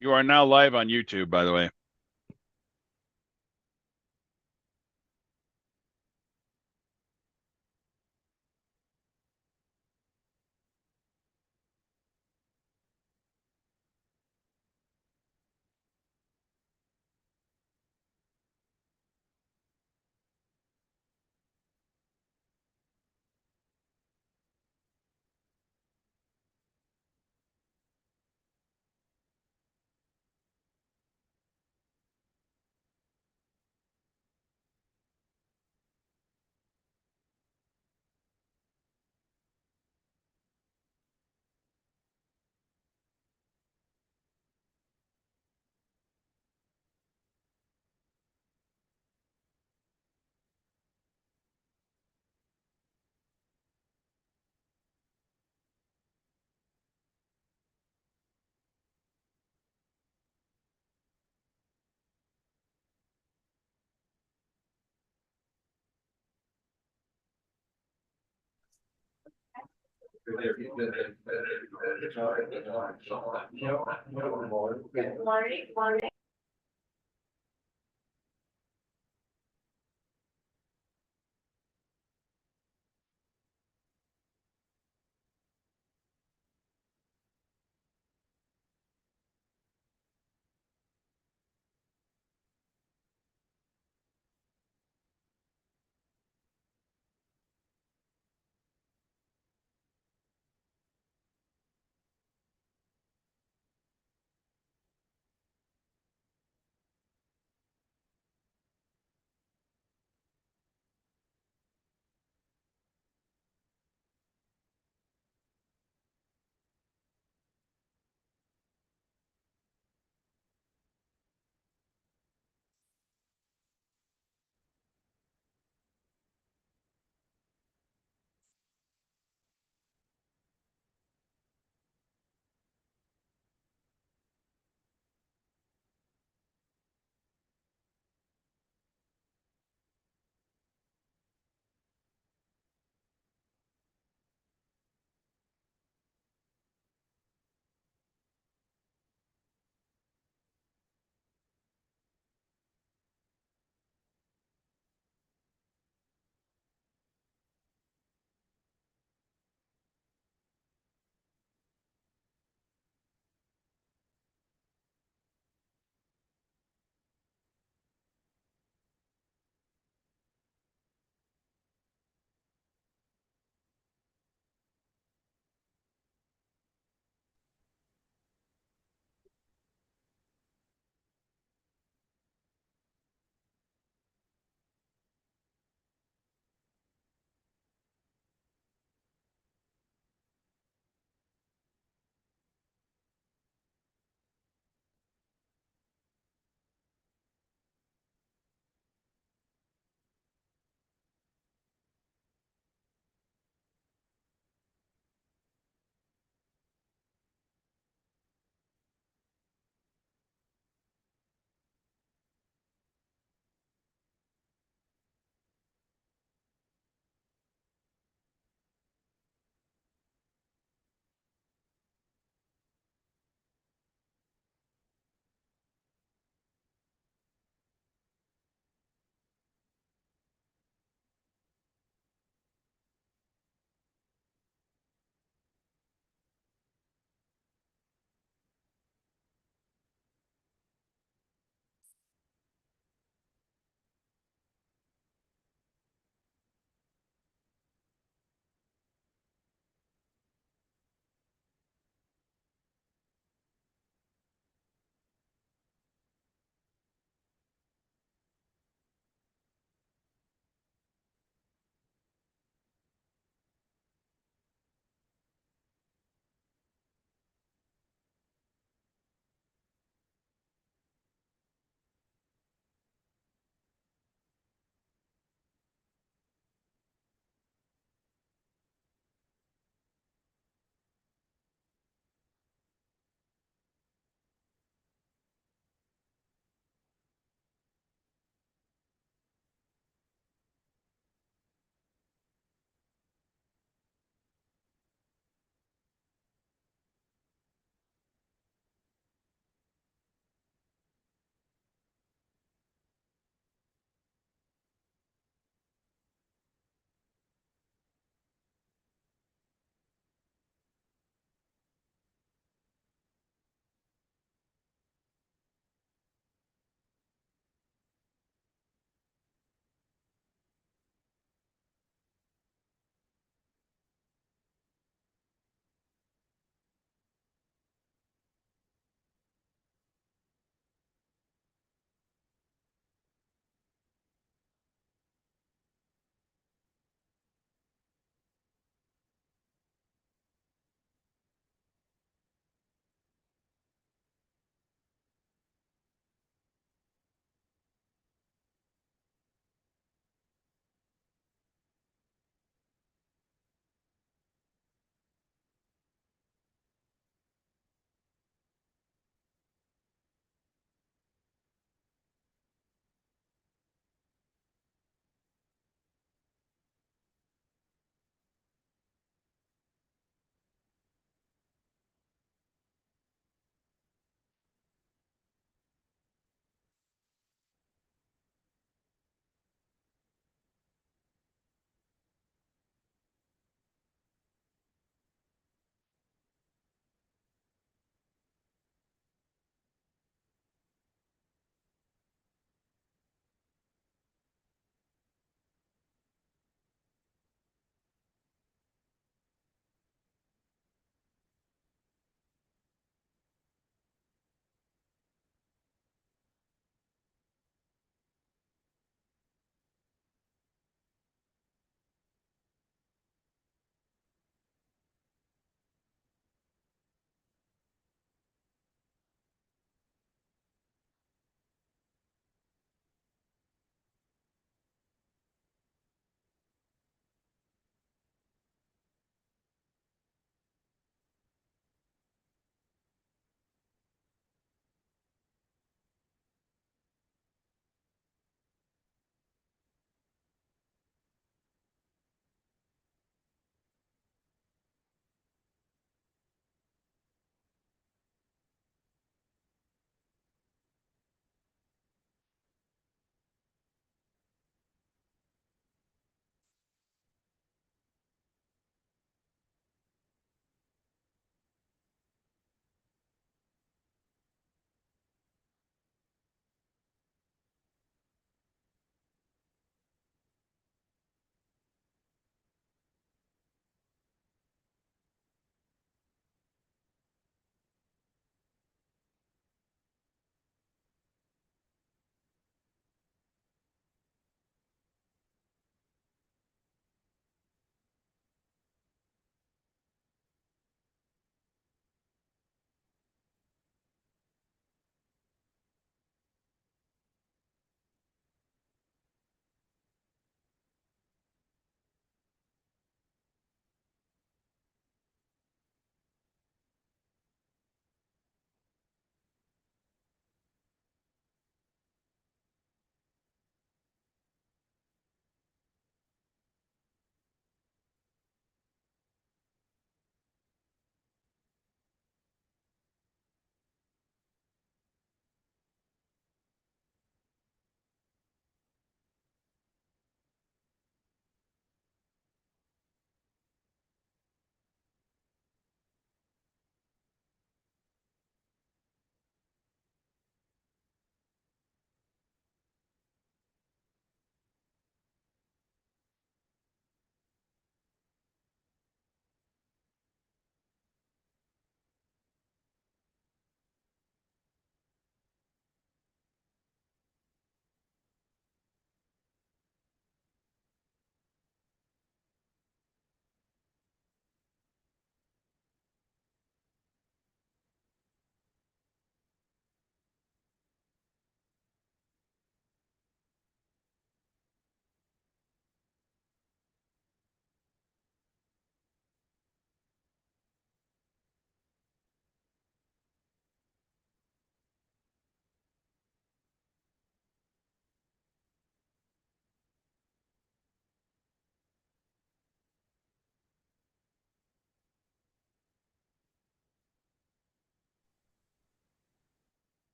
You are now live on YouTube, by the way.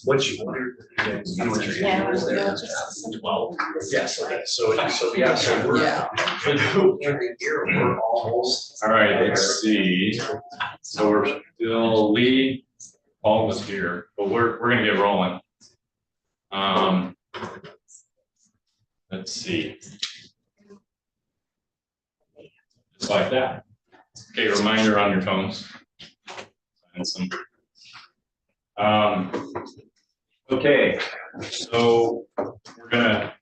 What you wonder, you know what your annual is there, 12. Yeah, so for the year, we're almost. All right, let's see. So we're still, Paul was here, but we're gonna get rolling. Let's see. Just like that. Okay, reminder on your phones. And some. Okay, so we're gonna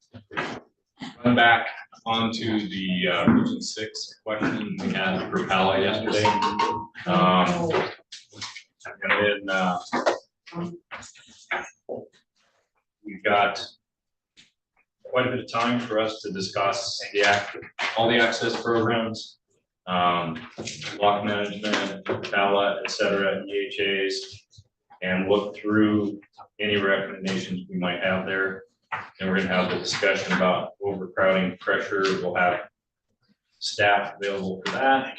run back onto the Region 6 question we had for Pala yesterday. And then we've got quite a bit of time for us to discuss all the access programs, block management, Pala, et cetera, EHAs, and look through any recommendations we might have there. And we're going to have the discussion about overcrowding pressure. We'll have staff available for that.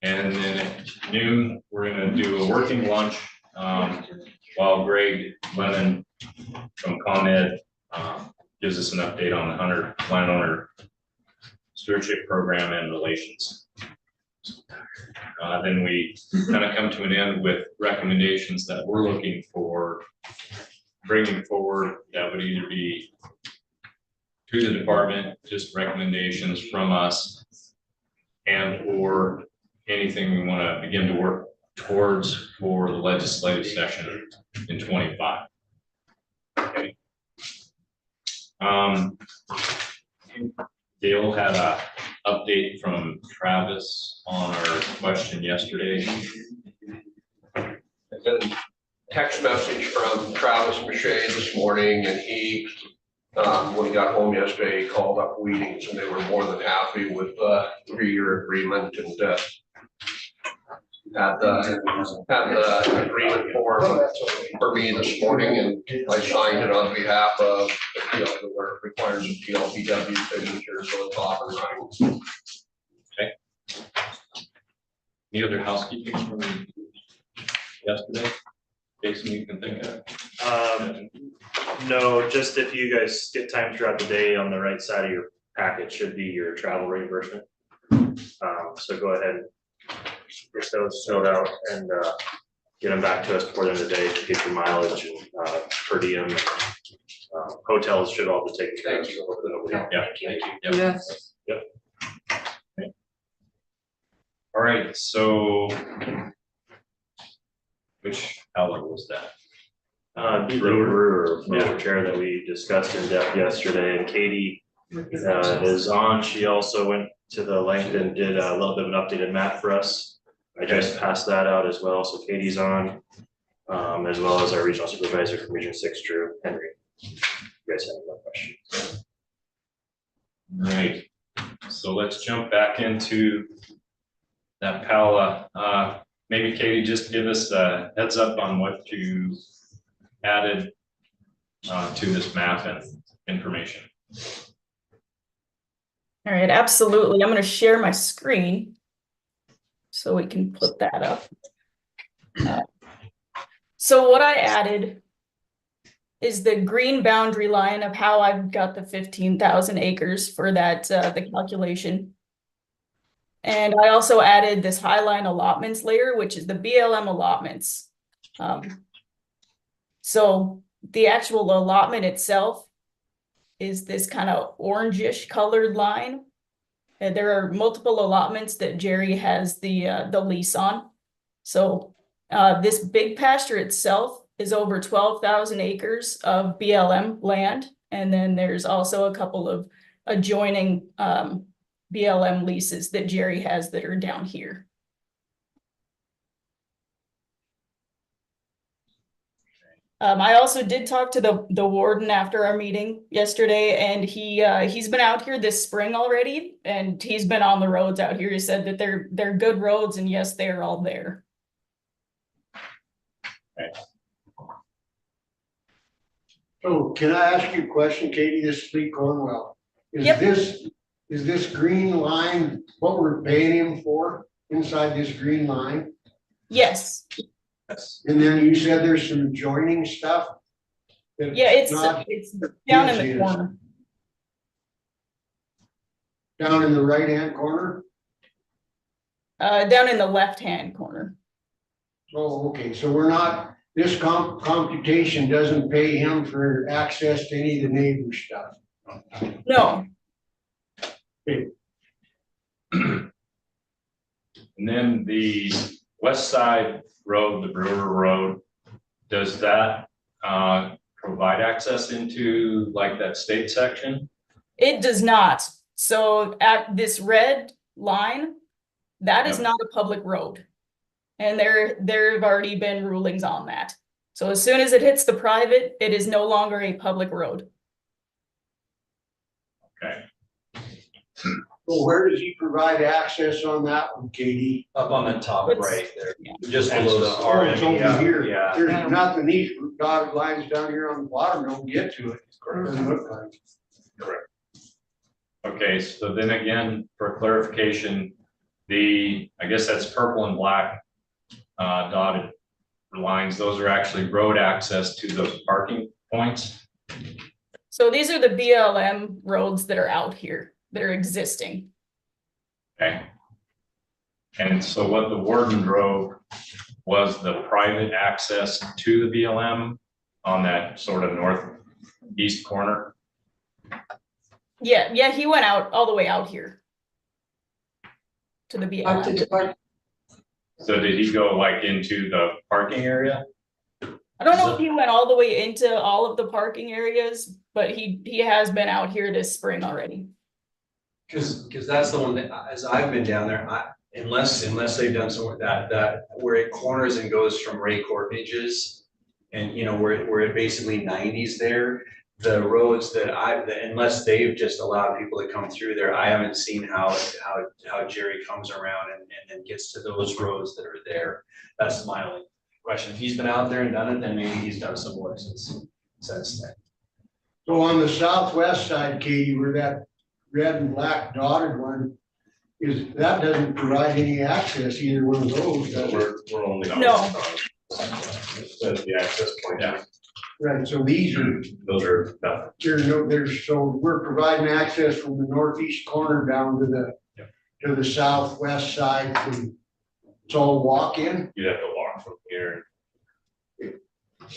And then at noon, we're going to do a working lunch while Greg Lennon from ComEd gives us an update on the landowner stewardship program and relations. Then we kind of come to an end with recommendations that we're looking for bringing forward that would either be to the department, just recommendations from us, and or anything we want to begin to work towards for the legislative session in 25. Okay. Dale had a update from Travis on our question yesterday. Text message from Travis Mache this morning, and he, when he got home yesterday, called up Weedings, and they were more than happy with the 3-year agreement, and had the agreement for me this morning, and I signed it on behalf of the PL, where it requires a PLPW signature, so it's off and running. Okay. Any other housekeeping from yesterday? Jason, you can think of? No, just if you guys get time throughout the day, on the right side of your packet should be your travel reimbursement. So go ahead and get those filled out and get them back to us before the end of the day to get your mileage and per diem. Hotels should all be taken care of. Yeah, thank you. Yep. Yes. Yep. Okay. All right, so which outlet was that? Rover chair that we discussed in depth yesterday, and Katie is on. She also went to the length and did a little bit of an updated map for us. I just passed that out as well, so Katie's on, as well as our regional supervisor from Region 6, Drew Henry. You guys have no questions? All right, so let's jump back into that Pala. Maybe Katie, just give us a heads up on what you added to this map and information. All right, absolutely. I'm going to share my screen so we can put that up. So what I added is the green boundary line of how I've got the 15,000 acres for that, the calculation. And I also added this highline allotments layer, which is the BLM allotments. So the actual allotment itself is this kind of orangish colored line. And there are multiple allotments that Jerry has the lease on. So this big pasture itself is over 12,000 acres of BLM land. And then there's also a couple of adjoining BLM leases that Jerry has that are down here. I also did talk to the warden after our meeting yesterday, and he's been out here this spring already, and he's been on the roads out here. He said that they're good roads, and yes, they're all there. Okay. So can I ask you a question, Katie? This is Lee Cornwell. Yep. Is this green line what we're paying him for inside this green line? Yes. And then you said there's some joining stuff? that Yeah, it's not down in his the is. corner. Down in the right-hand corner? Down in the left-hand corner. Oh, okay, so we're not, this computation doesn't pay him for access to any of the neighbor stuff. No, And then the west side road, the Brewer Road, does that provide access into like that state section? it does not. So at this red line, that is Yep. not a public road. And there have already been rulings on that. So as soon as it hits the private, it is no longer a public road. Okay, Well, where does he provide access on that one, Katie? Up on the top It's- right there, yeah. just below the Oh, it's RM, over here. yeah. There's nothing, these dotted lines down here on the bottom don't get to it. Doesn't look like. okay, so then again, for clarification, I guess that's purple and black dotted lines, those are actually road access to those parking points. So these are the BLM roads that are out here, that are existing. Okay. And so what the warden drove was the private access to the BLM on that sort of northeast corner. Yeah, he went out, all the way out here. To the BLM. So did he go like into the parking area? I don't know if he went all the way into all of the parking areas, but he has been out here this spring already. Cause that's the one that, as I've been down there, unless they've done somewhere that where it corners and goes from Ray Corbinage's. And you know, where it basically 90s there, the roads that unless they've just allowed people to come through there, I haven't seen how Jerry comes around and then gets to those roads that are there. That's my only question. If he's been out there and done it, then maybe he's done some work since then. So on the southwest side, Katie, where that red and black dotted one is, that doesn't provide any access, either one of those, does it? We're only. No. That's the access point. Yeah, Right, so these are, those are nothing. so we're providing access from the northeast corner down to the southwest side. It's all walk-in? You'd have to walk from here.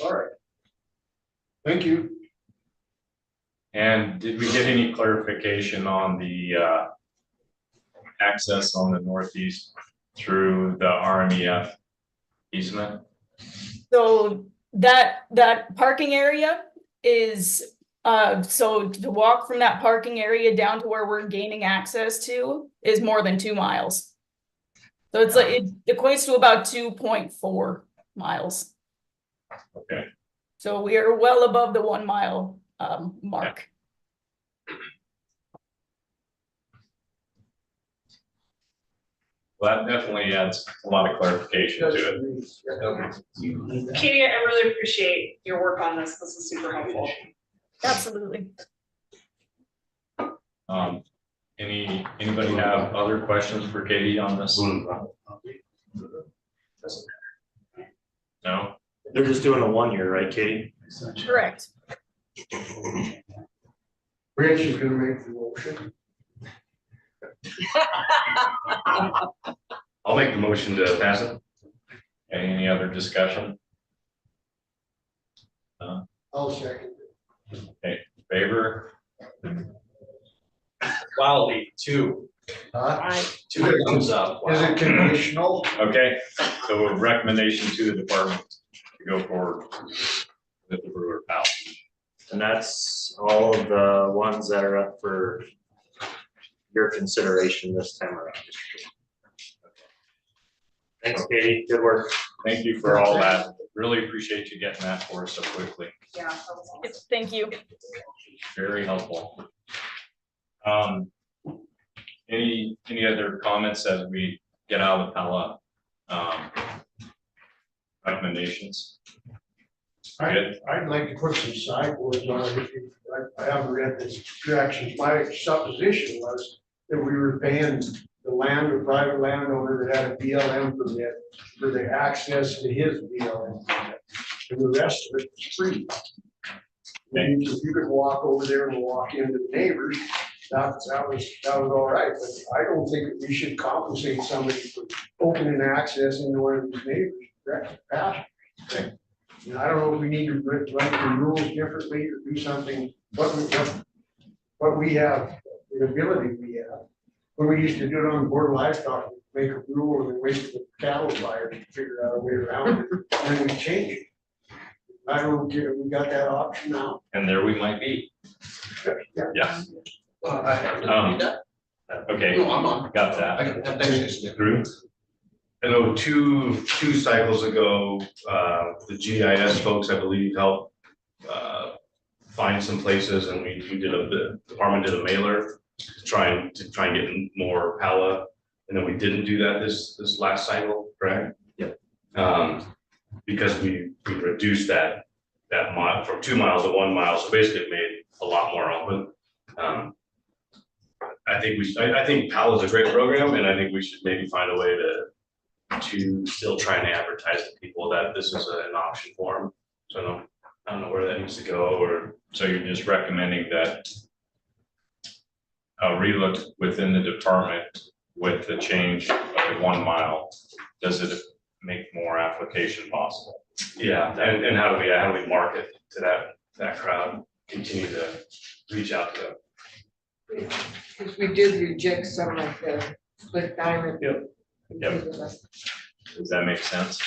All right. Thank you. And did we get any clarification on the access on the northeast through the RMEF easement? So that parking area is, so to walk from that parking area down to where we're gaining access to is more than 2 miles. So it's like, it equates to about 2.4 miles. Okay. So we are well above the 1 mile mark. Well, that definitely adds a lot of clarification to it. Katie, I really appreciate your work on this. This is super helpful. Absolutely. Anybody have other questions for Katie on this? No? They're just doing a 1 year, right, Katie? Correct. Rich is gonna make the motion. I'll make the motion to pass it. Any other discussion? I'll second it. Favor? Wow, Lee, 2 thumbs up. Is Wow. it conditional? Okay, so a recommendation to the department to go forward with the Brewer Pal. And that's all of the ones that are up for your consideration this time around. Thanks, Katie. Good work. Thank you for all that. Really appreciate you getting that for us so quickly. Yeah. that was awesome. Thank you. Very helpful. Any other comments as we get out of the Pella recommendations? Good. I'd like to put some sideboards on it. I haven't read this directions. My supposition was that we were paying the private landowner that had a BLM permit for the access to his BLM permit. And the rest of it was free. And you could walk over there and walk into the neighbors, that was all right, but I don't think that we should compensate somebody for opening access into one of these neighbors, direct pasture. And I don't know if we need to write the rules differently or do something, what we have, the ability we have. When we used to do it on the board of livestock, make a rule and then wait for the cattle buyers to figure out a way around it, and then we change it. I don't care, we got that option now. And there we might be. Yeah. Okay, No, I'm on. got that. I got that. Drew? I know two cycles ago, the GIS folks, I believe, helped find some places, and the department did a mailer to try and get more Pala, and then we didn't do that this last cycle, correct? Yep. Because we reduced that mile from 2 miles to 1 mile, so basically it made a lot more open. I think Pala is a great program, and I think we should maybe find a way to still try and advertise to people that this is an option for them. So I don't know where that needs to go, or. So you're just recommending that a relook within the department with the change of the 1 mile, does it make more application possible? Yeah, and how do we market to that crowd, continue to reach out to them? Because we did reject some of the split diamond. Yep. Does that make sense?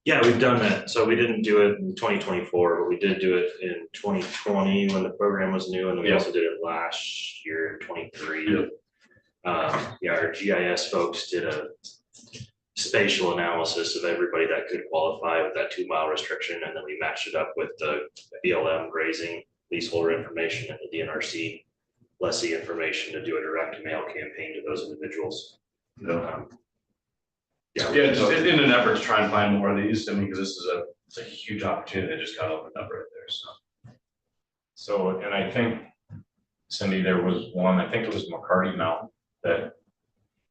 Yeah, we've done that. So we didn't do it in 2024, but we did do it in 2020 when the program was new, and then we Yep. also did it last year, 23. Yep. Yeah, our GIS folks did a spatial analysis of everybody that could qualify with that 2 mile restriction, and then we matched it up with the BLM grazing leaseholder information and the DNRC lessee information to do a direct mail campaign to those individuals. Yeah, just in an effort to try and find more of these, I mean, because it's a huge opportunity that just got opened up right there, so. So, and I think, Cindy, there was one, I think it was McCarty Mountain, that,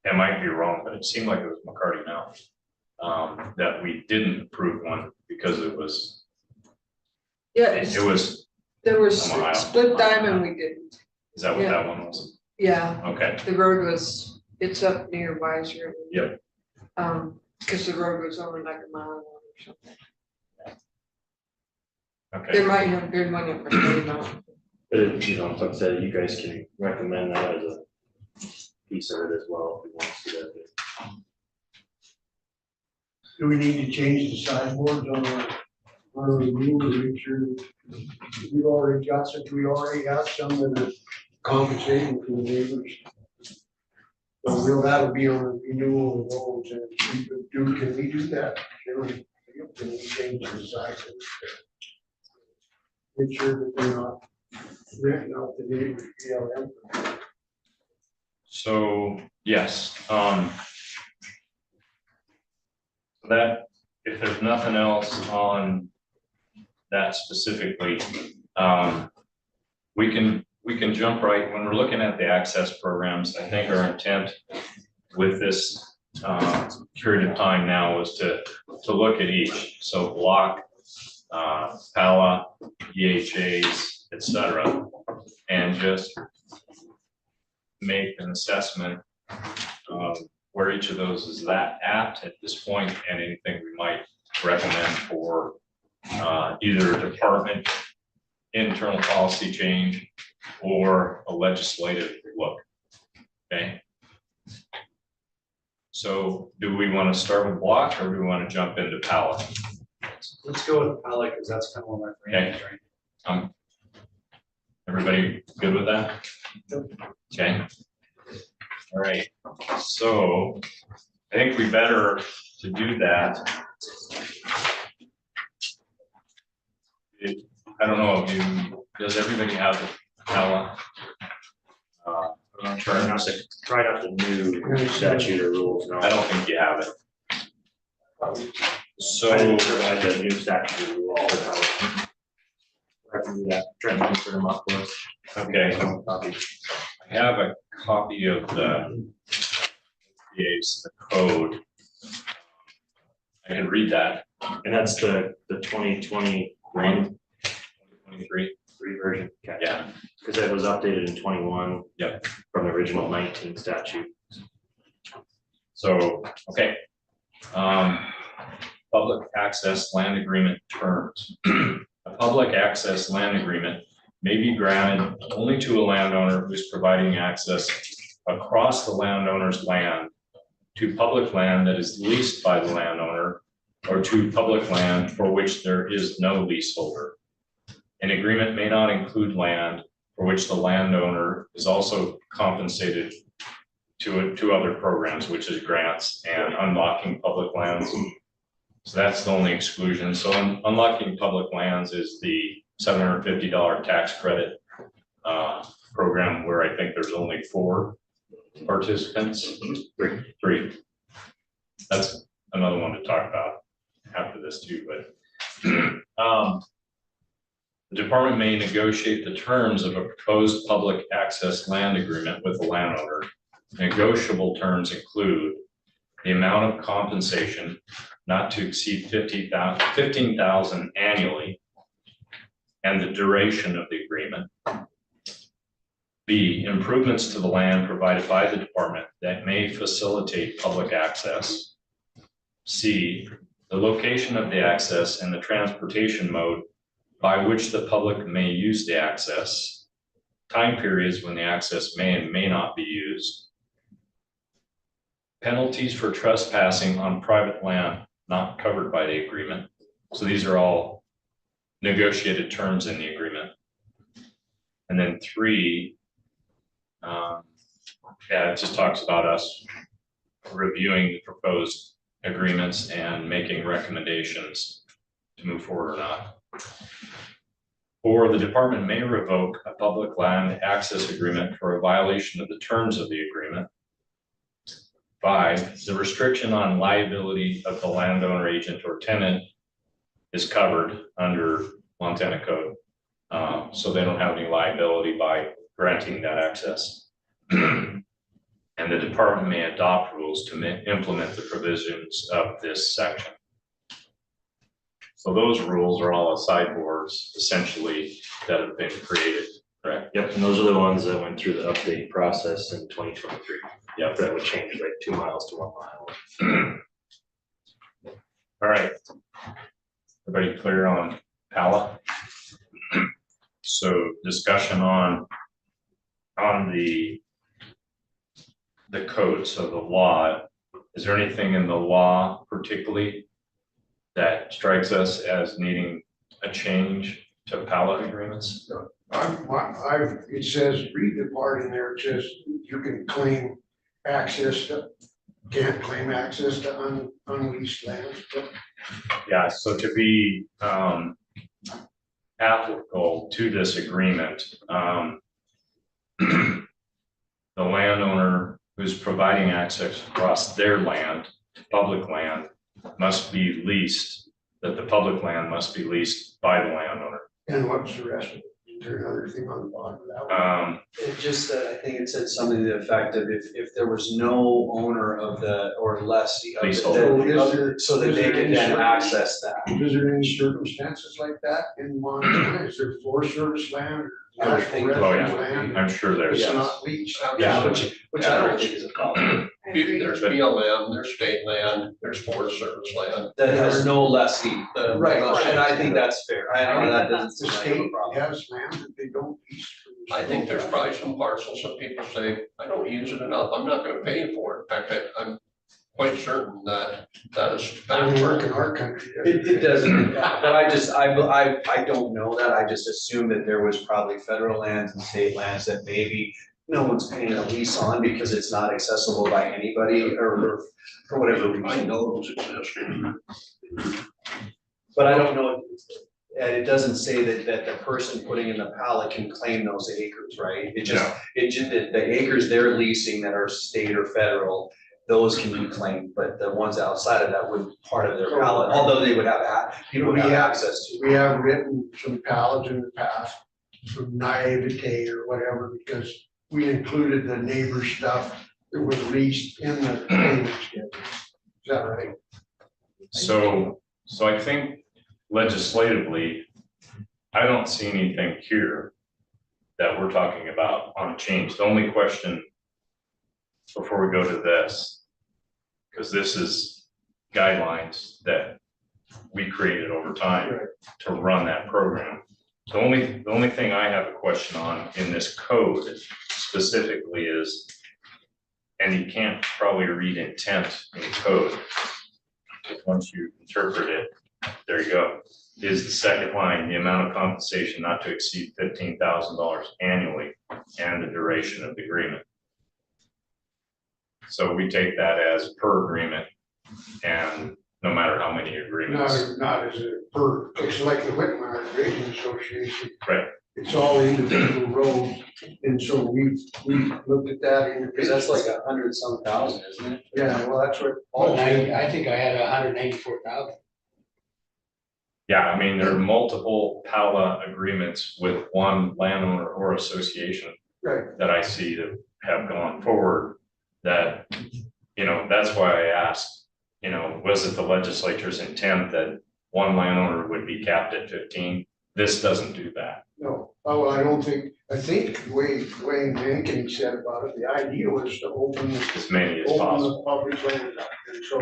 I might be wrong, but it seemed like it was McCarty Mountain, that we didn't approve one because it was, Yeah, it was, there was a mile. split diamond, we didn't. is that what Yeah. that one was? Yeah, Okay, the road was, it's up near Weiser. Yep. Because the road was only like a mile long or something. okay. There might have been one at McCarty Mountain. But it, you know, like I said, you guys can recommend that as a piece of it as well, if you want to see that. Do we need to change the sideboards on our review to make sure that we already got, since we already have some that are compensating for the neighbors? So that'll be on the renewal of those, and can we do that? Can we change the sideboards? Make sure that they're not written out the neighbors BLM. So, yes, that, if there's nothing else on that specifically, we can jump right, when we're looking at the access programs, I think our intent with this period of time now was to look at each, so block, Pala, EHAs, et cetera, and just make an assessment of where each of those is at this point, and anything we might recommend for either a department internal policy change or a legislative look. Okay. So do we want to start with block, or do we want to jump into Pala? Let's go with Pala, because that's kind of what my brain is right. Everybody good with that? Okay. All right, so I think we better to do that. I don't know if does everybody have the Pala? Try not the new statute or rules, no. I don't think you have it. So I didn't provide the new statute or rule all the time. I can do that, try and put them up for us. Okay, Copy. I have a copy of the creates the code. I can read that. And that's the 2021, 23. version. Okay. Yeah. Because it was updated in 21. Yep. From the original 19 statute. So, okay. Public access land agreement terms. A public access land agreement may be granted only to a landowner who's providing access across the landowner's land to public land that is leased by the landowner or to public land for which there is no leaseholder. An agreement may not include land for which the landowner is also compensated to other programs, which is grants and unlocking public lands. So that's the only exclusion. So unlocking public lands is the $750 tax credit program where I think there's only 4 participants. Three. That's another one to talk about after this too, but the department may negotiate the terms of a proposed public access land agreement with the landowner. Negotiable terms include the amount of compensation not to exceed $15,000 annually, and the duration of the agreement. B, improvements to the land provided by the department that may facilitate public access. C, the location of the access and the transportation mode by which the public may use the access, time periods when the access may and may not be used, penalties for trespassing on private land not covered by the agreement. So these are all negotiated terms in the agreement. And then 3, it just talks about us reviewing the proposed agreements and making recommendations to move forward or not. 4, the department may revoke a public land access agreement for a violation of the terms of the agreement. 5, the restriction on liability of the landowner, agent, or tenant is covered under Montana code. So they don't have any liability by granting that access. And the department may adopt rules to implement the provisions of this section. So those rules are all sideboards essentially that have been created, correct? Yep, and those are the ones that went through the update process in 2023. Yep, that would change like 2 miles to 1 mile. All right. Everybody clear on PALA? So discussion on the code, so the law. Is there anything in the law particularly that strikes us as needing a change to PALA agreements? It says, read the part in there, it says you can claim access to, can't claim access to unleased lands. Yeah, so to be applicable to this agreement, the landowner who's providing access across their land to public land must be leased, that the public land must be leased by the landowner. And what's the rest of it? Is there another thing on the bottom of that one? It just, I think it said something to the effect of if there was no owner of the, or lessee of Leaseholder. so that they could then access that. Is there any circumstances like that in Montana? Is there Forest Service land or I would national think- refuge oh, yeah. land? I'm sure there's, It's not leased. Yeah. Which I don't think is a problem. There's BLM, there's state land, there's Forest Service land. That has no lessee. Right. And I think that's fair. I know that doesn't The seem like a state problem. has land that they don't lease. I think there's probably some parcels that people say, I don't use it enough, I'm not gonna pay for it. In fact, I'm quite certain that is Doesn't work fact. in our country. It doesn't, but I don't know that. I just assume that there was probably federal lands and state lands that maybe no one's paying a lease on because it's not accessible by anybody or for whatever I reason. know those exist. But I don't know, and it doesn't say that the person putting in the pallet can claim those acres, right? It just, the acres they're leasing that are state or federal, those can be claimed, but the ones outside of that would be part of their pallet, although they would have, people would have access to. We have written some pallets in the past from naivete or whatever, because we included the neighbor stuff it was leased in the payment schedule. Is that right? So I think legislatively, I don't see anything here that we're talking about on a change. The only question before we go to this, because this is guidelines that we created over time to run that program. The only thing I have a question on in this code specifically is, and you can't probably read intent in code. Once you interpret it, there you go. Is the second line, the amount of compensation not to exceed $15,000 annually and the duration of the agreement. So we take that as per agreement and no matter how many agreements. Not as a per, it's like the Whitmire Grading Association. Right. It's all individual roads, and so we looked at that. Because that's like 100 some thousand, isn't it? Yeah, well, that's what. Oh, I think I had 184,000. Yeah, I mean, there are multiple PALA agreements with one landowner or association Right. that I see that have gone forward that, you know, that's why I asked, you know, was it the legislature's intent that one landowner would be capped at 15? This doesn't do that. No, oh, I don't think, I think the way Wayne Jenkins said about it, the idea was to open As many as open possible. the public land up. And so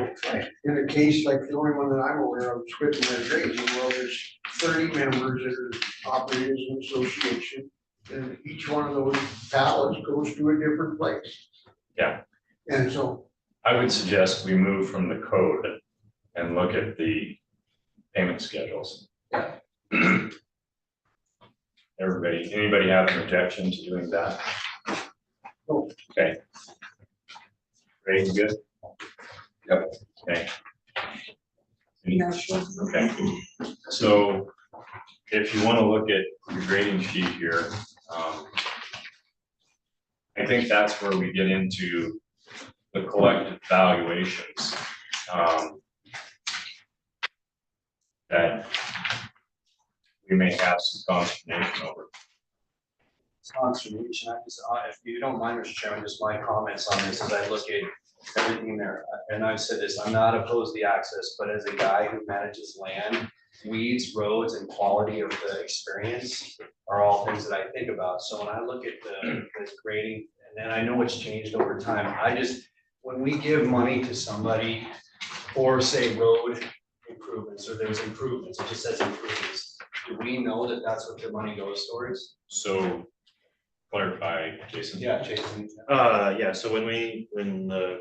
in a case like the only one that I'm aware of, Whitmire Grading, well, there's 30 members that are operating as an association. And each one of those pallets goes to a different place. Yeah. And so, I would suggest we move from the code and look at the payment schedules. Anybody have an objection to doing that? Okay. Ready, you good? Yep. Okay. Okay, so if you want to look at the grading sheet here, I think that's where we get into the collective valuations. That we may have some consternation over. Consternation, I just, if you don't mind, Mr. Chairman, just my comments on this as I look at everything there. And I've said this, I'm not opposed to the access, but as a guy who manages land, weeds, roads, and quality of the experience are all things that I think about. So when I look at the grading, and then I know it's changed over time, when we give money to somebody for, say, road improvements, or there's improvements, it just says improvements, do we know that that's what the money goes towards? So clarify, Jason. Yeah, Jason. Yeah, so when the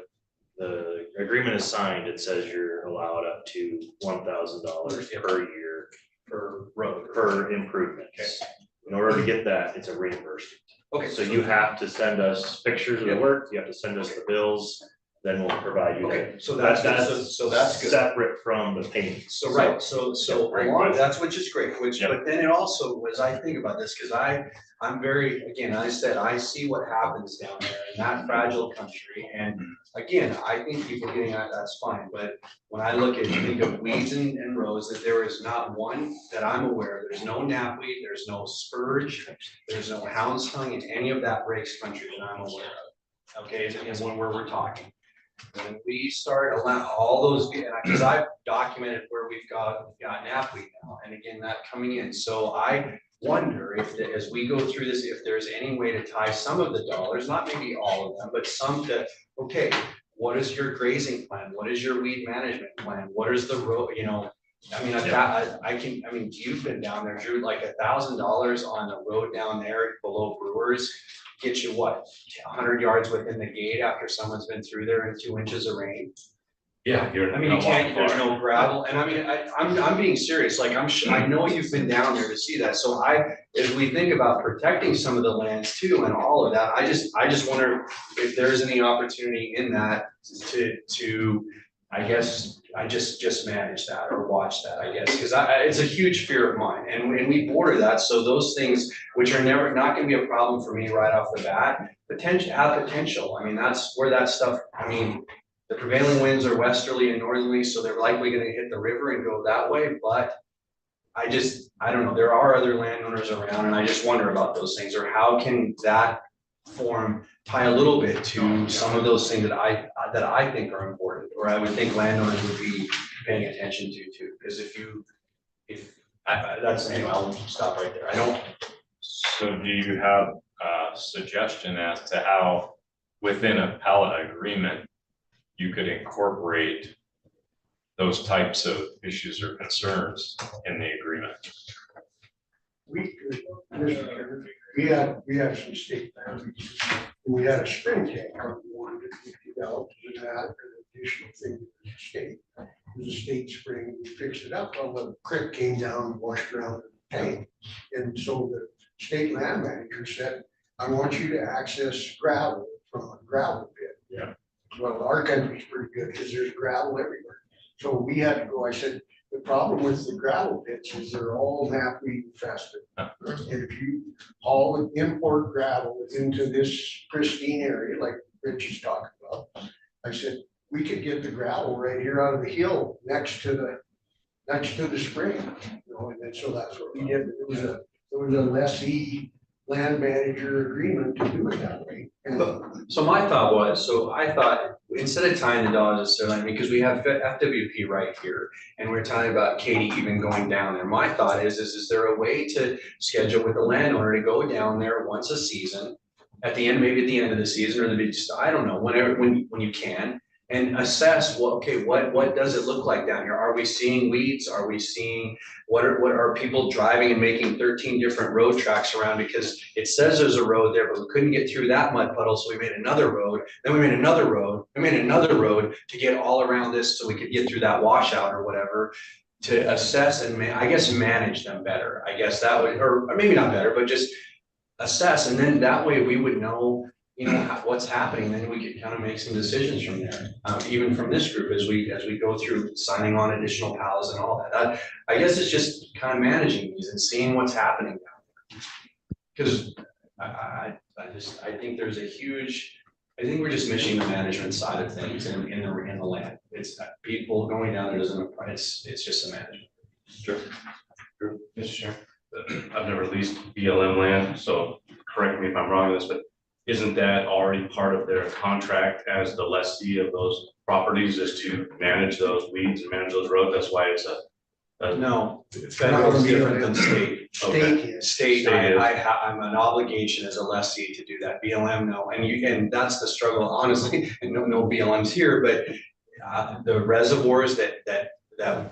agreement is signed, it says you're allowed up to $1,000 per year Per road. per improvement. In order to get that, it's a reimbursement. Okay, So you have to send us pictures of the work, you have to send us the bills, then we'll provide you. Okay, that. so that's good. Separate from the payment. So, right, so Great along, question. that's which is great, Yeah. but then it also, as I think about this, because I'm very, again, I said, I see what happens down there in that fragile country. And again, I think people getting at that's fine, but when I think of weeds and rows, that there is not one that I'm aware of. There's no knapweed, there's no spurge, there's no hound's tongue in any of that breaks country that I'm aware of. Okay, and where we're talking. When we start allowing all those, because I've documented where we've got knapweed now, and again, that coming in. So I wonder if, as we go through this, if there's any way to tie some of the dollars, not maybe all of them, but some to, okay, what is your grazing plan? What is your weed management plan? What is the road, I mean, you've been down there, Drew, like $1,000 on the road down there below Brewers gets you what, 100 yards within the gate after someone's been through there in 2 inches of rain? Yeah, I mean, you can't, there's no gravel, and I mean, I'm being serious, like, I know you've been down there to see that, so as we think about protecting some of the lands too and all of that, I just wonder if there's any opportunity in that to, I guess, I just manage that or watch that, I guess, because it's a huge fear of mine, and we border that, so those things which are never, not gonna be a problem for me right off the bat, have potential, I mean, that's where that stuff, I mean, the prevailing winds are westerly and northerly, so they're likely gonna hit the river and go that way, but I don't know, there are other landowners around, and I just wonder about those things, or how can that form tie a little bit to some of those things that I think are important, or I would think landowners would be paying attention to too, because that's, anyway, I'll stop right there. I don't, So do you have a suggestion as to how within a pallet agreement, you could incorporate those types of issues or concerns in the agreement? We could, Mr. Chairman, we had some state boundaries. We had a spring tank on one that we developed as an additional thing to the state. It was a state spring, we fixed it up, well, the creek came down and washed around the tank. And so the state land manager said, I want you to access gravel from a gravel pit. Yeah. Well, our country's pretty good because there's gravel everywhere. So we had to go, I said, the problem with the gravel pits is they're all knapweed infested. And if you haul and import gravel into this pristine area like Rich is talking about, I said, we could get the gravel right here out of the hill next to the spring. You know, and then so that's what we did. It was a lessee land manager agreement to do it that way. And so my thought was, I thought, instead of tying the dollars necessarily, I mean, because we have FWP right here, and we're talking about Katie even going down there. My thought is there a way to schedule with the landowner to go down there once a season, at the end, maybe at the end of the season, or I don't know, whenever, when you can, and assess, well, okay, what does it look like down here? Are we seeing weeds? Are we seeing, what are people driving and making 13 different road tracks around? Because it says there's a road there, but we couldn't get through that mud puddle, so we made another road, then we made another road, we made another road to get all around this so we could get through that washout or whatever, to assess and I guess manage them better. I guess that would, or maybe not better, but just assess, and then that way we would know, you know, what's happening, then we could kind of make some decisions from there. Even from this group, as we go through signing on additional pals and all that. I guess it's just kind of managing these and seeing what's happening down there. Because I think there's a huge, I think we're just missing the management side of things in the land. It's people going down there doesn't, it's just the management. Sure. Mr. Chairman, I've never leased BLM land, so correct me if I'm wrong on this, but isn't that already part of their contract as the lessee of those properties, is to manage those weeds and manage those roads? That's why it's no, federal is different than state. State, State, I'm an obligation as a lessee to do that. BLM, no, and that's the struggle, honestly, and no BLM's here, but the reservoirs that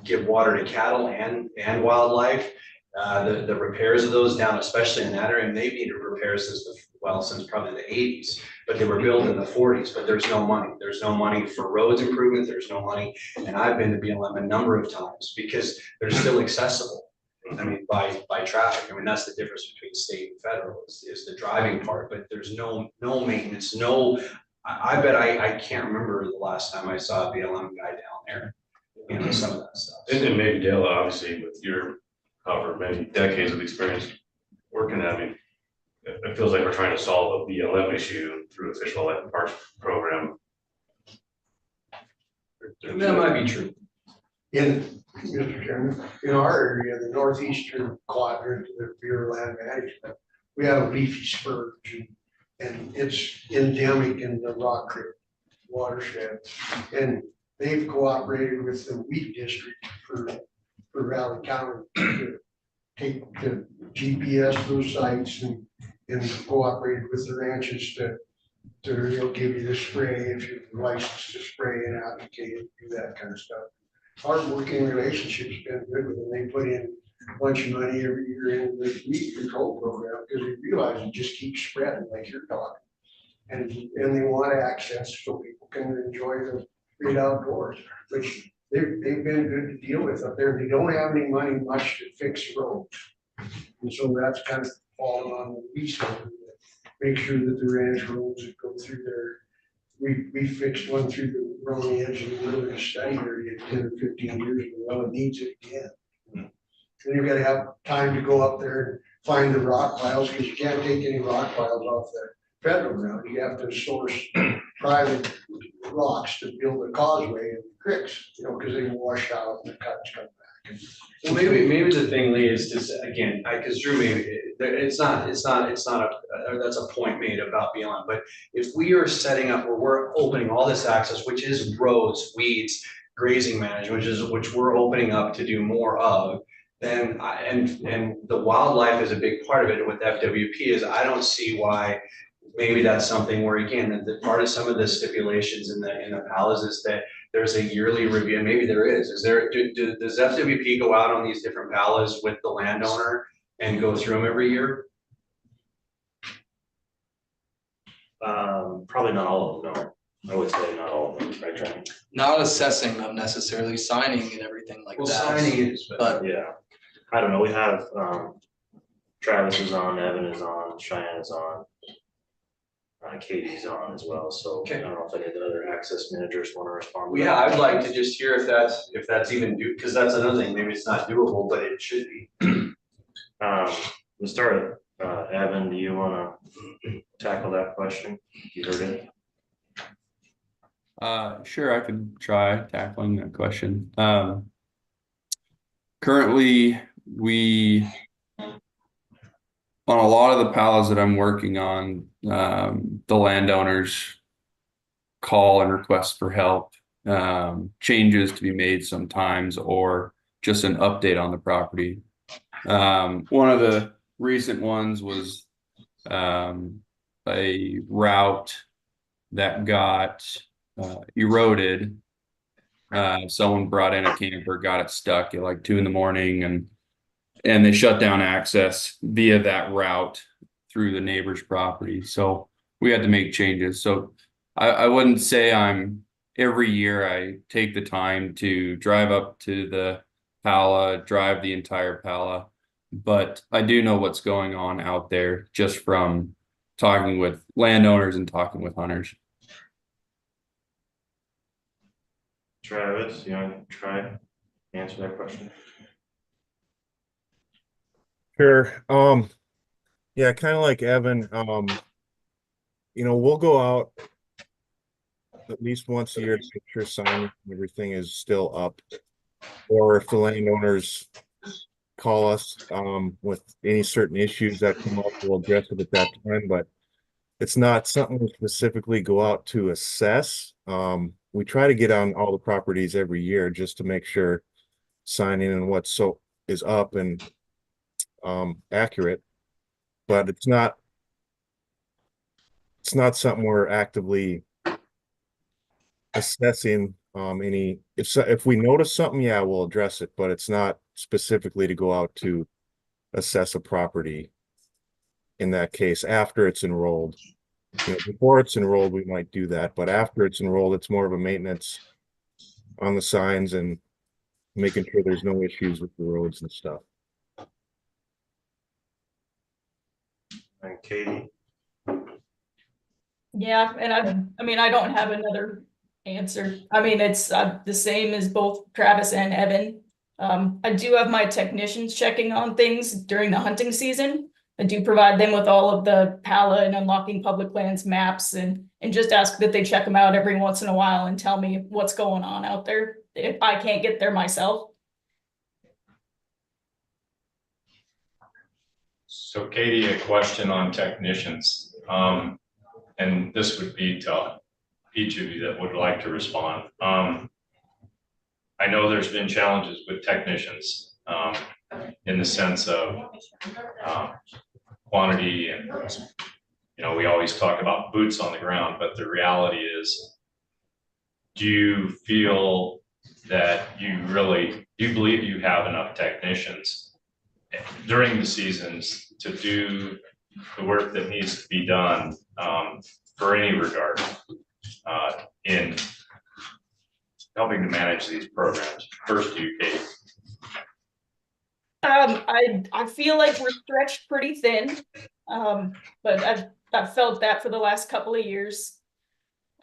give water to cattle and wildlife, the repairs of those down, especially in that area, and they've needed repairs since probably the 80s, but they were built in the 40s, but there's no money. There's no money for roads improvement. There's no money. And I've been to BLM a number of times because they're still accessible. I mean, by traffic. I mean, that's the difference between state and federal is the driving part, but there's no maintenance, I bet I can't remember the last time I saw a BLM guy down there, you know, some of that stuff. And maybe Dale, obviously with your however many decades of experience working, I mean, it feels like we're trying to solve a BLM issue through a Fish and Wildlife Parks program. That might be true. Mr. Chairman, in our area, the northeastern quadrant of the Bureau of Land Management, we have a leafy spurge, and it's endemic in the Rock Creek watershed. And they've cooperated with the wheat district for Valley County to GPS those sites and cooperated with the ranches to they'll give you the spray if you're licensed to spray and applicate it, do that kind of stuff. Our working relationship's been good with them. They put in a bunch of money every year into the weed control program because they realize it just keeps spreading like you're talking. And they want access so people can enjoy the great outdoors, which they've been good to deal with up there. They don't have any money much to fix roads. And so that's kind of falling on the lease owner to make sure that the ranch roads that go through there. We fixed one through the wrong edge of the wilderness study area 10 or 15 years ago. Well, it needs it again. And you've got to have time to go up there and find the rock piles because you can't take any rock piles off the federal ground. You have to source private rocks to build a causeway and creeks, you know, because they wash out and the cuts come back. Well, maybe the thing, Lee, is just, again, cause Drew, maybe, it's not that's a point made about BLM, but if we are setting up where we're opening all this access, which is roads, weeds, grazing management, which we're opening up to do more of, then, and the wildlife is a big part of it with FWP, is I don't see why maybe that's something where, again, the part of some of the stipulations in the PALs is that there's a yearly review, maybe there is. Is there, does FWP go out on these different PALs with the landowner and go through them every year? Probably not all of them, no. I would say not all of them, right, Trent? Not assessing them necessarily, signing and everything like Well, that. signing is, But Yeah, I don't know, we have, Travis is on, Evan is on, Cheyenne is on. Katie's on as well, so I Okay. don't know if any of the other access managers wanna respond. to yeah, that. I'd like to just hear if that's even do, because that's another thing, maybe it's not doable, but it should be. Let's start, Evan, do you wanna tackle that question? You heard it? Sure, I could try tackling that question. Currently, on a lot of the pallets that I'm working on, the landowners call and request for help, changes to be made sometimes, or just an update on the property. One of the recent ones was a route that got eroded. Someone brought in a camper, got it stuck at like 2 a.m, and they shut down access via that route through the neighbor's property. So we had to make changes. So I wouldn't say every year I take the time to drive up to the Pala, drive the entire Pala, but I do know what's going on out there just from talking with landowners and talking with hunters. Travis, you wanna try answer that question? Sure. Yeah, kind of like Evan, we'll go out at least once a year to make sure sign and everything is still up. Or if the landowners call us, with any certain issues that come up, we'll address it at that time, but it's not something we specifically go out to assess. We try to get on all the properties every year just to make sure signing and what's is up and accurate, but it's not something we're actively assessing. If we notice something, yeah, we'll address it, but it's not specifically to go out to assess a property in that case after it's enrolled. Before it's enrolled, we might do that, but after it's enrolled, it's more of a maintenance on the signs and making sure there's no issues with the roads and stuff. And Katie? Yeah, and I don't have another answer. I mean, it's the same as both Travis and Evan. I do have my technicians checking on things during the hunting season. I do provide them with all of the PALA and unlocking public lands maps and just ask that they check them out every once in a while and tell me what's going on out there if I can't get there myself. So Katie, a question on technicians. And this would be to each of you that would like to respond. I know there's been challenges with technicians in the sense of quantity and, we always talk about boots on the ground, but the reality is, do you feel that do you believe you have enough technicians during the seasons to do the work that needs to be done for any regard in helping to manage these programs? First to you, Kate. I feel like we're stretched pretty thin, but I've felt that for the last couple of years.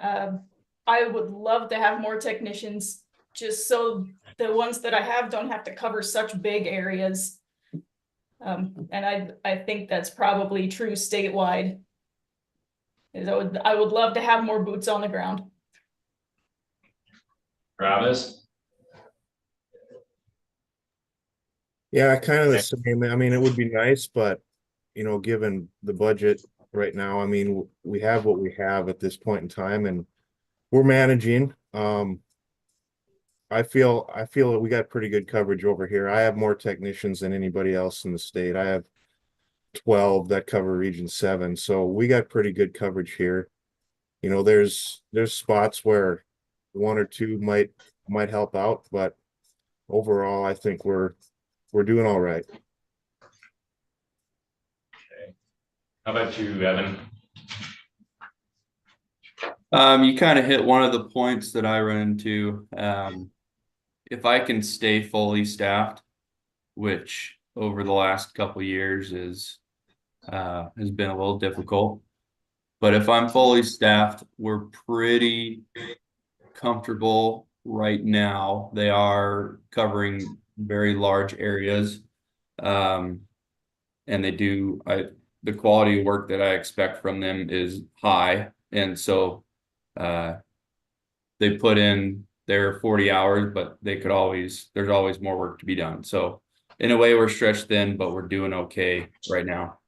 I would love to have more technicians, just so the ones that I have don't have to cover such big areas. And I think that's probably true statewide. I would love to have more boots on the ground. Travis? Yeah, kind of the same. I mean, it would be nice, but you know, given the budget right now, I mean, we have what we have at this point in time and we're managing. I feel that we got pretty good coverage over here. I have more technicians than anybody else in the state. I have 12 that cover Region 7, so we got pretty good coverage here. You know, there's spots where one or two might help out, but overall, I think we're doing all right. How about you, Evan? You kind of hit one of the points that I run into. If I can stay fully staffed, which over the last couple of years has been a little difficult, but if I'm fully staffed, we're pretty comfortable right now. They are covering very large areas, and they do. The quality of work that I expect from them is high, and so they put in their 40 hours, but there's always more work to be done. So in a way, we're stretched thin, but we're doing okay right now.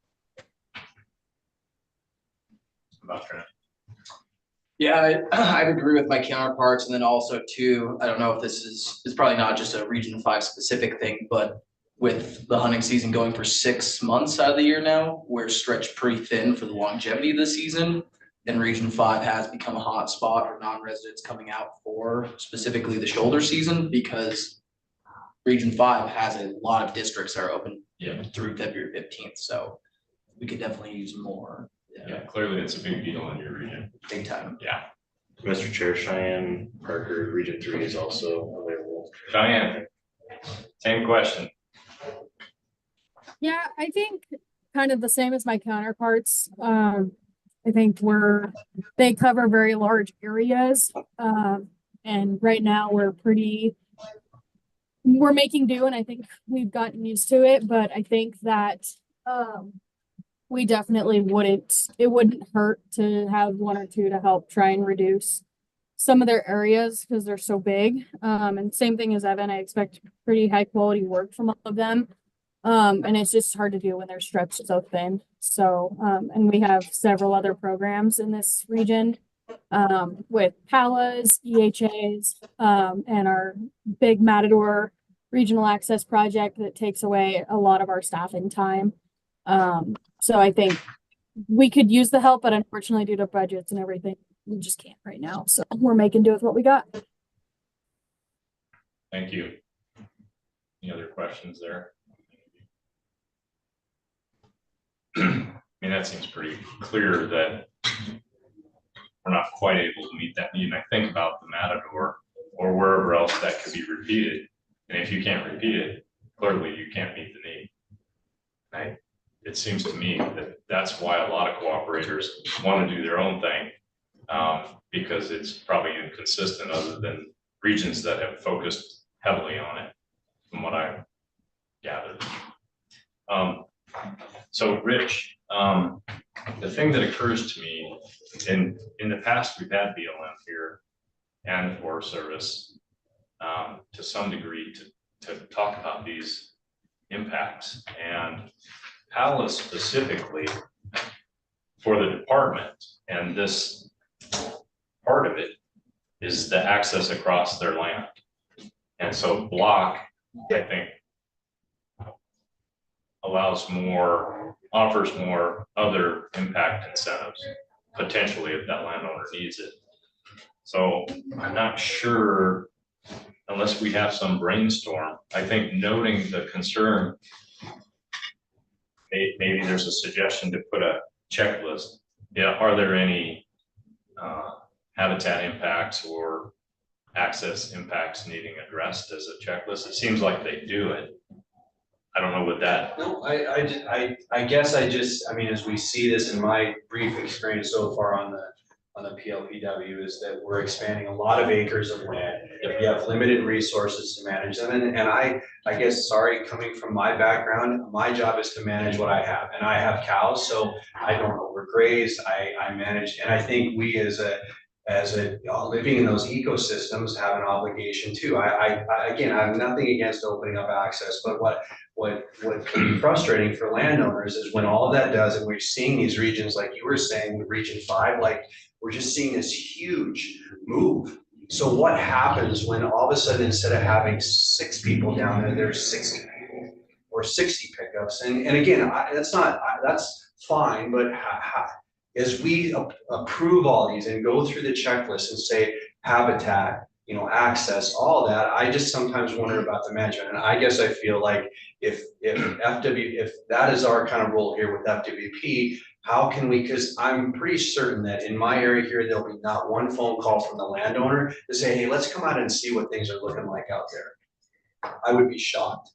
Yeah, I'd agree with my counterparts, and then also too, I don't know if this is probably not just a Region 5 specific thing, but with the hunting season going for 6 months out of the year now, we're stretched pretty thin for the longevity of the season. And Region 5 has become a hot spot for non-residents coming out for specifically the shoulder season, because Region 5 has a lot of districts that are open through February 15th. So we could definitely use more. Yeah, clearly it's a big deal in your region. Big time. Yeah. Mr. Chair, Cheyenne Parker, Region 3 is also available. Cheyenne, same question. Yeah, I think kind of the same as my counterparts. I think they cover very large areas. And right now we're making do, and I think we've gotten used to it, but I think that we definitely it wouldn't hurt to have one or two to help try and reduce some of their areas because they're so big. And same thing as Evan, I expect pretty high quality work from all of them. And it's just hard to do when they're stretched so thin. So, and we have several other programs in this region with PALAs, EHAs, and our big Matador Regional Access Project that takes away a lot of our staffing time. So I think we could use the help, but unfortunately due to budgets and everything, we just can't right now. So we're making do with what we got. Thank you. Any other questions there? I mean, that seems pretty clear that we're not quite able to meet that need. And I think about the Matador or wherever else that could be repeated. And if you can't repeat it, clearly you can't meet the need. Right? It seems to me that that's why a lot of cooperators want to do their own thing, because it's probably inconsistent other than regions that have focused heavily on it, from what I gathered. So Rich, the thing that occurs to me, in the past, we've had BLM here and Forest Service to some degree to talk about these impacts, and PALA specifically for the department, and this part of it is the access across their land. And so block, I think, offers more other impact incentives, potentially if that landowner needs it. So I'm not sure, unless we have some brainstorm, I think noting the concern, maybe there's a suggestion to put a checklist. Yeah, are there any habitat impacts or access impacts needing addressed as a checklist? It seems like they do it. I don't know what that. No, I guess I mean, as we see this in my brief experience so far on the PLPW, is that we're expanding a lot of acres of land. We have limited resources to manage them. And I guess, sorry, coming from my background, my job is to manage what I have. And I have cows, so I don't overgraze, I manage. And I think we as as a, living in those ecosystems have an obligation too. Again, I have nothing against opening up access, but what can be frustrating for landowners is when all of that does, and we're seeing these regions, like you were saying, Region 5, like we're just seeing this huge move. So what happens when all of a sudden, instead of having 6 people down there, there's 60 people or 60 pickups? And again, that's fine, but as we approve all these and go through the checklist and say habitat, access, all that, I just sometimes wonder about the management. And I guess I feel like if that is our kind of role here with FWP, how can we, because I'm pretty certain that in my area here, there'll be not one phone call from the landowner to say, hey, let's come out and see what things are looking like out there. I would be shocked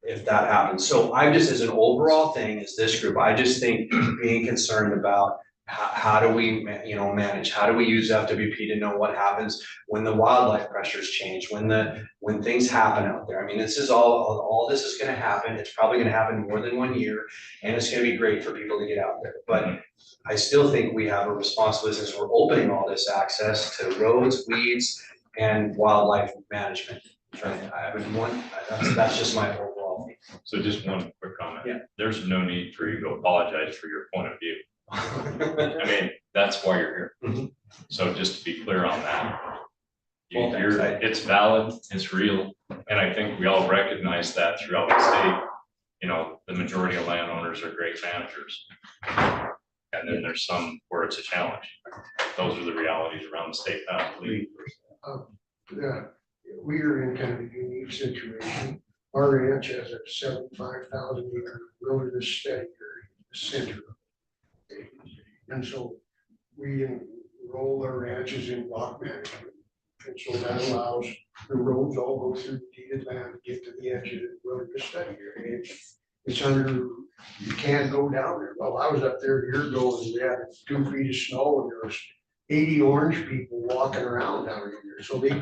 if that happens. So I just, as an overall thing, as this group, I just think being concerned about how do we, manage, how do we use FWP to know what happens when the wildlife pressures change, when things happen out there. I mean, this is all this is going to happen. It's probably going to happen more than 1 year, and it's going to be great for people to get out there. But I still think we have a responsibility, since we're opening all this access to roads, weeds, and wildlife management. That's just my overall thing. So just one quick comment. Yeah. There's no need for you to apologize for your point of view. I mean, that's why you're here. So just to be clear on that. It's valid, it's real, and I think we all recognize that throughout the state. The majority of landowners are great managers. And then there's some where it's a challenge. Those are the realities around the state. We are in kind of a unique situation. Our ranch has a 75,000 acre wilderness study area, the center. And so we enroll our ranches in block management. And so that allows the roads all go through deeded land to get to the edge of the wilderness study area. It's under, you can't go down there. Well, I was up there a year ago and we had 2 feet of snow and there was 80 orange people walking around down here. So they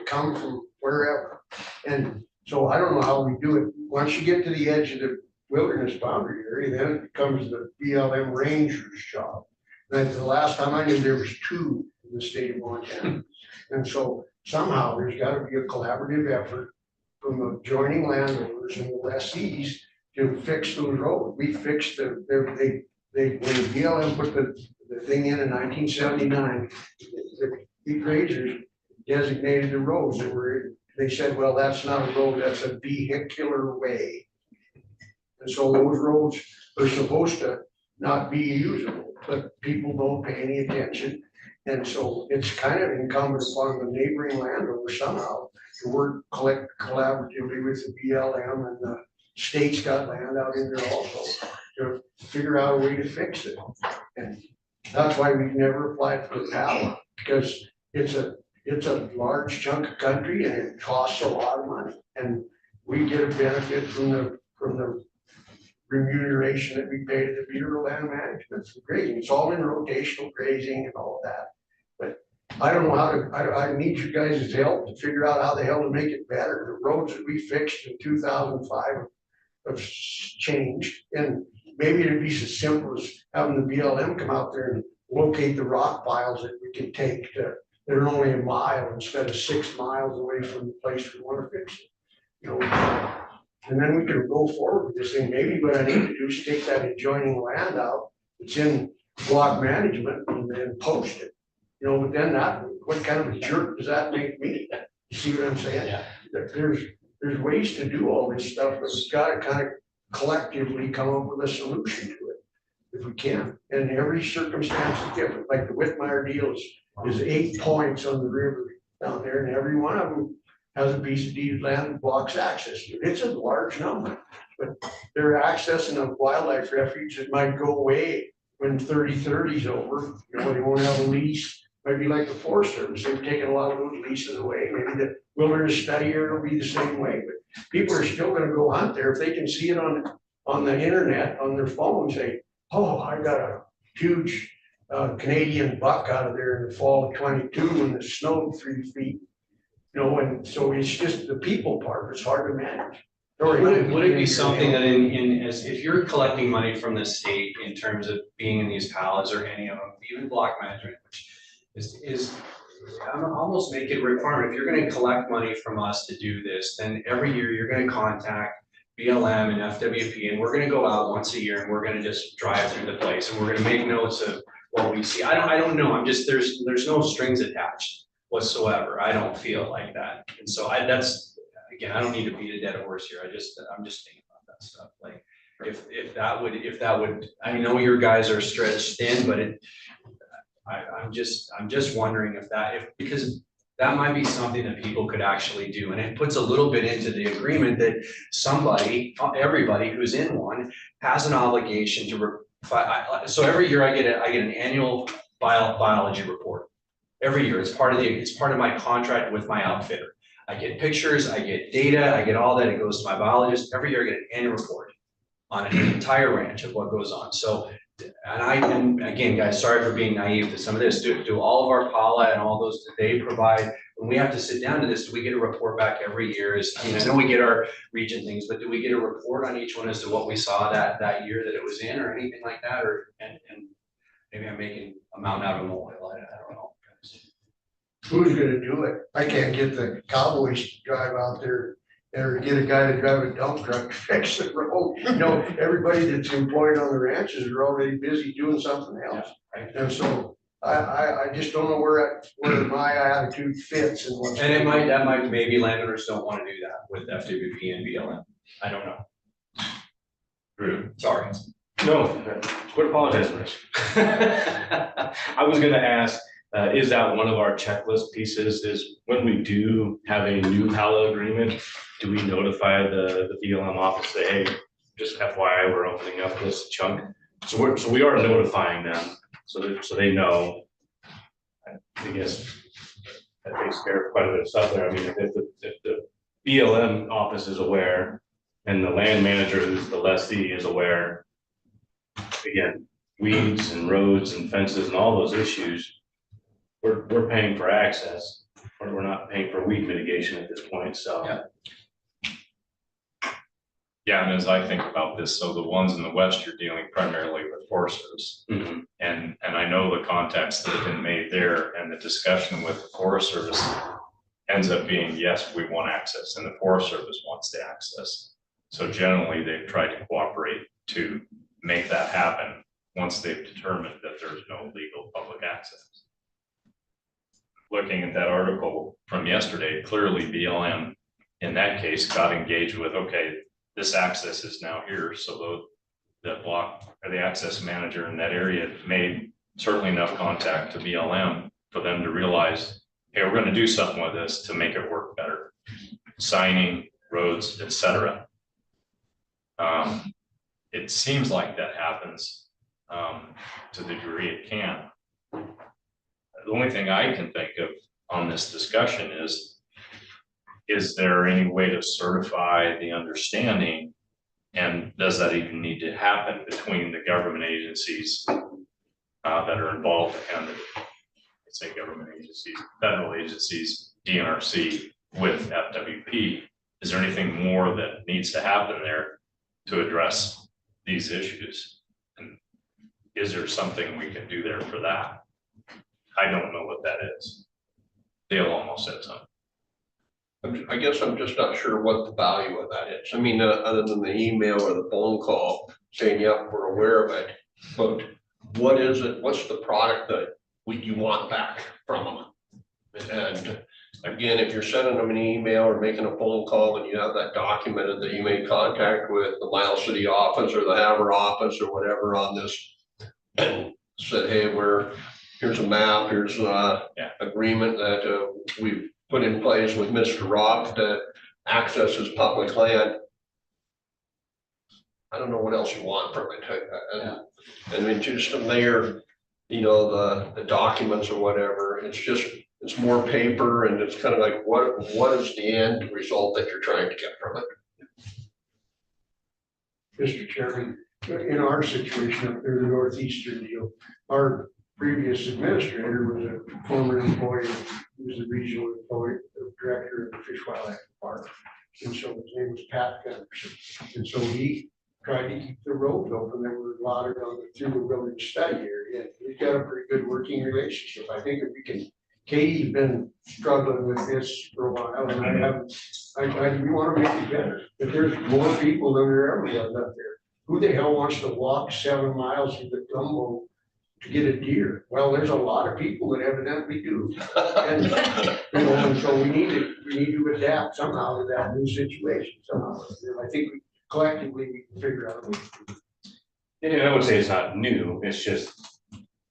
come from wherever. And so I don't know how we do it. Once you get to the edge of the wilderness boundary area, then it becomes the BLM ranger's job. And the last time I knew, there was 2 in the state of Montana. And so somehow there's got to be a collaborative effort from the adjoining landowners and the lessees to fix those roads. We fixed when the BLM put the thing in 1979, the grazers designated the roads that were, they said, well, that's not a road, that's a vehicular way. And so those roads are supposed to not be usable, but people don't pay any attention. And so it's kind of incumbent upon the neighboring landowners somehow to work collaboratively with the BLM, and the state's got land out in there also to figure out a way to fix it. And that's why we've never applied for the PALA, because it's a large chunk of country and it costs a lot of money. And we get a benefit from the remuneration that we pay to the Bureau of Land Management for grazing. It's all in rotational grazing and all of that. But I don't know how to, I need you guys' help to figure out how the hell to make it better. The roads that we fixed in 2005 have changed, and maybe it'd be as simple as having the BLM come out there and locate the rock piles that we can take that are only a mile instead of 6 miles away from the place we want to fix it. And then we can go forward with this thing. Maybe what I need to do is take that adjoining land out, it's in block management, and then post it. But then what kind of a jerk does that make me? You see what I'm saying? Yeah. There's ways to do all this stuff, but we've got to kind of collectively come up with a solution to it if we can. And every circumstance is different. Like the Whitmire deal is 8 points on the river down there, and every one of them has a piece of deeded land that blocks access to it. It's a large number, but they're accessing a wildlife refuge that might go away when 30/30 is over. They won't have a lease. Might be like the Forest Service. They've taken a lot of those leases away. Maybe the wilderness study area will be the same way, but people are still going to go hunt there if they can see it on the internet, on their phone, and say, oh, I got a huge Canadian buck out of there in the fall of 22 when it snowed 3 feet. And so it's just the people part that's hard to manage. Would it be something that as if you're collecting money from the state in terms of being in these PALAs or any of them, even block management, which is I'm almost make it a requirement. If you're gonna collect money from us to do this, then every year you're gonna contact BLM and FWP, and we're gonna go out once a year and we're gonna just drive through the place and we're gonna make notes of what we see. I don't know. I'm just, there's no strings attached whatsoever. I don't feel like that. And so that's, again, I don't need to beat a dead horse here. I'm just thinking about that stuff. Like, if that would, I know your guys are stretched thin, but I'm just wondering because that might be something that people could actually do. And it puts a little bit into the agreement that everybody who's in one has an obligation to so every year I get an annual biology report. Every year, it's part of my contract with my outfitter. I get pictures, I get data, I get all that. It goes to my biologist. Every year I get an annual report on an entire ranch of what goes on. So, and again, guys, sorry for being naive to some of this. Do all of our PALA and all those that they provide, when we have to sit down to this, do we get a report back every year? I know we get our region things, but do we get a report on each one as to what we saw that year that it was in or anything like that? And maybe I'm making a mountain out of a molehill. I don't know. Who's gonna do it? I can't get the cowboys to drive out there or get a guy to drive a dump truck to fix the road. You know, everybody that's employed on the ranches are already busy doing something else. And so I just don't know where my attitude fits and what's. And maybe landowners don't want to do that with FWP and BLM. I don't know. Drew, sorry. No, quit apologizing. I was gonna ask, is that one of our checklist pieces, is when we do have a new PALA agreement, do we notify the BLM office, say, hey, just FYI, we're opening up this chunk? So we are notifying them, so they know. I guess that takes care of quite a bit of stuff there. I mean, if the BLM office is aware and the land manager who's the lessee is aware, again, weeds and roads and fences and all those issues, we're paying for access, or we're not paying for weed mitigation at this point, so. Yeah. Yeah, and as I think about this, so the ones in the west, you're dealing primarily with Forest Service. Mhm. And I know the contacts that have been made there, and the discussion with the Forest Service ends up being, yes, we want access, and the Forest Service wants the access. So generally, they've tried to cooperate to make that happen once they've determined that there's no legal public access. Looking at that article from yesterday, clearly BLM in that case got engaged with, okay, this access is now here. So the block or the access manager in that area made certainly enough contact to BLM for them to realize, hey, we're going to do something with this to make it work better. Signing, roads, etc. It seems like that happens to the degree it can. The only thing I can think of on this discussion is there any way to certify the understanding? And does that even need to happen between the government agencies that are involved and say government agencies, federal agencies, DNRC with FWP? Is there anything more that needs to happen there to address these issues? And is there something we can do there for that? I don't know what that is. Dale almost said something. I guess I'm just not sure what the value of that is. I mean, other than the email or the phone call saying, yep, we're aware of it. But what is it? What's the product that you want back from them? And again, if you're sending them an email or making a phone call and you have that documented that you made contact with the Miles City office or the Havre office or whatever on this, and said, hey, here's a map, here's agreement that we've put in place with Mr. Rock that accesses public land. I don't know what else you want from it. I mean, just from there, you know, the documents or whatever, it's more paper, and it's kind of like, what is the end result that you're trying to get from it? Mr. Chairman, in our situation up there, the northeastern deal, our previous administrator was a former employee, he was the regional employee, the director of the Fish Wildlife Park. And so his name was Pat Gunderson. And so he tried to keep the roads open that were allotted on the through the village study area. We've got a pretty good working relationship. I think if we can, Katie's been struggling with this for a while, and I haven't, we want to make it better. If there's more people than there ever was up there, who the hell wants to walk 7 miles through the gumbo to get a deer? Well, there's a lot of people that evidently do. And, you know, and so we need to adapt somehow to that new situation somehow. And I think collectively we can figure out a way to do it. And I would say it's not new, it's just,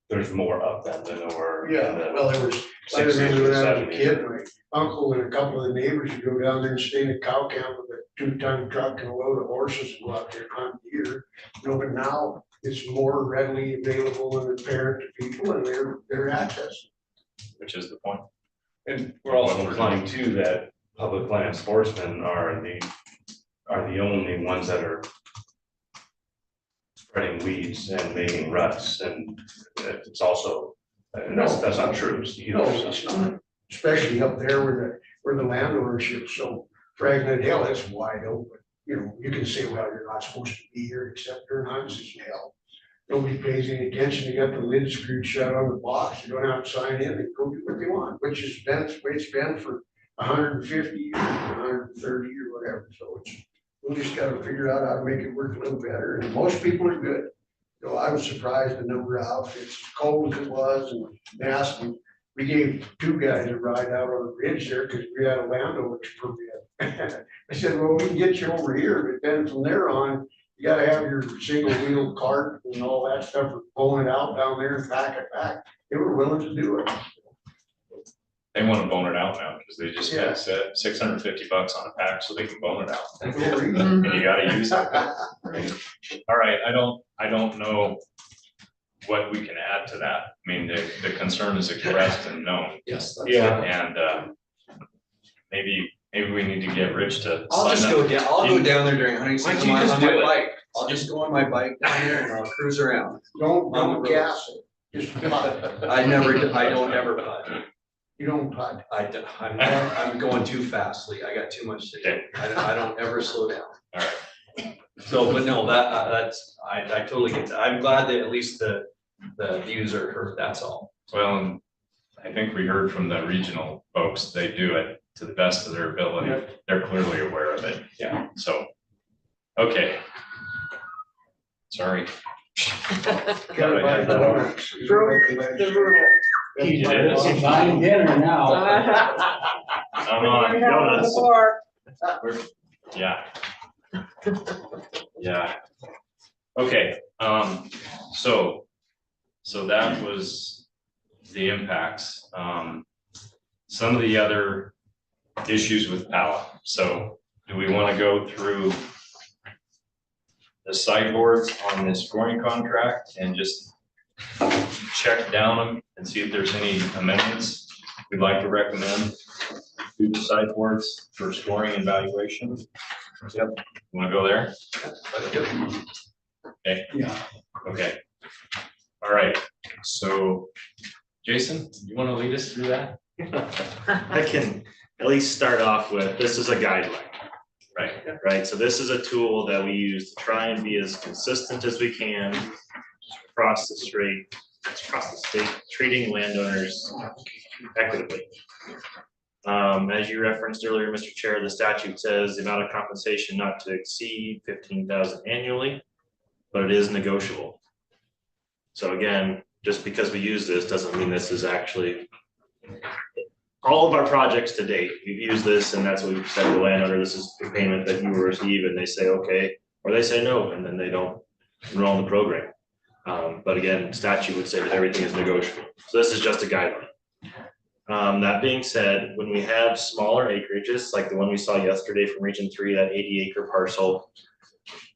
there's more of them than there were. Yeah, well, there was, I 60s remember or when I was a 70s. kid, my uncle and a couple of the neighbors would go down there and stay in a cow camp with a 2-ton truck and a load of horses and go out there and hunt deer. You know, but now it's more readily available and apparent to people and they're accessing. Which is the point. And we're also implying too that public land sportsmen are the only ones that are spreading weeds and making ruts, and it's also, and that's not true either. No, it's not, especially up there where the land ownership's so fragmented. Hell, it's wide open. You know, you can say, well, you're not supposed to be here except during hunting season. Hell, nobody pays any attention. You got the lid screwed shut on the box. You don't have to sign in. They go do what they want, which has been the way it's been for 150 years, 130 or whatever. So we just got to figure out how to make it work a little better. And most people are good. You know, I was surprised the number of outfits, cold as it was and nasty. We gave 2 guys a ride out on the ridge there because we had a landowner permit. I said, well, we can get you over here, but then from there on, you gotta have your single wheel cart and all that stuff for pulling it out down there and pack it back. They were willing to do it. They want to bone it out now because they just got set $650 on a pack so they can bone it out. And you gotta use it. All right, I don't know what we can add to that. I mean, the concern is expressed and known. Yes. And maybe we need to get Rich to. I'll just sign go up. down, I'll go down there during hunting Why don't season you on just my do it? bike. I'll just go on my bike down there and I'll cruise around. Don't gas it. Just putt. I don't ever putt. You don't putt. I'm going too fast, Lee. I got too much to do. I don't ever slow down. All right. So, but no, I totally get that. I'm glad that at least the views are heard, that's all. Well, and I think we heard from the regional folks, they do it to the best of their ability. They're clearly aware of it. Yeah. So, okay. Sorry. Gotta buy the donuts. It is. You're buying dinner now. I'm on donuts. Yeah. Yeah. Okay, so that was the impacts. Some of the other issues with Pala. So do we want to go through the sideboards on this scoring contract and just check down them and see if there's any amendments we'd like to recommend to the sideboards for scoring and valuation? Yep. You want to go there? Okay. Yeah. Okay. All right. So, Jason, you want to lead us through that? I can at least start off with, this is a guideline. Right, so this is a tool that we use to try and be as consistent as we can across the state, treating landowners equitably. As you referenced earlier, Mr. Chair, the statute says the amount of compensation not to exceed 15,000 annually, but it is negotiable. So again, just because we use this doesn't mean this is actually all of our projects to date. We've used this and that's what we've said to the landowner, this is the payment that you will receive, and they say, okay, or they say no, and then they don't enroll in the program. But again, statute would say that everything is negotiable. So this is just a guideline. That being said, when we have smaller acreages, like the one we saw yesterday from Region 3, that 80-acre parcel,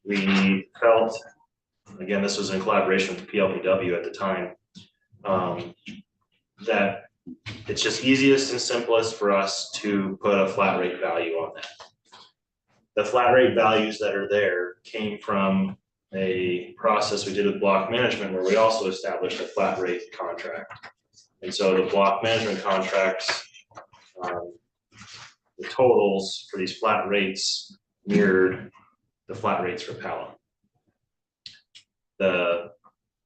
we felt, again, this was in collaboration with PLPW at the time, that it's just easiest and simplest for us to put a flat rate value on that. The flat rate values that are there came from a process we did with block management where we also established a flat rate contract. And so the block management contracts, the totals for these flat rates mirrored the flat rates for Pala. the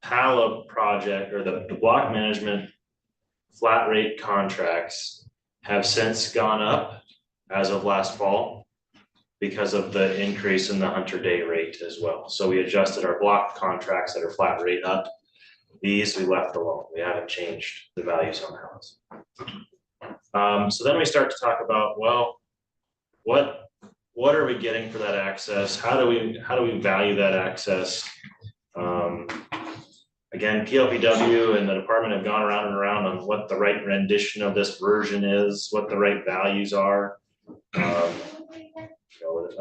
PALA project or the block management flat rate contracts have since gone up as of last fall because of the increase in the hunter day rate as well. So we adjusted our block contracts that are flat rate up. These we left alone. We haven't changed the values on those. So then we start to talk about, well, what are we getting for that access? How do we value that access? Again, PLPW and the department have gone around and around on what the right rendition of this version is, what the right values are.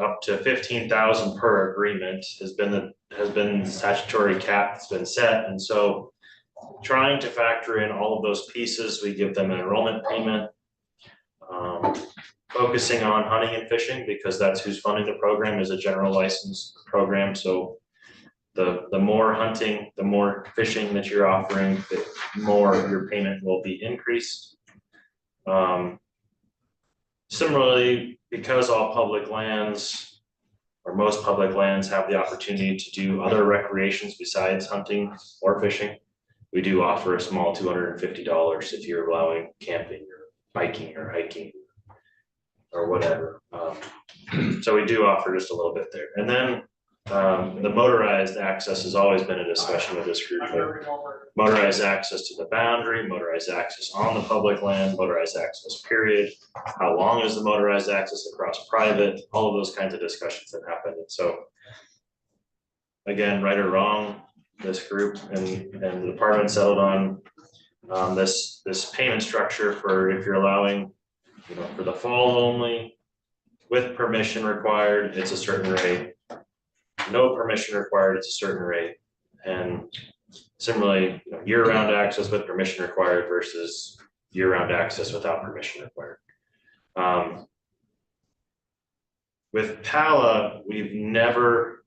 Up to 15,000 per agreement has been the statutory cap that's been set, and so trying to factor in all of those pieces, we give them an enrollment payment. Focusing on hunting and fishing because that's who's funding the program is a general license program. So the more hunting, the more fishing that you're offering, the more your payment will be increased. Similarly, because all public lands or most public lands have the opportunity to do other recreations besides hunting or fishing, we do offer a small $250 if you're allowing camping or biking or hiking or whatever. So we do offer just a little bit there. And then the motorized access has always been a discussion with this group. Motorized access to the boundary, motorized access on the public land, motorized access period. How long is the motorized access across private? All of those kinds of discussions have happened. And so again, right or wrong, this group and the department settled on this payment structure for if you're allowing, for the fall only, with permission required, it's a certain rate. No permission required, it's a certain rate. And similarly, year-round access with permission required versus year-round access without permission required. With PALA, we've never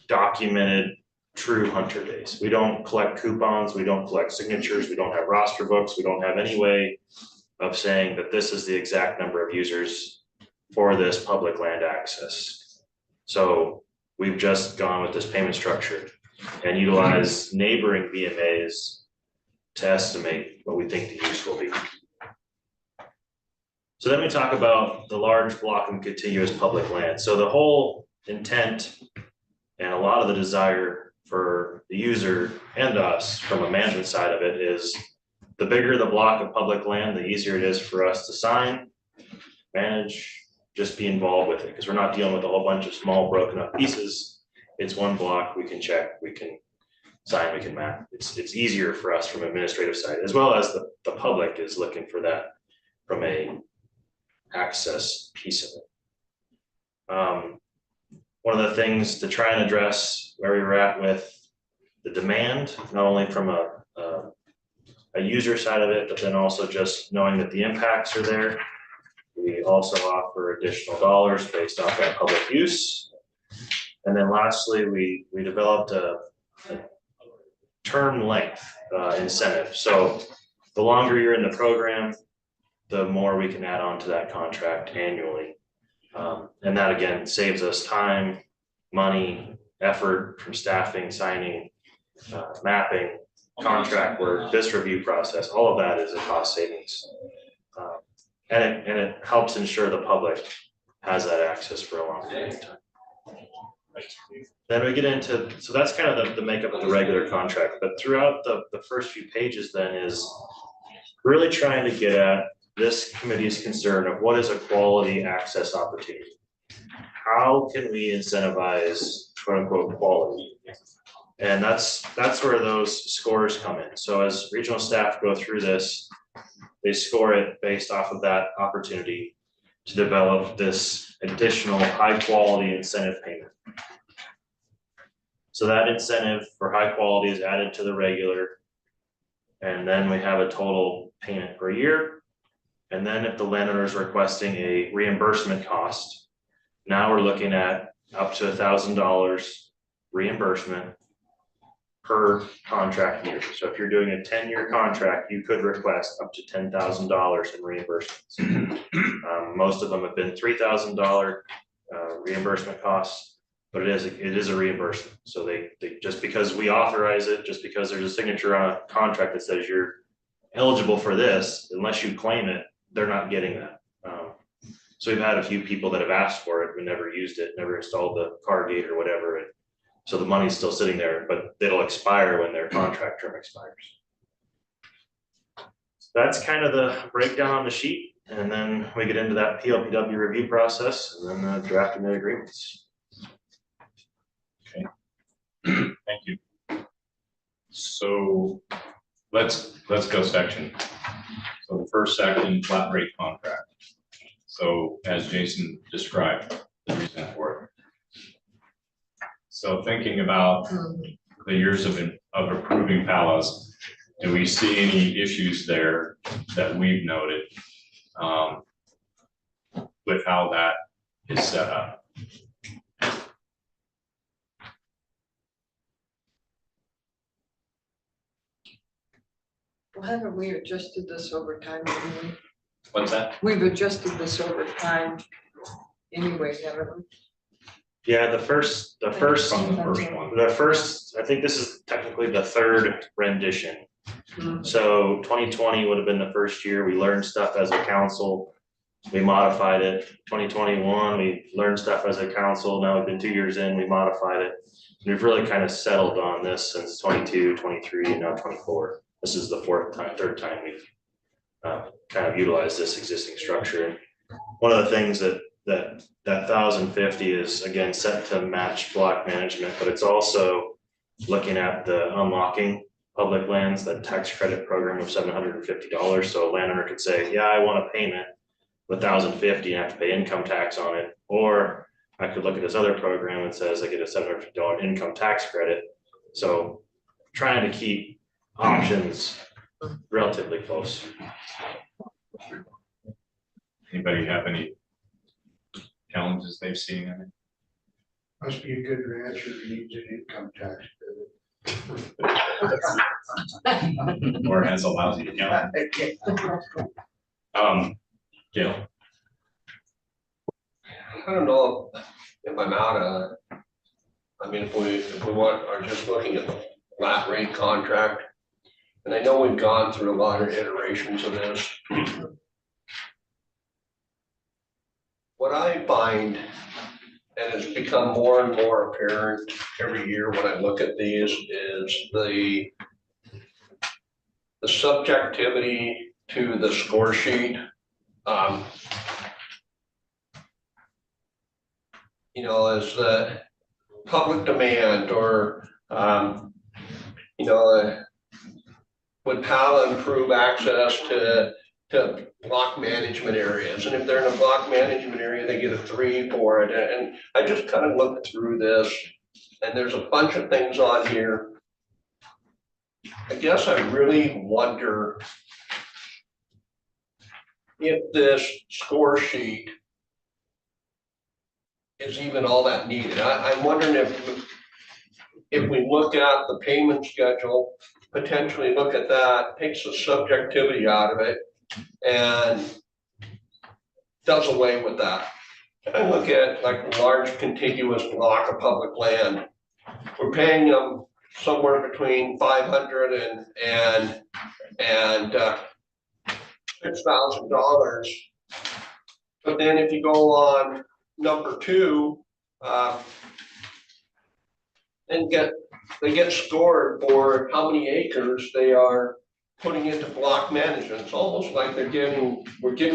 documented true hunter days. We don't collect coupons, we don't collect signatures, we don't have roster books, we don't have any way of saying that this is the exact number of users for this public land access. So we've just gone with this payment structure and utilize neighboring VMAs to estimate what we think the use will be. So then we talk about the large block of contiguous public land. So the whole intent and a lot of the desire for the user and us from a management side of it is the bigger the block of public land, the easier it is for us to sign, manage, just be involved with it, because we're not dealing with a whole bunch of small broken up pieces. It's one block, we can check, we can sign, we can map. It's easier for us from an administrative side, as well as the public is looking for that from a access piece of it. One of the things to try and address where we were at with the demand, not only from a user side of it, but then also just knowing that the impacts are there. We also offer additional dollars based off that public use. And then lastly, we developed a term length incentive. So the longer you're in the program, the more we can add on to that contract annually. And that again saves us time, money, effort from staffing, signing, mapping, contract work, this review process, all of that is a cost savings. And it helps ensure the public has that access for a long period of time. Then we get into, so that's kind of the makeup of the regular contract, but throughout the first few pages then is really trying to get at this committee's concern of what is a quality access opportunity? How can we incentivize quote unquote quality? And that's where those scores come in. So as regional staff go through this, they score it based off of that opportunity to develop this additional high quality incentive payment. So that incentive for high quality is added to the regular. And then we have a total payment per year. And then if the landowner is requesting a reimbursement cost, now we're looking at up to $1,000 reimbursement per contract year. So if you're doing a 10-year contract, you could request up to $10,000 in reimbursements. Most of them have been $3,000 reimbursement costs. but it is a reimbursement. So they just because we authorize it, just because there's a signature on a contract that says you're eligible for this, unless you claim it, they're not getting that. So we've had a few people that have asked for it, but never used it, never installed the car gate or whatever. And so the money's still sitting there, but it'll expire when their contract term expires. So that's kind of the breakdown on the sheet. And then we get into that PLPW review process and then drafting the agreements. Okay. Thank you. So let's go section. So the first section, flat rate contract. So as Jason described, the reason for it. So thinking about the years of approving PALAs, do we see any issues there that we've noted with how that is set up? Well, haven't we adjusted this over time anyway? What's that? We've adjusted this over time anyway, haven't we? Yeah, the first, From the first one. I think this is technically the third rendition. So 2020 would have been the first year we learned stuff as a council. We modified it. 2021, we learned stuff as a council. Now we've been 2 years in, we modified it. We've really kind of settled on this since 22, 23, and now 24. This is the third time we've kind of utilized this existing structure. And one of the things that 1,050 is again set to match block management, but it's also looking at the unlocking public lands, the tax credit program of $750. So a landowner could say, yeah, I want a payment of 1,050 and have to pay income tax on it. Or I could look at this other program that says I get a $750 income tax credit. So trying to keep options relatively close. Anybody have any challenges they've seen in it? Must be a good rancher who needs an income tax credit. Or has a lousy account? Gail. I don't know if I'm out of it. I mean, if we are just looking at the flat rate contract, and I know we've gone through a lot of iterations of this. What I find, and it's become more and more apparent every year when I look at these, is the subjectivity to the score sheet. You know, as the public demand or, you know, would PALA improve access to block management areas? And if they're in a block management area, they get a 3 for it. And I just kind of looked through this, and there's a bunch of things on here. I guess I really wonder if this score sheet is even all that needed. I'm wondering if we look at the payment schedule, potentially look at that, takes the subjectivity out of it, and does away with that. And I look at like a large contiguous block of public land. We're paying them somewhere between $500 and $6,000. But then if you go on number 2, and they get scored for how many acres they are putting into block management. It's almost like we're giving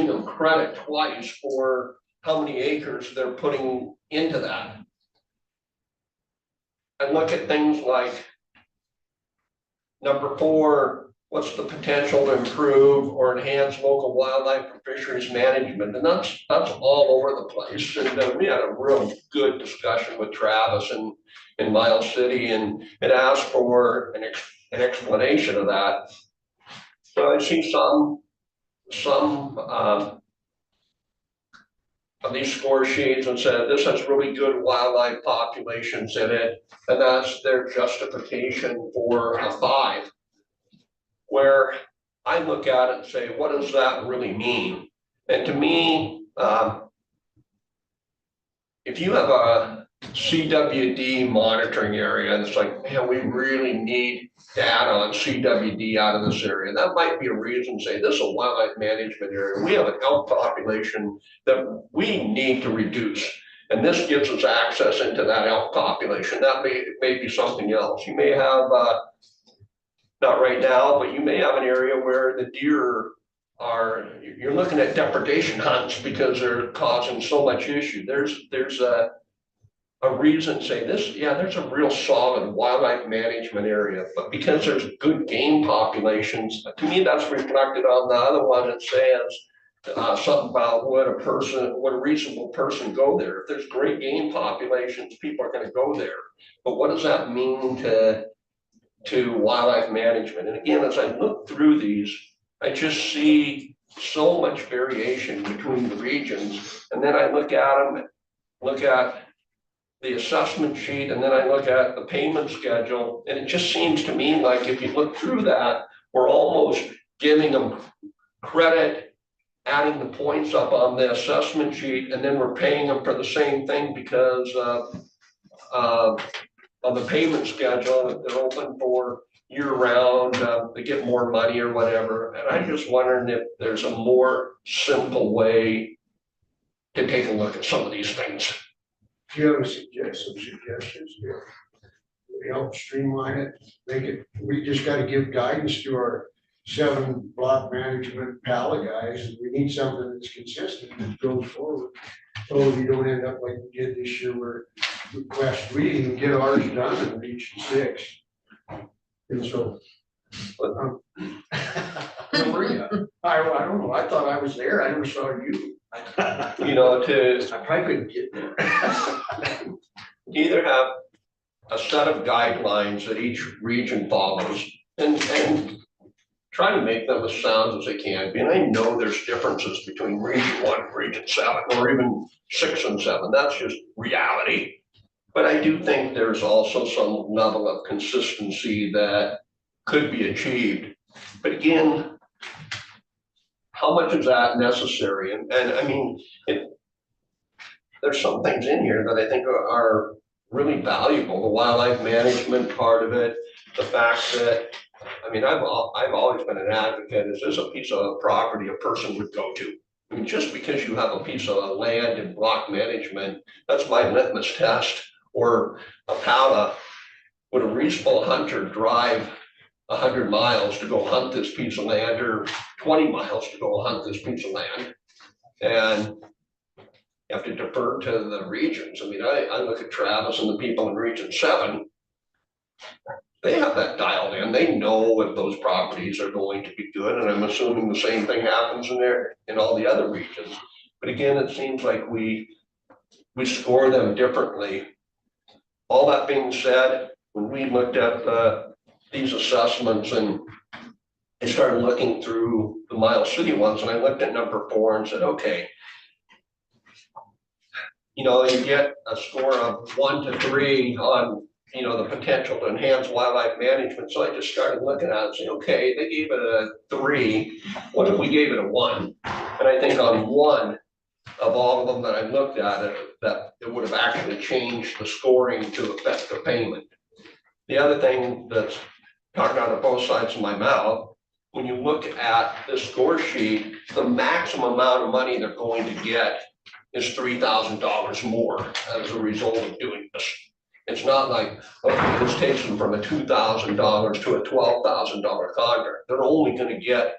them credit twice for how many acres they're putting into that. And look at things like number 4, what's the potential to improve or enhance local wildlife and fisheries management? And that's all over the place. And we had a real good discussion with Travis in Miles City, and it asked for an explanation of that. So I see some of these score sheets and said this has really good wildlife populations in it, and that's their justification for a 5. Where I look at it and say, what does that really mean? And to me, if you have a CWD monitoring area, and it's like, man, we really need data on CWD out of this area. That might be a reason, say, this is a wildlife management area. We have an elk population that we need to reduce. And this gives us access into that elk population. That may be something else. You may have, not right now, but you may have an area where the deer you're looking at depredation hunts because they're causing so much issue. There's a reason, say this, yeah, there's a real solid wildlife management area, but because there's good game populations, to me, that's reflected on the other one that says something about would a reasonable person go there? If there's great game populations, people are gonna go there. But what does that mean to wildlife management? And again, as I look through these, I just see so much variation between the regions. And then I look at the assessment sheet, and then I look at the payment schedule, and it just seems to me like if you look through that, we're almost giving them credit, adding the points up on the assessment sheet, and then we're paying them for the same thing because of the payment schedule. That they're open for year round, they get more money or whatever. And I'm just wondering if there's a more simple way to take a look at some of these things. Do you have some suggestions here? Help streamline it, make it, we just gotta give guidance to our 7 block management pala guys, and we need something that's consistent that goes forward. So you don't end up like we did this year where we didn't get ours done in Region 6. And so, where were you? I don't know, I thought I was there, I never saw you. You know, I probably couldn't get there. either have a set of guidelines that each region follows and try to make them as sound as they can be. And I know there's differences between region 1 and region 7, or even 6 and 7. That's just reality. But I do think there's also some level of consistency that could be achieved. But again, how much is that necessary? And I mean, there's some things in here that I think are really valuable. The wildlife management part of it, the fact that, I mean, I've always been an advocate. Is this a piece of property a person would go to? I mean, just because you have a piece of land in block management, that's my litmus test. Or a pala, would a reasonable hunter drive 100 miles to go hunt this piece of land, or 20 miles to go hunt this piece of land? And you have to defer to the regions. I mean, I look at Travis and the people in Region 7, they have that dialed in. They know if those properties are going to be good, and I'm assuming the same thing happens in all the other regions. But again, it seems like we score them differently. All that being said, when we looked at these assessments and I started looking through the Miles City ones, and I looked at number 4 and said, okay, you know, you get a score of 1 to 3 on, you know, the potential to enhance wildlife management. So I just started looking at it and saying, okay, they gave it a 3. What if we gave it a 1? And I think on 1 of all of them that I looked at, that it would have actually changed the scoring to affect the payment. The other thing that's talking out of both sides of my mouth, when you look at this score sheet, the maximum amount of money they're going to get is $3,000 more as a result of doing this. It's not like, okay, this takes them from a $2,000 to a $12,000 contract. They're only going to get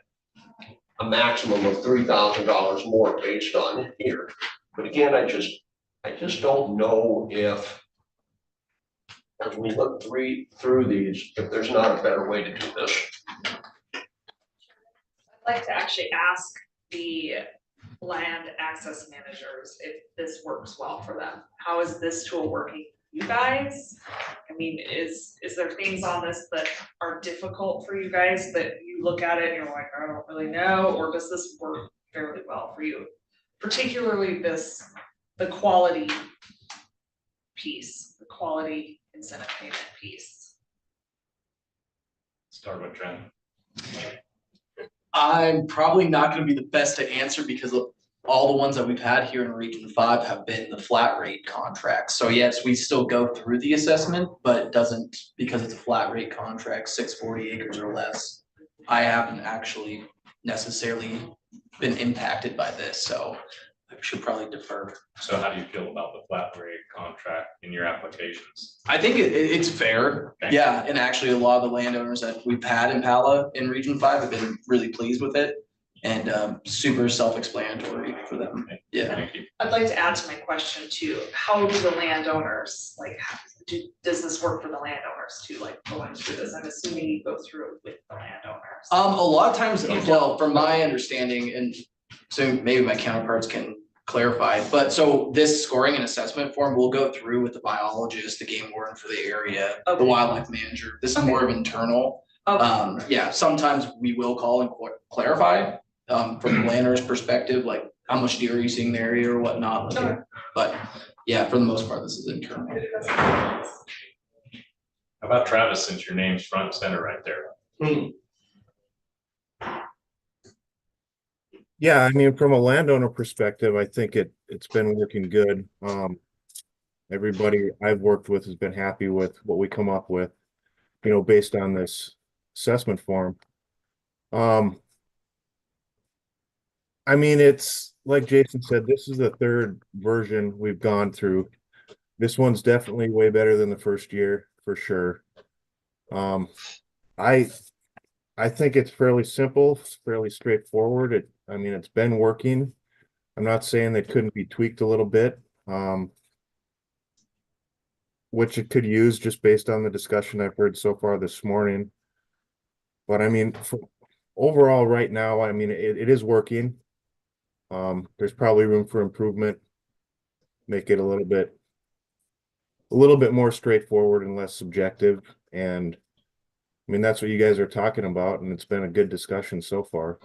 a maximum of $3,000 more based on here. But again, I just don't know if, as we look through these, if there's not a better way to do this. I'd like to actually ask the land access managers if this works well for them. How is this tool working for you guys? I mean, is there things on this that are difficult for you guys that you look at it and you're like, I don't really know, or does this work fairly well for you? Particularly the quality piece, the quality incentive payment piece. Start with Trent. I'm probably not going to be the best to answer because all the ones that we've had here in Region 5 have been the flat rate contracts. So yes, we still go through the assessment, but it doesn't, because it's a flat rate contract, 640 acres or less. I haven't actually necessarily been impacted by this, so I should probably defer. So how do you feel about the flat rate contract in your applications? I think it's fair. Thank you. Yeah, and actually a lot of the landowners that we've had in Pala in Region 5 have been really pleased with it. And super self-explanatory for them. Yeah. Thank you. I'd like to add to my question too, how do the landowners, like, does this work for the landowners too, like going through this? I'm assuming you go through it with the landowners. A lot of times, well, from my understanding, and so maybe my counterparts can clarify, but so this scoring and assessment form will go through with the biologist, the game warden for the area, the wildlife manager. This is more of internal. Yeah, sometimes we will call and clarify from the landowner's perspective, like how much deer are you seeing in the area or whatnot. Like, but yeah, for the most part, this is internal. How about Travis, since your name's front and center right there? Yeah, I mean, from a landowner perspective, I think it's been working good. Everybody I've worked with has been happy with what we come up with, you know, based on this assessment form. I mean, it's like Jason said, this is the third version we've gone through. This one's definitely way better than the first year, for sure. I think it's fairly simple, it's fairly straightforward. I mean, it's been working. I'm not saying they couldn't be tweaked a little bit, which it could use just based on the discussion I've heard so far this morning. But I mean, overall right now, I mean, it is working. There's probably room for improvement. Make it a little bit more straightforward and less subjective. And I mean, that's what you guys are talking about, and it's been a good discussion so far.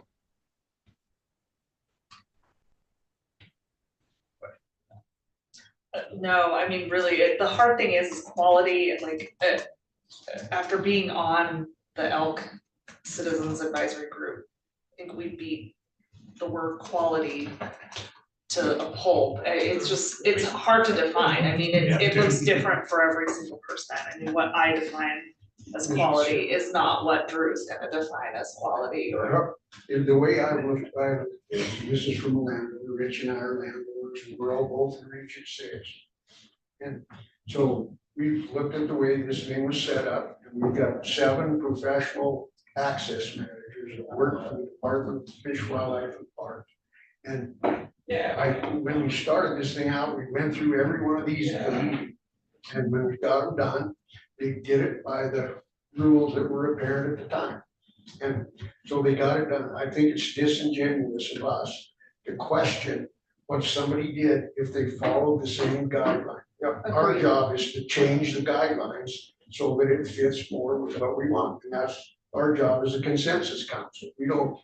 No, I mean, really, the hard thing is quality, and like, after being on the Elk Citizens Advisory Group, I think we beat the word quality to a pulp. It's hard to define. I mean, it looks different for every single person. I mean, what I define as quality is not what Drew's gonna define as quality, or. The way I look at it, this is from a landowner, Rich and I are landowners, and we're all both in Region 6. And so we've looked at the way this thing was set up, and we've got 7 professional access managers that work for the Department of Fish, Wildlife, and Parks. And when we started this thing out, we went through every one of these at the meeting. And when we got them done, they did it by the rules that were apparent at the time. And so they got it done. I think it's disingenuous of us to question what somebody did if they followed the same guideline. Our job is to change the guidelines so that it fits more with what we want. And that's our job as a consensus council. You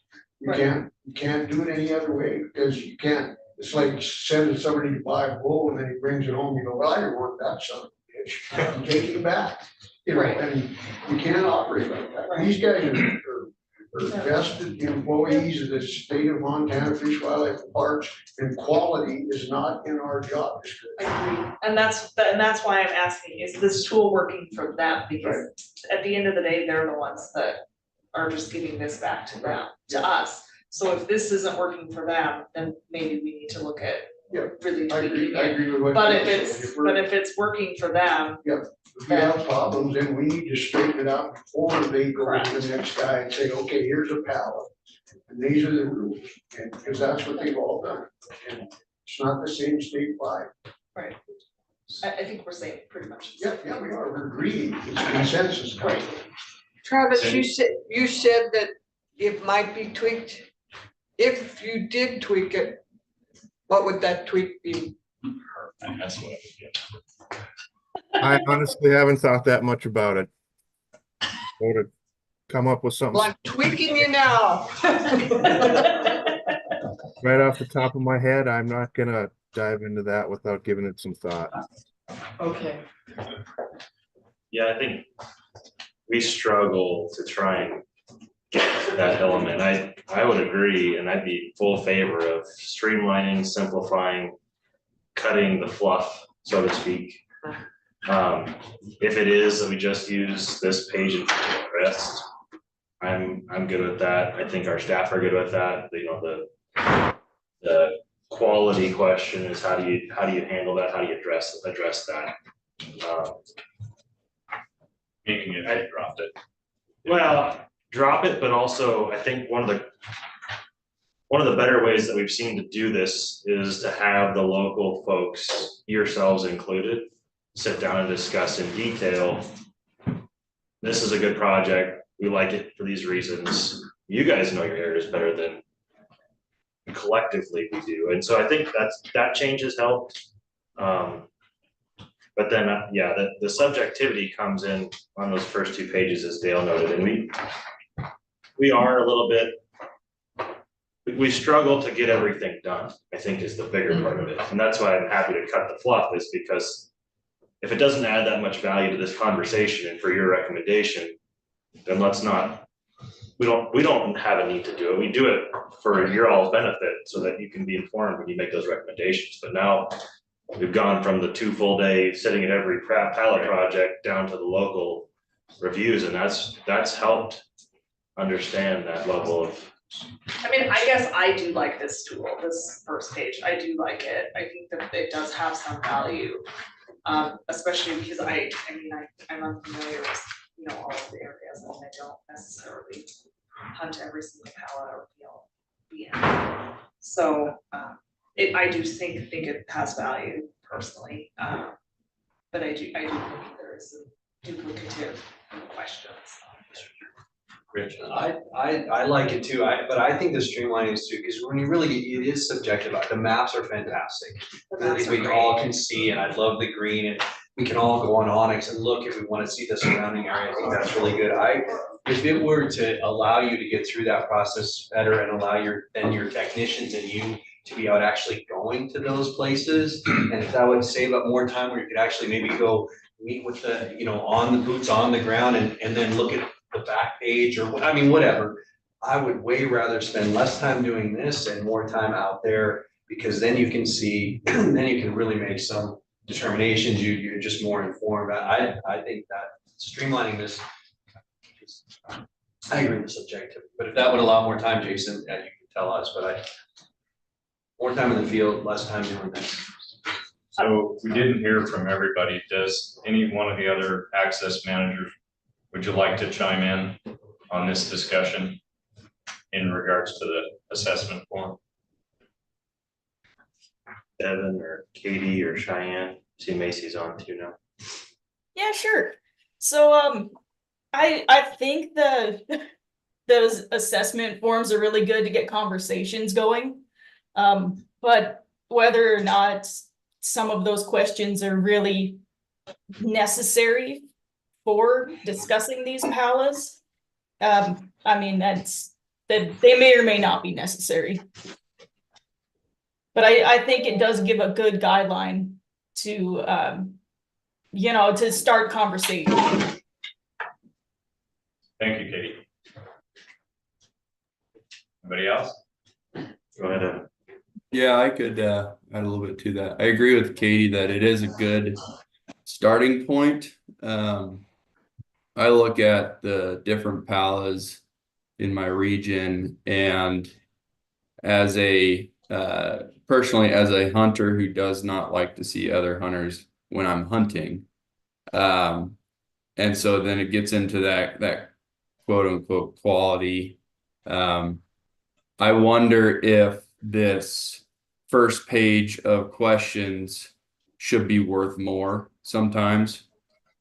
can't do it any other way, because you can't. It's like sending somebody to buy a bull and then he brings it home, you go, well, I didn't want that son of a bitch. You take it back. You know, and you can't operate like that. These guys are vested employees of the state of Montana Fish, Wildlife, and Parks, and quality is not in our job description. I agree, and that's why I'm asking, is this tool working for them? Because at the end of the day, they're the ones that are just giving this back to them, to us. So if this isn't working for them, then maybe we need to look at really tweaking I agree with what. But if it's working for them. If we have problems, then we need to straighten it out before they go to the next guy and say, okay, here's a pallet. And these are the rules, and because that's what they've all done. And it's not the same statewide. Right. I think we're saying pretty much. Yeah, we are. We're agreeing. It's consensus. Right. Travis, you said that it might be tweaked. If you did tweak it, what would that tweak be? That's what I would get. I honestly haven't thought that much about it. Or to come up with something Well, I'm tweaking you now. right off the top of my head. I'm not gonna dive into that without giving it some thought. Okay. Yeah, I think we struggle to try and that element. I would agree, and I'd be full favor of streamlining, simplifying, cutting the fluff, so to speak. If it is that we just use this page and the rest, I'm good with that. I think our staff are good with that. You know, the quality question is how do you handle that? How do you address that? Making it, I dropped it. Well, drop it, but also I think one of the better ways that we've seen to do this is to have the local folks, yourselves included, sit down and discuss in detail. This is a good project. We like it for these reasons. You guys know your areas better than collectively we do. And so I think that change has helped. But then, yeah, the subjectivity comes in on those first 2 pages, as Dale noted, and we are a little bit, we struggle to get everything done, I think is the bigger part of it. And that's why I'm happy to cut the fluff, is because if it doesn't add that much value to this conversation and for your recommendation, then let's not, we don't have a need to do it. We do it for your all's benefit so that you can be informed when you make those recommendations. But now we've gone from the 2 full day sitting at every pallet project down to the local reviews, and that's helped understand that level of. I mean, I guess I do like this tool, this first page. I do like it. I think that it does have some value. Especially because I'm unfamiliar with, you know, all of the areas, and I don't necessarily hunt every single pallet or field. So I do think it has value personally, but I do think there is some duplicative questions. Rich, I like it too, but I think the streamlining is too, because when you really, it is subjective. The maps are fantastic. We all can see, and I love the green, and we can all go on Onyx and look if we want to see the surrounding area. I think that's really good. If it were to allow you to get through that process better and allow your technicians and you to be out actually going to those places, and if that would save up more time where you could actually maybe go meet with the, you know, on the boots on the ground and then look at the back page or, I mean, whatever. I would way rather spend less time doing this and more time out there, because then you can see, then you can really make some determinations. You're just more informed. I think that streamlining this, I agree with subjective, but if that would allow more time, Jason, you can tell us, but more time in the field, less time doing this. So we didn't hear from everybody. Does any one of the other access managers, would you like to chime in on this discussion in regards to the assessment form? Evan or Katie or Cheyenne, see Macy's on too now. Yeah, sure. So I think those assessment forms are really good to get conversations going. But whether or not some of those questions are really necessary for discussing these PALAs, I mean, that they may or may not be necessary. But I think it does give a good guideline to, you know, to start conversation. Thank you, Katie. Anybody else? Go ahead, Evan. Yeah, I could add a little bit to that. I agree with Katie that it is a good starting point. I look at the different PALAs in my region, and as a personally, as a hunter who does not like to see other hunters when I'm hunting, and so then it gets into that quote unquote quality. I wonder if this first page of questions should be worth more sometimes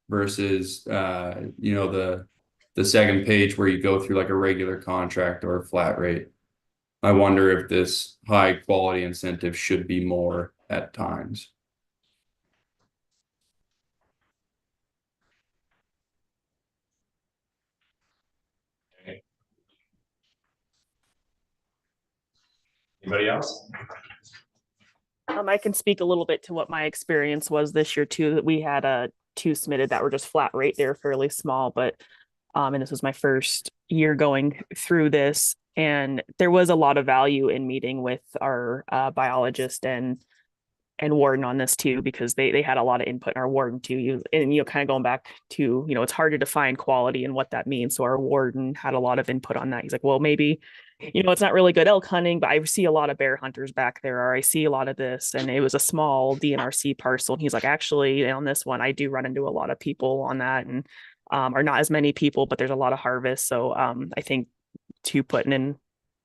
versus you know, the second page where you go through like a regular contract or a flat rate. I wonder if this high quality incentive should be more at times. Okay. Anybody else? I can speak a little bit to what my experience was this year too, that we had two submitted that were just flat rate. They were fairly small, but And this was my first year going through this. And there was a lot of value in meeting with our biologist and warden on this too, because they had a lot of input in our warden too. Kind of going back to, it's hard to define quality and what that means. So our warden had a lot of input on that. He's like, well, maybe, it's not really good elk hunting, but I see a lot of bear hunters back there, or I see a lot of this. And it was a small DNRC parcel. And he's like, actually, on this one, I do run into a lot of people on that, and or not as many people, but there's a lot of harvest. So I think to putting in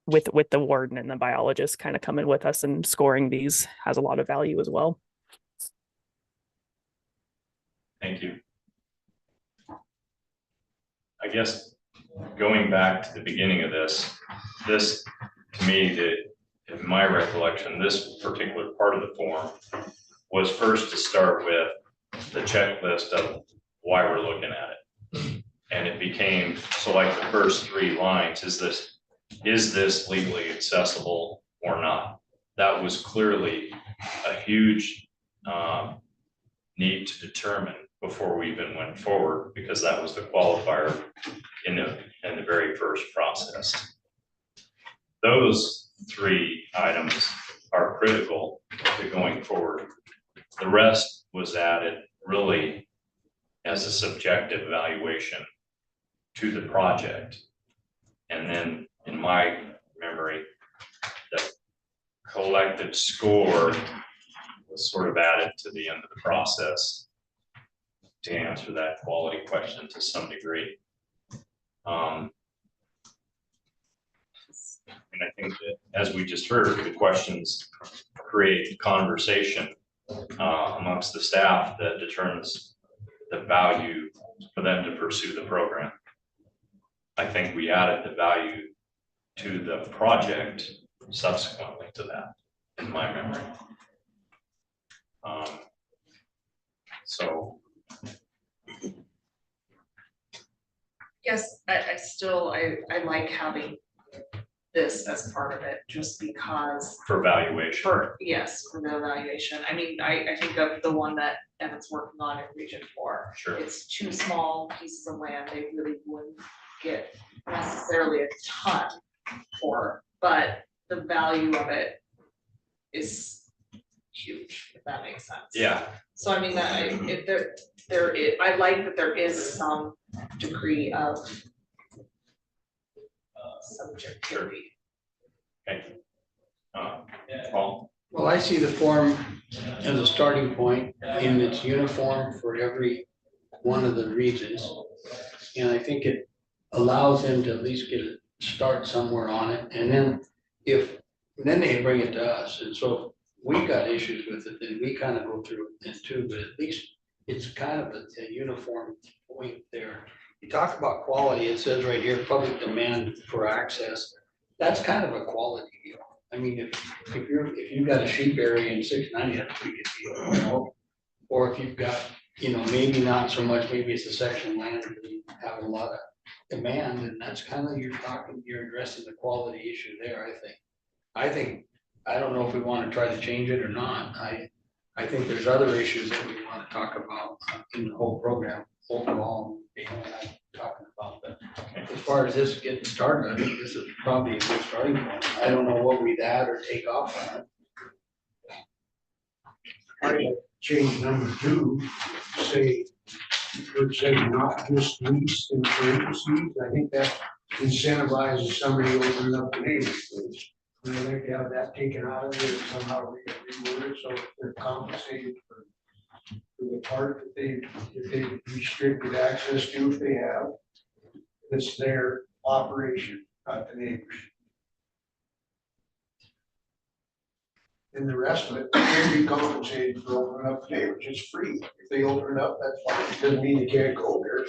with the warden and the biologist kind of coming with us and scoring these has a lot of value as well. Thank you. I guess going back to the beginning of this to me, in my recollection, this particular part of the form was first to start with the checklist of why we're looking at it. And it became, so like the first 3 lines, is this legally accessible or not? That was clearly a huge need to determine before we even went forward, because that was the qualifier in the very first process. Those 3 items are critical to going forward. The rest was added really as a subjective evaluation to the project. And then in my memory, the collective score was sort of added to the end of the process to answer that quality question to some degree. And I think that, as we just heard, the questions create conversation amongst the staff that determines the value for them to pursue the program. I think we added the value to the project subsequently to that, in my memory. So. Yes, I like having this as part of it, just because. For valuation. Yes, for the evaluation. I mean, I think of the one that Evan's working on in Region 4. Sure. It's 2 small pieces of land they really wouldn't get necessarily a ton for, but the value of it is huge, if that makes sense. Yeah. So I mean, I like that there is some degree of subjectivity. Okay. Paul? Well, I see the form as a starting point, and it's uniform for every one of the regions. And I think it allows them to at least get a start somewhere on it, and then then they bring it to us. And so if we got issues with it, then we kind of go through it too, but at least it's kind of a uniform point there. You talk about quality, it says right here, public demand for access. That's kind of a quality deal. I mean, if you've got a sheep area in 690, that's a pretty good deal, Or if you've got, maybe not so much, maybe it's a section of land that you have a lot of demand, and that's kind of, you're addressing the quality issue there, I think, I don't know if we want to try to change it or not. I think there's other issues that we want to talk about in the whole program overall, I'm talking about, but as far as this getting started, I think this is probably a good starting point. I don't know what we'd add or take off on it. I change number 2, say, for saying not just lease in parentheses. I think that incentivizes somebody to open up the neighborhood. And I'd like to have that taken out of it, somehow reword it, so they're compensated for the part that they restricted access to, if they have. It's their operation, not the neighbors. And the rest of it, they'll be compensated for opening up the neighbors. It's free. If they open it up, that's fine. It doesn't mean they can't go there.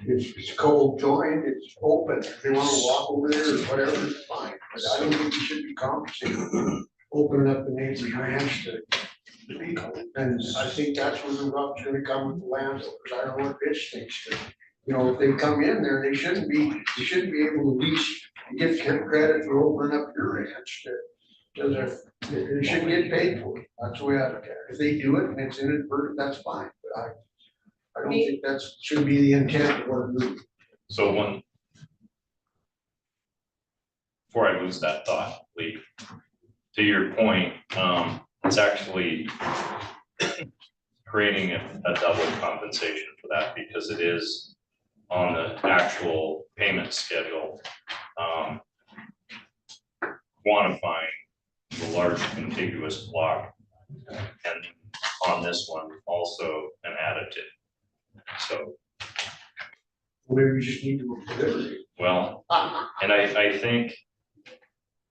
It's cold joined, it's open. If they want to walk over there or whatever, it's fine. But I don't think you should be compensated for opening up the neighbor's ranch to people. And I think that's where the rub's gonna come with the landowners. I don't want Rich thinks that, if they come in there, they shouldn't be able to lease, get credit for opening up your ranch. They shouldn't get paid for it. That's the way I look at it. If they do it and it's inadvertent, that's fine. But I don't think that should be the intent of what it is. So before I lose that thought, Lee, to your point, it's actually creating a double compensation for that because it is on the actual payment schedule. Quantifying the large contiguous block, and on this one also an additive. So, Maybe we just need to deliver. well, and I think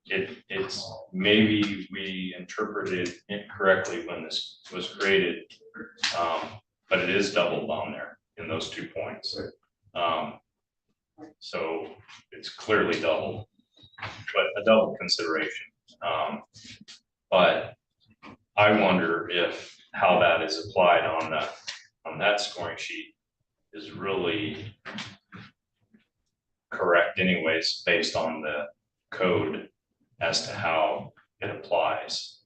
it's maybe we interpreted it correctly when this was created, but it is doubled on there in those 2 points. So it's clearly doubled, but a double consideration. But I wonder if how that is applied on that scoring sheet is really correct anyways, based on the code as to how it applies.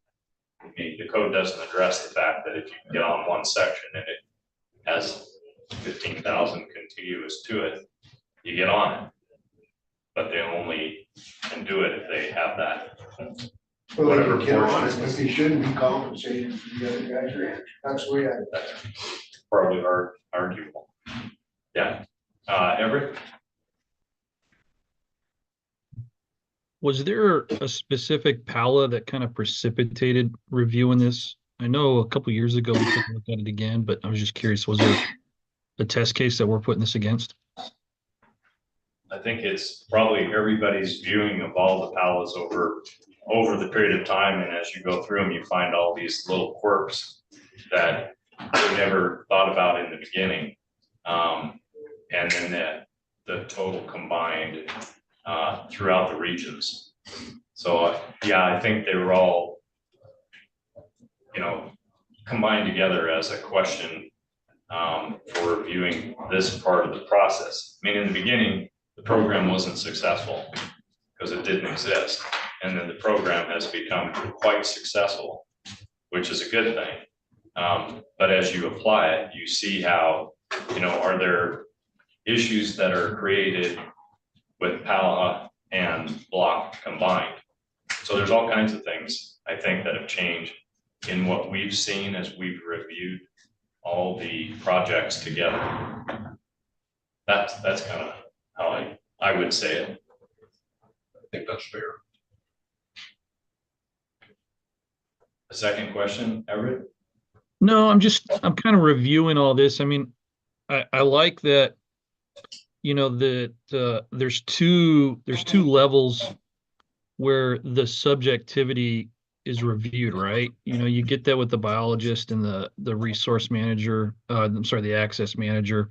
I mean, the code doesn't address the fact that if you can get on one section and it has 15,000 contiguous to it, you get on it. But they only can do it if they have that. Well, Whatever they can get on it, portions. but they shouldn't be compensated for the other guy's ranch. That's the way That's probably arguable. Yeah. Everett? Was there a specific PALA that kind of precipitated reviewing this? I know a couple years ago we took a look at it again, but I was just curious, was there a test case that we're putting this against? I think it's probably everybody's viewing of all the PALAs over the period of time, and as you go through them, you find all these little quirks that you never thought about in the beginning. And then the total combined throughout the regions. So yeah, I think they were all, combined together as a question for reviewing this part of the process. I mean, in the beginning, the program wasn't successful because it didn't exist. And then the program has become quite successful, which is a good thing. But as you apply it, you see how, are there issues that are created with PALA and block combined? So there's all kinds of things I think that have changed in what we've seen as we've reviewed all the projects together. That's kind of how I would say it. I think that's fair. A second question, Everett? No, I'm kind of reviewing all this. I mean, I like that, there's two levels where the subjectivity is reviewed, right? You get that with the biologist and the resource manager, the access manager,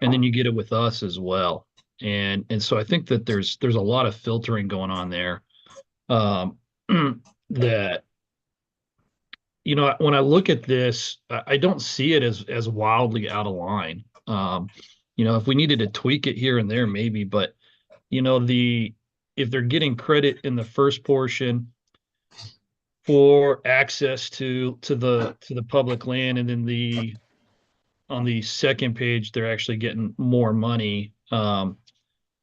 and then you get it with us as well. And so I think that there's a lot of filtering going on there, that, when I look at this, I don't see it as wildly out of line. If we needed to tweak it here and there, maybe, but if they're getting credit in the first portion for access to the public land, and then on the second page they're actually getting more money,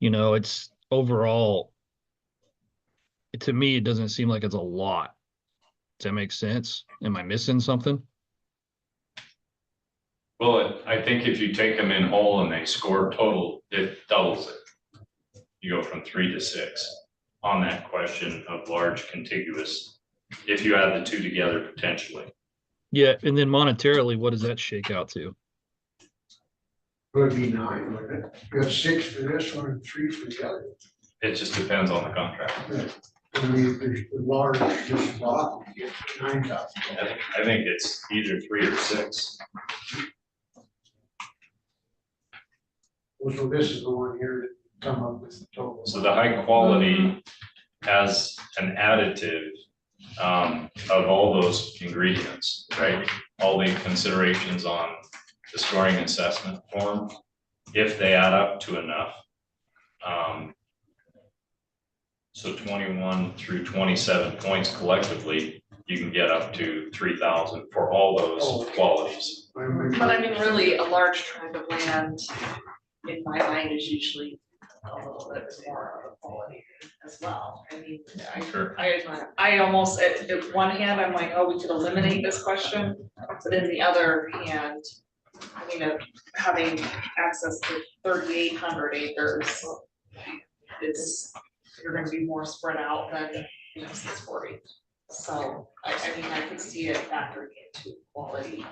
it's overall, to me, it doesn't seem like it's a lot. Does that make sense? Am I missing something? Well, I think if you take them in whole and they score total, it doubles it. You go from 3 to 6 on that question of large contiguous, if you add the two together potentially. Yeah, and then monetarily, what does that shake out to? Would be 9, wouldn't it? You got 6 for this one and 3 for the other. It just depends on the contract. I mean, there's the large, just block, you get 9,000. I think it's either 3 or 6. So this is the one here that come up with the total. So the high quality has an additive of all those ingredients, right? All the considerations on the scoring assessment form, if they add up to enough. So 21 through 27 points collectively, you can get up to 3,000 for all those qualities. But I mean, really, a large tract of land in my mind is usually a little bit more of a quality as well. I mean, I almost, at one hand, I'm like, oh, we could eliminate this question, but in the other hand, I mean, having access to 3,800 acres is, you're gonna be more spread out than, 640. So, I mean, I could see it factoring into quality.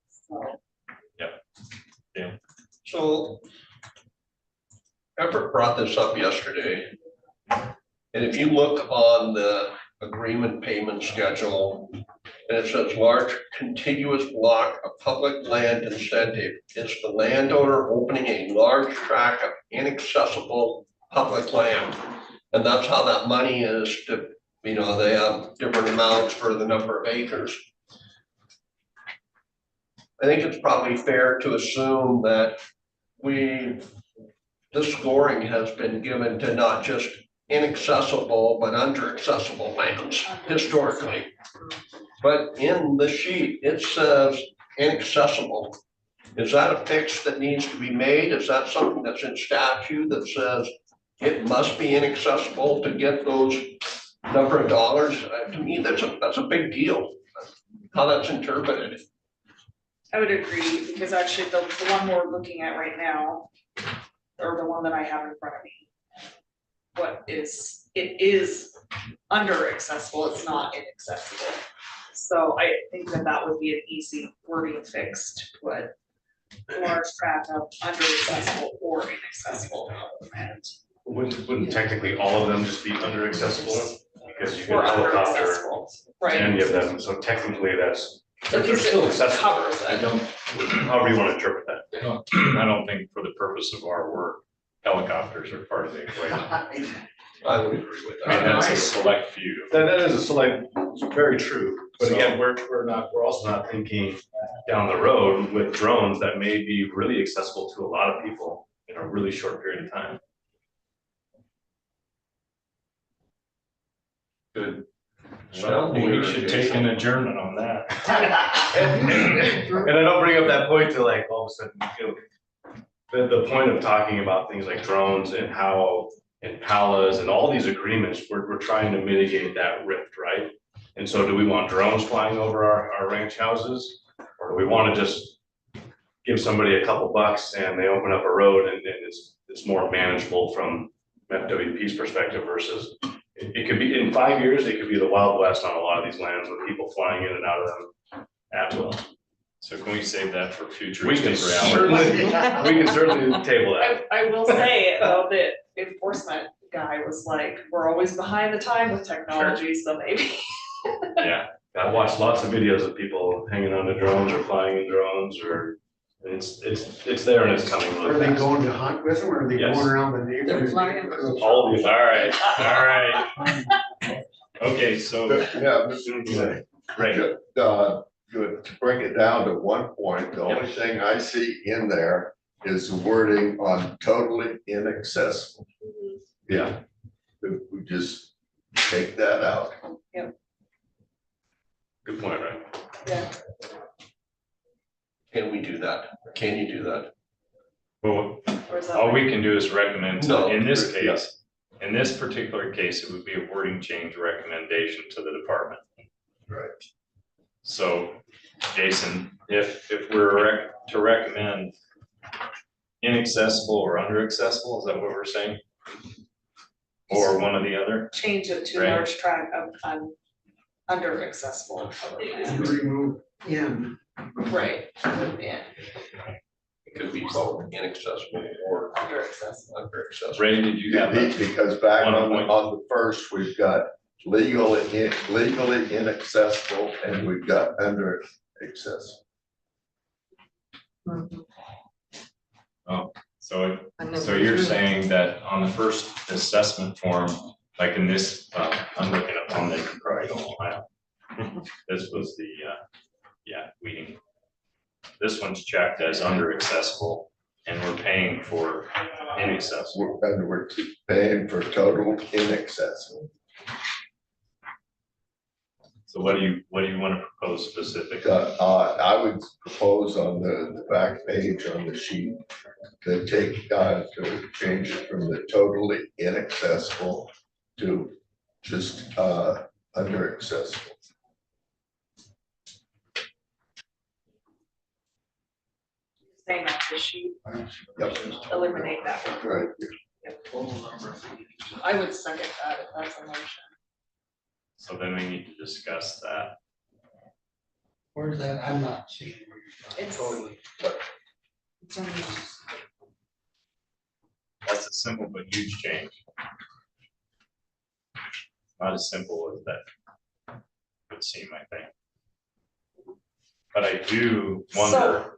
So. Yeah. So Everett brought this up yesterday. And if you look on the agreement payment schedule, and it says large contiguous block of public land incentive, it's the landowner opening a large tract of inaccessible public land. And that's how that money is to, they have different amounts for the number of acres. I think it's probably fair to assume that this scoring has been given to not just inaccessible, but under accessible lands historically. But in the sheet, it says inaccessible. Is that a fix that needs to be made? Is that something that's in statute that says it must be inaccessible to get those number of dollars? To me, that's a big deal, how that's interpreted. I would agree, because actually the one we're looking at right now, or the one that I have in front of me, it is under accessible, it's not inaccessible. So I think that would be an easy wording fix to put large tract of under accessible or inaccessible land. Wouldn't technically all of them just be under accessible? Because you Or can under helicopter accessible, right? any of them, so technically they're At least still it accessible. covers it. I don't, however you want to interpret that. I don't think for the purpose of our work, helicopters are part of the equation. I would agree with I mean, that. that's a select few. That is a select, very true, but So- again, we're also not thinking down the road with drones that may be really accessible to a lot of people in a really short period of time. Good. Well, we should take an adjournment on that. And I don't bring up that point to like all of a sudden, the point of talking about things like drones and how and PALAs and all these agreements, we're trying to mitigate that rift, right? And so do we want drones flying over our ranch houses? Or do we want to just give somebody a couple bucks and they open up a road and it's more manageable from FWP's perspective versus it could be in 5 years, it could be the Wild West on a lot of these lands with people flying in and out of them at will. So can we save that for future? We can reality? certainly table that. I will say though, that enforcement guy was like, we're always behind the time with technology, so maybe. Yeah, I watched lots of videos of people hanging on to drones or flying in drones or it's there and it's coming Are really they fast. going to hunt with them or are they Yes. going around the neighborhood? They're flying. All of the. all right. Okay, so, Yeah, Mr. right, To bring it down to one point, the only thing I see in there is the wording on totally inaccessible. Yeah, if we just take that out. Good point, right? Yeah. Can we do that? Can you do that? well, Or is that all like- we can do is recommend, No, in this yeah. case, in this particular case, it would be a wording change recommendation to the department. Right. So, Jason, if we're to recommend inaccessible or under accessible, is that what we're saying? Or one or the other? Change it to Right. large tract of under accessible. Remove in. Right, yeah, It could be both inaccessible or under accessible. under accessible. Ray, did you have that? Because back One on point. the first, we've got legally inaccessible and we've got under accessible. So you're saying that on the first assessment form, like in this, I'm looking up on the, probably don't know how. This was the, weeding. This one's checked as under accessible and we're paying for inaccessible. We're paying for total inaccessible. So what do you want to propose specifically? I would propose on the back page on the sheet to to change it from the totally inaccessible to just, under accessible. Saying that the sheet, Yep. eliminate that one. Right. I would second that if that's a motion. So then we need to discuss that. Where's that? I'm not seeing where you're It's- totally. That's a simple but huge change. Not as simple as that would seem, I think. But I do wonder,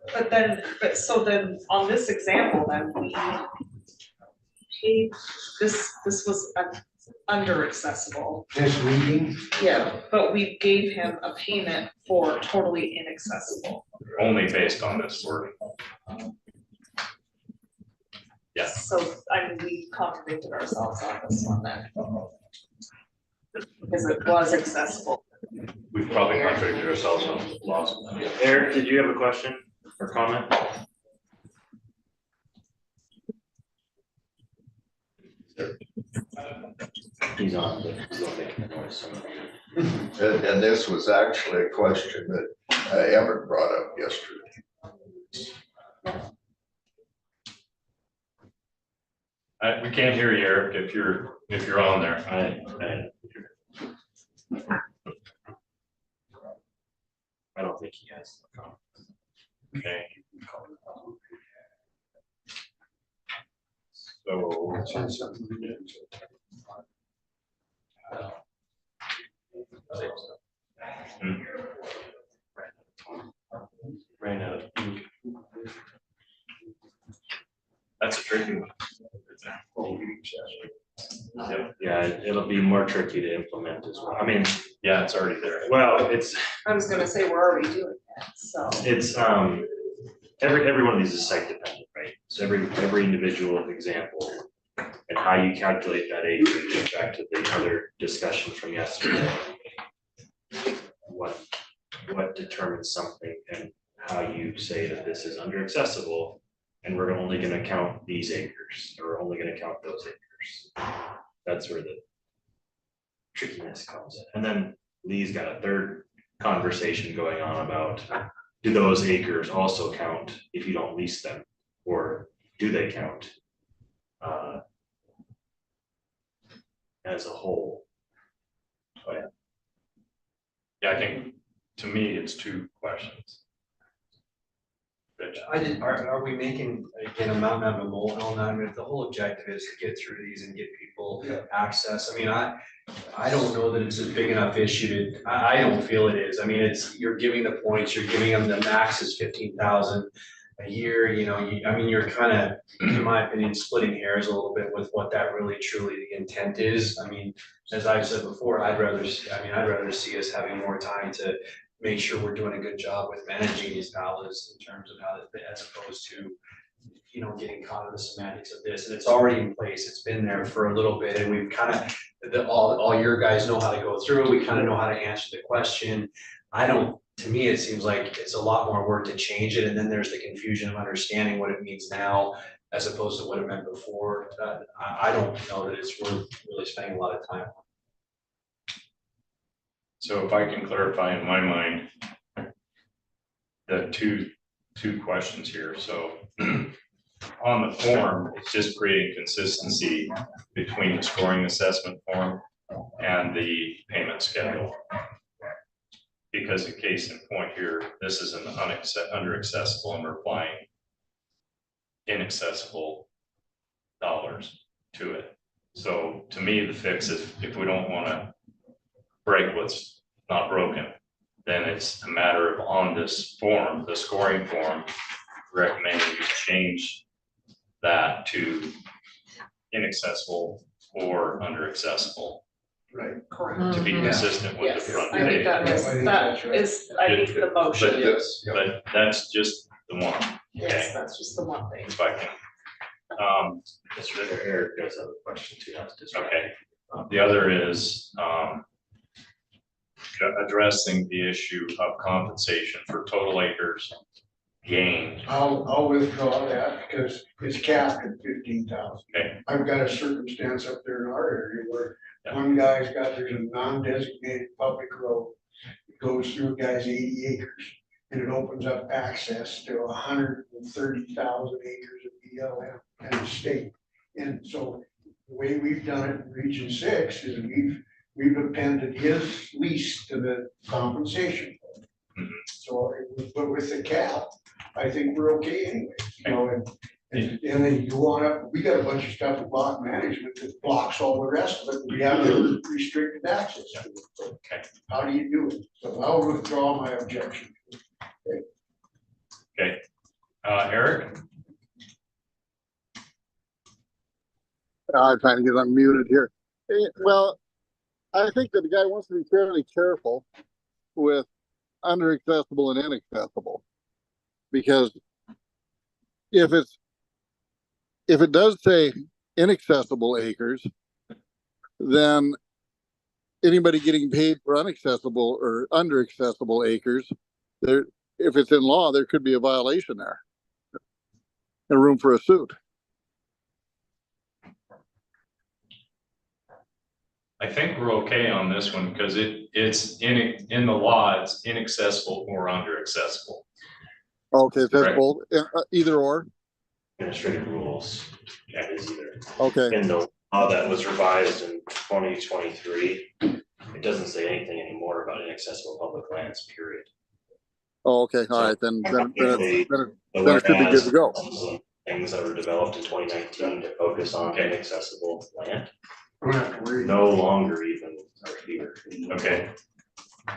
So then on this example, then we paid, this was under accessible. This reading, Yeah, but we gave him a payment for totally inaccessible. only based on this wording. Yeah. So, I mean, we contradicted ourselves on this one then. Because it was accessible. We've probably contradicted ourselves on laws. Eric, did you have a question or comment? He's on, but he's not making a noise. So. And this was actually a question that Everett brought up yesterday. We can't hear you, Eric, if you're on there. I don't think he has. Okay. So. Ran out of ink. That's a tricky one. Yeah, it'll be more tricky to implement as well. I mean, yeah, it's already there. Well, it's, I was gonna say, we're already doing that, so. it's, every one of these is site dependent, right? So every individual example and how you calculate that acreage, back to the other discussion from yesterday. What determines something and how you say that this is under accessible, and we're only gonna count these acres, or we're only gonna count those acres. That's where the trickiness comes in. And then Lee's got a third conversation going on about, do those acres also count if you don't lease them? Or do they count as a whole? Oh, yeah. Yeah, I think, to me, it's two questions. Rich? Are we making, again, a mountain out of a molehill now? I mean, if the whole objective is to get through these and get people access, I mean, I don't know that it's a big enough issue to, I don't feel it is. I mean, you're giving the points, you're giving them, the max is 15,000 a year, you know, I mean, you're kind of, in my opinion, splitting hairs a little bit with what that really truly the intent is. I mean, as I've said before, I'd rather see us having more time to make sure we're doing a good job with managing these ballots in terms of how, as opposed to, you know, getting caught in the semantics of this. And it's already in place. It's been there for a little bit, and we've kind of, all your guys know how to go through. We kind of know how to answer the question. To me, it seems like it's a lot more work to change it. And then there's the confusion of understanding what it means now as opposed to what it meant before. I don't know that it's worth really spending a lot of time on. So if I can clarify in my mind, the two questions here, so on the form, it's just creating consistency between the scoring assessment form and the payment schedule. Because in case in point here, this is an under accessible and we're applying inaccessible dollars to it. So to me, the fix is, if we don't want to break what's not broken, then it's a matter of, on this form, the scoring form, recommending you change that to inaccessible or under accessible. Right. Correct. To be consistent with the Yes, front I think page. that is, I think the motion. But that's just the one. Yes, Okay. that's just the one thing. If I can. Mr. Eric does have a question too. Okay. The other is, addressing the issue of compensation for total acres gained. I'll withdraw that because it's capped at 15,000. Okay. I've got a circumstance up there in our area where one guy's got, there's a non-designated public road. It goes through a guy's 80 acres and it opens up access to 130,000 acres of BLM and the state. And so the way we've done it in Region 6 is we've appended his lease to the compensation. So, but with the cap, I think we're okay anyway, you know, and then you go on up, we got a bunch of stuff with block management that blocks all the rest of it. We have restricted access to it. So how do you do it? So I'll withdraw my objection. Okay, Eric? I'm trying to get unmuted here. Well, I think that the guy wants to be fairly careful with under accessible and inaccessible. Because if it does say inaccessible acres, then anybody getting paid for unaccessible or under accessible acres, there, if it's in law, there could be a violation there. And room for a suit. I think we're okay on this one because it's in the law, it's inaccessible or under accessible. Okay, so that's both, either or. Administrative rules, that is either. Okay. In the law that was revised in 2023, it doesn't say anything anymore about inaccessible public lands, period. Oh, okay, all right, then it The should be good to go. Things that were developed in 2019 to focus on inaccessible land. Don't have to worry. No longer even are here. Okay.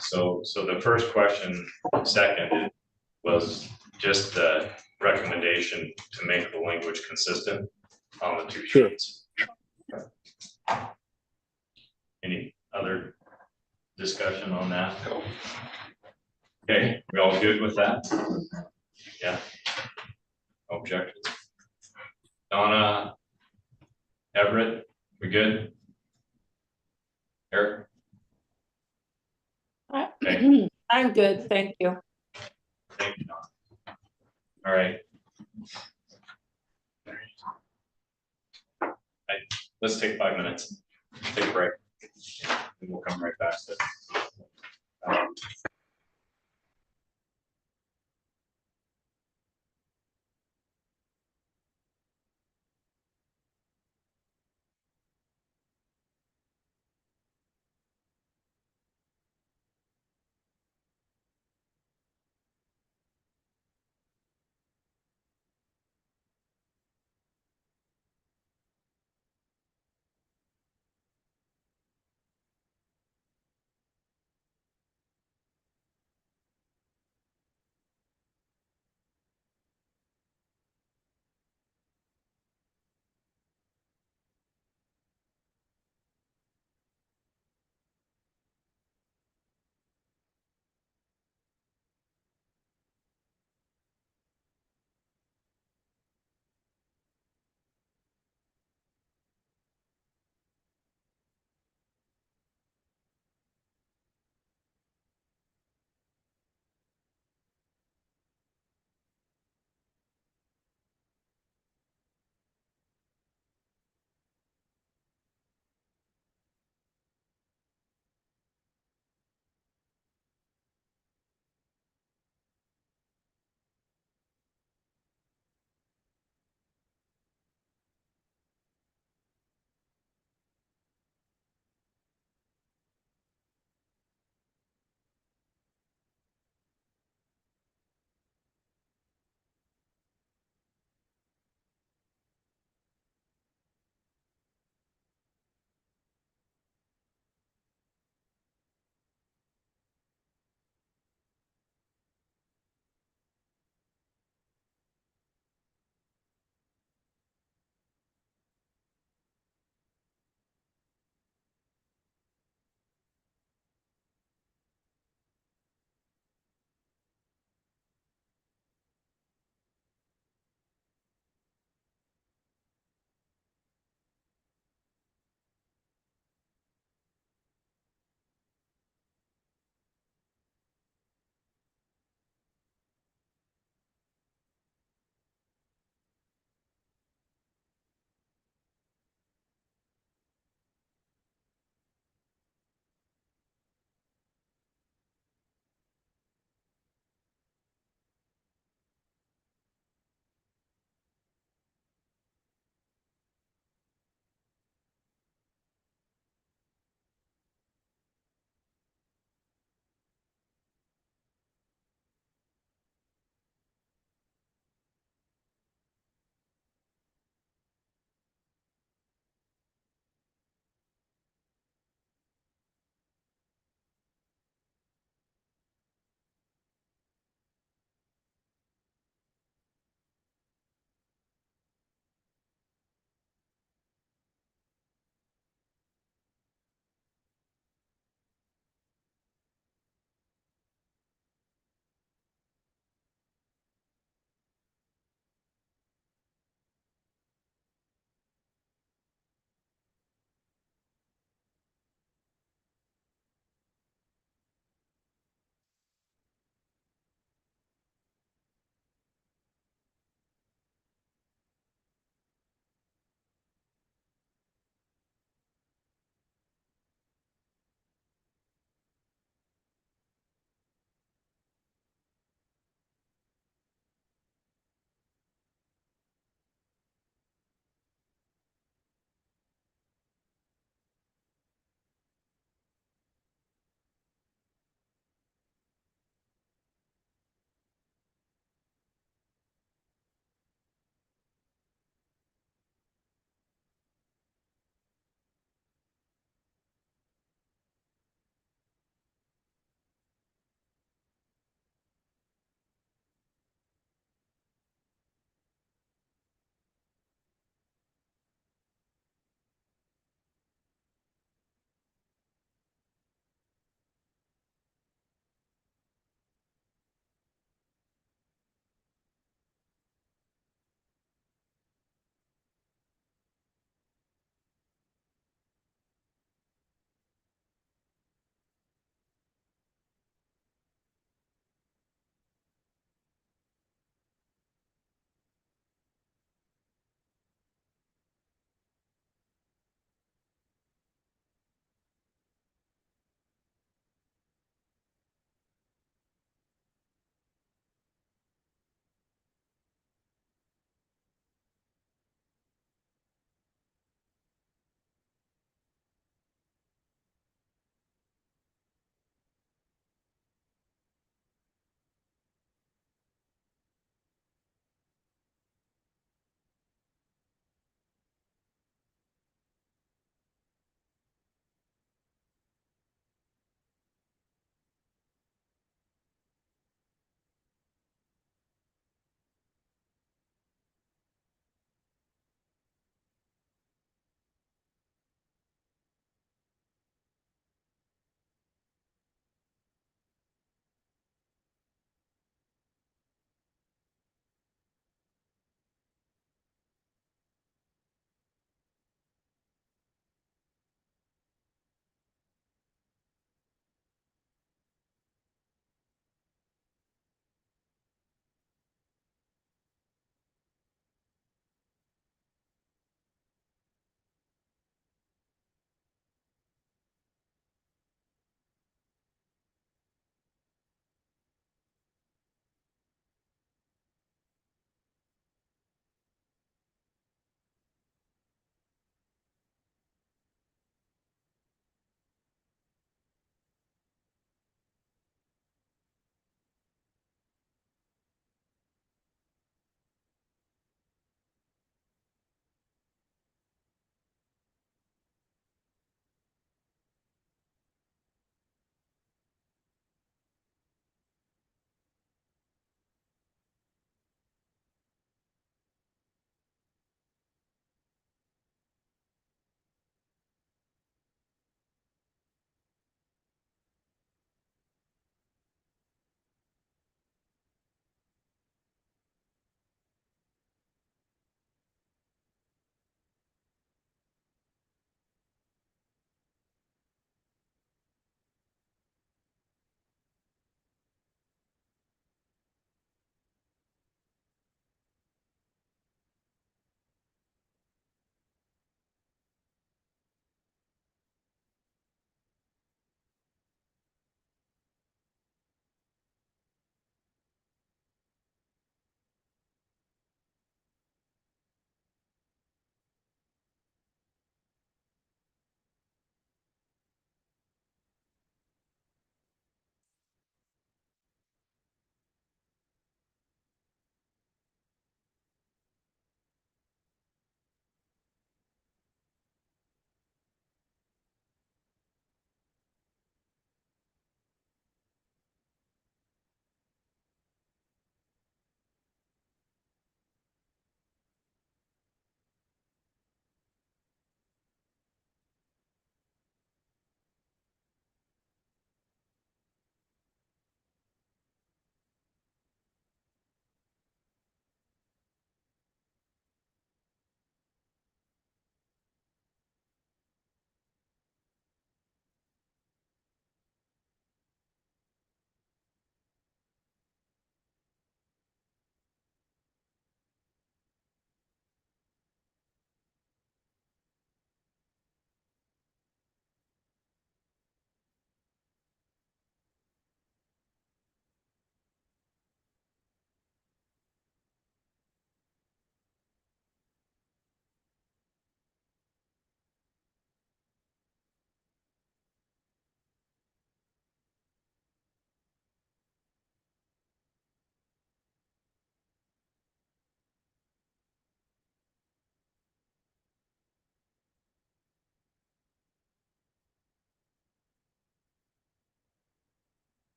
So the first question, second, was just the recommendation to make the language consistent on the two sheets. Any other discussion on that? Okay, we all good with that? Yeah. Objections? Donna, Everett, we good? Eric? Okay. I'm good, thank you. Thank you, Donna. All right. Let's take 5 minutes, take a break, and we'll come right back to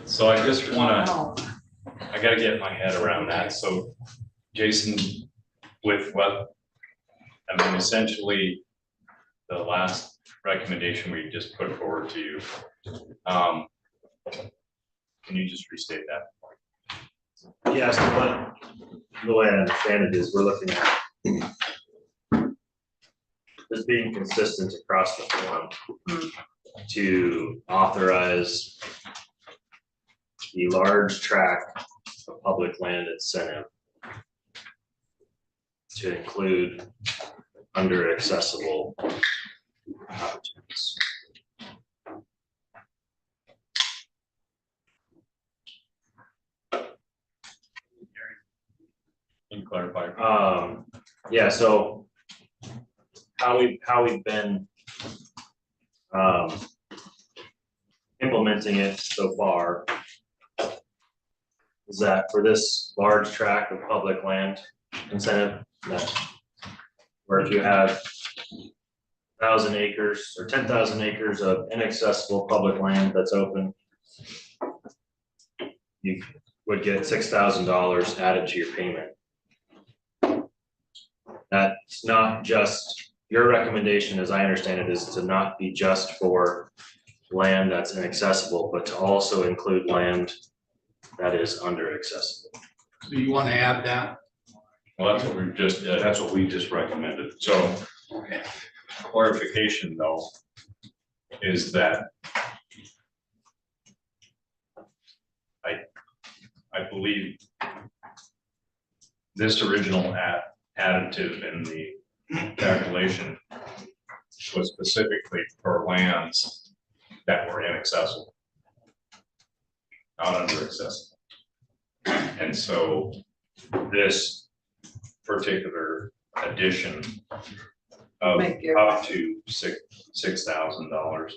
So I just wanna, I gotta get my head around that, so Jason, with what, I mean, essentially, the last recommendation we just put forward to you, can you just restate that? Yeah, so what, the way I understand it is we're looking at this being consistent across the form to authorize the large tract of public land incentive to include under accessible opportunities. Can you clarify? Yeah, so how we've been implementing it so far is that for this large tract of public land incentive, that where if you have 1,000 acres or 10,000 acres of inaccessible public land that's open, you would get $6,000 added to your payment. That's not just, your recommendation, as I understand it, is to not be just for land that's inaccessible, but to also include land that is under accessible. So you want to add that? Well, that's what we just recommended, so clarification though, is that I believe this original additive in the calculation was specifically for lands that were inaccessible, not under accessible. And so this particular addition of up to $6,000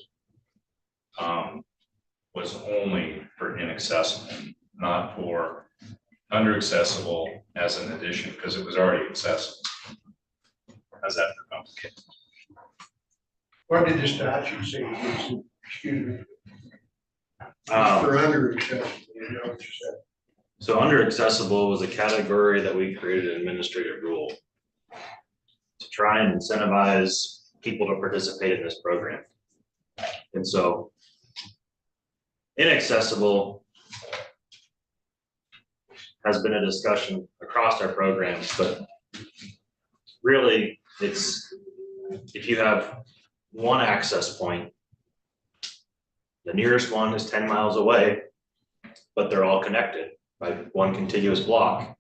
was only for inaccessible, not for under accessible as an addition, because it was already accessible. How's that for complicated? What did the statute say? Excuse me. Um, For under accessible, you know what you said. So under accessible was a category that we created an administrative rule to try and incentivize people to participate in this program. And so inaccessible has been a discussion across our programs, but really it's, if you have one access point, the nearest one is 10 miles away, but they're all connected by one contiguous block.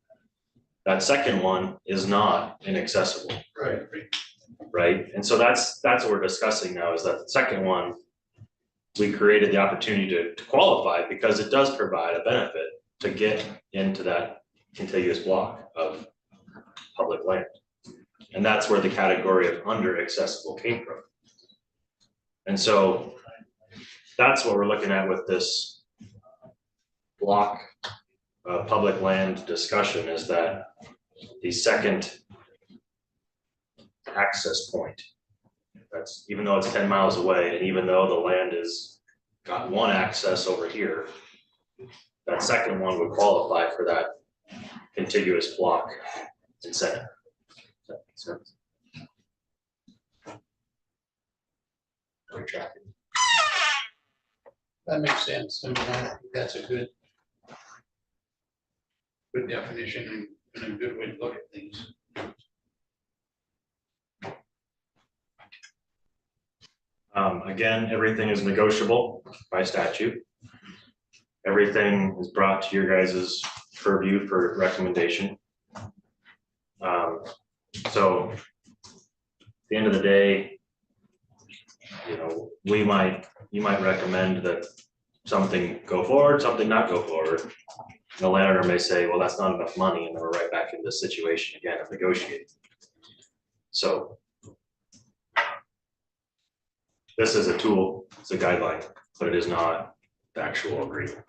That second one is not inaccessible. Right. Right, and so that's what we're discussing now, is that the second one, we created the opportunity to qualify because it does provide a benefit to get into that contiguous block of public land. And that's where the category of under accessible came from. And so that's what we're looking at with this block public land discussion, is that the second access point, that's, even though it's 10 miles away, and even though the land is got one access over here, that second one would qualify for that contiguous block incentive. Does that make sense? Are we tracking? That makes sense. I mean, I think that's a good definition and a good way to look at things. Again, everything is negotiable by statute. Everything is brought to your guys' purview for recommendation. So at the end of the day, you know, you might recommend that something go forward, something not go forward. The landowner may say, well, that's not enough money, and then we're right back in this situation again of negotiating. So this is a tool, it's a guideline, but it is not the actual agreement.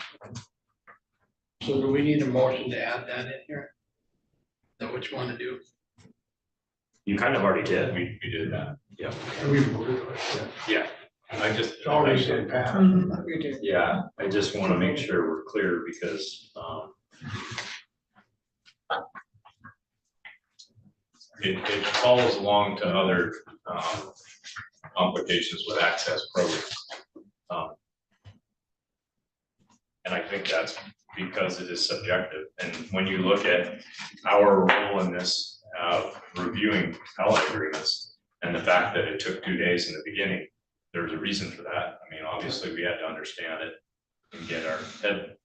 So do we need a motion to add that in here? Is that what you want to do? You kind of already did. We did that. Yeah. We voted on it, Yeah. I just. It's already been passed. We do. Yeah, I just want to make sure we're clear because, it follows along to other, complications with access programs. And I think that's because it is subjective. And when you look at our role in this, reviewing pellet agreements and the fact that it took 2 days in the beginning, there's a reason for that. I mean, obviously, we had to understand it and get our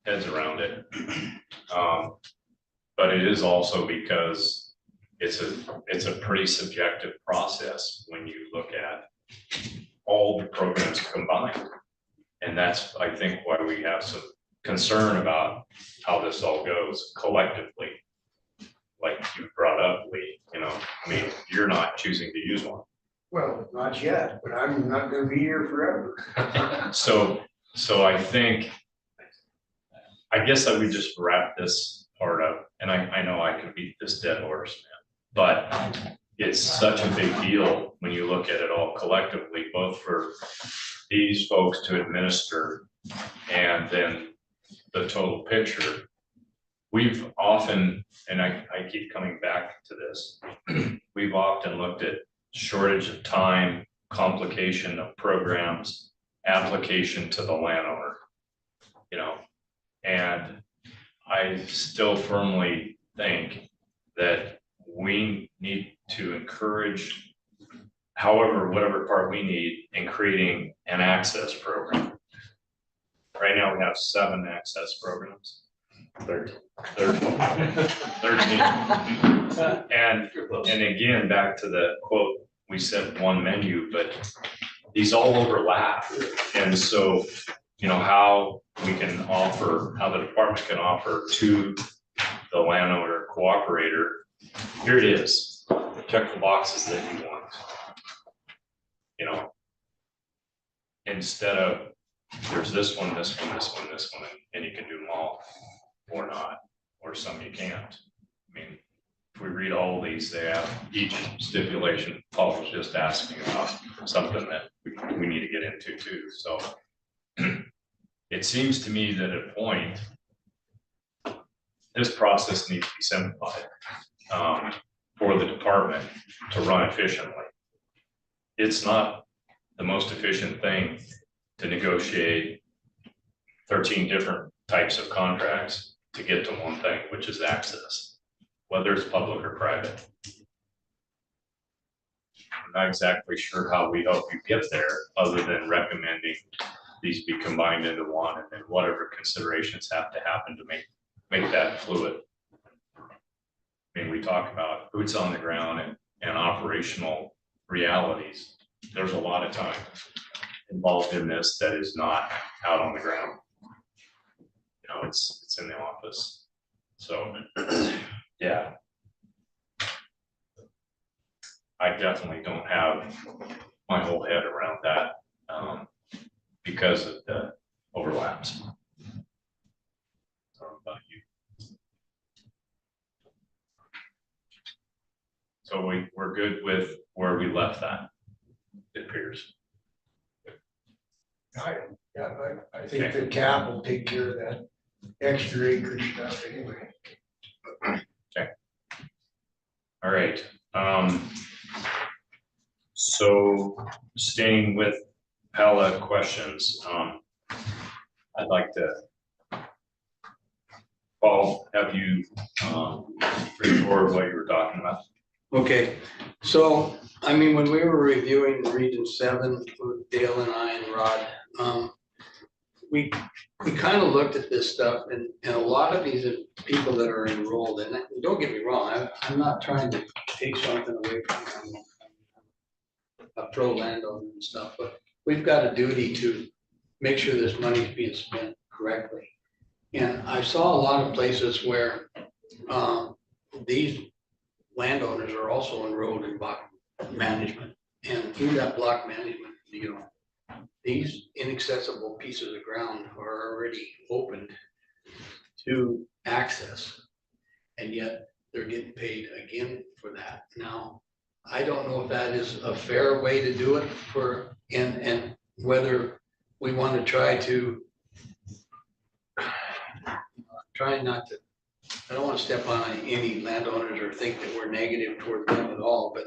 heads around it. But it is also because it's a pretty subjective process when you look at all the programs combined. And that's, I think, why we have some concern about how this all goes collectively. Like you brought up, Lee, I mean, you're not choosing to use one. Well, not yet, but I'm not gonna be here forever. So I think, I guess I would just wrap this part up, and I know I could beat this dead horse, man, but it's such a big deal when you look at it all collectively, both for these folks to administer and then the total picture. We've often, and I keep coming back to this, we've often looked at shortage of time, complication of programs, application to the landowner, and I still firmly think that we need to encourage whatever part we need in creating an access program. Right now, we have 7 access programs. 13. And again, back to the quote, we said one menu, but these all overlap. And so, how we can offer, how the department can offer to the landowner cooperator, here it is, check the boxes that you want. Instead of there's this one, this one, this one, this one, and you can do them all or not, or some you can't. I mean, if we read all these, they have each stipulation. Paul was just asking about something that we need to get into too. So it seems to me that at a point, this process needs to be simplified for the department to run efficiently. It's not the most efficient thing to negotiate 13 different types of contracts to get to one thing, which is access, whether it's public or private. I'm not exactly sure how we help you get there, other than recommending these be combined into one, and then whatever considerations have to happen to make that fluid. I mean, we talk about boots on the ground and operational realities. There's a lot of time involved in this that is not out on the ground. It's in the office. So, yeah. I definitely don't have my whole head around that because of the overlaps. Sorry about you. So we're good with where we left that, it appears. I think the cap will take care of that extra acreage stuff anyway. Okay. All right. So staying with Pella questions, I'd like to, Paul, have you record what you were talking about? Okay, so, I mean, when we were reviewing Region 7 with Dale and I and Rod, we kind of looked at this stuff, and a lot of these people that are enrolled, and don't get me wrong, I'm not trying to take something away from a pro landowner and stuff, but we've got a duty to make sure this money is being spent correctly. And I saw a lot of places where these landowners are also enrolled in block management. And through that block management deal, these inaccessible pieces of ground are already opened to access. And yet they're getting paid again for that. Now, I don't know if that is a fair way to do it and whether we want to try not to, I don't want to step on any landowners or think that we're negative toward them at all, but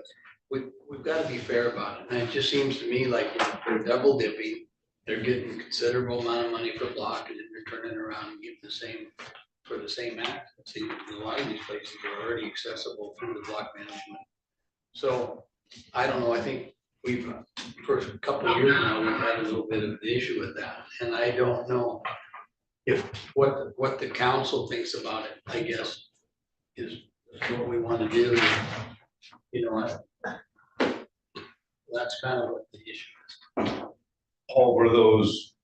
we've got to be fair about it. And it just seems to me like they're double dipping. They're getting considerable amount of money per block and then they're turning around and getting the same for the same act. See, a lot of these places are already accessible through the block management. So I don't know, I think we've, for a couple of years now, we've had a little bit of an issue with that. And I don't know if what the council thinks about it, I guess, is what we want to do. You know, that's kind of what the issue is. Paul, were those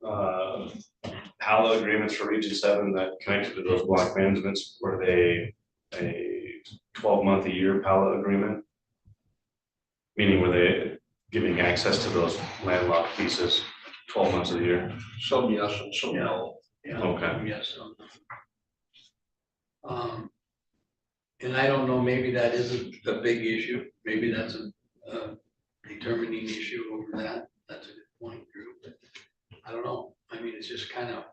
PALA agreements for Region 7 that connected to those block managements, were they a 12-month a year PALA agreement? Meaning, were they giving access to those landlocked pieces 12 months of the year? Some yes and some no. Yeah. Okay. Yes. And I don't know, maybe that isn't a big issue. Maybe that's a determining issue over that. That's a good point, Drew. But I don't know. I mean, it's just kind of,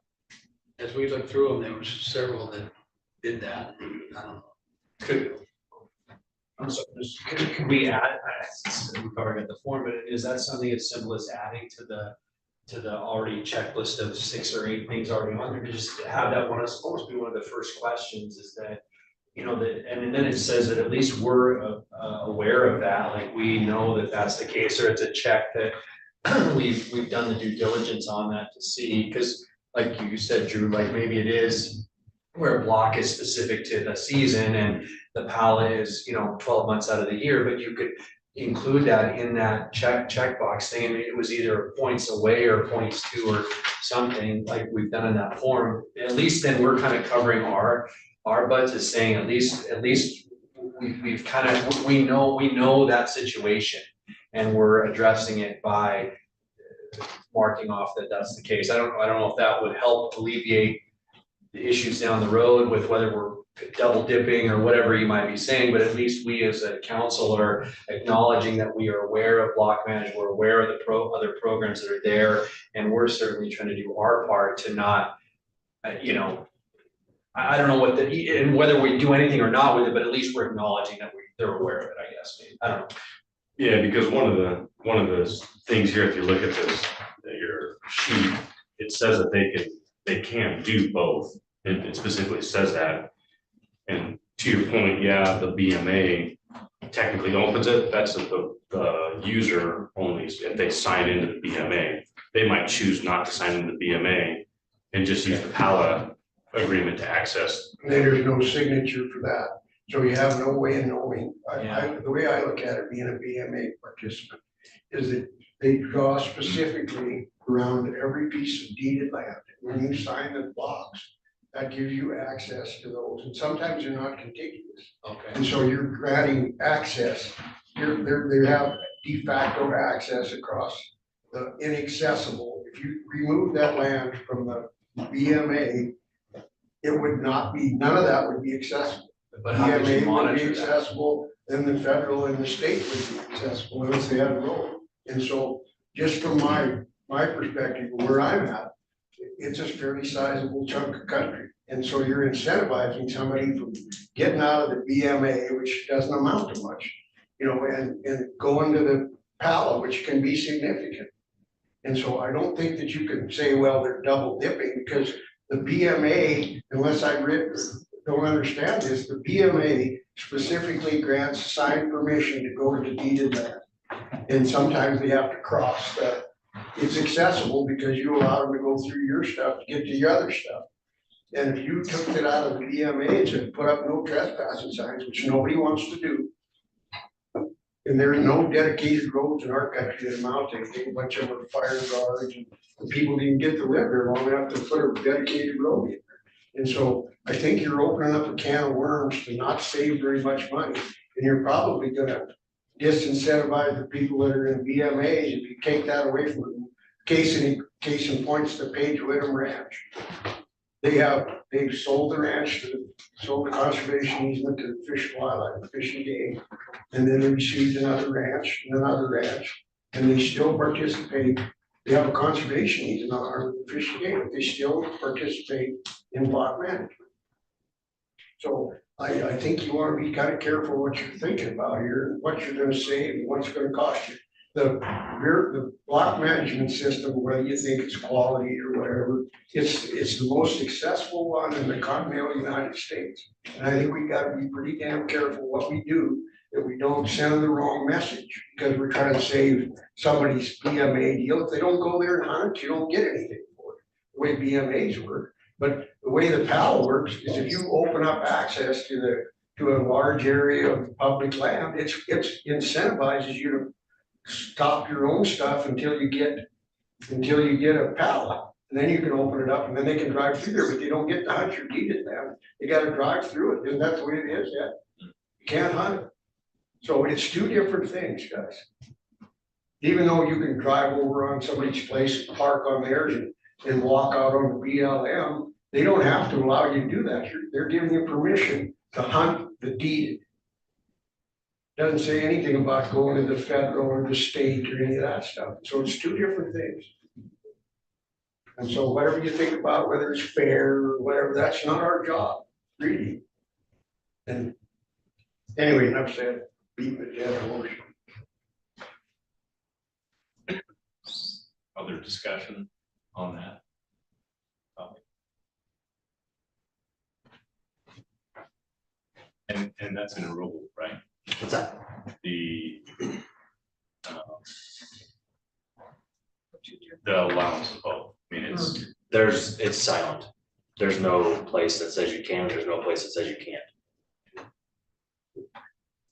as we look through them, there was several that did that. I don't know. Could we add, we've already got the form, but is that something as simple as adding to the already checklist of 6 or 8 things already on there? To just have that one, it's supposed to be one of the first questions is that, you know, that, and then it says that at least we're aware of that, like we know that that's the case, or it's a check that we've done the due diligence on that to see, because like you said, Drew, like maybe it is where a block is specific to the season and the PALA is, you know, 12 months out of the year, but you could include that in that checkbox thing. I mean, it was either points away or points to or something like we've done in that form. At least then we're kind of covering our butts, is saying at least we've kind of, we know that situation and we're addressing it by marking off that that's the case. I don't know if that would help alleviate the issues down the road with whether we're double dipping or whatever you might be saying, but at least we as a council are acknowledging that we are aware of block management, we're aware of the other programs that are there, and we're certainly trying to do our part to not, you know, I don't know what and whether we do anything or not with it, but at least we're acknowledging that they're aware of it, I guess. Maybe. I don't know. Yeah, because one of the things here, if you look at this, your sheet, it says that they can do both. It specifically says that. And to your point, yeah, the BMA technically opens it. That's the user only, if they sign into the BMA. They might choose not to sign into the BMA and just use the PALA agreement to access. And then there's no signature for that. So you have no way of knowing. The way I look at it, being a BMA participant, is that they draw specifically around every piece of deeded land. When you sign the blocks, that gives you access to those. And sometimes they're not contiguous. Okay. And so you're granting access. They have de facto access across the inaccessible. If you remove that land from the BMA, it would not be, none of that would be accessible. But how would you BMA would be monitor that? accessible, then the federal and the state would be accessible unless they had a road. And so just from my perspective, where I'm at, it's a fairly sizable chunk of country. And so you're incentivizing somebody from getting out of the BMA, which doesn't amount to much, you know, and going to the PALA, which can be significant. And so I don't think that you can say, well, they're double dipping, because the BMA, unless I don't understand this, the BMA specifically grants signed permission to go to deeded land. And sometimes they have to cross that. It's accessible because you allow them to go through your stuff to get to your other stuff. And if you took it out of the BMA and said, put up no trespassing signs, which nobody wants to do. And there are no dedicated roads in our country that amount to anything. A bunch of them are fire guards, and people didn't get to live there long enough to put a dedicated road in there. And so I think you're opening up a can of worms to not save very much money. And you're probably gonna disincentivize the people that are in BMAs if you take that away from them. Case in point's the Page Whittam Ranch. They've sold the ranch sold the conservation easement to the Fish and Wildlife, the Fish and Game, and then they received another ranch and another ranch, and they still participate they have a conservation easement on the Fish Game, they still participate in block management. So I think you wanna be kind of careful what you're thinking about here, what you're gonna save, and what's gonna cost you. The block management system, whether you think it's quality or whatever, it's the most successful one in the continental United States. And I think we gotta be pretty damn careful what we do, that we don't send the wrong message, because we're trying to save somebody's BMA deal. If they don't go there and hunt, you don't get anything for it, the way BMAs work. But the way the PAL works is if you open up access to a large area of public land, it incentivizes you to stop your own stuff until you get a PAL. And then you can open it up and then they can drive through there, but they don't get to hunt your deeded land. They gotta drive through it. Isn't that the way it is? Yeah. You can't hunt it. So it's two different things, guys. Even though you can drive over on somebody's place, park on theirs and walk out on the BLM, they don't have to allow you to do that. They're giving you permission to hunt the deed. Doesn't say anything about going to the federal or the state or any of that stuff. So it's two different things. And so whatever you think about, whether it's fair or whatever, that's not our job, really. And anyway, enough said, beat the dead horse. Other discussion on that? And that's in a rule, right? What's that? The allowance of both, I mean, It's silent. There's no place that says you can, there's no place that says you can't.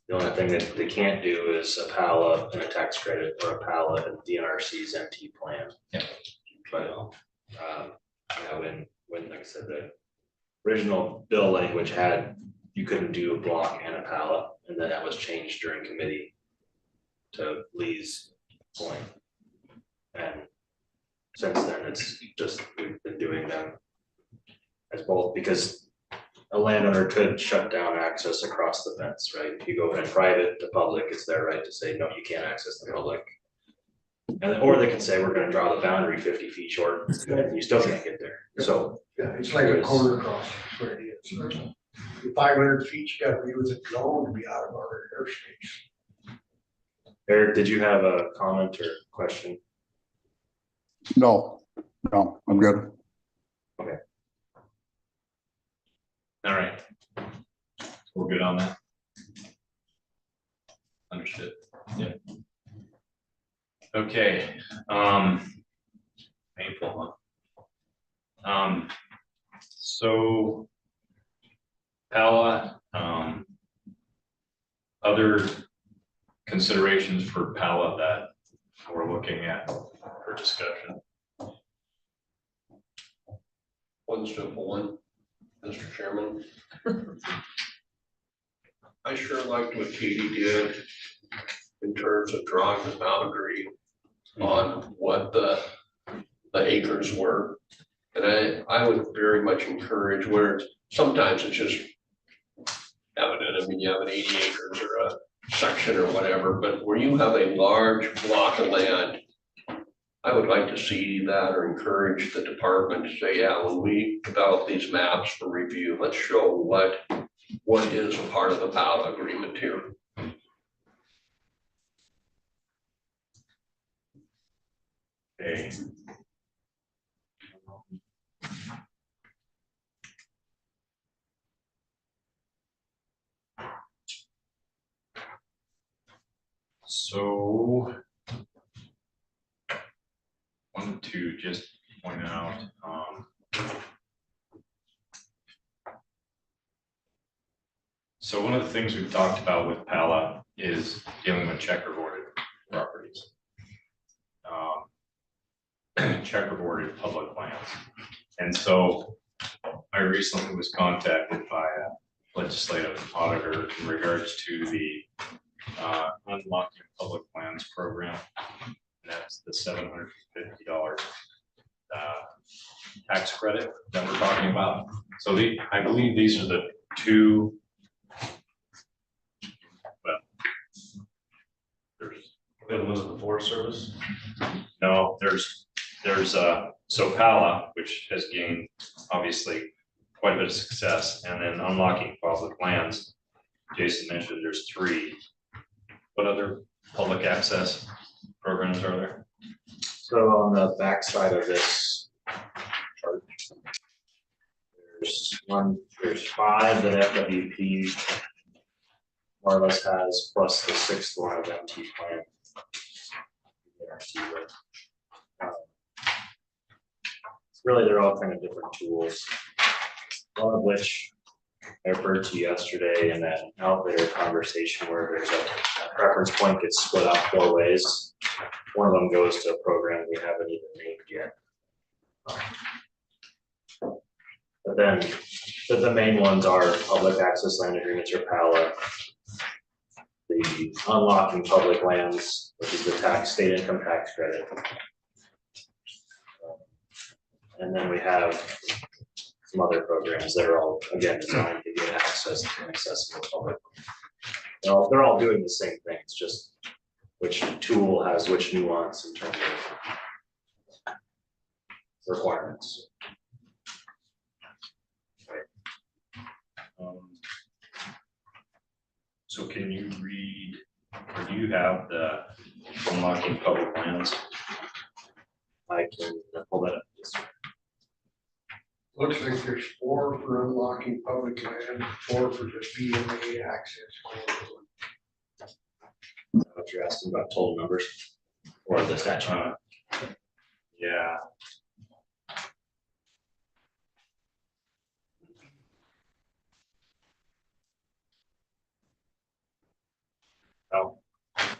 The only thing that they can't do is a PALA and a tax credit, or a PALA and DNRC's MT plan. Yeah. But, when, like I said, the original bill language had, you couldn't do a block and a PALA, and then that was changed during committee to Lee's point. And since then, it's just, we've been doing them as both, because a landowner could shut down access across the fence, right? If you go in private to public, it's their right to say, no, you can't access the public. And, or they can say, we're gonna draw the boundary 50 feet short, and you still can't get there, so. Yeah, it's like a corner cross, that's where it is. 500 feet, you gotta be within zone to be out of our airspace. Eric, did you have a comment or question? No, I'm good. Okay. all right. We're good on that? Understood, yeah. Okay, painful, huh? So PALA, other considerations for PALA that we're looking at for discussion. One simple one, Mr. Chairman. I sure liked what Katie did in terms of drawing the boundary on what the acres were. And I would very much encourage where sometimes it's just evident, I mean, you have an 80 acres or a section or whatever, but where you have a large block of land, I would like to see that or encourage the department to say, yeah, when we develop these maps for review, let's show what is a part of the PALA agreement here. Okay. So wanted to just point out, so one of the things we've talked about with PALA is dealing with checkerboarded properties. Checkerboarded public lands. And so I recently was contacted by a legislative auditor in regards to the unlocking public lands program. And that's the $750 tax credit that we're talking about. So I believe these are the two. Well, there's the Forest Service. No, there's there's Sopala, which has gained obviously quite a bit of success, and then unlocking public lands. Jason mentioned there's 3. What other public access programs are there? So on the backside of this chart, there's 5 that FWP more or less has, plus the 6th one of MT plan. Really, they're all kind of different tools, one of which I referred to yesterday in that elevator conversation where there's a reference point gets split out 4 ways. One of them goes to a program we haven't even named yet. But then the main ones are public access land agreements, or PALA, the unlocking public lands, which is the state income tax credit. And then we have some other programs that are all, again, designed to get access to an accessible public. They're all doing the same thing. It's just which tool has which nuance in terms of requirements. So can you read, or do you have the unlocking public lands? I can pull that up. Looks like there's 4 for unlocking public land, 4 for the BMA access. What you're asking about total numbers or the statute? Yeah. Oh. I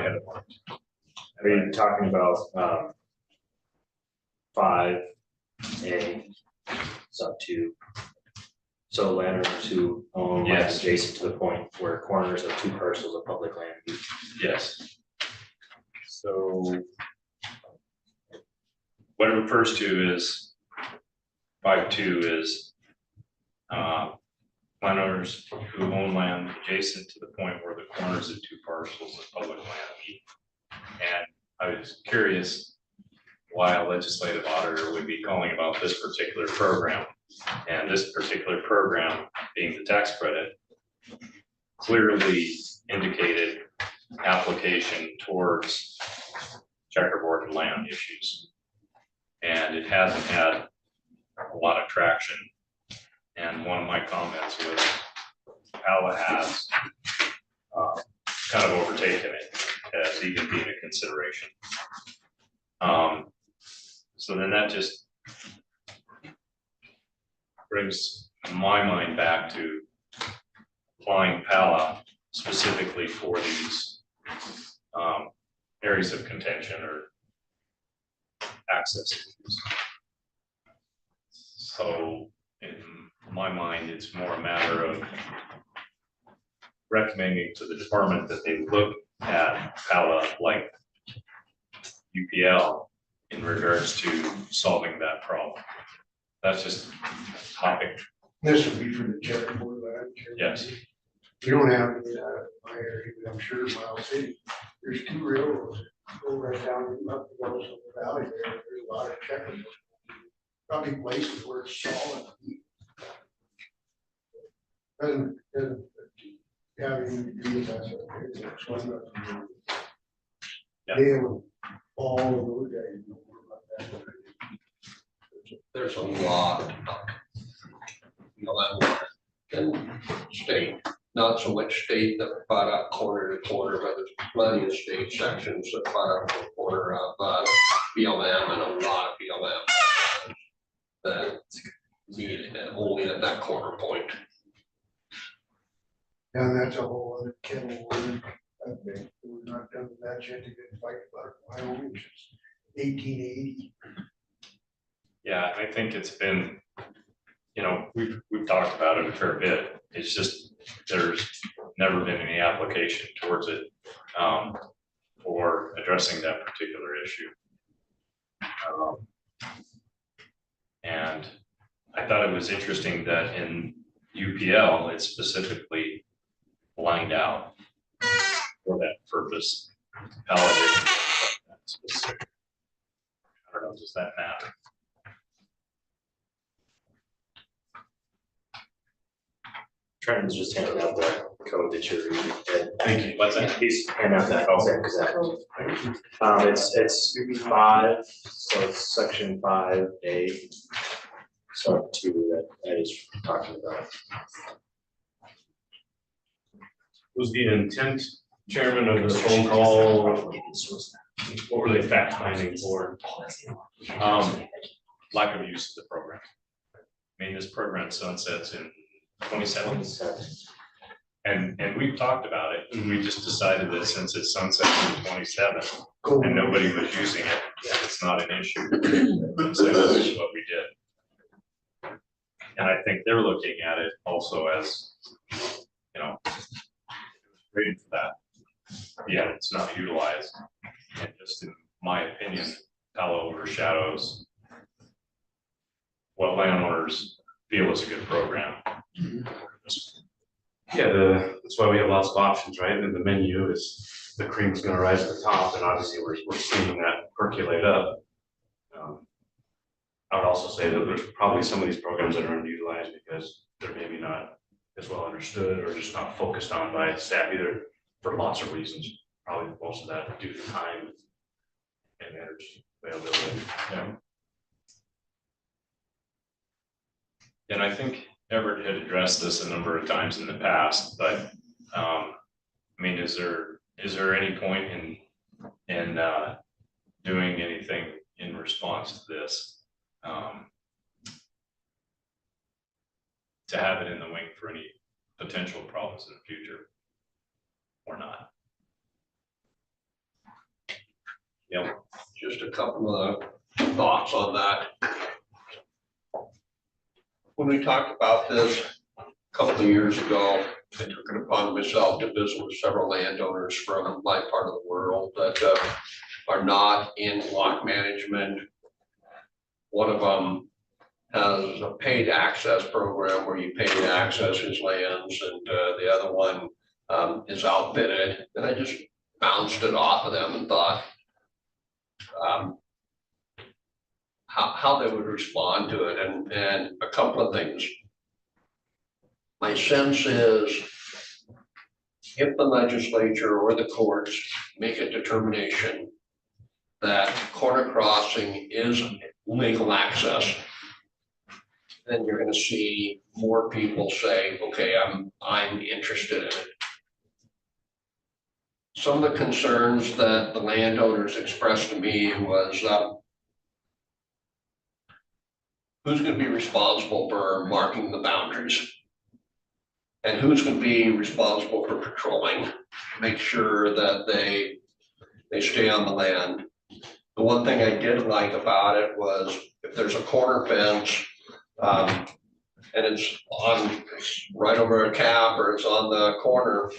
had a point. Are you talking about 5A sub 2? So landowners who own land Yes. adjacent to the point where corners of 2 parcels of public land. Yes. So what it refers to is 5.2 is landowners who own land adjacent to the point where the corners of 2 parcels of public land meet. And I was curious why a legislative auditor would be calling about this particular program. And this particular program, being the tax credit, clearly indicated application towards checkerboard land issues. And it hasn't had a lot of traction. And one of my comments was PALA has kind of overtaken it as even being a consideration. So then that just brings my mind back to applying PALA specifically for these areas of contention or access issues. So in my mind, it's more a matter of recommending to the department that they look at PALA like UPL in regards to solving that problem. That's just a topic. This would be for the checkerboard land. Yes. We don't have any in my area, but I'm sure Miles City, there's 2 railroads that go right down up the valley there. There's a lot of checkerboard. Probably places where it's solid. Doesn't, yeah, I mean, that's what they were all of those guys know more about that. There's a lot of and state, not so much state that butt up corner to corner, but there's plenty of state sections that butt up the corner of BLM and a lot of BLM that need it only at that corner point. And that's a whole other kettle of wood. I think we're not done with that yet to get a fight about it. Wyoming since 1880. Yeah, I think it's been, you know, we've talked about it a fair bit. It's just, there's never been any application towards it for addressing that particular issue. And I thought it was interesting that in UPL, it's specifically lined out for that purpose. I don't know, does that matter? Trenton's just handing out the code that you're reading. Thank you. What's that? He's handing out that exact. It's 5, so it's section 5A. So 2 that I was talking about. Was the intent, Chairman, of the phone call? What were they fact finding for? Lack of use of the program. I mean, this program sunsets in 27. And we've talked about it, and we just decided that since it sunsets in 27 and nobody was using it, it's not an issue. So this is what we did. And I think they're looking at it also as, you know, waiting for that. Yeah, it's not utilized. And just in my opinion, Palo overshadows what landowners feel is a good program. Yeah, that's why we have lots of options, right? And the menu is, the cream's gonna rise to the top, and obviously we're seeing that percolate up. I would also say that there's probably some of these programs that are underutilized because they're maybe not as well understood or just not focused on by staff either, for lots of reasons. Probably most of that due to time and energy availability. Yeah. And I think Everett had addressed this a number of times in the past, but I mean, is there any point in doing anything in response to this? To have it in the wing for any potential problems in the future or not? Yep, just a couple of thoughts on that. When we talked about this a couple of years ago, I took it upon myself to visit with several landowners from my part of the world that are not in block management. One of them has a paid access program where you pay to access his lands, and the other one is outfitted. And I just bounced it off of them and thought how they would respond to it, and a couple of things. My sense is if the legislature or the courts make a determination that corner crossing is legal access, then you're gonna see more people say, okay, I'm interested in it. Some of the concerns that the landowners expressed to me was who's gonna be responsible for marking the boundaries? And who's gonna be responsible for patrolling, make sure that they stay on the land. The one thing I did like about it was if there's a corner fence, and it's right over a cap or it's on the corner.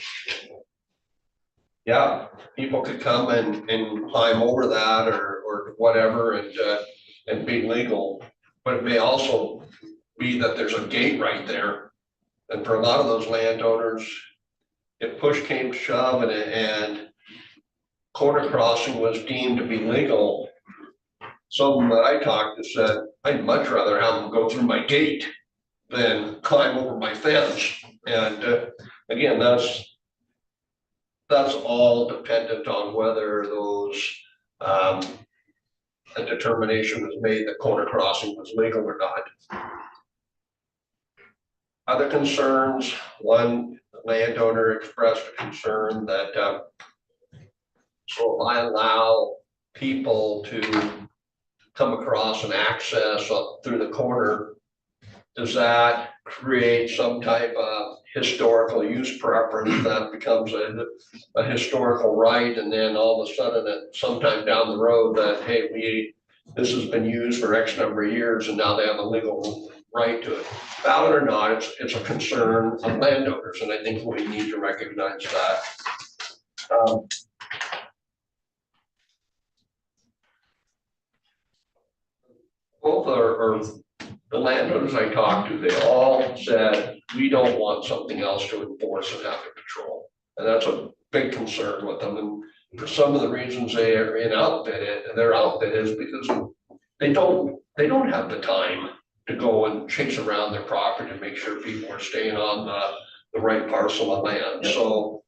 Yeah, people could come and climb over that or whatever and be legal. But it may also be that there's a gate right there. And for a lot of those landowners, if push came to shove and corner crossing was deemed to be legal, some that I talked to said, I'd much rather have them go through my gate than climb over my fence. And again, that's all dependent on whether those a determination was made that corner crossing was legal or not. Other concerns, one landowner expressed a concern that so if I allow people to come across and access up through the corner, does that create some type of historical use preference that becomes a historical right? And then all of a sudden at sometime down the road that, hey, this has been used for X number of years and now they have a legal right to it. Valid or not, it's a concern of landowners, and I think we need to recognize that. Both are the landowners I talked to, they all said, we don't want something else to enforce and have to patrol. And that's a big concern with them. for some of the reasons they are in outfit it, and their outfit is because they don't have the time to go and chase around their property and make sure people are staying on the right parcel of land, so,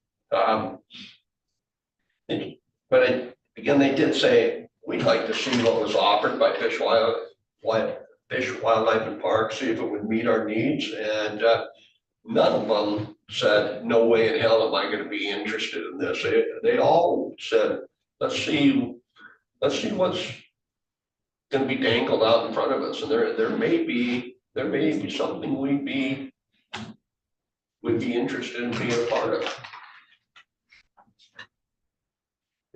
again, they did say, we'd like to see what was offered by Fish, Wildlife and Parks, see if it would meet our needs, and none of them said, no way in hell am I gonna be interested in this. They all said, let's see what's gonna be dangled out in front of us, and there may be something we'd be interested in being a part of.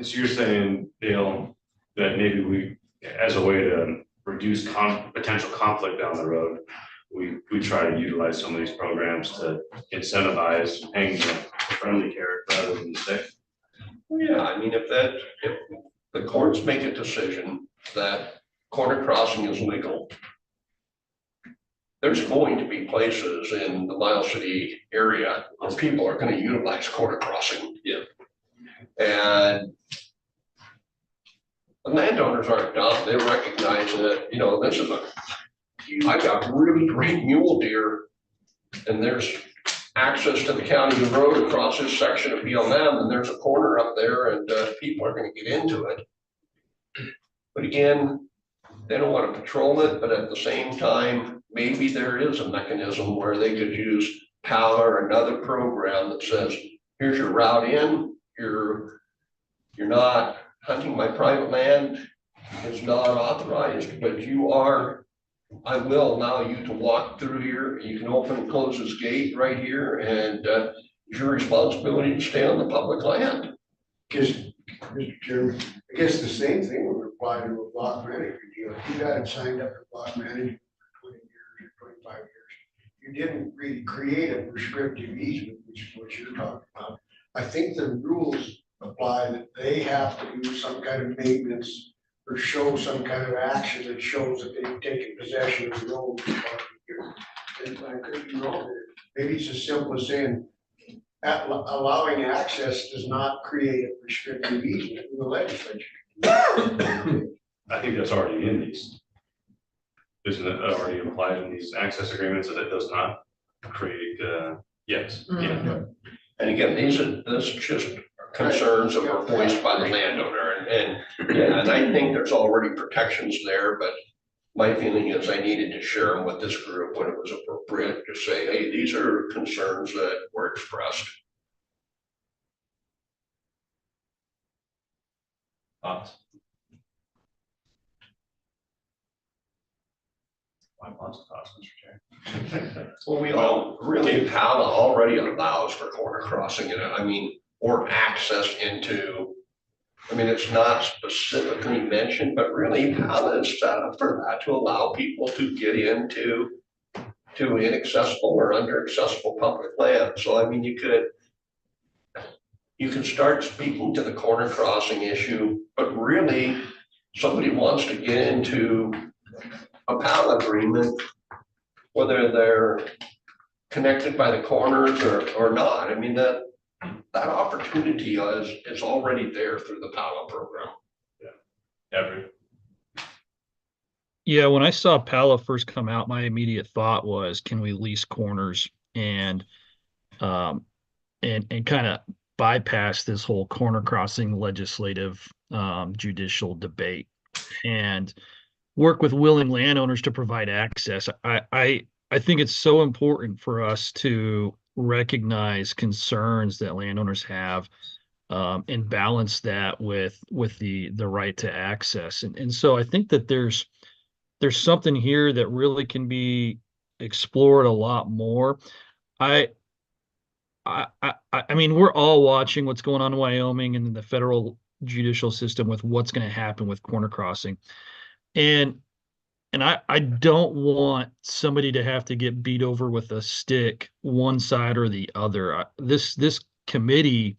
So you're saying, Dale, that maybe we, as a way to reduce potential conflict down the road, we try to utilize some of these programs to incentivize hanging a friendly carrot rather than the stick? Yeah, I mean, if the courts make a decision that corner crossing is legal, there's going to be places in the Miles City area where people are going to utilize corner crossing. Yeah. And the landowners aren't dumb. They recognize that, this is I got really great mule deer, and there's access to the county road across this section of BLM, and there's a corner up there, and people are going to get into it. But again, they don't want to patrol it, but at the same time, maybe there is a mechanism where they could use PALA or another program that says, here's your route in, you're not hunting my private land, it's not authorized, but I will allow you to walk through here. You can open and close this gate right here, and it's your responsibility to stay on the public land. Because, Mr. Chairman, I guess the same thing would apply to a block management deal. If you got it signed up for block management for 20 years or 25 years, you didn't really create a prescriptive easement, which is what you're talking about. I think the rules apply that they have to do some kind of maintenance or show some kind of action that shows that they've taken possession of the road. And I could be wrong. Maybe it's as simple as saying allowing access does not create a prescriptive easement in the legislature. I think that's already in these. Isn't it already implied in these access agreements that it does not create, yes. Yeah. And again, these are just concerns that were voiced by the landowner, and I think there's already protections there, but my feeling is I needed to share them with this group when it was appropriate to say, hey, these are concerns that were expressed. Thoughts? My thoughts, Mr. Chair. Well, we all really, PALA already allows for corner crossing in it. Or access into, it's not specifically mentioned, but really PALA is set up for that, to allow people to get into inaccessible or under accessible public land. So you could start speaking to the corner crossing issue, but really somebody wants to get into a PALA agreement, whether they're connected by the corners or not. That opportunity is already there through the PALA program. Everett. Yeah, when I saw PALA first come out, my immediate thought was, can we lease corners and kind of bypass this whole corner crossing legislative judicial debate and work with willing landowners to provide access. I think it's so important for us to recognize concerns that landowners have and balance that with the right to access. And so I think that there's something here that really can be explored a lot more. I mean, we're all watching what's going on in Wyoming and in the federal judicial system with what's going to happen with corner crossing. And I don't want somebody to have to get beat over with a stick, one side or the other. This committee,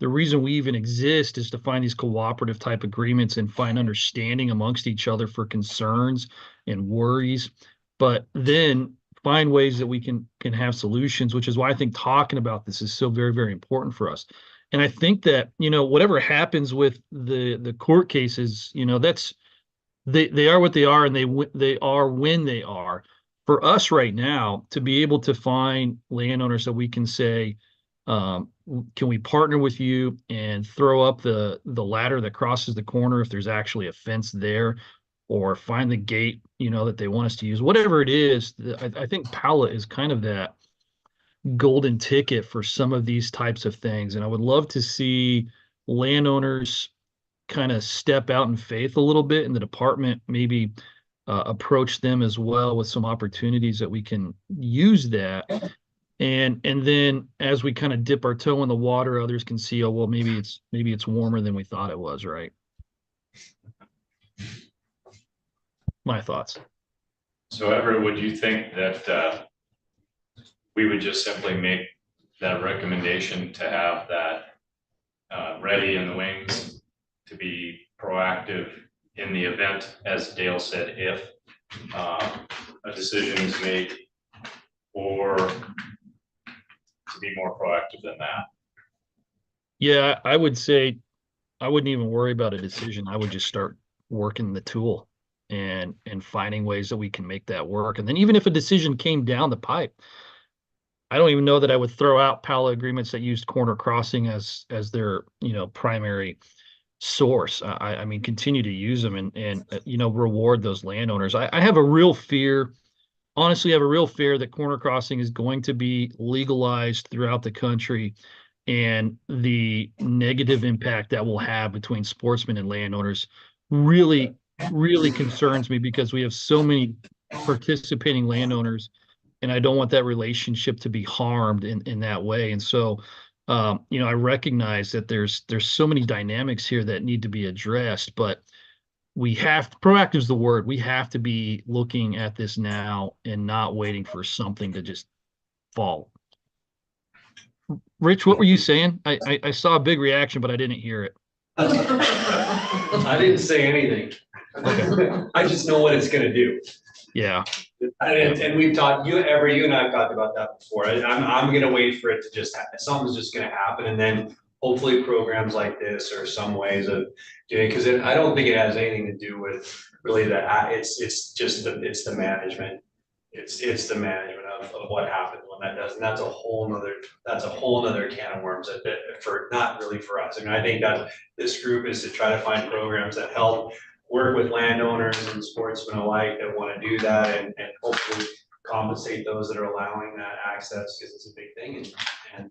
the reason we even exist is to find these cooperative type agreements and find understanding amongst each other for concerns and worries, but then find ways that we can have solutions, which is why I think talking about this is so very, very important for us. And I think that, whatever happens with the court cases, they are what they are, and they are when they are. For us right now, to be able to find landowners that we can say, can we partner with you and throw up the ladder that crosses the corner if there's actually a fence there, or find the gate, that they want us to use, whatever it is. I think Pala is kind of that golden ticket for some of these types of things. And I would love to see landowners kind of step out in faith a little bit, and the department maybe approach them as well with some opportunities that we can use that. And then as we kind of dip our toe in the water, others can see, oh, well, maybe it's warmer than we thought it was, right? My thoughts. So Everett, would you think that we would just simply make that recommendation to have that ready in the wings, to be proactive in the event, as Dale said, if a decision is made, or to be more proactive than that? Yeah, I would say I wouldn't even worry about a decision. I would just start working the tool and finding ways that we can make that work. And then even if a decision came down the pipe, I don't even know that I would throw out Pala agreements that used corner crossing as their, primary source. I mean, continue to use them and reward those landowners. I have a real fear, honestly, I have a real fear that corner crossing is going to be legalized throughout the country, and the negative impact that will have between sportsmen and landowners really, really concerns me, because we have so many participating landowners, and I don't want that relationship to be harmed in that way. And so, I recognize that there's so many dynamics here that need to be addressed, but proactive is the word. We have to be looking at this now and not waiting for something to just fall. Rich, what were you saying? I saw a big reaction, but I didn't hear it. I didn't say anything. I just know what it's gonna do. Yeah. And we've talked, you and I have talked about that before. I'm gonna wait for it to just happen. Something's just gonna happen, and then hopefully programs like this or some ways of doing, because I don't think it has anything to do with really it's just the management. It's the management of what happens when that does, and that's a whole nother can of worms for not really for us. I mean, I think that this group is to try to find programs that help work with landowners and sportsmen alike that want to do that, and hopefully compensate those that are allowing that access, because it's a big thing, and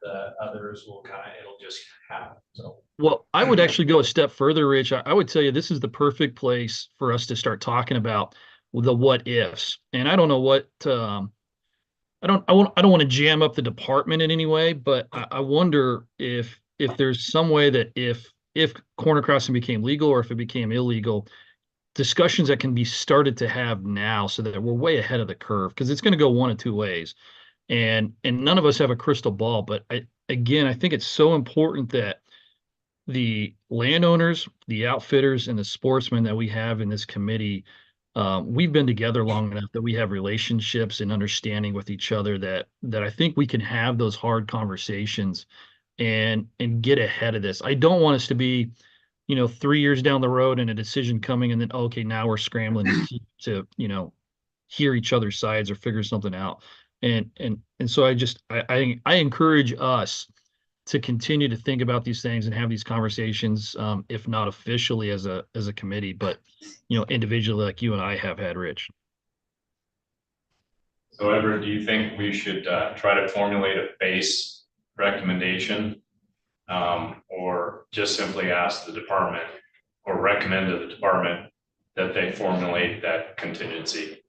the others will it'll just happen. So, well, I would actually go a step further, Rich. I would tell you this is the perfect place for us to start talking about the what ifs. And I don't know what I don't want to jam up the department in any way, but I wonder if there's some way that if corner crossing became legal, or if it became illegal, discussions that can be started to have now, so that we're way ahead of the curve, because it's going to go one of two ways. And none of us have a crystal ball, but I think it's so important that the landowners, the outfitters, and the sportsmen that we have in this committee, we've been together long enough that we have relationships and understanding with each other that I think we can have those hard conversations and get ahead of this. I don't want us to be, 3 years down the road and a decision coming, and then, okay, now we're scrambling to hear each other's sides or figure something out. And so I encourage us to continue to think about these things and have these conversations, if not officially as a committee, but individually, like you and I have had, Rich. So Everett, do you think we should try to formulate a base recommendation, or just simply ask the department, or recommend to the department that they formulate that contingency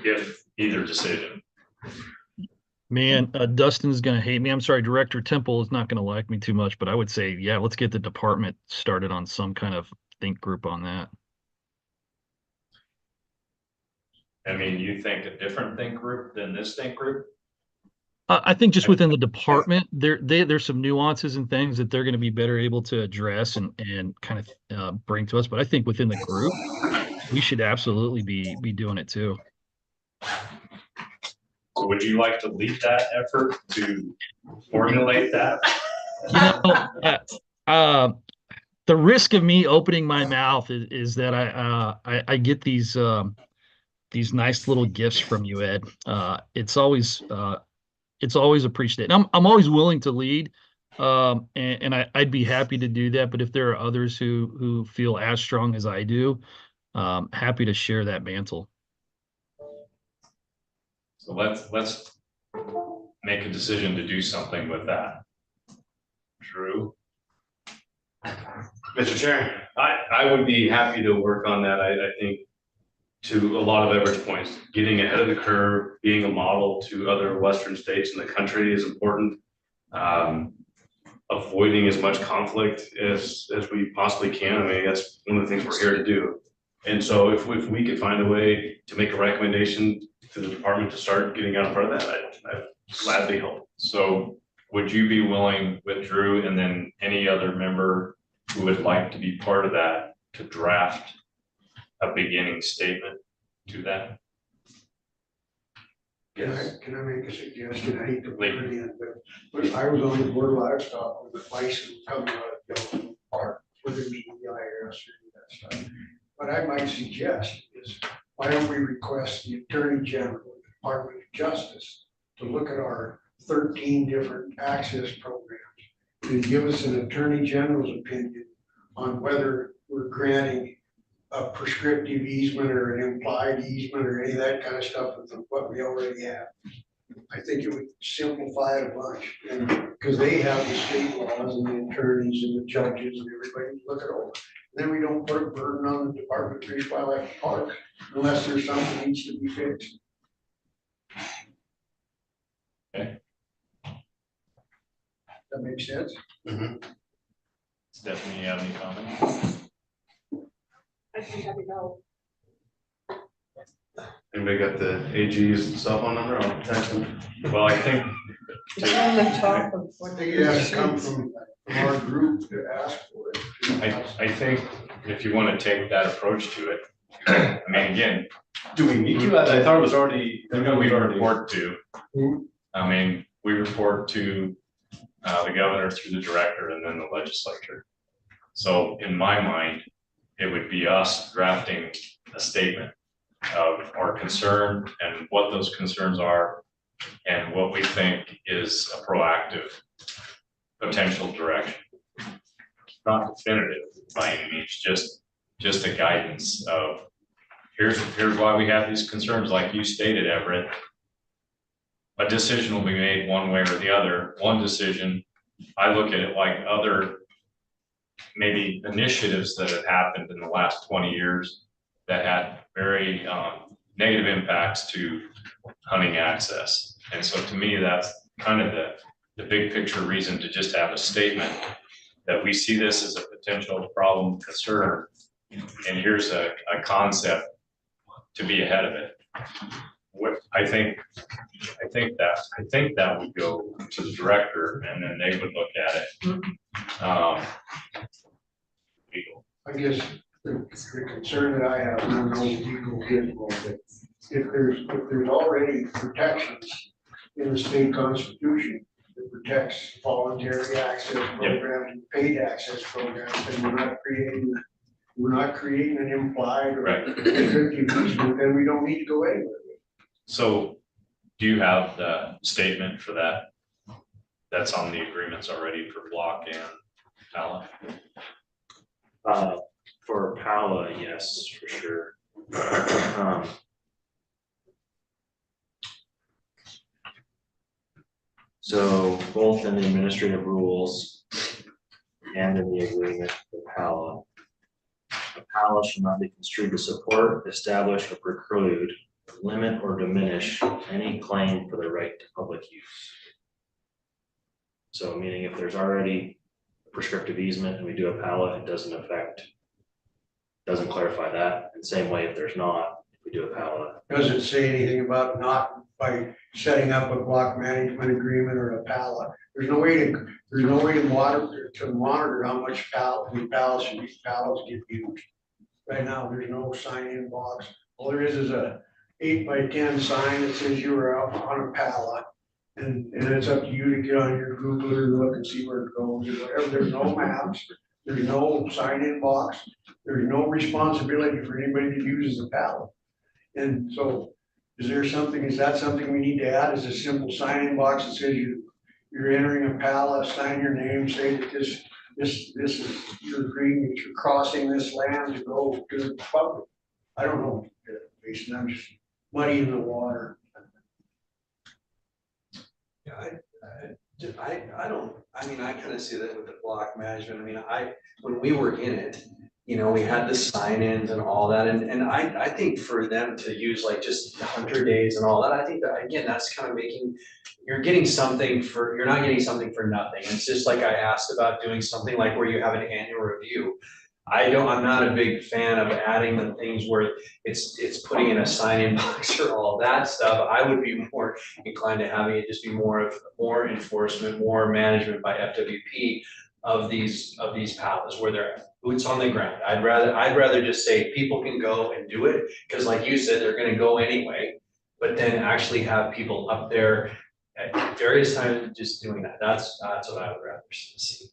if either decision? Man, Dustin's going to hate me. I'm sorry, Director Temple is not going to like me too much, but I would say, yeah, let's get the department started on some kind of think group on that. I mean, you think a different think group than this think group? I think just within the department, there's some nuances and things that they're going to be better able to address and kind of bring to us. But I think within the group, we should absolutely be doing it too. So would you like to lead that effort to formulate that? The risk of me opening my mouth is that I get these nice little gifts from you, Ed. It's always appreciated. I'm always willing to lead, and I'd be happy to do that. But if there are others who feel as strong as I do, happy to share that mantle. So let's make a decision to do something with that. Drew? Mr. Chair, I would be happy to work on that. I think to a lot of Everett's points, getting ahead of the curve, being a model to other Western states in the country is important. Avoiding as much conflict as we possibly can. I mean, that's one of the things we're here to do. And so if we could find a way to make a recommendation to the department to start getting out in front of that, I'd gladly help. So would you be willing with Drew and then any other member who would like to be part of that to draft a beginning statement to that? Can I make a suggestion? I hate to put it in, but I was on the board of livestock with the bison coming out of Yellowstone Park, whether it be the IRS or that stuff. What I might suggest is, why don't we request the Attorney General, the Department of Justice, to look at our 13 different access programs and give us an Attorney General's opinion on whether we're granting a prescriptive easement or an implied easement or any of that kind of stuff with what we already have. I think it would simplify it a bunch, and because they have the state laws and the attorneys and the judges and everybody to look it over. Then we don't put a burden on the Department of Fish, Wildlife, and Parks unless there's something that needs to be fixed. Okay. That makes sense? Stephanie, you have any comments? I think that'd be no. Anybody got the AG's cell phone number? I'll text them. Well, I think. It's on the top of what they. It has to come from our group to ask for it. I think if you want to take that approach to it, I mean, again. Do we need to? I thought it was already. We report to. I mean, we report to the governor through the director and then the legislature. So in my mind, it would be us drafting a statement of our concern and what those concerns are and what we think is a proactive potential direction. Not definitive by any means, just a guidance of here's why we have these concerns, like you stated, Everett. A decision will be made one way or the other. One decision, I look at it like other maybe initiatives that have happened in the last 20 years that had very negative impacts to hunting access. And so to me, that's kind of the big picture reason to just have a statement that we see this as a potential problem concern. And here's a concept to be ahead of it. What I think that would go to the director and then they would look at it. Legal. I guess the concern that I have, and I don't know if you go get involved, but if there's already protections in the state constitution that protects voluntary access programs and paid access programs, and we're not creating an implied or restrictive easement, then we don't need to go anywhere. So do you have the statement for that? That's on the agreements already for Block and Pala? For Pala, yes, for sure. So both in the administrative rules and in the agreement for Pala. Pala shall not be construed to support, establish, or preclude, limit, or diminish any claim for the right to public use. So meaning if there's already a prescriptive easement and we do a Pala, it doesn't clarify that. And same way if there's not, if we do a Pala. Does it say anything about not by setting up a block management agreement or a Pala? There's no way to monitor how much palas and these palas get used. Right now, there's no sign-in box. All there is a 8x10 sign that says you were out on a Pala. And it's up to you to get on your Google or look and see where it goes or whatever. There's no maps, there's no sign-in box, there's no responsibility for anybody that uses a pallet. And so is that something we need to add? Is a simple sign-in box that says you're entering a pallet, sign your name, say that this is, you're agreeing that you're crossing this land to go to the public. I don't know, Jason, I'm just muddying the water. Yeah, I don't, I mean, I kind of see that with the block management. I mean, when we were in it, you know, we had the sign-ins and all that, and I think for them to use like just hunter days and all that, I think that, again, that's kind of making, you're not getting something for nothing. It's just like I asked about doing something like where you have an annual review. I'm not a big fan of adding the things where it's putting in a sign-in box or all that stuff. I would be more inclined to having it just be more enforcement, more management by FWP of these pallets where they're boots on the ground. I'd rather just say people can go and do it, because like you said, they're gonna go anyway, but then actually have people up there at various times just doing that. That's what I would rather see.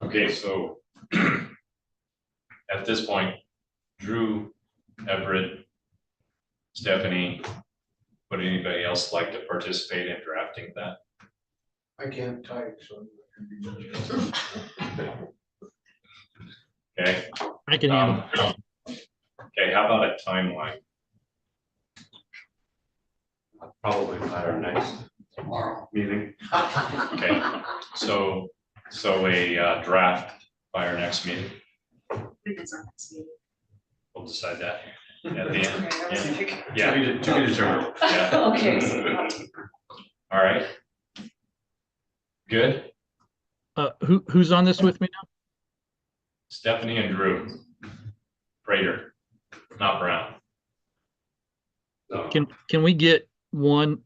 Okay, so at this point, Drew, Everett, Stephanie, would anybody else like to participate in drafting that? I can't type, so. Okay. I can handle it. Okay, how about a timeline? Probably by our next Tomorrow. meeting. Okay, so a draft by our next meeting, It's our next meeting. we'll decide that at the end. Okay, I was like- Yeah, to be determined, yeah. Okay. All right. Good, Who's on this with me now? Stephanie and Drew. Prater, not Brown. Can we get one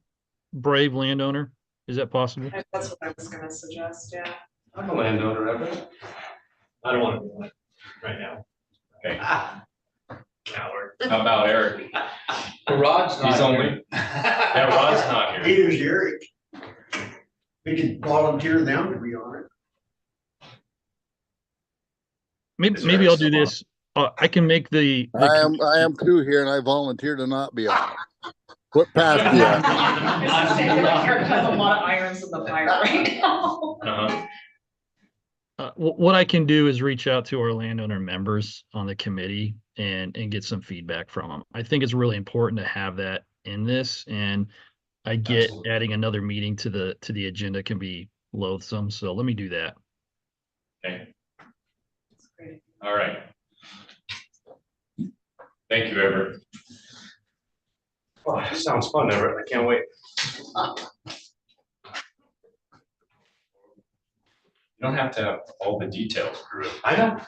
brave landowner? Is that possible? That's what I was gonna suggest, yeah. I'm a landowner, Everett. I don't want to do that right now. Okay, Coward. how about Eric? Rod's not He's here. only, yeah, Rod's not here. Neither's Eric. We could volunteer them to be on it. Maybe I'll do this. I can make the I am too here and I volunteer to not be on it. What past you? Eric has a lot of irons in the fire right now. what I can do is reach out to our landowner members on the committee and get some feedback from them. I think it's really important to have that in this, and I get Absolutely. adding another meeting to the agenda can be loathsome. So let me do that. Okay. All right. Thank you, Everett. Oh, this sounds fun, Everett. I can't wait. You don't have to have all the details, Drew. I know.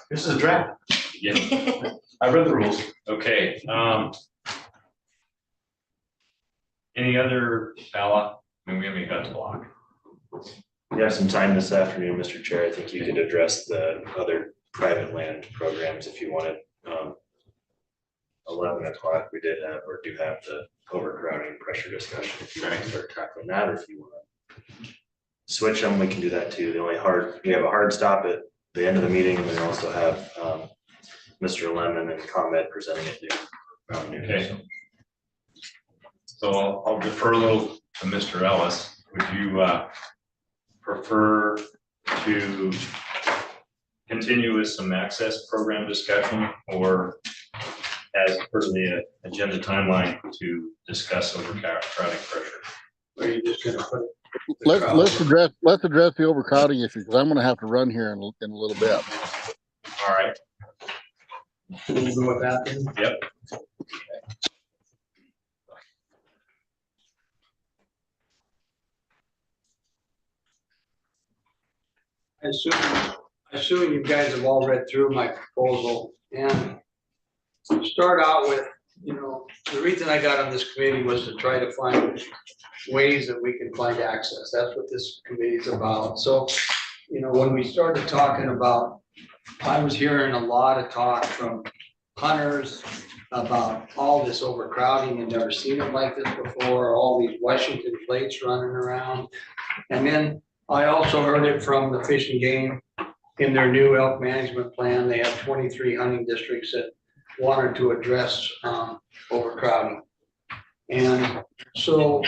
This is a draft. Yeah. I read the rules. Okay, any other, Bella? I mean, we haven't got to block. You have some time this afternoon, Mr. Chair. I think you could address the other private land programs if you wanted. 11 o'clock, we did have, or do have the overcrowding pressure discussion. If you want to start tackling that, or if you want to switch them, we can do that too. We have a hard stop at the end of the meeting, and we also have Mr. Lemon and ComEd presenting it around noon. Okay. So I'll defer a little to Mr. Ellis. Would you prefer to continue with some access program discussion, or as per the agenda timeline to discuss overcrowding pressure? Are you just gonna put it? Let's address the overcrowding issue, because I'm gonna have to run here in a little bit. All right. We'll go with that then? Yep. I assume you guys have all read through my proposal, and to start out with, the reason I got on this committee was to try to find ways that we can find access. That's what this committee is about. So, when we started talking about, I was hearing a lot of talk from hunters about all this overcrowding and never seen it like this before, all these Washington plates running around. And then I also heard it from the Fish and Game in their new elk management plan. They have 23 hunting districts that wanted to address overcrowding. And so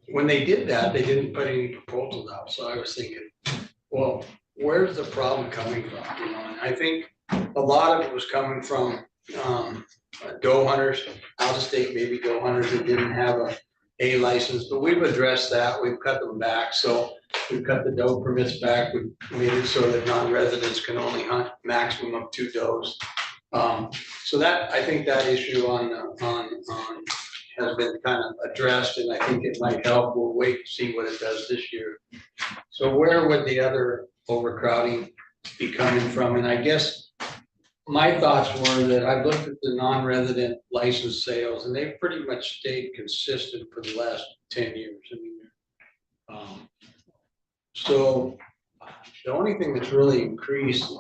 when they did that, they didn't put any proposals out. So I was thinking, well, where's the problem coming from? You know, and I think a lot of it was coming from doe hunters, out of state maybe doe hunters that didn't have a license, but we've addressed that. We've cut them back. So we've cut the doe permits back. We've made it so that non-residents can only hunt maximum of 2 does. So that, I think that issue on has been kind of addressed, and I think it might help. We'll wait to see what it does this year. So where would the other overcrowding be coming from? And I guess my thoughts were that I've looked at the non-resident license sales, and they've pretty much stayed consistent for the last 10 years. I mean, so the only thing that's really increased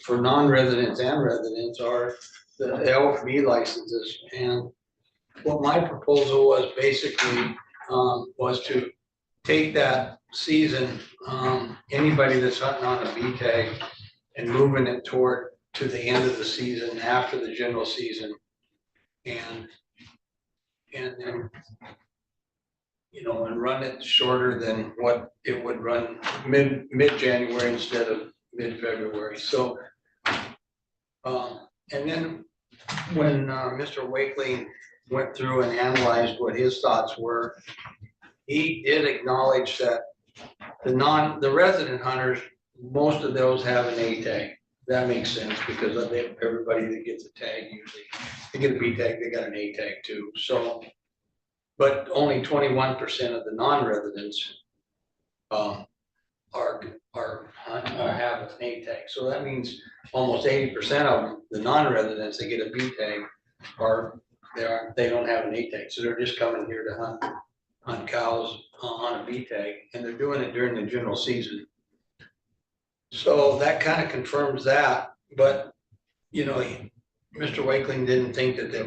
for non-residents and residents are the LFB licenses. And what my proposal was basically was to take that season, anybody that's hunting on a B tag, and moving it to the end of the season after the general season, and then, you know, and run it shorter than what it would run mid-January instead of mid-February. So, and then when Mr. Wakeling went through and analyzed what his thoughts were, he did acknowledge that the resident hunters, most of those have an A tag. That makes sense because everybody that gets a tag usually, they get a B tag, they got an A tag too. So, but only 21% of the non-residents have an A tag. So that means almost 80% of them, the non-residents that get a B tag, they don't have an A tag. So they're just coming here to hunt cows on a B tag, and they're doing it during the general season. So that kind of confirms that, but you know, Mr. Wakeling didn't think that it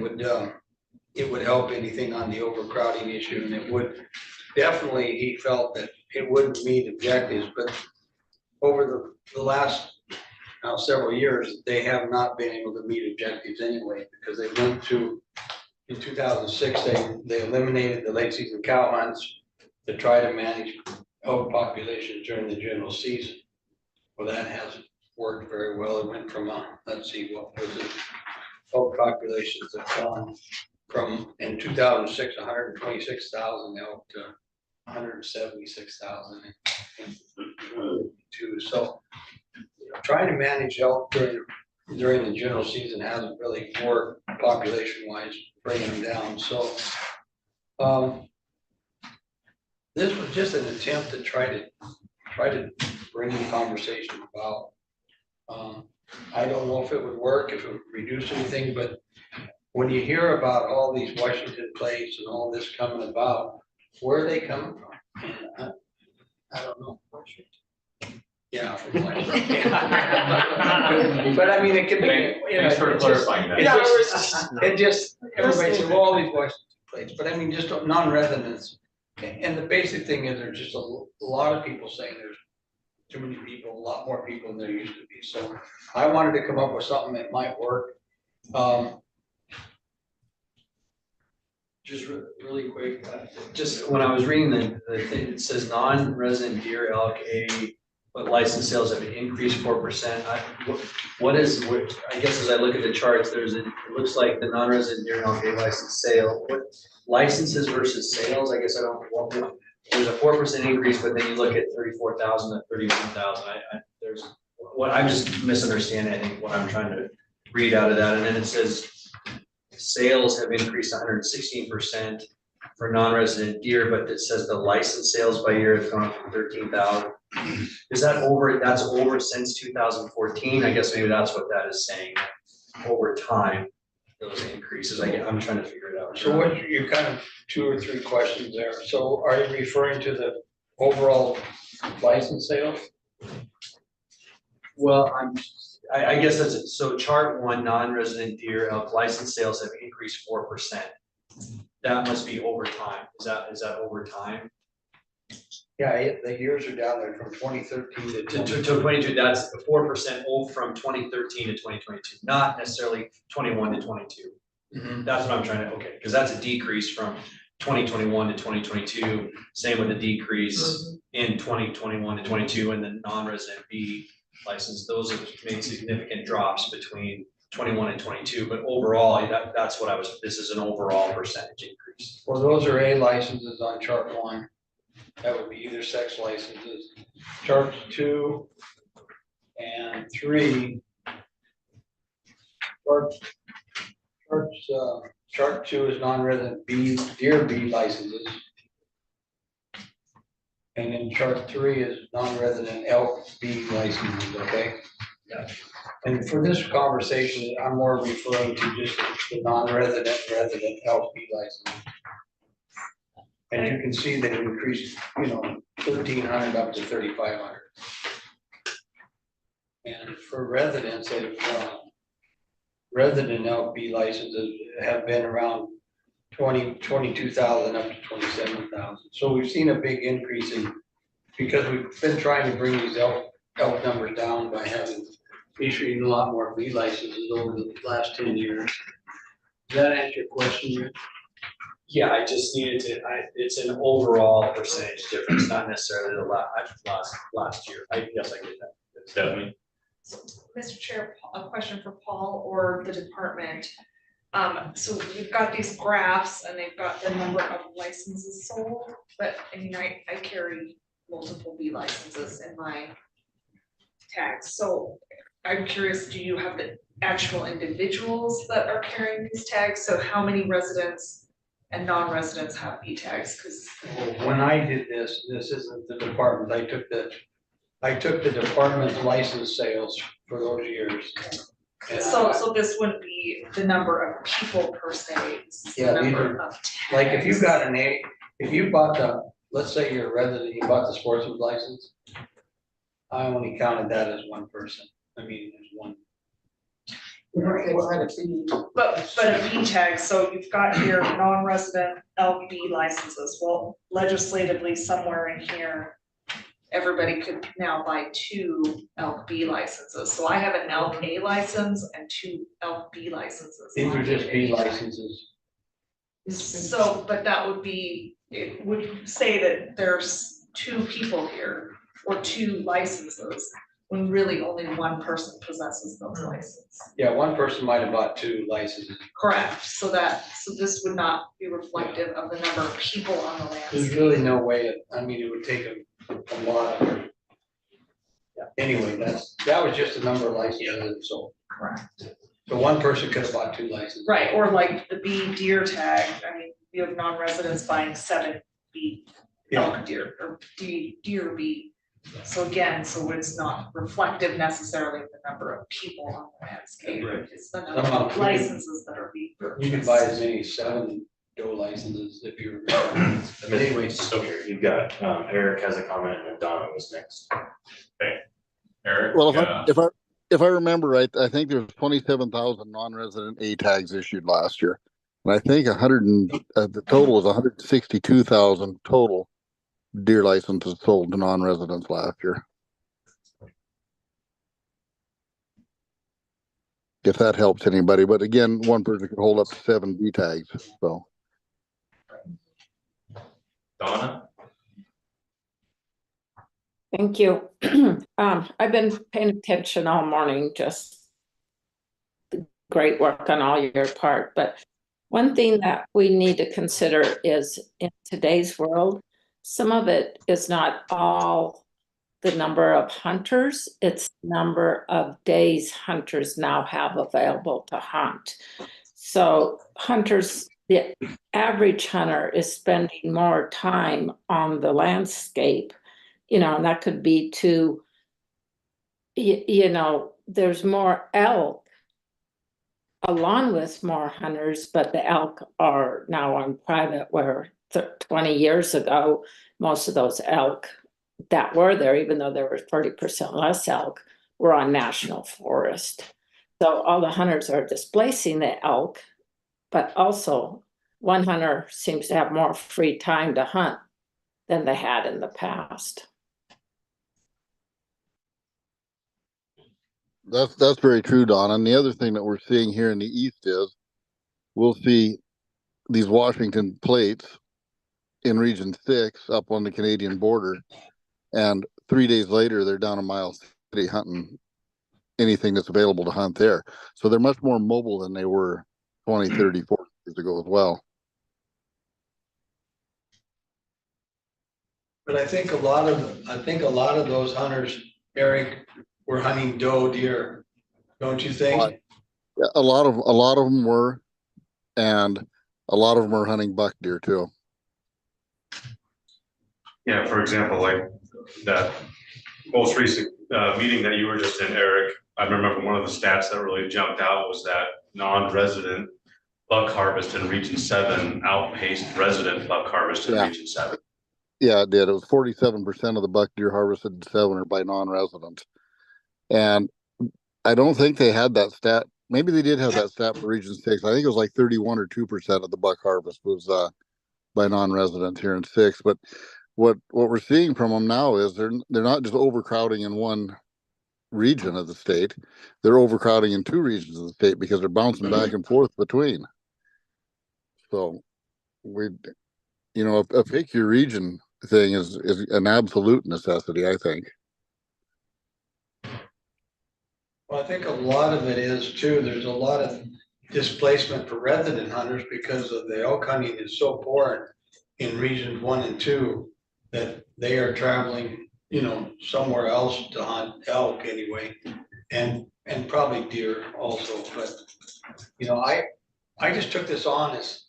would help anything on the overcrowding issue, and it would definitely, he felt that it wouldn't meet objectives, but over the last several years, they have not been able to meet objectives anyway, because they went to, in 2006, they eliminated the late season cow hunts to try to manage elk populations during the general season. Well, that hasn't worked very well. It went from let's see, what was it? Elk populations have gone from, in 2006, 126,000 elk to 176,000 in 2022. So, you know, trying to manage elk during the general season hasn't really worked population-wise, bringing them down. So, this was just an attempt to try to bring the conversation about. I don't know if it would work, if it would reduce anything, but when you hear about all these Washington plates and all this coming about, where are they coming from? I don't know. Yeah, from Washington. But I mean, it could be. Thanks for clarifying that. It just, everybody says, well, all these Washington plates, but I mean, just non-residents. And the basic thing is there's just a lot of people saying there's too many people, a lot more people than there used to be. So I wanted to come up with something that might work. Just really quick, just when I was reading the thing, it says non-resident deer elk but license sales have increased 4%. I guess as I look at the charts, it looks like the non-resident deer elk A license sale. What licenses versus sales? I guess I don't. There's a 4% increase, but then you look at 34,000 to 31,000. There's what I'm just misunderstanding. I think what I'm trying to read out of that, and then it says sales have increased 116% for non-resident deer, but it says the license sales by year have gone from 13,000. Is that over? That's over since 2014. I guess maybe that's what that is saying. Over time, those increases. I'm trying to figure it out. So what you kind of 2 or 3 questions there. So are you referring to the overall license sales? Well, I guess that's it. So chart one, non-resident deer elk license sales have increased 4%. That must be over time. Is that over time? Yeah, the years are down there from 2013 to To 22, that's 4% from 2013 to 2022, not necessarily 21 to 22. That's what I'm trying to, okay, because that's a decrease from 2021 to 2022. Same with the decrease in 2021 to 22 and the non-resident B license. Those have made significant drops between 21 and 22, but overall, that's what this is an overall percentage increase. Well, those are A licenses on chart one. That would be either sex licenses. Chart 2 and 3. Chart 2 is non-resident B, deer B licenses. And then chart 3 is non-resident elk B licenses, okay? Yeah. And for this conversation, I'm more referring to just the non-resident resident elk B license. And you can see they've increased, 1,300 up to 3,500. And for residents, resident LP licenses have been around 22,000 up to 27,000. So we've seen a big increase because we've been trying to bring these elk numbers down by issuing a lot more B licenses over the last 10 years. Does that answer your question, Rick? Yeah, I just needed to, it's an overall percentage difference, not necessarily the last year. Yes, I get that. Stephanie? Mr. Chair, a question for Paul or the department. So we've got these graphs and they've got the number of licenses sold, but I mean, I carry multiple B licenses in my tags. So I'm curious, do you have the actual individuals that are carrying these tags? So how many residents and non-residents have B tags? Because when I did this isn't the department. I took the department's license sales for those years. So this wouldn't be the number of people per se. This is the Yeah, number of like if you tags. got if you bought let's say you're a resident, you bought the sportsman's license. I only counted that as one person. I mean, there's one. But a B tag, so you've got here non-resident LB licenses. Well, legislatively somewhere in here, everybody could now buy 2 LB licenses. So I have an LK license and 2 LB licenses. These are just B licenses. So, but that would be, it would say that there's 2 people here or 2 licenses, when really only one person possesses those licenses. Yeah, one person might have bought 2 licenses. Correct, so this would not be reflective of the number of people on the land. There's really no way, it would take a lot of. Anyway, that was just the number of licenses sold. Correct. So one person could have bought 2 licenses. Right, or like the B deer tag, I mean, you have non-residents buying 7 B elk deer or deer B. So again, so it's not reflective necessarily of the number of people on the landscape, it's the number of licenses that are being purchased. You can buy as many as 7 Doe licenses if you're. Anyway, so here, you've got, Eric has a comment and then Donna was next. Okay, Eric? Well, if I remember right, I think there was 27,000 non-resident A tags issued last year. And I think the total was 162,000 total deer licenses sold to non-residents last year. If that helps anybody, but again, one person could hold up to 7 B tags, so. Donna? Thank you. I've been paying attention all morning, just great work on all your part. But one thing that we need to consider is in today's world, some of it is not all the number of hunters, it's the number of days hunters now have available to hunt. So hunters, the average hunter is spending more time on the landscape, and that could be to, there's more elk along with more hunters, but the elk are now on private, where 20 years ago, most of those elk that were there, even though there were 30% less elk, we're on national forest. So all the hunters are displacing the elk, but also one hunter seems to have more free time to hunt than they had in the past. That's very true, Donna. And the other thing that we're seeing here in the east is we'll see these Washington plates in Region 6 up on the Canadian border, and 3 days later they're down in Miles City hunting anything that's available to hunt there. So they're much more mobile than they were 20, 30, 40 years ago as well. But I think a lot of those hunters, Eric, were hunting doe deer, don't you think? Yeah, a lot of them were, and a lot of them are hunting buck deer too. Yeah, for example, like that most recent meeting that you were just in, Eric, I remember one of the stats that really jumped out was that non-resident buck harvest in Region 7 outpaced resident buck harvest in Region 7. Yeah, it did. It was 47% of the buck deer harvested in 7 are by non-residents. And I don't think they had that stat. Maybe they did have that stat for Region 6. I think it was like 31 or 2% of the buck harvest was by non-residents here in 6. But what we're seeing from them now is they're not just overcrowding in one region of the state. They're overcrowding in 2 regions of the state because they're bouncing back and forth between. So a pick your region thing is an absolute necessity, I think. Well, I think a lot of it is too, there's a lot of displacement for resident hunters because of the elk hunting is so poor in regions 1 and 2 that they are traveling, somewhere else to hunt elk anyway, and probably deer also. But I just took this on as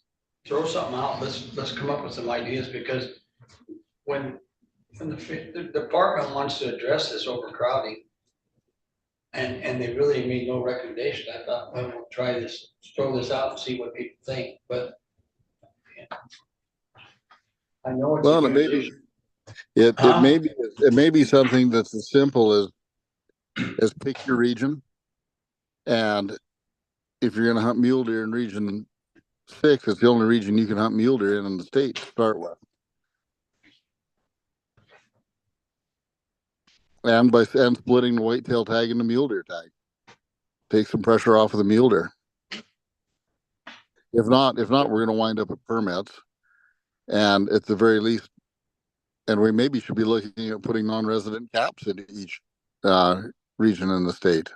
throw something out. Let's come up with some ideas, because when the department wants to address this overcrowding, and they really made no recommendation, I thought, well, we'll try this, throw this out and see what people think. But I know it's well, it may be something that's as simple as pick your region, and if you're going to hunt mule deer in Region 6, it's the only region you can hunt mule deer in the state to start with. And splitting the whitetail tag into mule deer tag, take some pressure off of the mule deer. If not, we're going to wind up at permits, and at the very least, and we maybe should be looking at putting non-resident caps into each region in the state.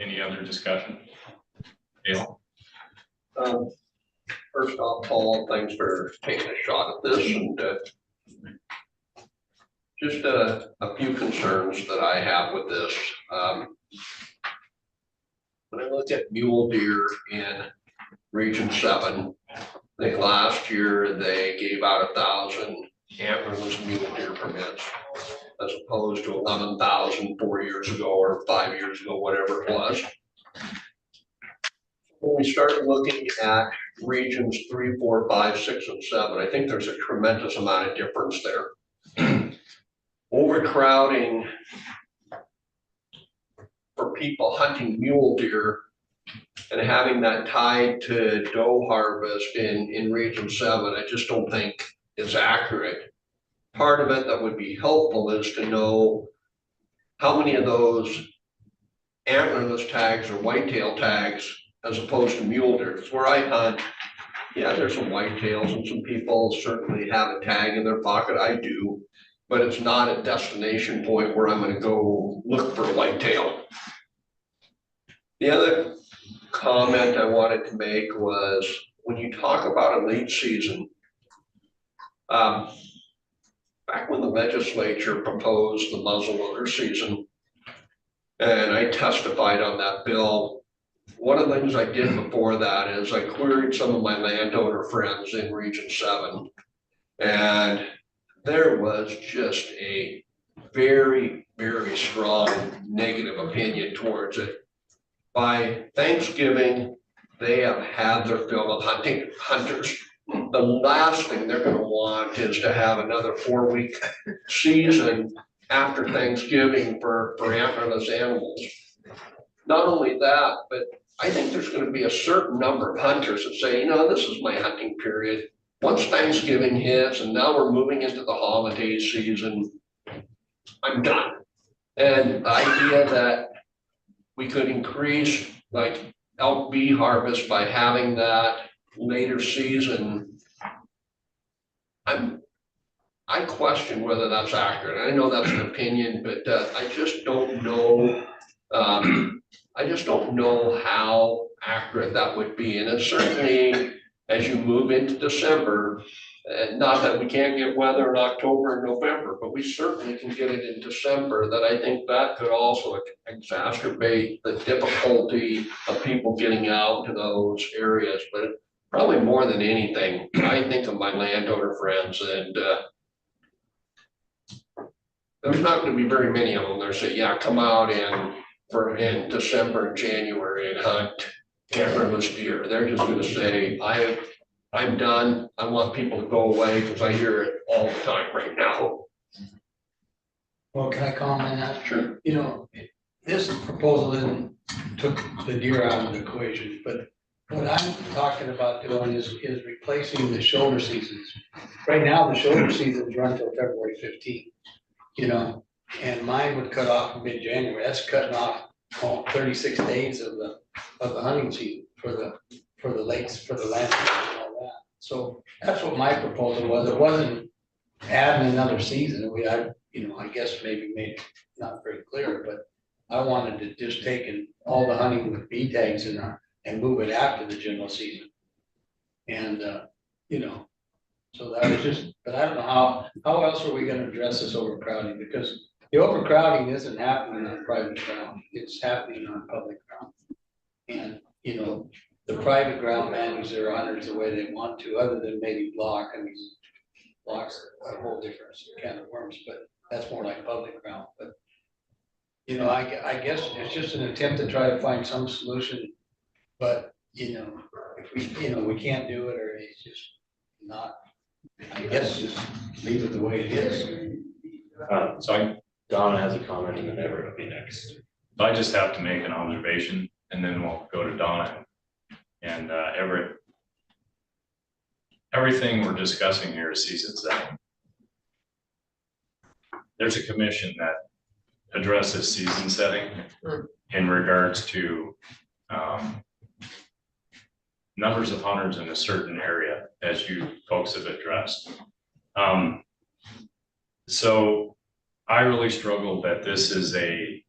Any other discussion? Dale? First off, Paul, thanks for taking a shot at this, and just a few concerns that I have with this. When I look at mule deer in Region 7, I think last year they gave out 1,000 antlerless mule deer permits, as opposed to 11,000 4 years ago or 5 years ago, whatever it was. When we start looking at regions 3, 4, 5, 6, and 7, I think there's a tremendous amount of difference there. Overcrowding for people hunting mule deer and having that tied to doe harvest in Region 7, I just don't think is accurate. Part of it that would be helpful is to know how many of those antlerless tags or whitetail tags as opposed to mule deer. Because where I hunt, yeah, there's some whitetails, and some people certainly have a tag in their pocket. I do, but it's not a destination point where I'm going to go look for a whitetail. The other comment I wanted to make was when you talk about a late season, back when the legislature proposed the muzzleloader season, and I testified on that bill, one of the things I did before that is I queried some of my landowner friends in Region 7, and there was just a very, very strong negative opinion towards it. By Thanksgiving, they have had their fill of hunters the last thing they're gonna want is to have another 4-week season after Thanksgiving for antlerless animals. Not only that, but I think there's gonna be a certain number of hunters that say, this is my hunting period. Once Thanksgiving hits and now we're moving into the holiday season, I'm done. And the idea that we could increase like elk bee harvest by having that later season, I question whether that's accurate. I know that's an opinion, but I just don't know. I just don't know how accurate that would be. And it's certainly, as you move into December, not that we can't get weather in October and November, but we certainly can get it in December, that I think that could also exacerbate the difficulty of people getting out to those areas. But probably more than anything, I think of my landowner friends, and there's not going to be very many of them that say, yeah, come out in December and January and hunt antlerless deer. They're just going to say, I'm done. I want people to go away because I hear it all the time right now. Well, can I comment on that? Sure. This proposal took the deer out of the equation, but what I'm talking about doing is replacing the shoulder seasons. Right now, the shoulder seasons run till February 15th, and mine would cut off in mid-January. That's cutting off 36 days of the hunting season for the lakes, for the land and all that. So that's what my proposal was. It wasn't adding another season. I guess maybe made it not very clear, but I wanted to just take all the hunting with bee tags and move it after the general season. And, so that was just, but I don't know how else are we gonna address this overcrowding? Because the overcrowding isn't happening on private ground, it's happening on public ground. And, the private ground manage their hunters the way they want to, other than maybe block. I mean, blocks are a whole different can of worms, but that's more like public ground. But, I guess it's just an attempt to try to find some solution. But, if we can't do it, or it's just not, I guess just leave it the way it is. Donna has a comment and then Everett will be next. I just have to make an observation and then we'll go to Donna and Everett. Everything we're discussing here is season setting. There's a commission that addresses season setting in regards to numbers of hunters in a certain area, as you folks have addressed. So I really struggle that this is a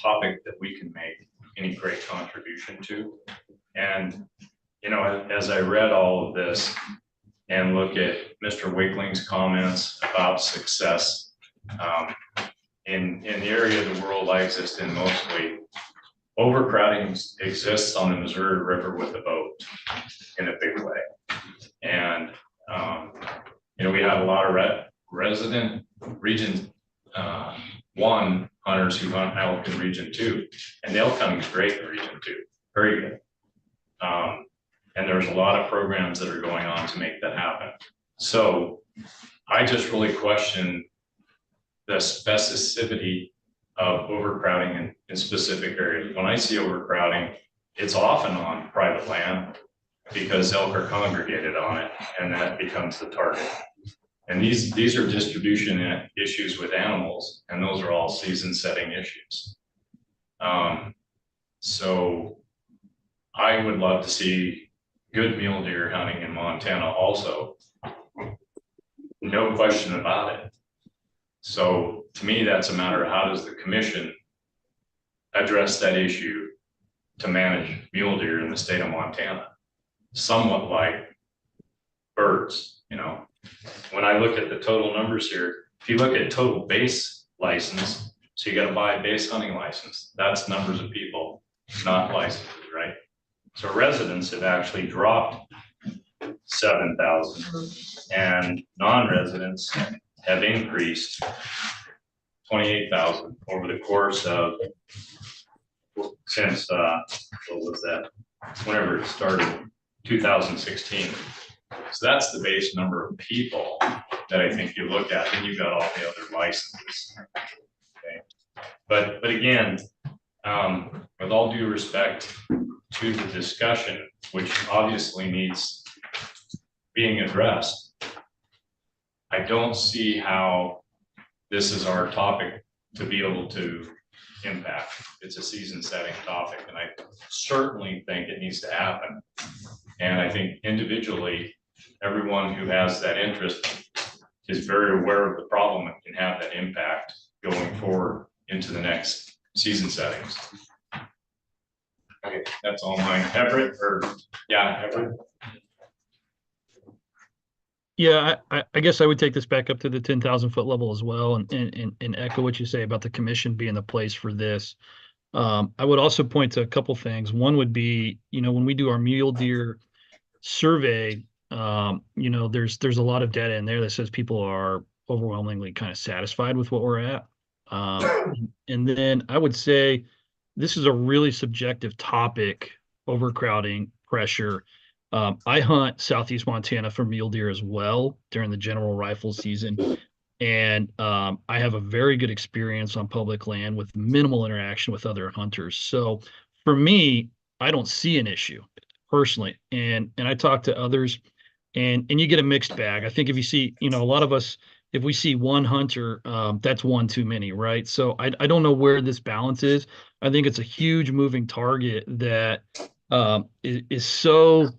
topic that we can make any great contribution to. And, as I read all of this and look at Mr. Wickling's comments about success in the area of the world I exist in mostly, overcrowding exists on the Missouri River with a boat in a big way. And, we have a lot of resident region 1 hunters who hunt elk in region 2, and the elk hunting is great in region 2, very good. And there's a lot of programs that are going on to make that happen. So I just really question the specificity of overcrowding in specific areas. When I see overcrowding, it's often on private land because elk are congregated on it, and that becomes the target. And these are distribution issues with animals, and those are all season setting issues. So I would love to see good mule deer hunting in Montana also. No question about it. So to me, that's a matter of how does the commission address that issue to manage mule deer in the state of Montana? Somewhat like birds, When I look at the total numbers here, if you look at total base license, so you got to buy a base hunting license, that's numbers of people, not licenses, right? So residents have actually dropped 7,000 and non-residents have increased 28,000 over the course of since what was that? Whenever it started, 2016. So that's the base number of people that I think you look at, then you've got all the other licenses. Okay. But again, with all due respect to the discussion, which obviously needs being addressed, I don't see how this is our topic to be able to impact. It's a season setting topic, and I certainly think it needs to happen. And I think individually, everyone who has that interest is very aware of the problem and can have that impact going forward into the next season settings. Okay, that's all mine. Everett, Everett. Yeah, I guess I would take this back up to the 10,000 foot level as well, and echo what you say about the commission being the place for this. I would also point to a couple things. One would be, when we do our mule deer survey, there's a lot of data in there that says people are overwhelmingly kind of satisfied with what we're at. And then I would say this is a really subjective topic: overcrowding, pressure. I hunt Southeast Montana for mule deer as well during the general rifle season. And I have a very good experience on public land with minimal interaction with other hunters. So for me, I don't see an issue personally. And I talk to others, and you get a mixed bag. I think if you see, a lot of us, if we see one hunter, that's one too many, right? So I don't know where this balance is. I think it's a huge moving target that is so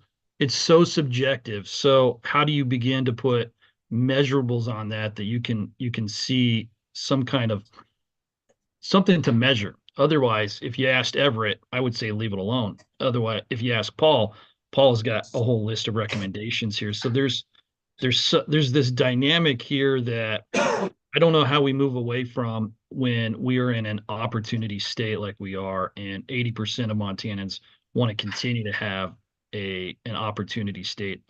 subjective. So how do you begin to put measurables on that you can see some kind of something to measure? Otherwise, if you asked Everett, I would say leave it alone. Otherwise, if you ask Paul's got a whole list of recommendations here. So there's this dynamic here that I don't know how we move away from when we are in an opportunity state like we are, and 80% of Montanans want to continue to have an opportunity state.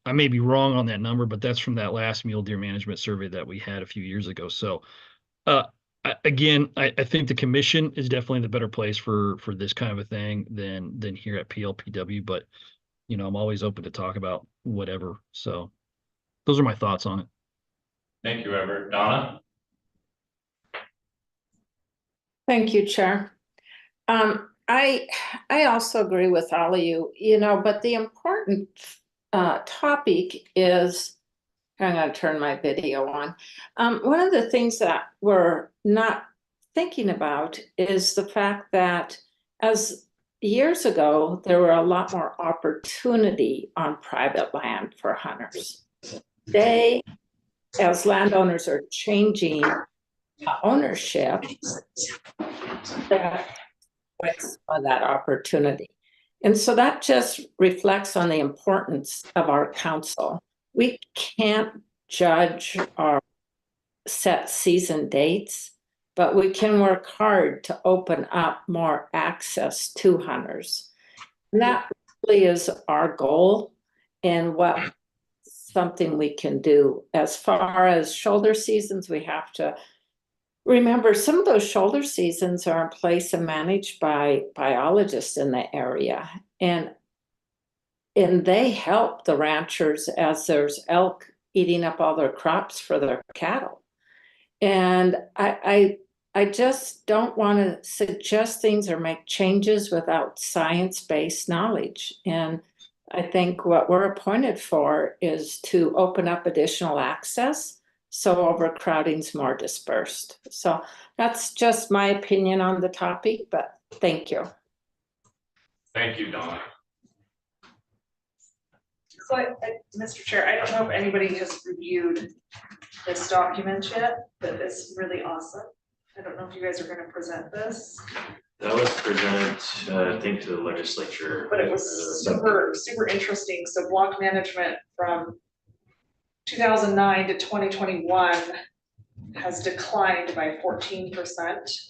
I may be wrong on that number, but that's from that last mule deer management survey that we had a few years ago. So again, I think the commission is definitely the better place for this kind of a thing than here at PLPW, but I'm always open to talk about whatever. So those are my thoughts on it. Thank you, Everett. Donna? Thank you, Chair. I also agree with all of you, but the important topic is, I'm going to turn my video on. One of the things that we're not thinking about is the fact that as years ago, there were a lot more opportunity on private land for hunters. They, as landowners, are changing ownership that of that opportunity. And so that just reflects on the importance of our council. We can't judge or set season dates, but we can work hard to open up more access to hunters. And that really is our goal, and what something we can do. As far as shoulder seasons, we have to remember some of those shoulder seasons are in place and managed by biologists in the area. And they help the ranchers as there's elk eating up all their crops for their cattle. And I just don't want to suggest things or make changes without science-based knowledge. And I think what we're appointed for is to open up additional access so overcrowding's more dispersed. So that's just my opinion on the topic, but thank you. Thank you, Donna. So Mr. Chair, I don't know if anybody has reviewed this document yet, but it's really awesome. I don't know if you guys are going to present this. That was presented, I think, to the legislature. But it was super interesting. So block management from 2009 to 2021 has declined by 14%,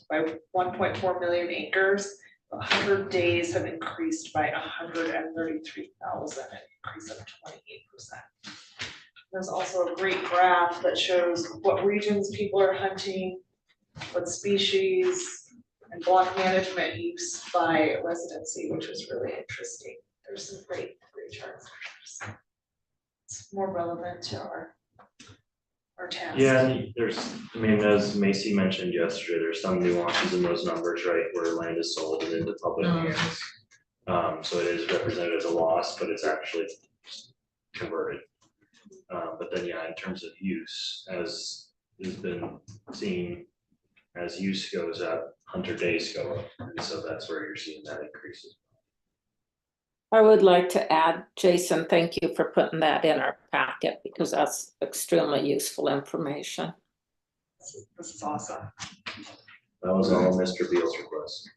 by 1.4 million acres. 100 days have increased by 133,000, an increase of 28%. There's also a great graph that shows what regions people are hunting, what species, and block management use by residency, which was really interesting. There's some great recharge centers. It's more relevant to our task. Yeah, I mean, as Macy mentioned yesterday, there's some nuances in those numbers, right, where land is sold and into public hands. So it is represented as a loss, but it's actually converted. But then, yeah, in terms of use, as has been seen, as use goes up, hunter days go up, and so that's where you're seeing that increases. I would like to add, Jason, thank you for putting that in our packet because that's extremely useful information. This is awesome. That was all Mr. Beal's request.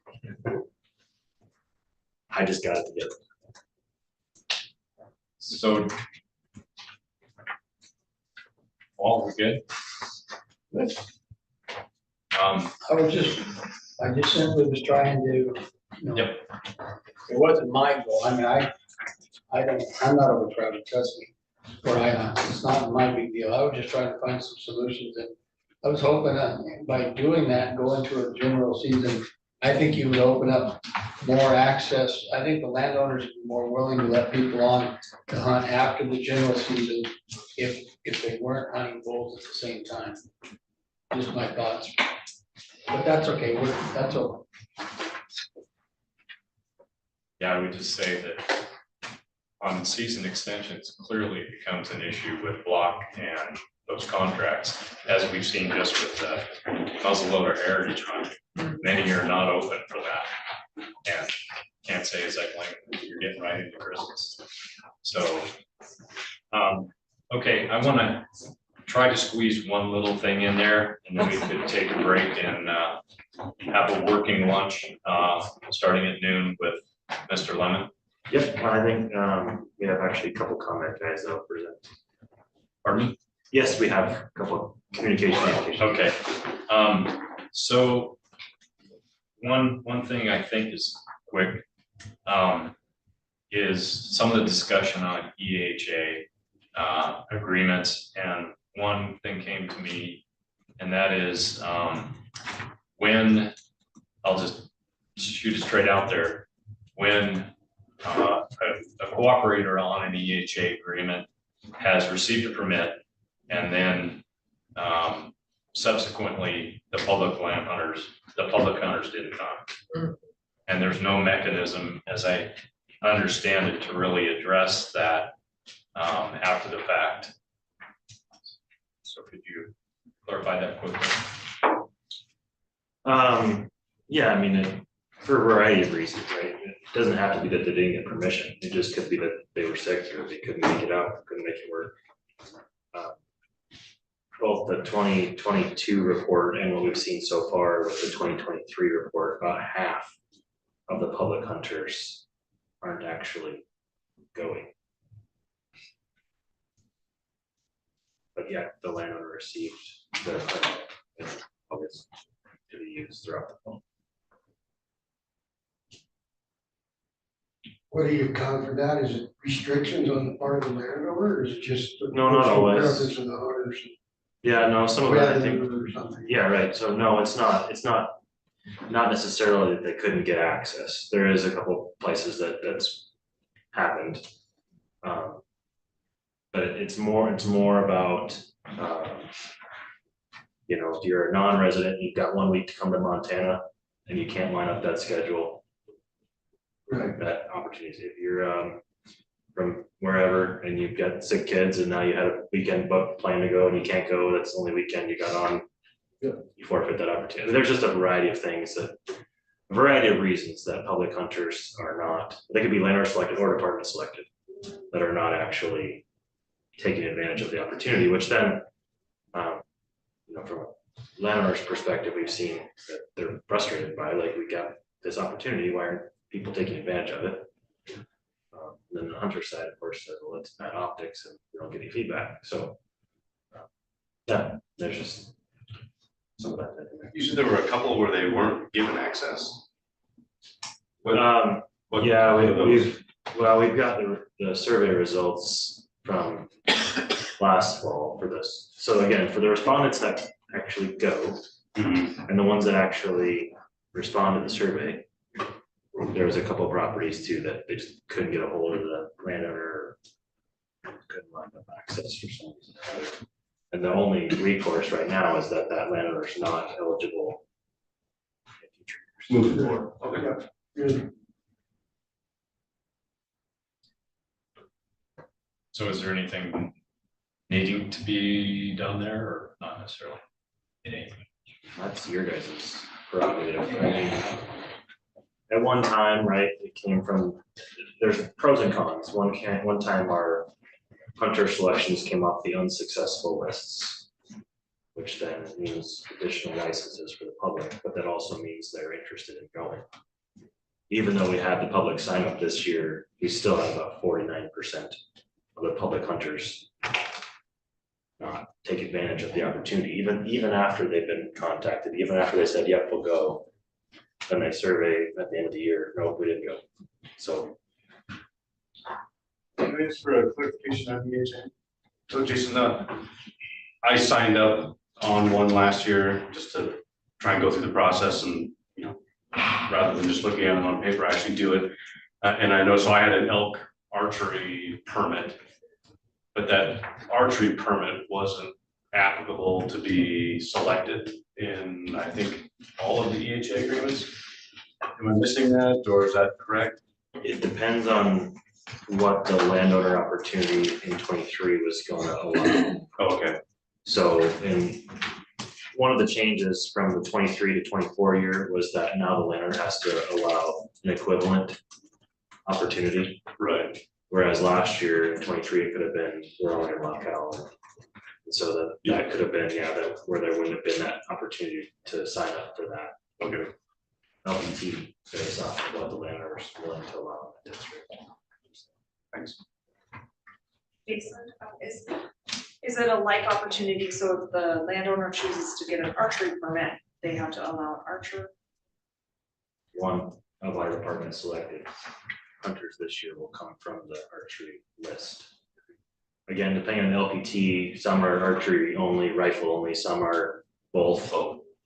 I just got it together. So. All we good? I just simply was trying to, it wasn't my goal, I mean, I'm not overcrowded, trust me. Where I hunt, it's not my big deal, I was just trying to find some solutions, and I was hoping that by doing that, go into a general season, I think you would open up more access. I think the landowners would be more willing to let people on to hunt after the general season if they weren't hunting bulls at the same time. Just my thoughts. But that's okay, that's all. Yeah, I would just say that on season extensions, clearly it becomes an issue with block and those contracts, as we've seen just with the muzzleloader heritage hunt. Many are not open for that. And can't say as I blame, you're getting right into Christmas. So, okay, I want to try to squeeze one little thing in there, and then we could take a break and have a working lunch starting at noon with Mr. Lemon. Yep, I think we have actually a couple comment guys that'll present. Pardon me? Yes, we have a couple of communication. Okay, so one thing I think is quick is some of the discussion on EHA agreements, and one thing came to me, and that is when, I'll just shoot it straight out there, when a cooperator on an EHA agreement has received a permit, and then subsequently the public hunters didn't come. And there's no mechanism, as I understand it, to really address that after the fact. So could you clarify that quickly? Yeah, I mean, for a variety of reasons, right? It doesn't have to be that they didn't get permission. It just could be that they were sick or they couldn't make it out, couldn't make it work. Both the 2022 report and what we've seen so far with the 2023 report, about half of the public hunters aren't actually going. But yeah, the landowner received the permit in August to be used throughout the fall. What do you account for that? Is it restrictions on the part of the landowner, or is it just? No, not always. Preference of the hunters? Yeah, no, some of that I think, Or something. yeah, right, so no, it's not necessarily that they couldn't get access. There is a couple places that's happened. But it's more about, you know, if you're a non-resident, you've got 1 week to come to Montana and you can't line up that schedule. Right. That opportunity, if you're from wherever and you've got sick kids and now you had a weekend book plan to go and you can't go, that's the only weekend you got on. Yeah. You forfeit that opportunity. There's just a variety of things a variety of reasons that public hunters are not, they could be landowner selected or department selected, that are not actually taking advantage of the opportunity, which then, you know, from a landowner's perspective, we've seen that they're frustrated by, like, we got this opportunity, why aren't people taking advantage of it? Then the hunter side, of course, says, well, it's bad optics and we don't get any feedback. So yeah, there's just some of that. You said there were a couple where they weren't given access. Yeah, we've got the survey results from last fall for this. So again, for the respondents that actually go, and the ones that actually respond to the survey, there was a couple properties too that they just couldn't get a hold of the landowner. Couldn't line up access for some reason. And the only recourse right now is that landowner is not eligible. Moving forward. Okay. Good. So is there anything needing to be done there or not necessarily? It ain't. That's your guys' prerogative. I mean, at one time, right, it came from, there's pros and cons. One time our hunter selections came off the unsuccessful lists, which then means additional licenses for the public, but that also means they're interested in going. Even though we had the public sign up this year, we still have about 49% of the public hunters not take advantage of the opportunity, even after they've been contacted, even after they said, yep, we'll go. Then they survey at the end of the year, no, we didn't go. So. Thanks for a clarification on EHA. So Jason, I signed up on one last year just to try and go through the process and, you know, rather than just looking at it on paper, I actually do it. And I know, so I had an elk archery permit, but that archery permit wasn't applicable to be selected in, I think, all of the EHA agreements. Am I missing that, or is that correct? It depends on what the landowner opportunity in 23 was going to allow. Oh, okay. So in one of the changes from the 23 to 24 year was that now the landowner has to allow an equivalent opportunity. Right. Whereas last year in 23, it could have been, we're only gonna allow cattle. And so that could have been, that where there wouldn't have been that opportunity to sign up for that. Okay. LPT based off of what the landowner is willing to allow in the district. Thanks. Jason, is it a like opportunity? So if the landowner chooses to get an archery permit, they have to allow an archer? One of our department selected hunters this year will come from the archery list. Again, depending on the LPT, some are archery only, rifle only, some are both.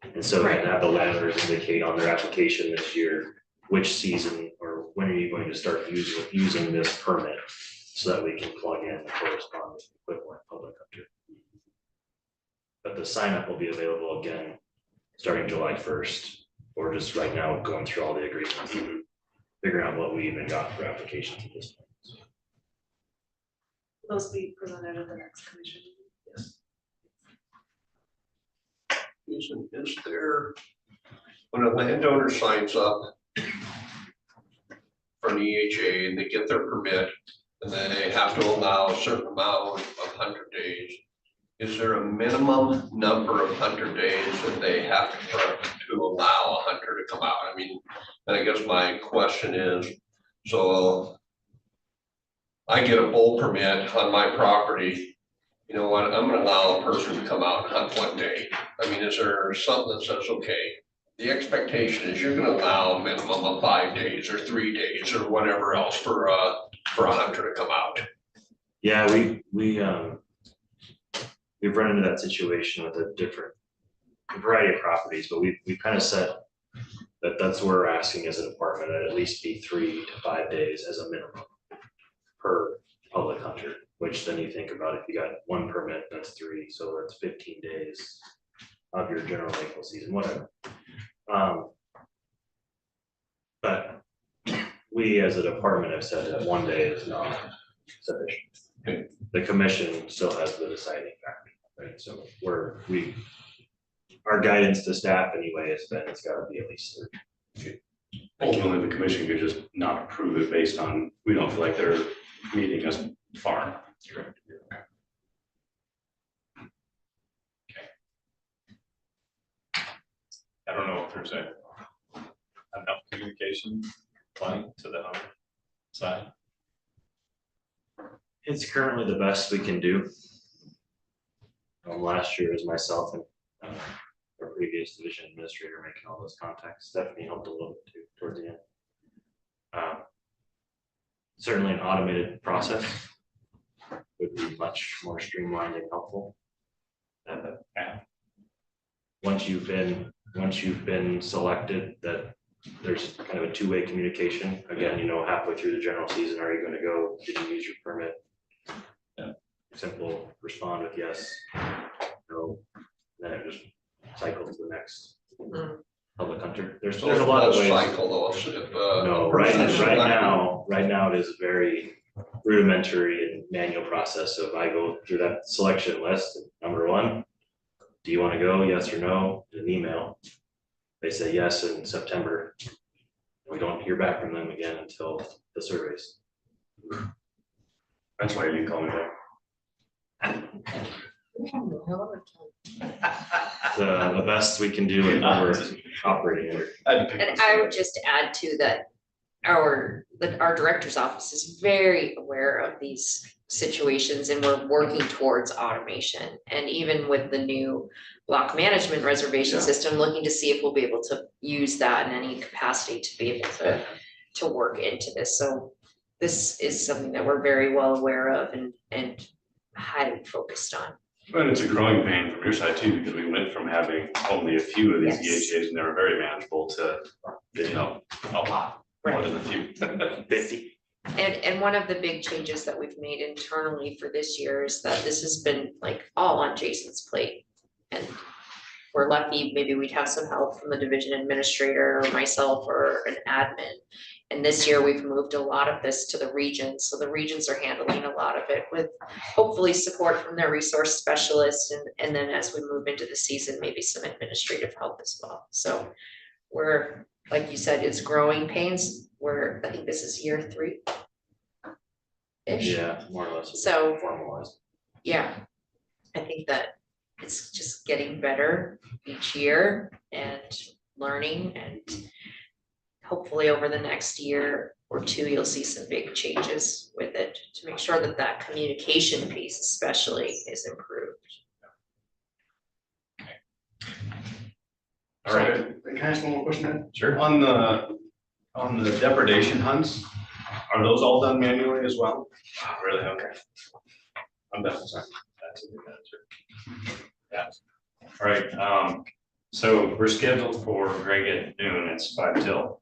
And so we have the landowners indicate on their application this year, which season or when are you going to start using this permit so that we can plug in the corresponding equivalent public hunter. But the sign up will be available again, starting July 1st, or just right now going through all the agreements, figuring out what we even got for applications at this point. Will those be presented at the next commission? Yes. Is there, when a landowner signs up for an EHA and they get their permit and then they have to allow a certain amount of hunter days, is there a minimum number of hunter days that they have to allow a hunter to come out? I mean, and I guess my question is, so I get a bull permit on my property, you know what, I'm gonna allow a person to come out and hunt one day. I mean, is there something that says, okay, the expectation is you're gonna allow a minimum of 5 days or 3 days or whatever else for a hunter to come out? Yeah, we've run into that situation with a variety of properties, but we kind of said that's what we're asking as a department, that at least be 3 to 5 days as a minimum per public hunter, which then you think about if you got one permit, that's 3, so that's 15 days of your general rifle season, whatever. But we as a department have said that 1 day is not sufficient. The commission still has the deciding factor, right? So our guidance to staff anyway has been it's got to be at least 30. Ultimately, the commission could just not approve it based on, we don't feel like they're meeting us far. Correct. I don't know if there's enough communication plan to the hunter side. It's currently the best we can do. Last year was myself and our previous division administrator making all those contacts. Stephanie helped a little bit too towards the end. Certainly an automated process would be much more streamlined and helpful. Once you've been selected, that there's kind of a two-way communication. Again, halfway through the general season, are you gonna go? Did you use your permit? Yeah. Simple, respond with yes, no, then it just cycles to the next public hunter. There's a lot of ways. Cycle though, if, No, right now it is a very rudimentary and manual process. So if I go through that selection list, number one, do you want to go, yes or no, in an email? They say yes in September. We don't hear back from them again until the surveys. That's why you didn't call me back. The best we can do with what we're operating under. And I would just add to that, our director's office is very aware of these situations and we're working towards automation. And even with the new block management reservation system, looking to see if we'll be able to use that in any capacity to be able to work into this. So this is something that we're very well aware of and highly focused on. But it's a growing pain from your side too, because we went from having only a few of these Yes. EHAs and they were very manageable to, a lot, more than a few. 50. And one of the big changes that we've made internally for this year is that this has been like all on Jason's plate. And we're lucky, maybe we'd have some help from the division administrator or myself or an admin. And this year we've moved a lot of this to the regions. So the regions are handling a lot of it with hopefully support from their resource specialists. And then as we move into the season, maybe some administrative help as well. So we're, like you said, it's growing pains. I think this is year 3. Yeah, more or less. So Formalized. yeah, I think that it's just getting better each year and learning, and hopefully over the next year or 2, you'll see some big changes with it to make sure that that communication piece especially is improved. All right. Can I ask one more question then? Sure. On the depredation hunts, are those all done manually as well? Really? Okay. I'm done, sorry. That's a good answer. Yeah. All right, so we're scheduled for Greg at noon, it's 5 till.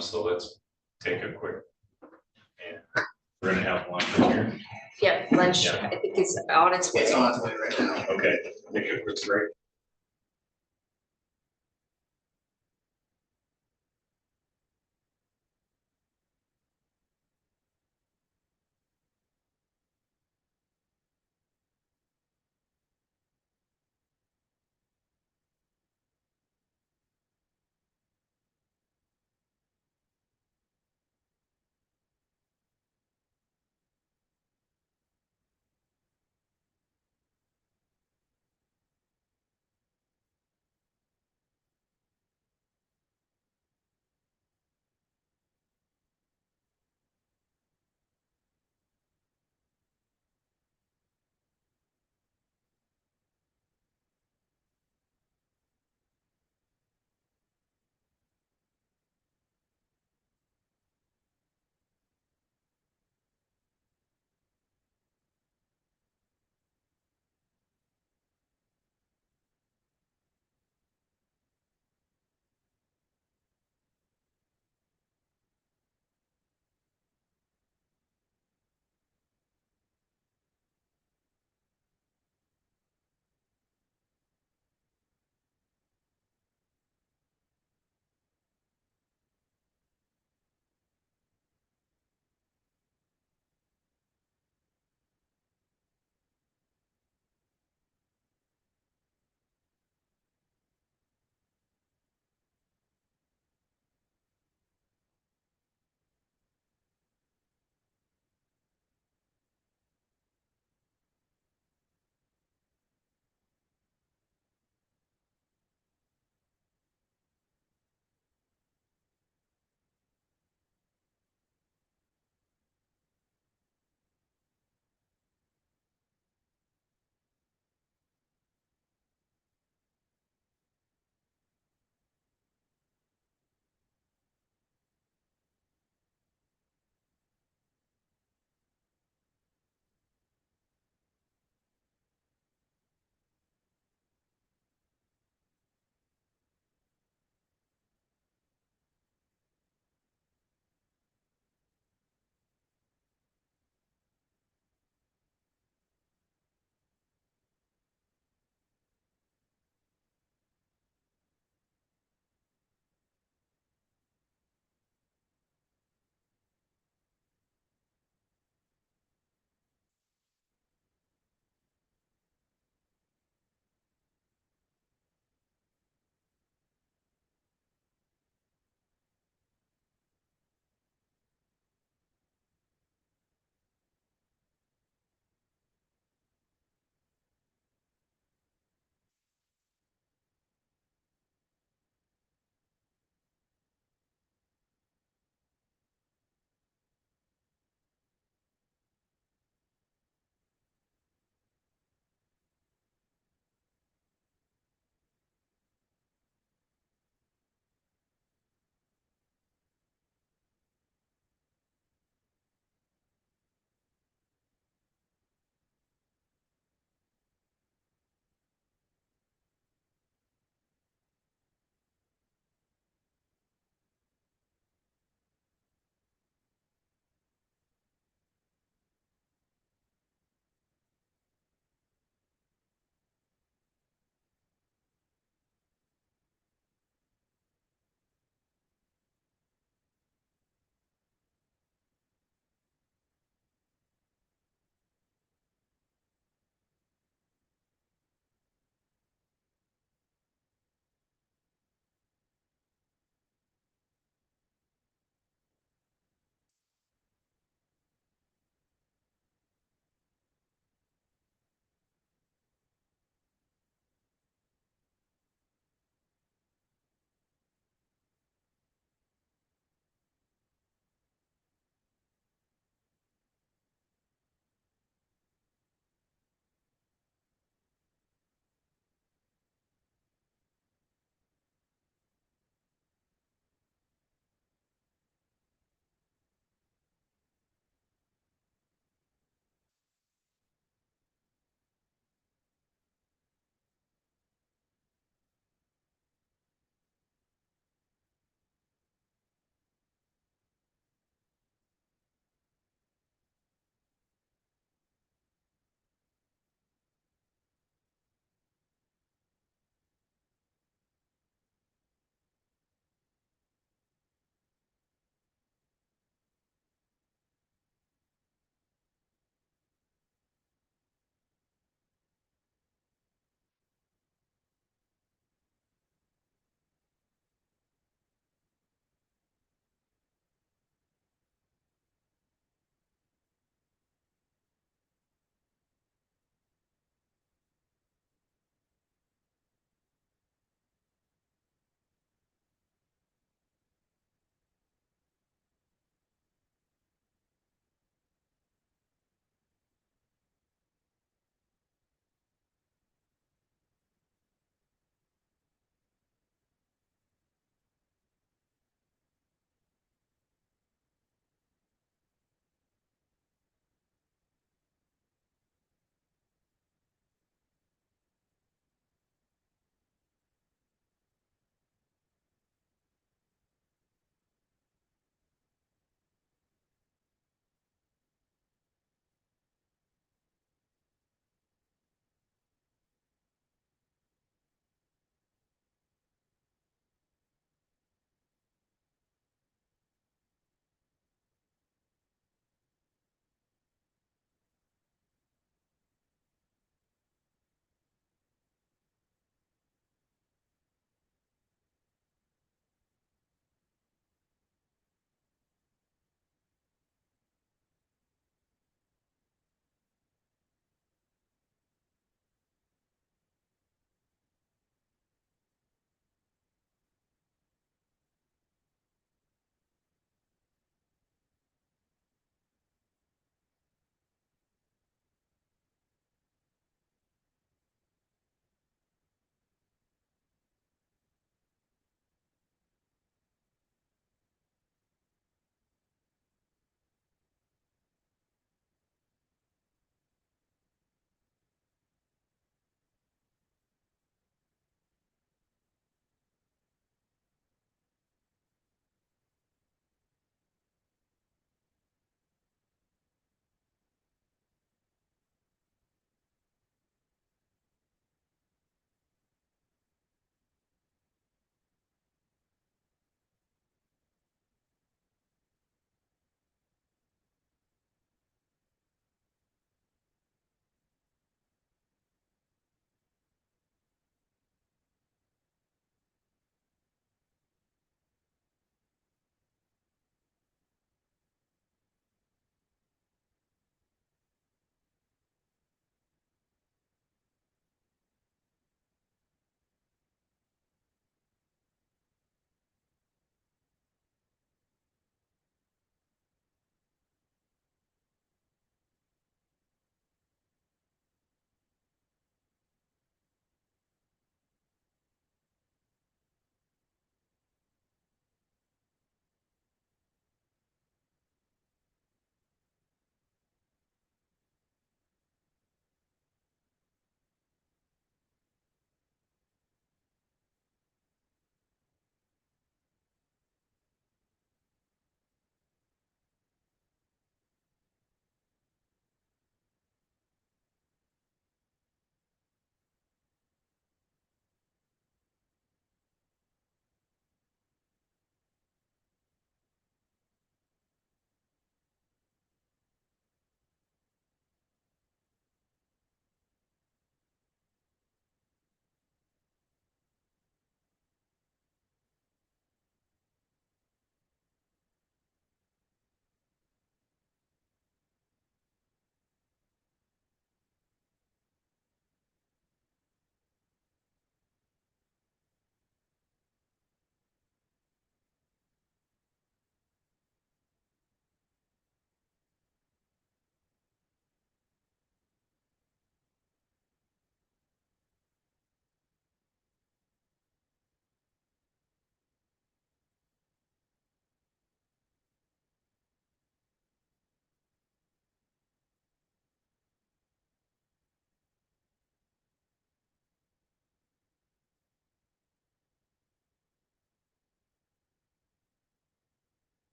So let's take a quick. And we're gonna have lunch in here. Yeah, lunch, Yeah. I think is on its way. It's on its way right now. Okay, take a quick break.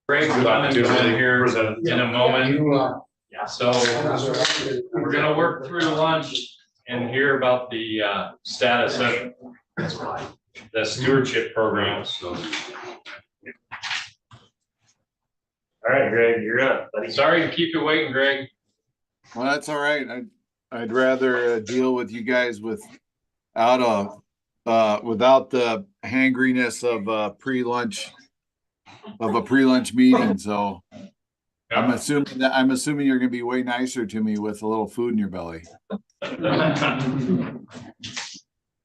Greg's coming down here in a moment, so we're gonna work through lunch and hear about the status of the stewardship program. All right, Greg, you're up, buddy. Sorry to keep you waiting, Greg. Well, that's all right. I'd rather deal with you guys without the hangriness of a pre-lunch meeting. So I'm assuming you're gonna be way nicer to me with a little food in your belly.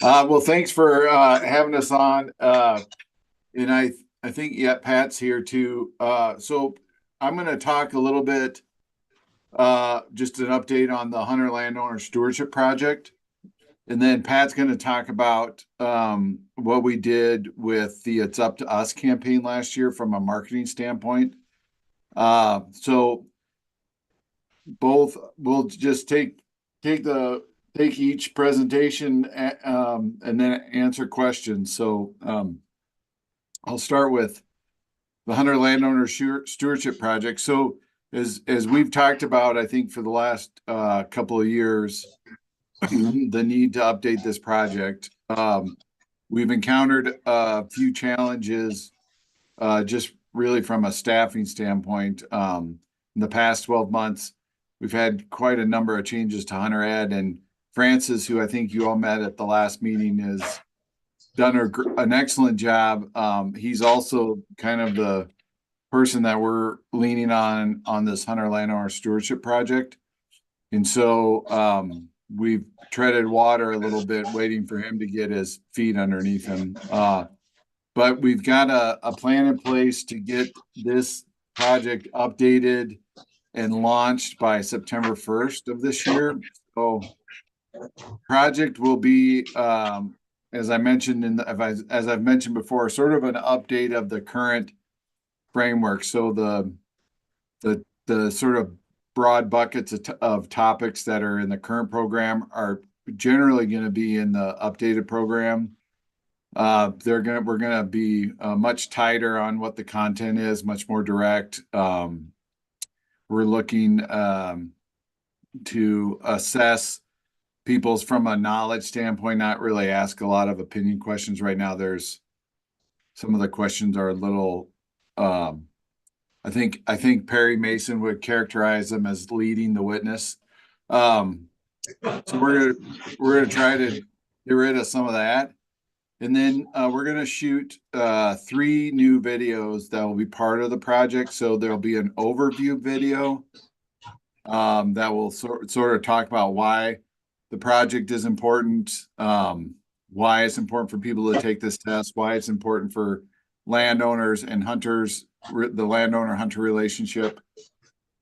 Well, thanks for having us on. And I think Pat's here too. So I'm gonna talk a little bit, just an update on the Hunter Landowner Stewardship Project. And then Pat's gonna talk about what we did with the It's Up to Us campaign last year from a marketing standpoint. So both, we'll just take each presentation and then answer questions. So I'll start with the Hunter Landowner Stewardship Project. So as we've talked about, I think for the last couple of years, the need to update this project. We've encountered a few challenges just really from a staffing standpoint. In the past 12 months, we've had quite a number of changes to Hunter Ed, and Francis, who I think you all met at the last meeting, has done an excellent job. He's also kind of the person that we're leaning on this Hunter Landowner Stewardship Project. And so we've treaded water a little bit, waiting for him to get his feet underneath him. But we've got a plan in place to get this project updated and launched by September 1st of this year. So project will be, as I mentioned as I've mentioned before, sort of an update of the current framework. So the sort of broad buckets of topics that are in the current program are generally going to be in the updated program. We're going to be much tighter on what the content is, much more direct. We're looking to assess people's from a knowledge standpoint, not really ask a lot of opinion questions right now. There's some of the questions are a little, I think Perry Mason would characterize them as leading the witness. So we're gonna try to get rid of some of that. And then we're gonna shoot 3 new videos that will be part of the project. So there'll be an overview video that will sort of talk about why the project is important, why it's important for people to take this test, why it's important for landowners and hunters, the landowner-hunter relationship.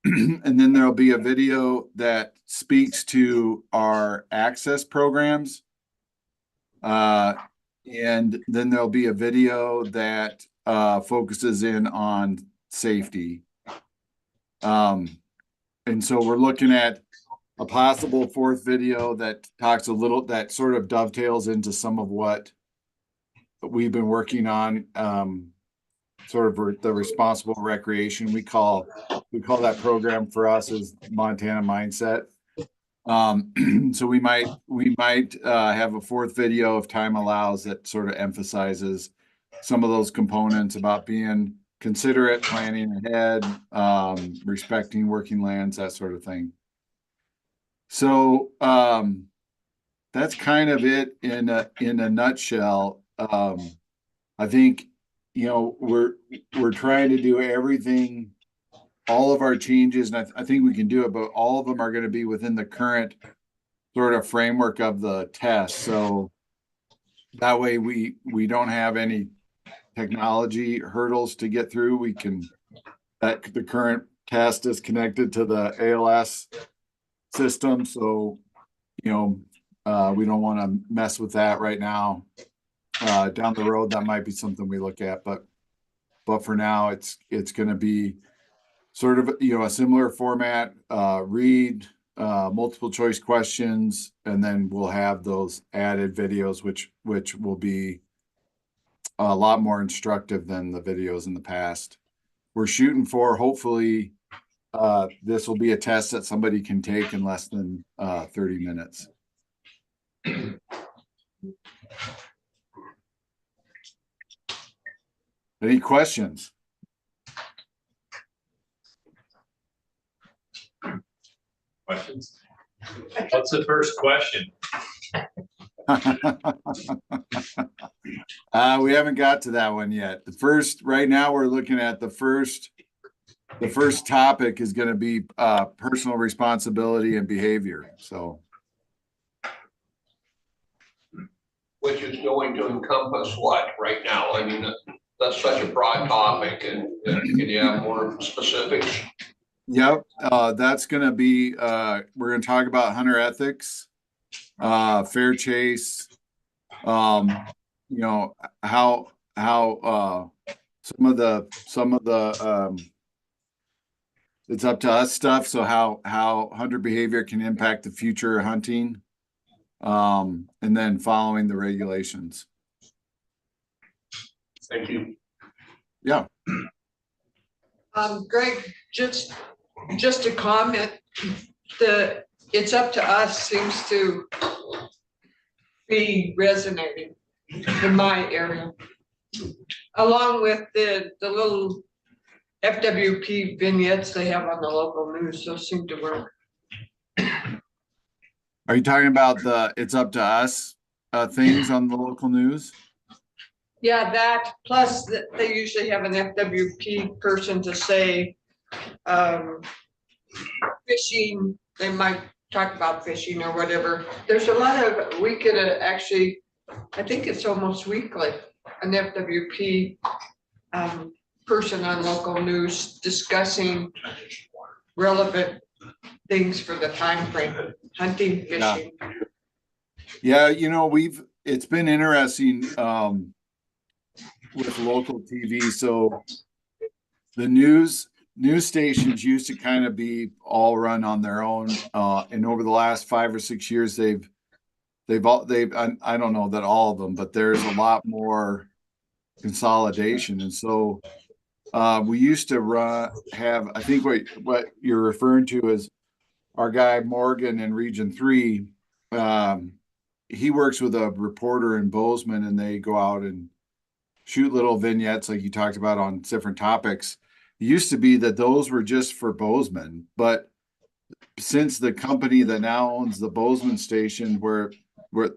And then there'll be a video that speaks to our access programs. And then there'll be a video that focuses in on safety. And so we're looking at a possible 4th video that talks that sort of dovetails into some of what we've been working on, sort of the responsible recreation. We call that program for us as Montana Mindset. So we might have a 4th video if time allows that sort of emphasizes some of those components about being considerate, planning ahead, respecting working lands, that sort of thing. So that's kind of it in a nutshell. I think, we're trying to do everything, all of our changes, and I think we can do it, but all of them are going to be within the current sort of framework of the test. So that way we don't have any technology hurdles to get through. The current test is connected to the ALS system. So, we don't want to mess with that right now. Down the road, that might be something we look at, but for now, it's going to be sort of, a similar format, read multiple choice questions, and then we'll have those added videos, which will be a lot more instructive than the videos in the past. we're shooting for, hopefully, this will be a test that somebody can take in less than 30 minutes. Any questions? Questions? What's the first question? We haven't got to that one yet. Right now we're looking at the first topic is going to be personal responsibility and behavior. So, Which is going to encompass what right now? I mean, that's such a broad topic, and can you have more specifics? yep, that's going to be, we're going to talk about hunter ethics, fair chase, you know, how some of the it's up to us stuff. So how hunter behavior can impact the future of hunting, and then following the regulations. Thank you. Yeah. Greg, just a comment, it's up to us seems to be resonating in my area. Along with the little FWP vignettes they have on the local news, those seem to work. Are you talking about the it's up to us things on the local news? Yeah, that, plus they usually have an FWP person to say, fishing, they might talk about fishing or whatever. There's a lot of, we could actually, I think it's almost weekly, an FWP person on local news discussing relevant things for the time frame, hunting, fishing. Yeah, you know, it's been interesting with local TV. So the news stations used to kind of be all run on their own, and over the last 5 or 6 years, they've I don't know that all of them, but there's a lot more consolidation. And so we used to have, I think what you're referring to is our guy Morgan in Region 3. He works with a reporter in Bozeman, and they go out and shoot little vignettes like you talked about on different topics. It used to be that those were just for Bozeman, but since the company that now owns the Bozeman station where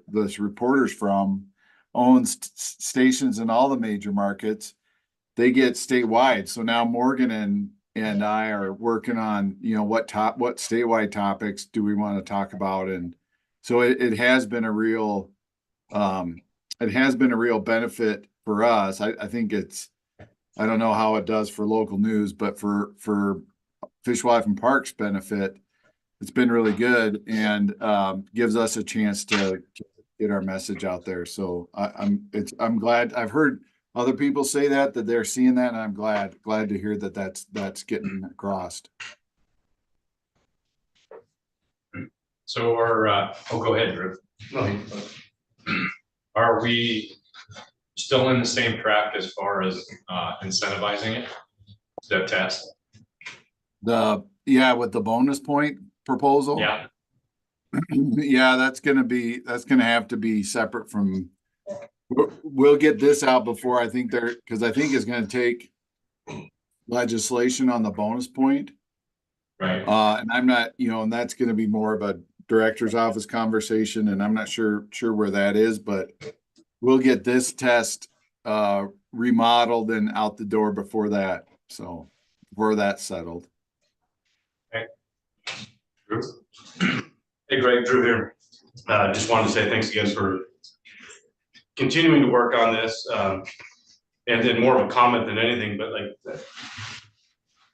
this reporter's from owns stations in all the major markets, they get statewide. So now Morgan and I are working on, you know, what statewide topics do we want to talk about. And so it has been a real benefit for us. I think I don't know how it does for local news, but for Fish, Wildlife and Parks benefit, it's been really good, and gives us a chance to get our message out there. So I'm glad. I've heard other people say that they're seeing that, and I'm glad to hear that that's getting across. So go ahead, Drew. Are we still in the same track as far as incentivizing it? The test? With the bonus point proposal? Yeah. Yeah, that's gonna have to be separate from, we'll get this out before I think because I think it's gonna take legislation on the bonus point. Right. And I'm not, and that's gonna be more of a director's office conversation, and I'm not sure where that is, but we'll get this test remodeled and out the door before that. So before that's settled. Okay. Drew? Hey, Greg, Drew here. Just wanted to say thanks again for continuing to work on this. And then more of a comment than anything, but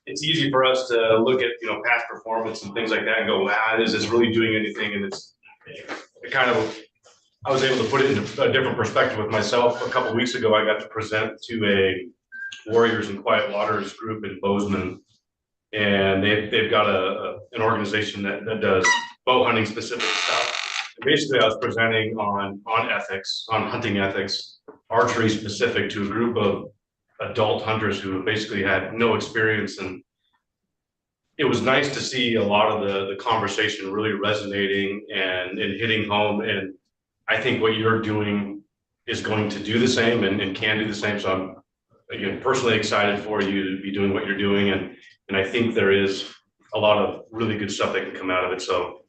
it's easy for us to look at, past performance and things like that and go, is this really doing anything? And I was able to put it into a different perspective with myself. A couple of weeks ago, I got to present to a Warriors in Quiet Waters group in Bozeman. And they've got an organization that does bow hunting specific stuff. And basically, I was presenting on ethics, on hunting ethics, archery specific to a group of adult hunters who basically had no experience, and it was nice to see a lot of the conversation really resonating and hitting home. And I think what you're doing is going to do the same and can do the same. So I'm, again, personally excited for you to be doing what you're doing. And I think there is a lot of really good stuff that can come out of it. So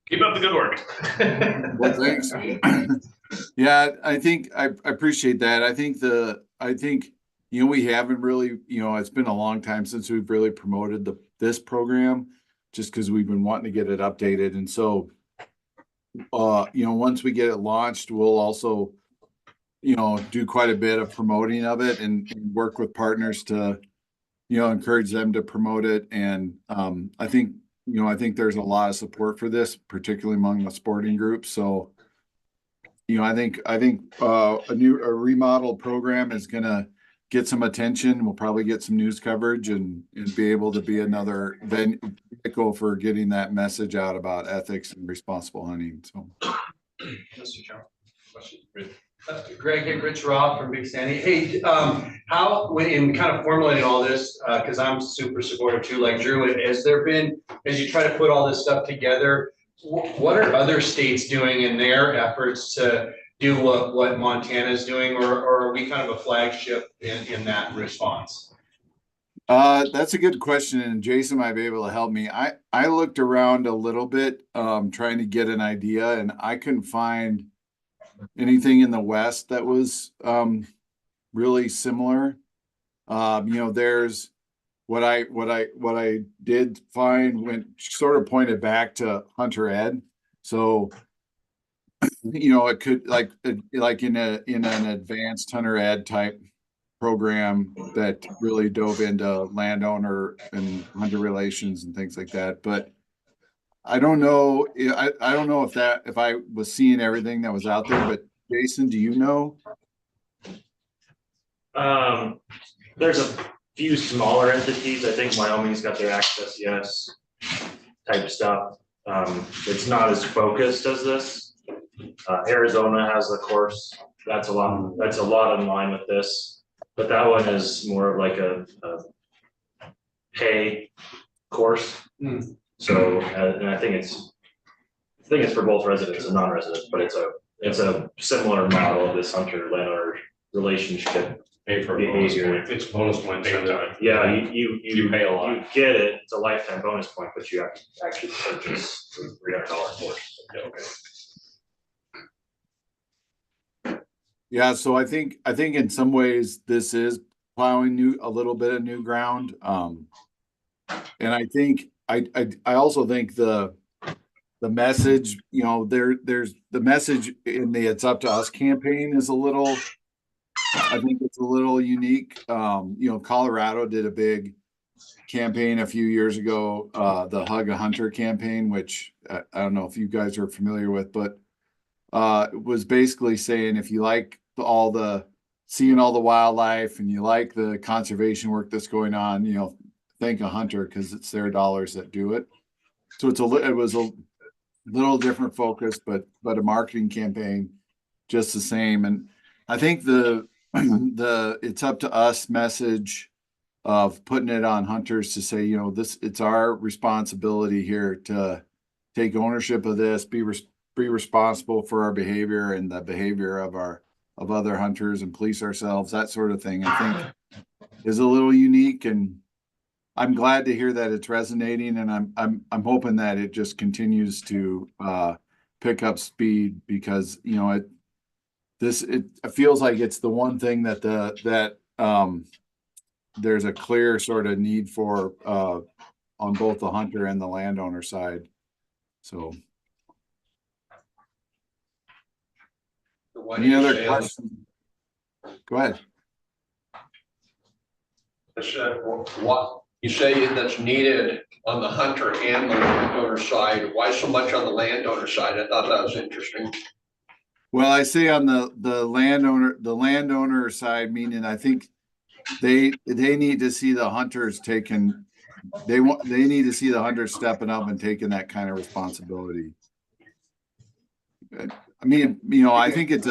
keep up the good work. Well, thanks. Yeah, I think I appreciate that. I think you know, we haven't really, you know, it's been a long time since we've really promoted this program, just because we've been wanting to get it updated. And so, you know, once we get it launched, we'll also, you know, do quite a bit of promoting of it and work with partners to, you know, encourage them to promote it. And I think, you know, I think there's a lot of support for this, particularly among the sporting groups. So, you know, I think a remodeled program is going to get some attention. We'll probably get some news coverage and be able to be another vehicle for getting that message out about ethics and responsible hunting. So, Mr. Chairman, question. Greg, hey, Rich Robb from Big Sandy. Hey, how, in kind of formulating all this, because I'm super supportive too, like Drew, has there been, as you try to put all this stuff together, what are other states doing in their efforts to do what Montana's doing, or are we kind of a flagship in that response? That's a good question, and Jason might be able to help me. I looked around a little bit, trying to get an idea, and I couldn't find anything in the West that was really similar. You know, there's what I did find went sort of pointed back to hunter ed. So, you know, it could like in an advanced hunter ed type program that really dove into landowner and hunter relations and things like that. But I don't know. I don't know if I was seeing everything that was out there. But Jason, do you know? There's a few smaller entities. I think Wyoming's got their Access Yes type stuff. It's not as focused as this. Arizona has a course that's a lot in line with this, but that one is more of like a pay course. So, and I think it's for both residents and non-residents, but it's a similar model of this hunter landowner relationship. Pay for behavior. It's bonus points. Yeah, you pay a lot. You get it. It's a lifetime bonus point, but you have to actually purchase a $300 course. Okay. Yeah, so I think in some ways this is plowing a little bit of new ground. And I think I also think the message, you know, there's the message in the It's Up to Us campaign is I think it's a little unique. You know, Colorado did a big campaign a few years ago, the Hug a Hunter campaign, which I don't know if you guys are familiar with, but it was basically saying if you like seeing all the wildlife and you like the conservation work that's going on, you know, thank a hunter because it's their dollars that do it. So it was a little different focus, but a marketing campaign just the same. And I think the It's Up to Us message of putting it on hunters to say, you know, it's our responsibility here to take ownership of this, be responsible for our behavior and the behavior of other hunters and police ourselves, that sort of thing, I think is a little unique. And I'm glad to hear that it's resonating, and I'm hoping that it just continues to pick up speed, because, you know, it feels like it's the one thing that there's a clear sort of need for on both the hunter and the landowner side. So, any other questions? Go ahead. What you say that's needed on the hunter and the landowner side? Why so much on the landowner side? I thought that was interesting. Well, I say on the landowner side, meaning I think they need to see the hunters taking, they need to see the hunters stepping up and taking that kind of responsibility. I mean, you know, I think it's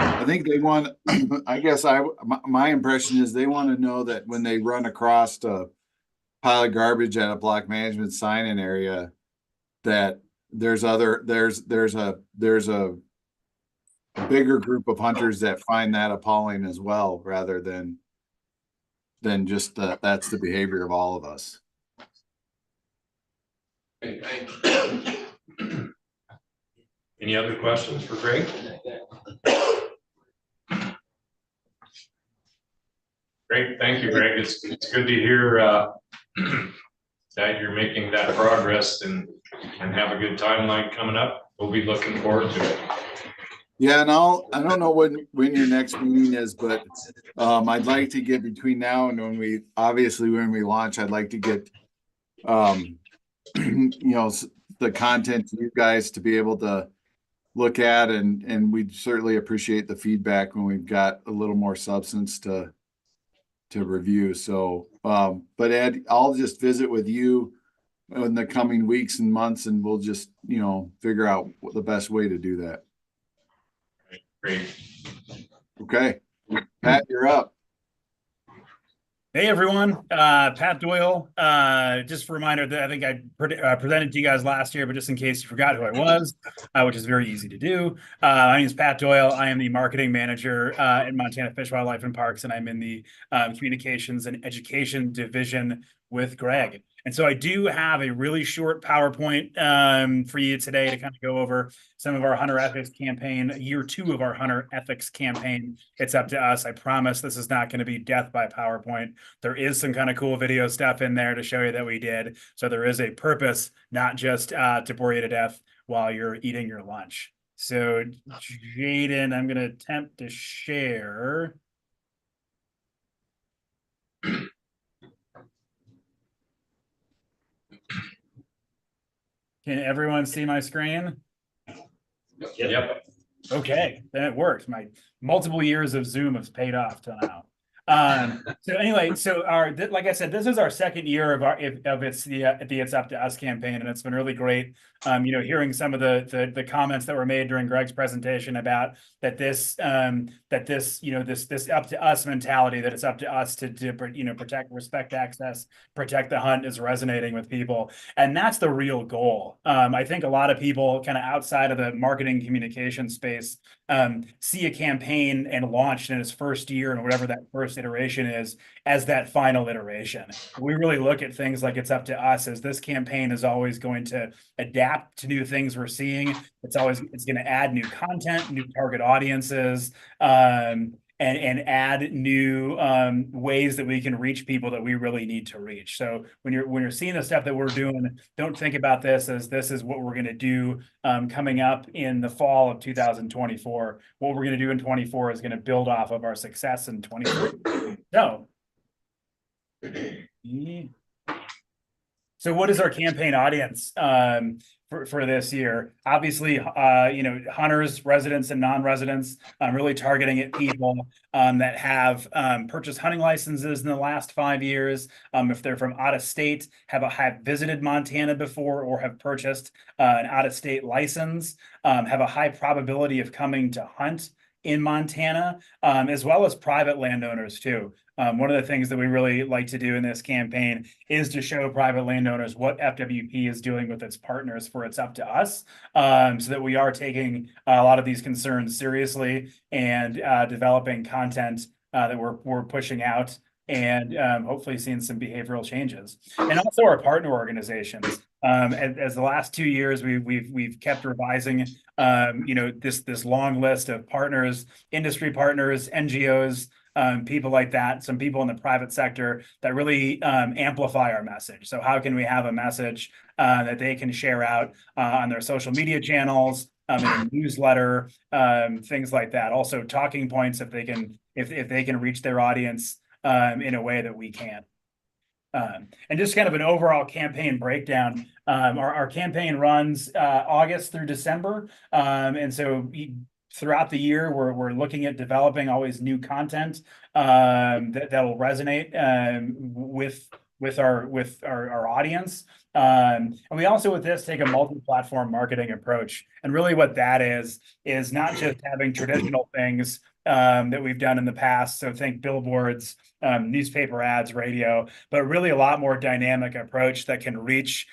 I think they want, I guess my impression is they want to know that when they run across a pile of garbage at a block management sign-in area, that there's a bigger group of hunters that find that appalling as well, rather than just that's the behavior of all of us. Any other questions for Greg? Great, thank you, Greg. It's good to hear that you're making that progress and have a good timeline coming up. We'll be looking forward to it. Yeah, and I don't know when your next meeting is, but I'd like to get between now and when we launch, I'd like to get the content to you guys to be able to look at, and we'd certainly appreciate the feedback when we've got a little more substance to review. So but Ed, I'll just visit with you in the coming weeks and months, and we'll just figure out what the best way to do that. Great. Okay, Pat, you're up. Hey everyone, Pat Doyle. Just a reminder that I think I presented to you guys last year, but just in case you forgot who I was, which is very easy to do. My name is Pat Doyle. I am the marketing manager in Montana Fish, Wildlife, and Parks, and I'm in the communications and education division with Greg. And so I do have a really short PowerPoint for you today to kind of go over some of our hunter ethics campaign, year 2 of our hunter ethics campaign. It's up to us. I promise this is not going to be death by PowerPoint. There is some kind of cool video stuff in there to show you that we did. So there is a purpose, not just to bore you to death while you're eating your lunch. So Jaden, I'm going to attempt to share. Can everyone see my screen? Yep. Okay, then it works. My multiple years of Zoom has paid off till now. So anyway, so like I said, this is our second year of the It's Up to Us campaign, and it's been really great. Hearing some of the comments that were made during Greg's presentation about this up to us mentality, that it's up to us to protect, respect access, protect the hunt, is resonating with people, and that's the real goal. I think a lot of people kind of outside of the marketing communication space see a campaign and launched in its first year and whatever that first iteration is as that final iteration. We really look at things like It's Up to Us as this campaign is always going to adapt to new things we're seeing. It's going to add new content, new target audiences, and add new ways that we can reach people that we really need to reach. So when you're seeing the stuff that we're doing, don't think about this as this is what we're going to do coming up in the fall of 2024. What we're going to do in 24 is going to build off of our success in 23. So what is our campaign audience for this year? Obviously, hunters, residents, and non-residents, really targeting at people that have purchased hunting licenses in the last 5 years. If they're from out of state, have visited Montana before, or have purchased an out-of-state license, have a high probability of coming to hunt in Montana, as well as private landowners too. One of the things that we really like to do in this campaign is to show private landowners what FWP is doing with its partners for It's Up to Us, so that we are taking a lot of these concerns seriously and developing content that we're pushing out, and hopefully seeing some behavioral changes. And also our partner organizations. As the last 2 years, we've kept revising, this long list of partners, industry partners, NGOs, people like that, some people in the private sector that really amplify our message. So how can we have a message that they can share out on their social media channels, in a newsletter, things like that. Also talking points if they can reach their audience in a way that we can. And just kind of an overall campaign breakdown. Our campaign runs August through December. And so throughout the year, we're looking at developing always new content that will resonate our audience. And we also with this take a multi-platform marketing approach. And really what that is not just having traditional things that we've done in the past. So think billboards, newspaper ads, radio, but really a lot more dynamic approach that can reach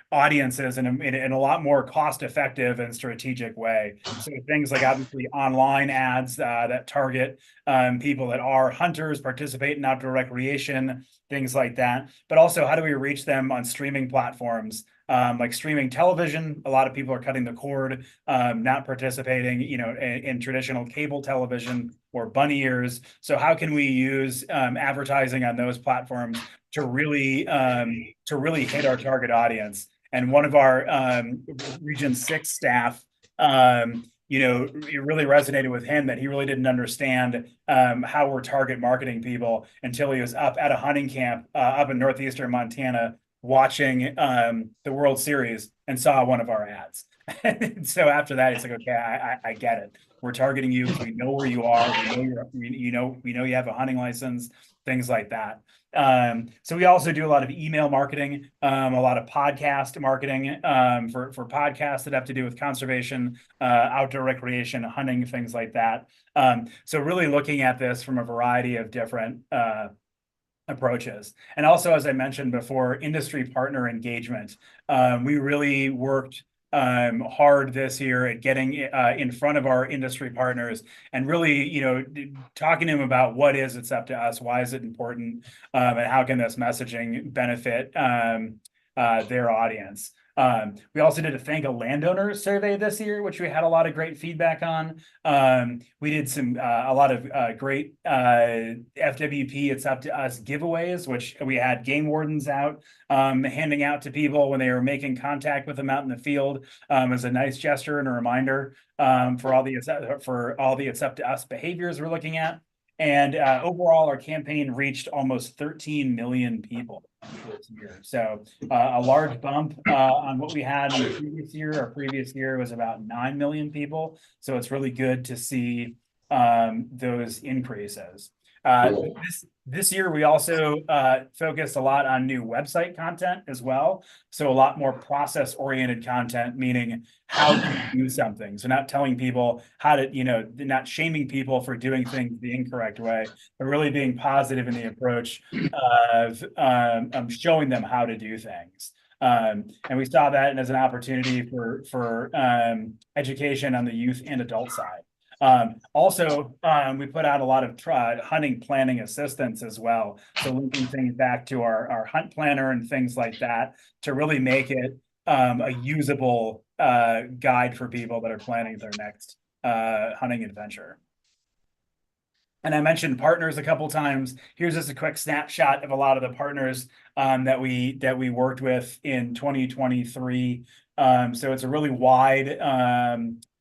audiences in a lot more cost-effective and strategic way. So things like obviously online ads that target people that are hunters, participate in outdoor recreation, things like that. But also, how do we reach them on streaming platforms? Like streaming television, a lot of people are cutting the cord, not participating, in traditional cable television or bunny ears. So how can we use advertising on those platforms to really hit our target audience? And one of our Region 6 staff, it really resonated with him that he really didn't understand how we're target marketing people until he was up at a hunting camp up in northeastern Montana watching the World Series and saw one of our ads. And so after that, he's like, okay, I get it. We're targeting you because we know where you are. We know you have a hunting license, things like that. So we also do a lot of email marketing, a lot of podcast marketing for podcasts that have to do with conservation, outdoor recreation, hunting, things like that. So really looking at this from a variety of different approaches. And also, as I mentioned before, industry partner engagement. We really worked hard this year at getting in front of our industry partners and really, talking to them about what is it's up to us, why is it important, and how can this messaging benefit their audience. We also did a Thank a Landowner survey this year, which we had a lot of great feedback on. We did a lot of great FWP It's Up to Us giveaways, which we had game wardens out handing out to people when they were making contact with them out in the field as a nice gesture and a reminder for all the It's Up to Us behaviors we're looking at. And overall, our campaign reached almost 13 million people this year. So a large bump on what we had in the previous year. Our previous year was about 9 million people. So it's really good to see those increases. This year, we also focused a lot on new website content as well. So a lot more process-oriented content, meaning how to do something. So not telling people how to, not shaming people for doing things the incorrect way, but really being positive in the approach of showing them how to do things. And we saw that as an opportunity for education on the youth and adult side. Also, we put out a lot of hunting planning assistance as well. So linking things back to our hunt planner and things like that to really make it a usable guide for people that are planning their next hunting adventure. And I mentioned partners a couple times. Here's just a quick snapshot of a lot of the partners that we worked with in 2023. So it's a really wide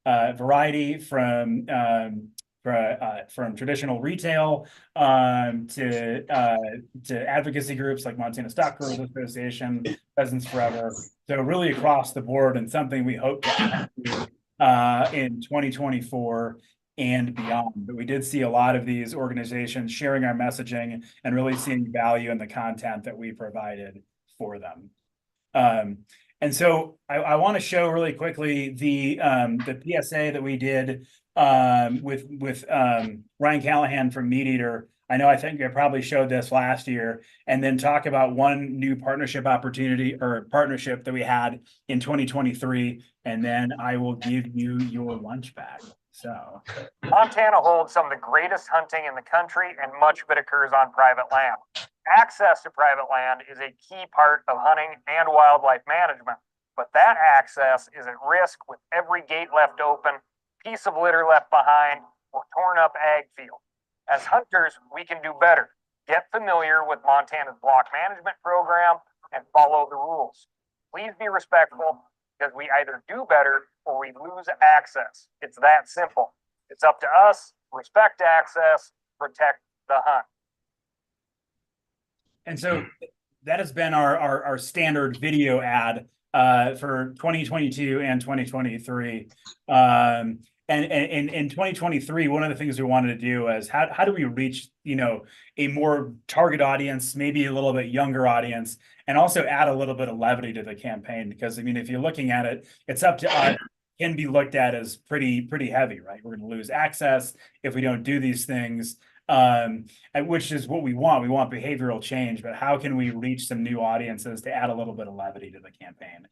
variety from traditional retail to advocacy groups like Montana Stock Growers Association, Pheasants Forever. So really across the board, and something we hope to add in 2024 and beyond. But we did see a lot of these organizations sharing our messaging and really seeing value in the content that we provided for them. And so I want to show really quickly the PSA that we did with Ryan Callahan from MeatEater. I think I probably showed this last year, and then talk about one new partnership opportunity or partnership that we had in 2023, and then I will give you your lunch bag. So Montana holds some of the greatest hunting in the country, and much of it occurs on private land. Access to private land is a key part of hunting and wildlife management, but that access is at risk with every gate left open, piece of litter left behind, or torn up ag field. As hunters, we can do better. Get familiar with Montana's block management program and follow the rules. Please be respectful, because we either do better or we lose access. It's that simple. It's up to us. Respect access, protect the hunt. And so that has been our standard video ad for 2022 and 2023. And in 2023, one of the things we wanted to do is how do we reach, a more target audience, maybe a little bit younger audience, and also add a little bit of levity to the campaign? Because I mean, if you're looking at it, it's up to us, can be looked at as pretty heavy, right? We're going to lose access if we don't do these things. Which is what we want. We want behavioral change, but how can we reach some new audiences to add a little bit of levity to the campaign?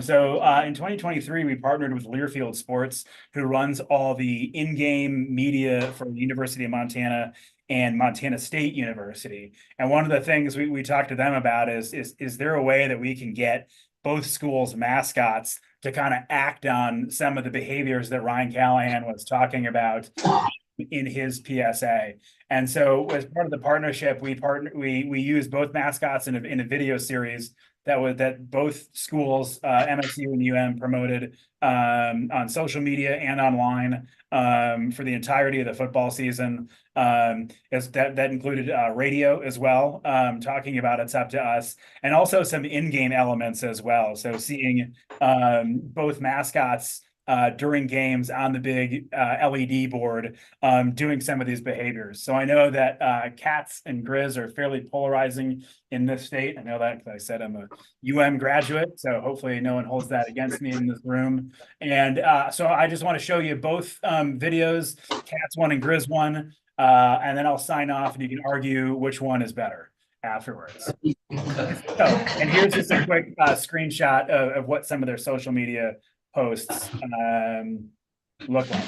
So in 2023, we partnered with Learfield Sports, who runs all the in-game media for the University of Montana and Montana State University. And one of the things we talked to them about is there a way that we can get both schools' mascots to kind of act on some of the behaviors that Ryan Callahan was talking about in his PSA? And so as part of the partnership, we used both mascots in a video series that both schools, MSU and UM, promoted on social media and online for the entirety of the football season. That included radio as well, talking about It's Up to Us, and also some in-game elements as well. So seeing both mascots during games on the big LED board, doing some of these behaviors. So I know that Cats and Grizz are fairly polarizing in this state. I know that because I said I'm a UM graduate, so hopefully no one holds that against me in this room. And so I just want to show you both videos, Cats one and Grizz one, and then I'll sign off and you can argue which one is better afterwards. So, and here's just a quick screenshot of what some of their social media posts look like.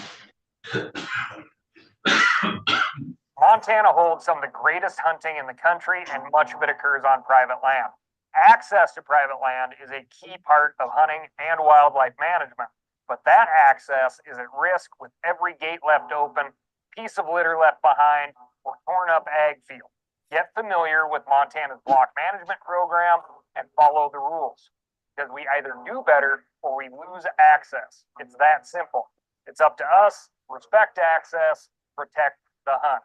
Montana holds some of the greatest hunting in the country, and much of it occurs on private land. Access to private land is a key part of hunting and wildlife management, but that access is at risk with every gate left open, piece of litter left behind, or torn up ag field. Get familiar with Montana's block management program and follow the rules, because we either do better or we lose access. It's that simple. It's up to us. Respect access, protect the hunt.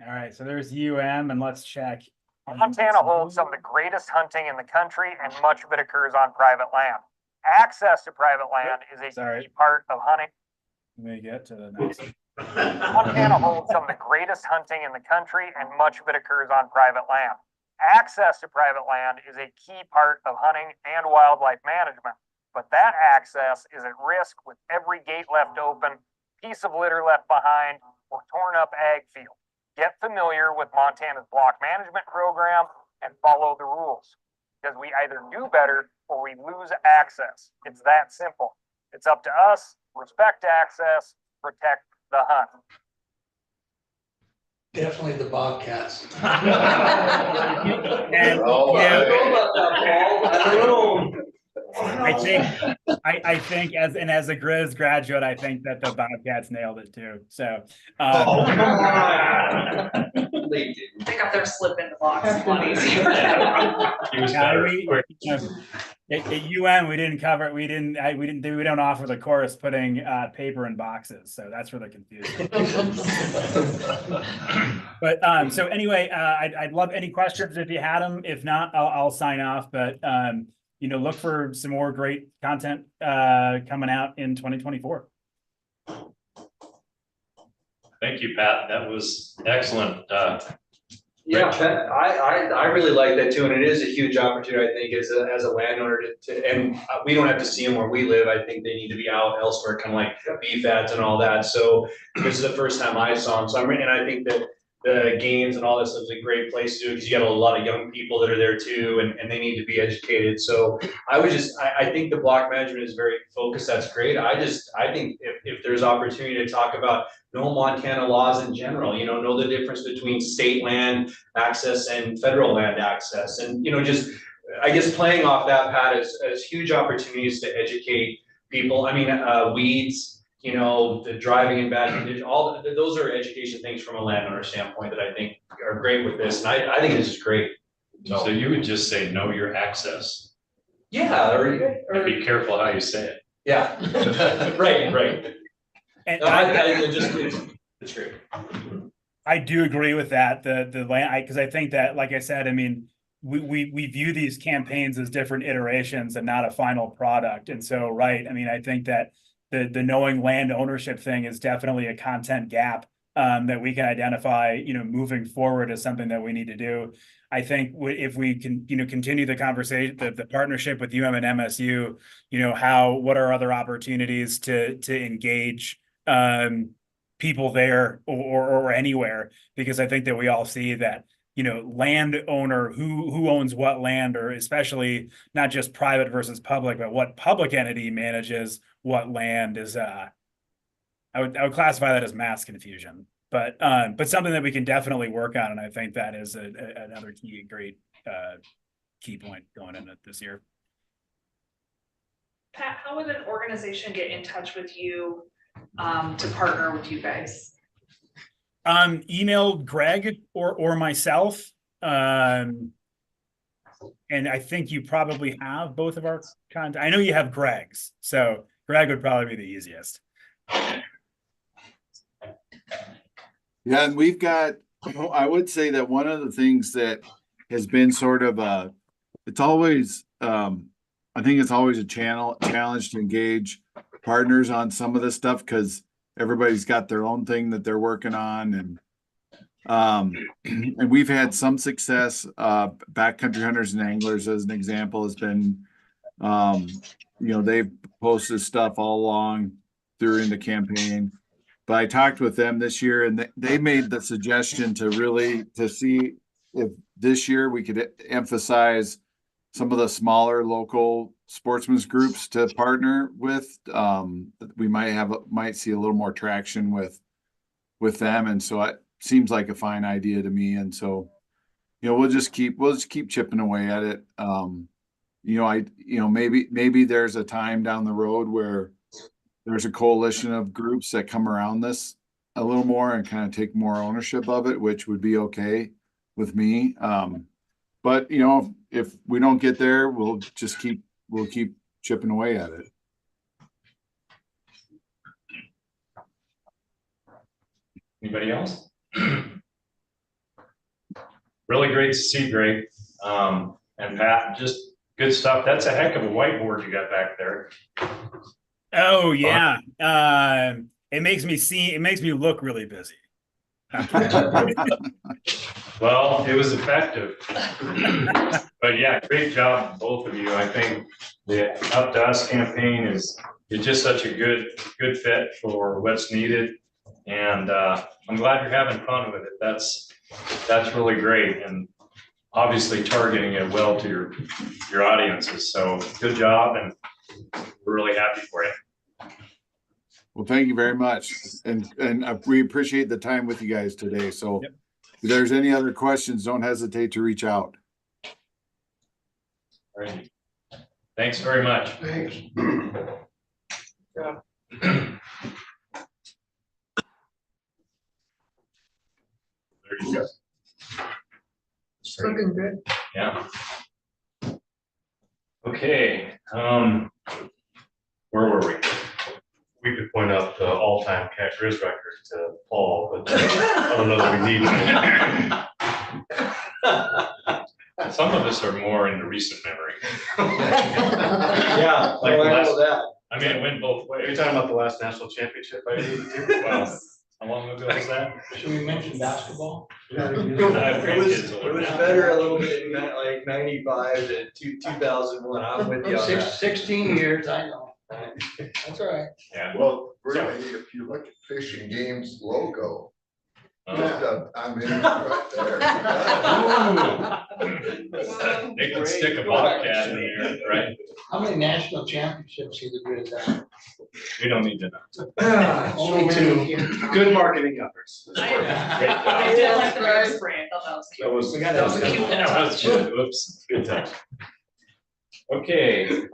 All right, so there's UM, and let's check. Montana holds some of the greatest hunting in the country, and much of it occurs on private land. Access to private land is a key part of hunting. Let me get to the next. Montana holds some of the greatest hunting in the country, and much of it occurs on private land. Access to private land is a key part of hunting and wildlife management, but that access is at risk with every gate left open, piece of litter left behind, or torn up ag field. Get familiar with Montana's block management program and follow the rules, because we either do better or we lose access. It's that simple. It's up to us. Respect access, protect the hunt. Definitely the Bobcats. And, I think as a Grizz graduate, I think that the Bobcats nailed it too. So Pick up their slip in the box, it's a lot easier. At UM, we didn't cover it. We don't offer the course putting paper in boxes. So that's where the confusion. But so anyway, I'd love any questions if you had them. If not, I'll sign off. But look for some more great content coming out in 2024. Thank you, Pat. That was excellent. Yeah, Pat, I really like that too, and it is a huge opportunity, I think, as a landowner and we don't have to see them where we live. I think they need to be out elsewhere, kind of like beef ads and all that. So this is the first time I saw them. So and I think that the games and all this is a great place to do it, because you got a lot of young people that are there too, and they need to be educated. So I think the block management is very focused. That's great. I think if there's opportunity to talk about know Montana laws in general, know the difference between state land access and federal land access. And, just, I guess playing off that, Pat, is huge opportunities to educate people. I mean, weeds, the driving in bad condition, those are education things from a landowner standpoint that I think are great with this. And I think this is great. So you would just say, know your access. Yeah. Or be careful how you say it. Yeah. Right. And it's great. I do agree with that. The land, because I think that, like I said, I mean, we view these campaigns as different iterations and not a final product. And so, right, I mean, I think that the knowing land ownership thing is definitely a content gap that we can identify, moving forward as something that we need to do. I think if we can, continue the conversation, the partnership with UM and MSU, what are other opportunities to engage people there or anywhere, because I think that we all see that, landowner who owns what land, or especially not just private versus public, but what public entity manages what land is, I would classify that as mass confusion, but something that we can definitely work on. And I think that is another great key point going into this year. Pat, how would an organization get in touch with you to partner with you guys? Email Greg or myself. And I think you probably have both of our contact. I know you have Greg's, so Greg would probably be the easiest. Yeah, and we've got, I would say that one of the things that has been sort of it's always, I think it's always a challenge to engage partners on some of this stuff, because everybody's got their own thing that they're working on. And we've had some success. Backcountry Hunters and Anglers, as an example, has been, they've posted stuff all along during the campaign. But I talked with them this year, and they made the suggestion to see if this year we could emphasize some of the smaller local sportsmen's groups to partner with. We might see a little more traction with them, and so it seems like a fine idea to me. And so, we'll just keep chipping away at it. Maybe there's a time down the road where there's a coalition of groups that come around this a little more and kind of take more ownership of it, which would be okay with me. But if we don't get there, we'll keep chipping away at it. Anybody else? Really great to see, Greg. And Pat, just good stuff. That's a heck of a whiteboard you got back there. Oh yeah. It makes me look really busy. Well, it was effective. But yeah, great job, both of you. I think the Up to Us campaign is just such a good fit for what's needed. And I'm glad you're having fun with it. That's really great. And obviously targeting it well to your audiences. So good job, and we're really happy for you. Well, thank you very much. And we appreciate the time with you guys today. So if there's any other questions, don't hesitate to reach out. All right. Thanks very much. Thanks. Yeah. There you go. It's looking good. Yeah. Okay. Where were we? We could point out the all-time catch Grizz record to Paul, but I don't know that we need. Some of us are more into recent memory. Yeah, Like I last- know that. I mean, it went both Are you ways. talking about the last national championship? Wow. How long ago was that? Should we mention basketball? I have It grandkids was over now. better a little bit in like 95 to 2001. I'm with you on that. 16 years, I know. That's all right. Yeah. Well, really, if you look at Fish and Game's logo, I'm in right there. They could stick a bobcat in there, right? How many national championships has the Grizz had? We don't need to know. Only two. Good marketing efforts. I did like the bear spray. I thought that was cute. That was a cute little That was touch. good. Oops, good touch. Okay,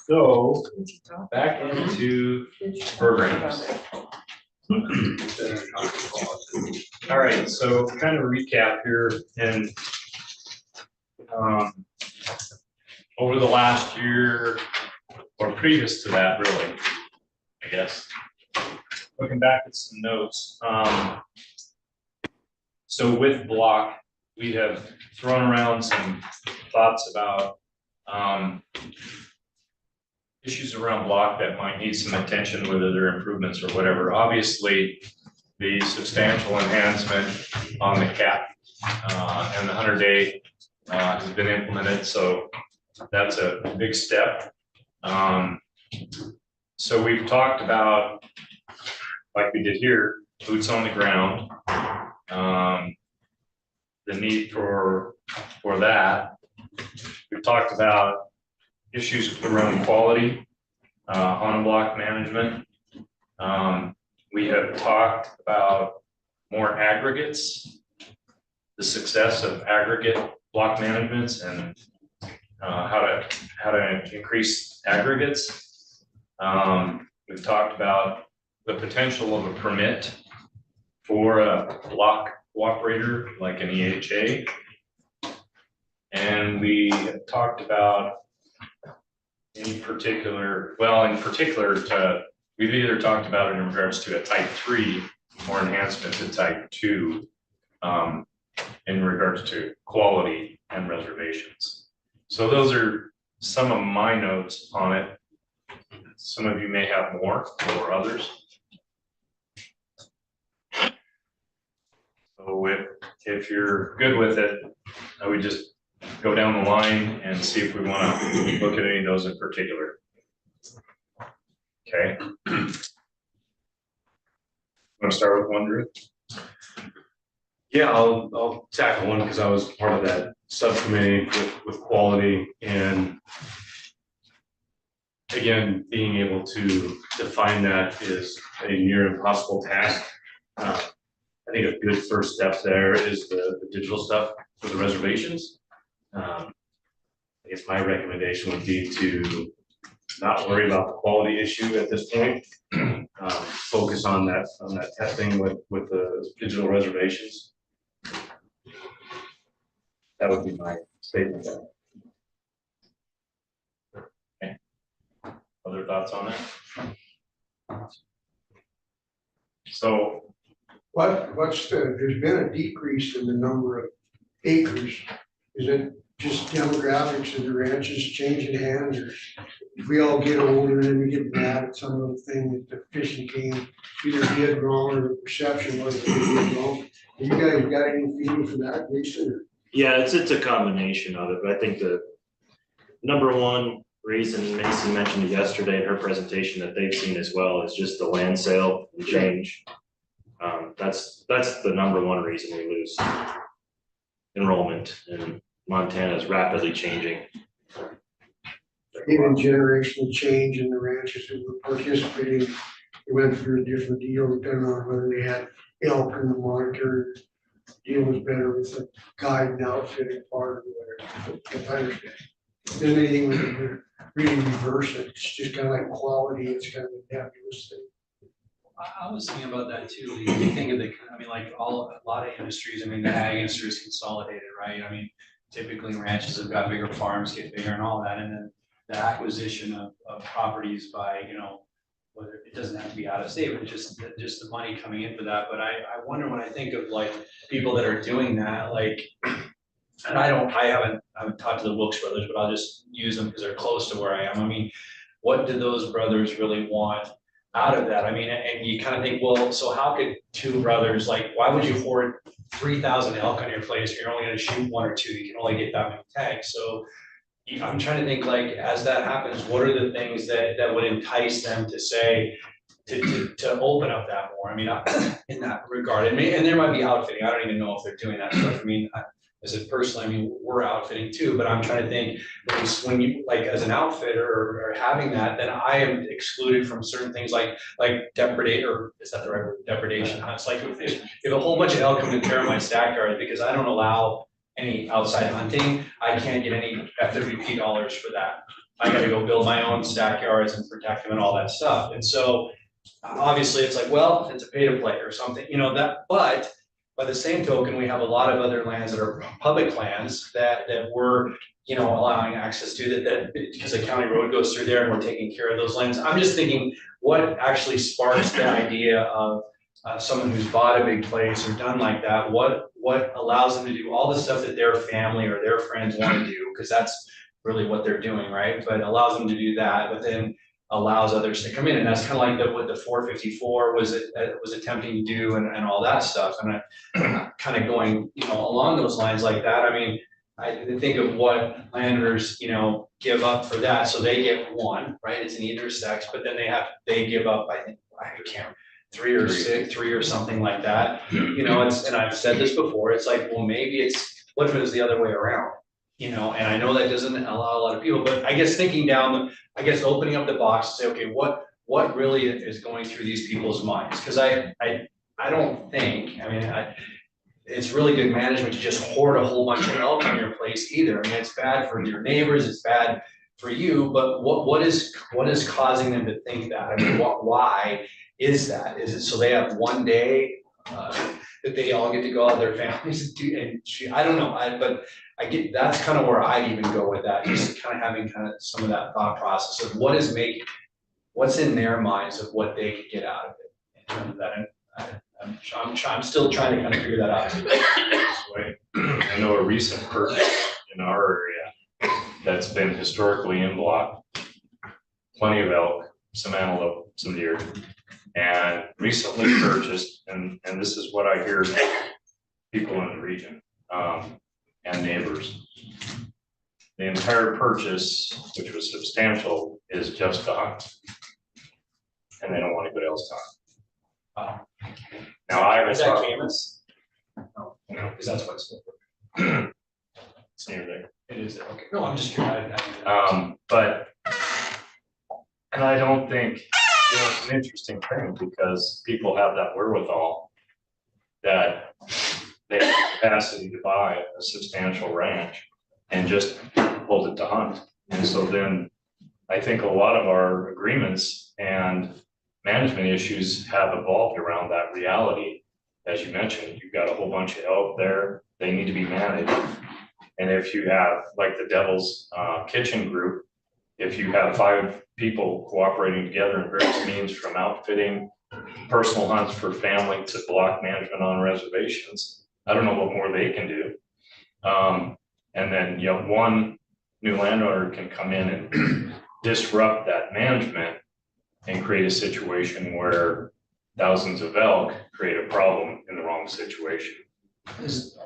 so back into programs. All right, so kind of recap here, and over the last year or previous to that, really, I guess, looking back at some notes. So with Block, we have thrown around some thoughts about issues around block that might need some attention, whether they're improvements or whatever. Obviously, the substantial enhancement on the cap and the 100-day has been implemented, so that's a big step. So we've talked about, like we did here, boots on the ground, the need for that. We've talked about issues around quality, on block management. We have talked about more aggregates, the success of aggregate block managements and how to increase aggregates. We've talked about the potential of a permit for a block cooperator like an EHA. And we have talked about in particular we've either talked about it in regards to a type 3 or enhancement to type 2 in regards to quality and reservations. So those are some of my notes on it. Some of you may have more or others. So if you're good with it, I would just go down the line and see if we want to look at any of those in particular. Okay. Want to start with one, Drew? Yeah, I'll tackle one because I was part of that subcommittee with quality, and again, being able to define that is a near impossible task. I think a good first step there is the digital stuff for the reservations. I guess my recommendation would be to not worry about the quality issue at this point. Focus on that testing with the digital reservations. That would be my statement. Okay. Other thoughts on that? So there's been a decrease in the number of acres. Is it just demographics of the ranches changing hands, or if we all get older and we get mad at some of the thing that the fishing game either did wrong or the perception was they did wrong? Have you guys got any feeling for that, Jason? Yeah, it's a combination of it, but I think the number one reason Mason mentioned it yesterday in her presentation that they've seen as well is just the land sale and change. That's the number one reason we lose enrollment, and Montana is rapidly changing. Even generational change in the ranches who were participating, they went through a different deal depending on whether they had elk in the monitor. Deal was better with the guide and outfitting part of whatever. If I understand. There's anything we can really reverse it. It's just kind of like quality. It's kind of a nebulous thing. I was thinking about that too. You think of a lot of industries, the ag industry is consolidated, right? Typically ranches have got bigger farms, get bigger and all that. And then the acquisition of properties by, whether it doesn't have to be out of state, but just the money coming in for that. But I wonder when I think of people that are doing that, and I haven't talked to the Wilkes brothers, but I'll just use them because they're close to where I am. What do those brothers really want out of that? And you kind of think, well, so how could two brothers, why would you hoard 3,000 elk on your place if you're only going to shoot one or two? You can only get that many tags. So I'm trying to think, as that happens, what are the things that would entice them to say, to open up that more? In that regard, and there might be outfitting. I don't even know if they're doing that stuff. As a personally, we're outfitting too, but I'm trying to think when you as an outfitter or having that, then I am excluded from certain things like depredate, or is that the right word? Depredation hunts. If a whole bunch of elk come to tear my stack yard because I don't allow any outside hunting, I can't get any FWP dollars for that. I got to go build my own stack yards and protect them and all that stuff. And so obviously it's well, it's a pay to play or something, but by the same token, we have a lot of other lands that are public lands that we're, allowing access to that because the county road goes through there and we're taking care of those lands. I'm just thinking what actually sparks the idea of someone who's bought a big place or done like that, what allows them to do all the stuff that their family or their friends want to do, because that's really what they're doing, right? But allows them to do that, but then allows others to come in, and that's kind of like what the 454 was attempting to do and all that stuff. And I kind of going, along those lines like that. I mean, I think of what landowners, give up for that. So they get one, right? It's an either sex, but then they give up, I think, I can't, 3 or something like that. And I've said this before, it's like, well, maybe what if it was the other way around? And I know that doesn't allow a lot of people, but I guess thinking down, opening up the box to say, okay, what really is going through these people's minds? Because I don't think, it's really good management to just hoard a whole bunch of elk on your place either. I mean, it's bad for your neighbors, it's bad for you, but what is causing them to think that? I mean, why is that? Is it so they have one day that they all get to go out with their families and I don't know, but I get, that's kind of where I'd even go with that, just kind of having some of that thought process of what's in their minds of what they could get out of it in terms of that. I'm still trying to kind of figure that out. I know a recent purchase in our area that's been historically in block, plenty of elk, some antelope, some deer, and recently purchased, and this is what I hear people in the region and neighbors. The entire purchase, which was substantial, is just to hunt, and they don't want anybody else to hunt. Now I haven't. Is that Camus? No, because that's what's. It's near there. It is there. Okay. No, I'm just curious. But, and I don't think, it's an interesting thing because people have that wherewithal that they have capacity to buy a substantial ranch and just hold it to hunt. And so then I think a lot of our agreements and management issues have evolved around that reality. As you mentioned, you've got a whole bunch of elk there, they need to be managed. And if you have, like the Devil's Kitchen group, if you have 5 people cooperating together in various means, from outfitting personal hunts for family to block management on reservations, I don't know what more they can do. And then, one new landowner can come in and disrupt that management and create a situation where thousands of elk create a problem in the wrong situation. It's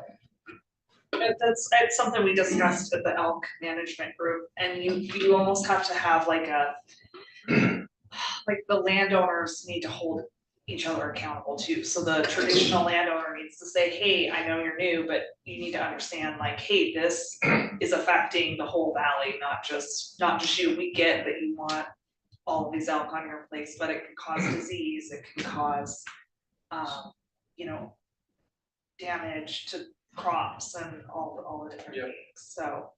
something we discussed at the elk management group, and you almost have to have like the landowners need to hold each other accountable too. So the traditional landowner needs to say, hey, I know you're new, but you need to understand, like, hey, this is affecting the whole valley, not just you. We get that you want all of these elk on your place, but it can cause disease, it can cause damage to crops and all the different things. So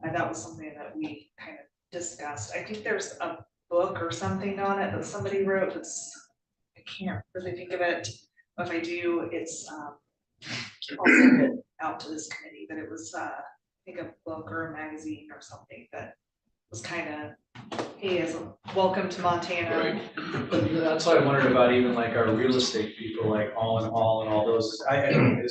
that was something that we kind of discussed. I think there's a book or something on it that somebody wrote I can't really think of it. If I do, I'll send it out to this committee, but it was I think a book or a magazine or something that was kind of, hey, as a welcome to Montana. Right. But that's what I wondered about, even like our real estate people, like All in All and all those. I'm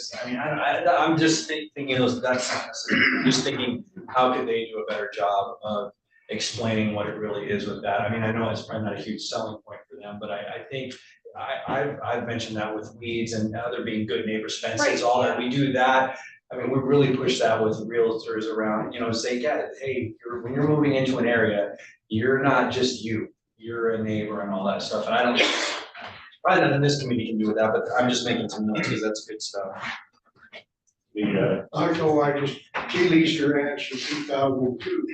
just thinking those. That's not necessary. I'm just thinking, how could they do a better job of explaining what it really is with that? I mean, I know it's probably not a huge selling point for them, but I think I've mentioned that with weeds and other being good neighbors, fences, all that. We do that. I mean, we really push that with realtors around, say, hey, when you're moving into an area, you're not just you're a neighbor and all that stuff. And I don't, probably none of this committee can do with that, but I'm just making some notes because that's good stuff. I know we leased a ranch in 2002,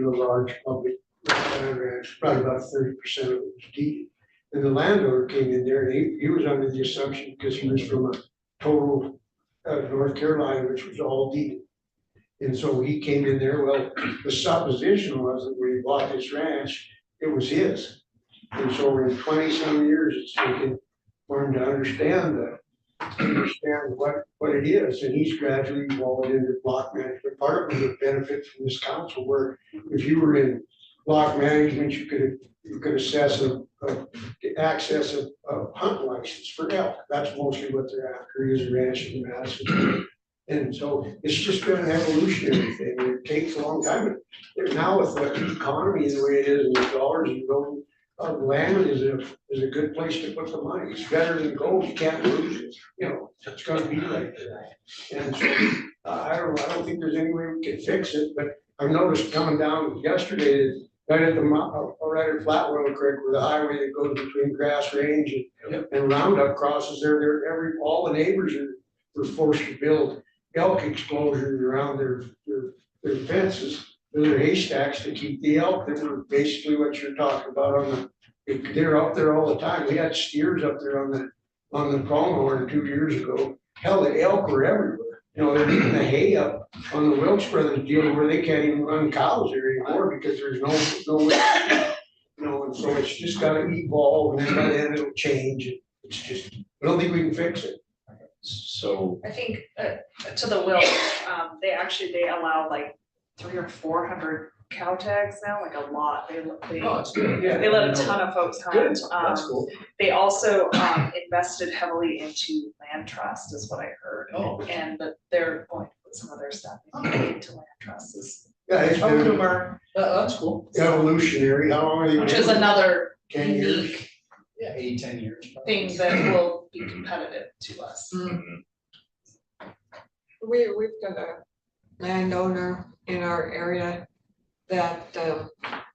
a large public ranch, probably about 30% of it was deeded. And the landowner came in there and he was under the assumption, because he was from a total North Carolina, which was all deeded. And so he came in there, well, the supposition was that when he bought this ranch, it was his. And so in 20-some years, it's taken for him to understand what it is. And he's gradually evolved into block management. Part of it was a benefit from this council, where if you were in block management, you could assess access a hunt license for elk. That's mostly what they're after, is a ranch in Madison. And so it's just been an evolutionary thing. It takes a long time. And now with the economy the way it is and the dollars and gold, land is a good place to put the money. It's better than gold. You can't lose it. You know, it's gonna be like that. And so I don't think there's any way we can fix it, but I've noticed coming down yesterday, right at the right at Flatwell Creek, where the highway that goes between Grass Range and Roundup crosses there, all the neighbors were forced to build elk enclosures around their fences, their haystacks to keep the elk that were basically what you're talking about they're up there all the time. We had steers up there on the pronghorn 2 years ago. Hell, the elk were everywhere. You know, they're eating the hay up on the Wilkes Brothers deal where they can't even run cows there anymore because there's no way. You know, and so it's just gotta evolve and then by then it'll change. It's just, I don't think we can fix it. So, I think, to the will, they allow like 300 or 400 cow tags now, like a lot. They Oh, it's good. Yeah. they let a ton of folks hunt. Good. That's cool. They also invested heavily into land trust, is what I heard. Oh. And that they're going to put some of their stuff into land trusts. Yeah, it's A been rumor, that's cool. Evolutionary, how long are they? which is another 10 years. unique Yeah, 8, 10 years. thing that will be competitive to us. We've got a landowner in our area that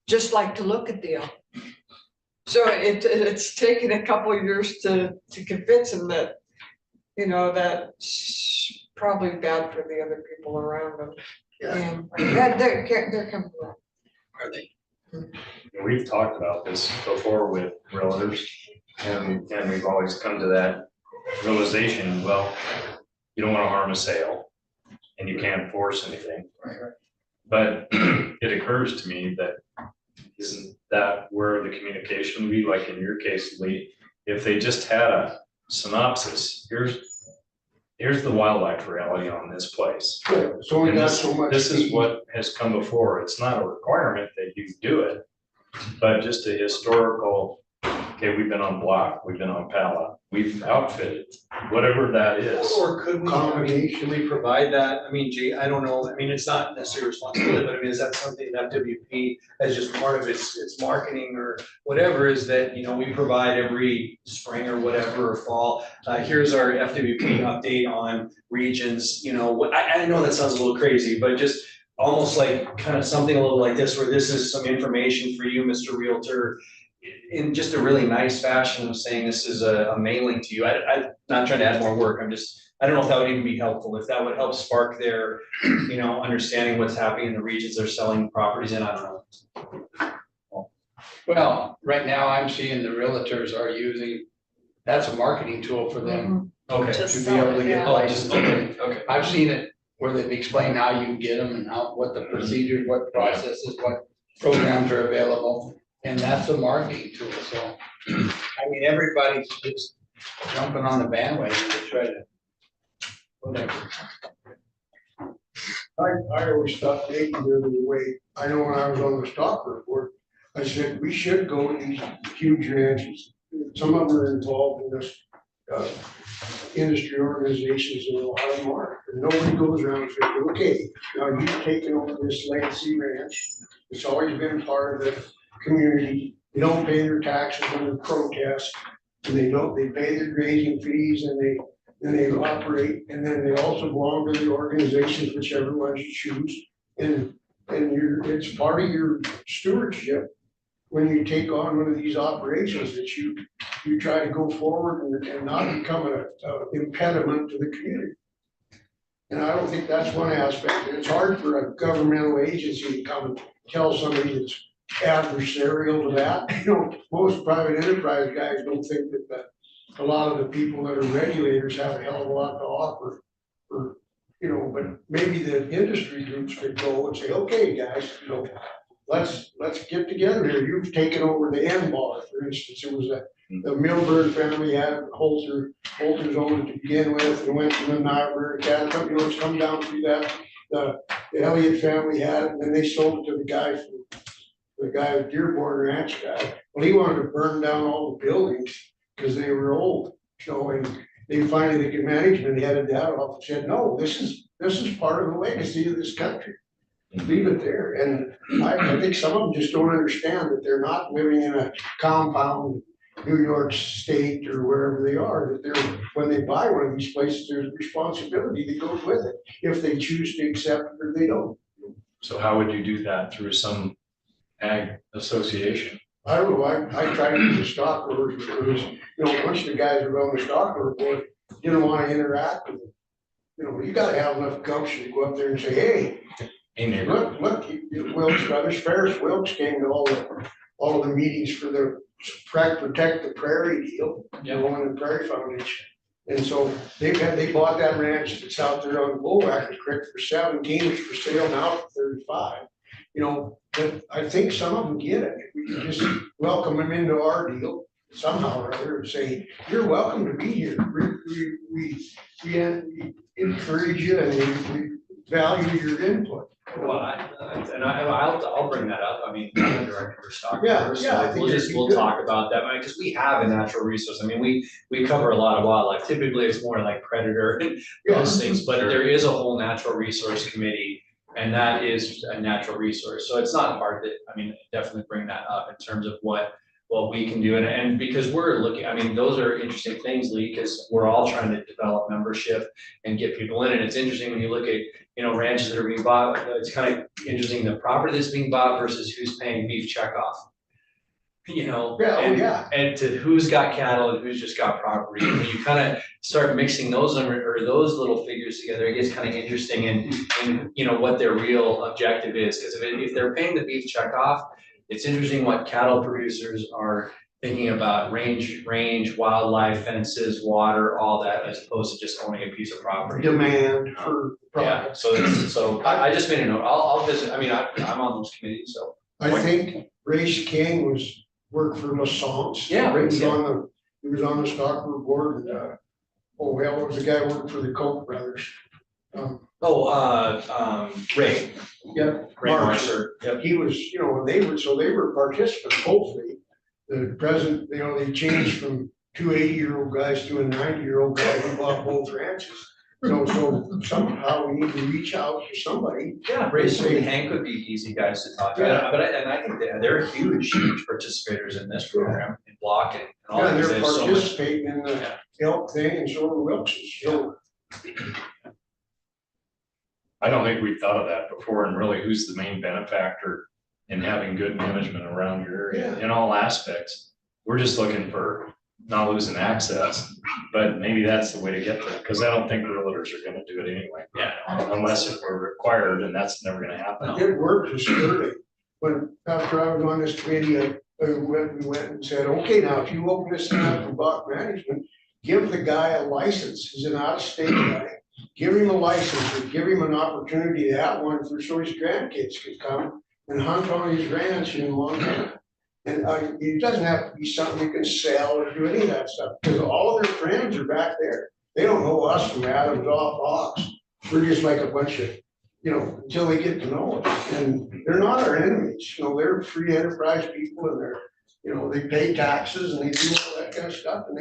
just like to look at the elk. So it's taken a couple of years to convince him that, you know, that's probably bad for the other people around them. And they're coming around. are they? We've talked about this before with realtors, and we've always come to that realization, well, you don't wanna harm a sale, and you can't force anything. But it occurs to me that isn't that where the communication would be, like in your case, Lee, if they just had a synopsis, here's the wildlife reality on this place. Good. So we And got this- so much. This is feed. what has come before. It's not a requirement that you do it, but just a historical, okay, we've been on block, we've been on pallet, we've outfitted, whatever that is. Or could we, I mean, can we provide that? I mean, Jay, I don't know, I mean, it's not necessarily responsibility, but I mean, is that something that FWP as just part of its marketing or whatever, is that, you know, we provide every spring or whatever, or fall, here's our FWP update on regions, you know, I know that sounds a little crazy, but just almost like kind of something a little like this, where this is some information for you, Mr. Realtor, in just a really nice fashion of saying this is a mailing to you. I'm not trying to add more work. I don't know if that would even be helpful, if that would help spark their, you know, understanding what's happening in the regions they're selling properties in. I don't know. Well, right now I'm seeing the realtors are using, that's a marketing tool for them. Okay. To be able to get Oh, licenses. okay. I've seen it where they've explained how you get them and how, what the procedures, what processes, what programs are available. And that's a marketing tool, so, I mean, everybody's just jumping on the bandwagon to try to. Whatever. I always thought they could do the way, I know when I was on the stock report, I said, we should go to these huge ranches. Some of them are involved in this, industry organizations and a lot of them are. And nobody goes around and says, okay, now you've taken over this legacy ranch. It's always been part of the community. They don't pay their taxes under protest. And they pay their grazing fees and they operate, and then they also belong to the organizations, whichever ones you choose. And it's part of your stewardship when you take on one of these operations that you try to go forward and not become an impediment to the community. And I don't think that's one aspect. It's hard for a governmental agency to come and tell somebody that's adversarial to that. You know, most private enterprise guys don't think that a lot of the people that are regulators have a hell of a lot to offer. Or, you know, but maybe the industry groups could go and say, okay, guys, you know, let's get together here. You've taken over the N-bar, for instance. It was the Milburn family had Holter's owned it to begin with, and went to the Niobrara Cat Company. You know, it's come down through that. The Elliott family had it, and then they sold it to the guy Dearborn Ranch guy. Well, he wanted to burn down all the buildings because they were old. So, and they finally, the management headed that off and said, no, this is part of the legacy of this country. Leave it there. And I think some of them just don't understand that they're not living in a compound, New York State or wherever they are, that they're, when they buy one of these places, there's a responsibility that goes with it, if they choose to accept it or they don't. So how would you do that? Through some ag association? I don't know, I tried to use the stockholders, but it was, you know, a bunch of the guys who were on the stockholder board didn't want to interact with them. You know, you gotta have enough gumption to go up there and say, hey, look, Wilkes Brothers, Ferris Wilkes came to all of the meetings for the Protect the Prairie deal, the one in the Prairie Foundation. And so they bought that ranch that's out there on Bullwhacker Creek for 17, it's for sale now for 35. You know, but I think some of them get it. We can just welcome them into our deal somehow or other and say, you're welcome to be here. We encourage you and we value your input. Well, I'll bring that up. I mean, I'm the director for Stockton. Yeah, So I think we'll talk about that, because we have a natural resource. I mean, we cover a lot of wildlife. Typically, it's more like predator and those things, but there is a whole natural resource committee, and that is a natural resource. So it's not hard to, I mean, definitely bring that up in terms of what we can do. And because we're looking, I mean, those are interesting things, Lee, because we're all trying to develop membership and get people in. And it's interesting when you look at, you know, ranches that are being bought, it's kind of interesting, the property that's being bought versus who's paying beef checkoff. You know, and to who's got cattle and who's just got property. And when you kind of start mixing those or those little figures together, it gets kind of interesting and you know, what their real objective is. Because if they're paying the beef checkoff, it's interesting what cattle producers are thinking about: range, wildlife, fences, water, all that, as opposed to just owning a piece of property. Demand for products. So I just made a note. I'll visit. I mean, I'm on those committees, so. I think Race King worked for Lassance. Yeah, He was on the Stockbird board. And, it was the guy who worked for the Koch brothers. Ray. Yep. Ray Marcer. Yep. He was, you know, they were participants, hopefully. The president, you know, they changed from 2 80-year-old guys to a 90-year-old guy who bought both ranches. So somehow we need to reach out to somebody. Yeah, Ray and Hank would be easy guys to talk to. Yeah. But I think they're huge participators in this program, in block and all Yeah, that. they're participating in the elk thing, and so are Wilkes. So I don't think we've thought of that before, and really who's the main benefactor in having good management around your area in all aspects. We're just looking for not losing access, but maybe that's the way to get there, because I don't think realtors are gonna do it anyway. Yeah. Unless it were required, and that's never gonna happen. it worked for Sterling. When, after I was on this committee, we went and said, okay, now if you open this thing up for block management, give the guy a license. He's an out-of-state guy. Give him a license, or give him an opportunity to have one so his grandkids could come and hunt on his ranch in Montana. And it doesn't have to be something you can sell or do any of that stuff, because all of their friends are back there. They don't know us from Adams off Fox. We're just like a bunch of, you know, until they get to know us. And they're not our enemies, you know, they're free enterprise people, and they're, you know, they pay taxes and they do all that kind of stuff, and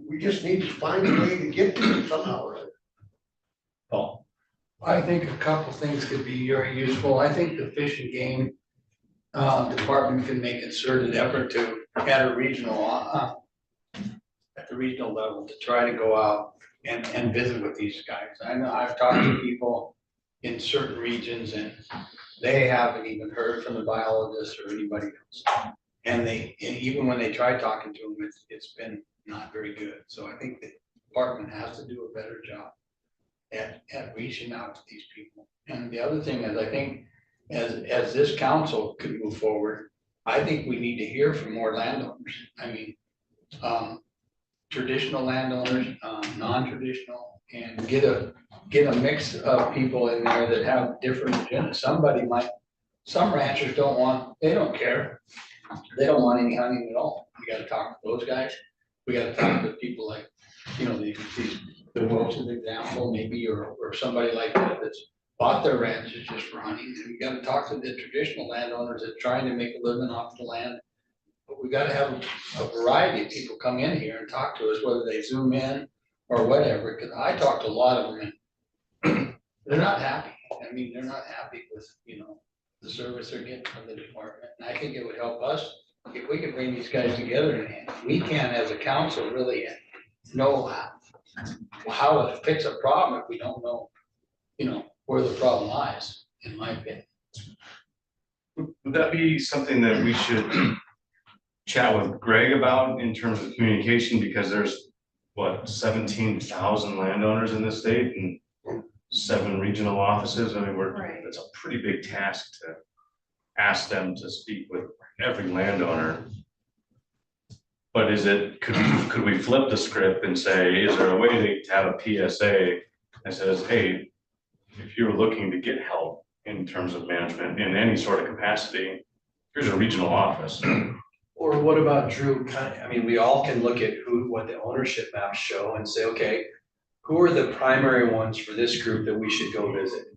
we just need to find a way to get to them somehow or other. Paul. I think a couple things could be very useful. I think the Fish and Game department can make concerted effort to, at the regional level, to try to go out and visit with these guys. I know I've talked to people in certain regions, and they haven't even heard from the biologists or anybody else. And even when they try talking to them, it's been not very good. So I think the department has to do a better job at reaching out to these people. And the other thing is, I think as this council could move forward, I think we need to hear from more landowners. I mean, traditional landowners, non-traditional, and get a mix of people in there that have different agendas. Some ranchers they don't care. They don't want any hunting at all. We gotta talk to those guys. We gotta talk to people like, you know, the Wilson's example, maybe, or somebody like that that's bought their ranches just for hunting. And we gotta talk to the traditional landowners that are trying to make a living off the land. But we gotta have a variety of people come in here and talk to us, whether they zoom in or whatever, because I talked to a lot of them and they're not happy. I mean, they're not happy with, you know, the service they're getting from the department. And I think it would help us if we could bring these guys together, and we can, as a council, really know how to fix a problem if we don't know, you know, where the problem lies, in my opinion. Would that be something that we should chat with Greg about in terms of communication? Because there's, what, 17,000 landowners in this state and 7 regional offices. I mean, it's a pretty big task to ask them to speak with every landowner. But could we flip the script and say, is there a way to have a PSA that says, hey, if you're looking to get help in terms of management in any sort of capacity, here's a regional office. Or what about Drew, I mean, we all can look at what the ownership maps show and say, okay, who are the primary ones for this group that we should go visit?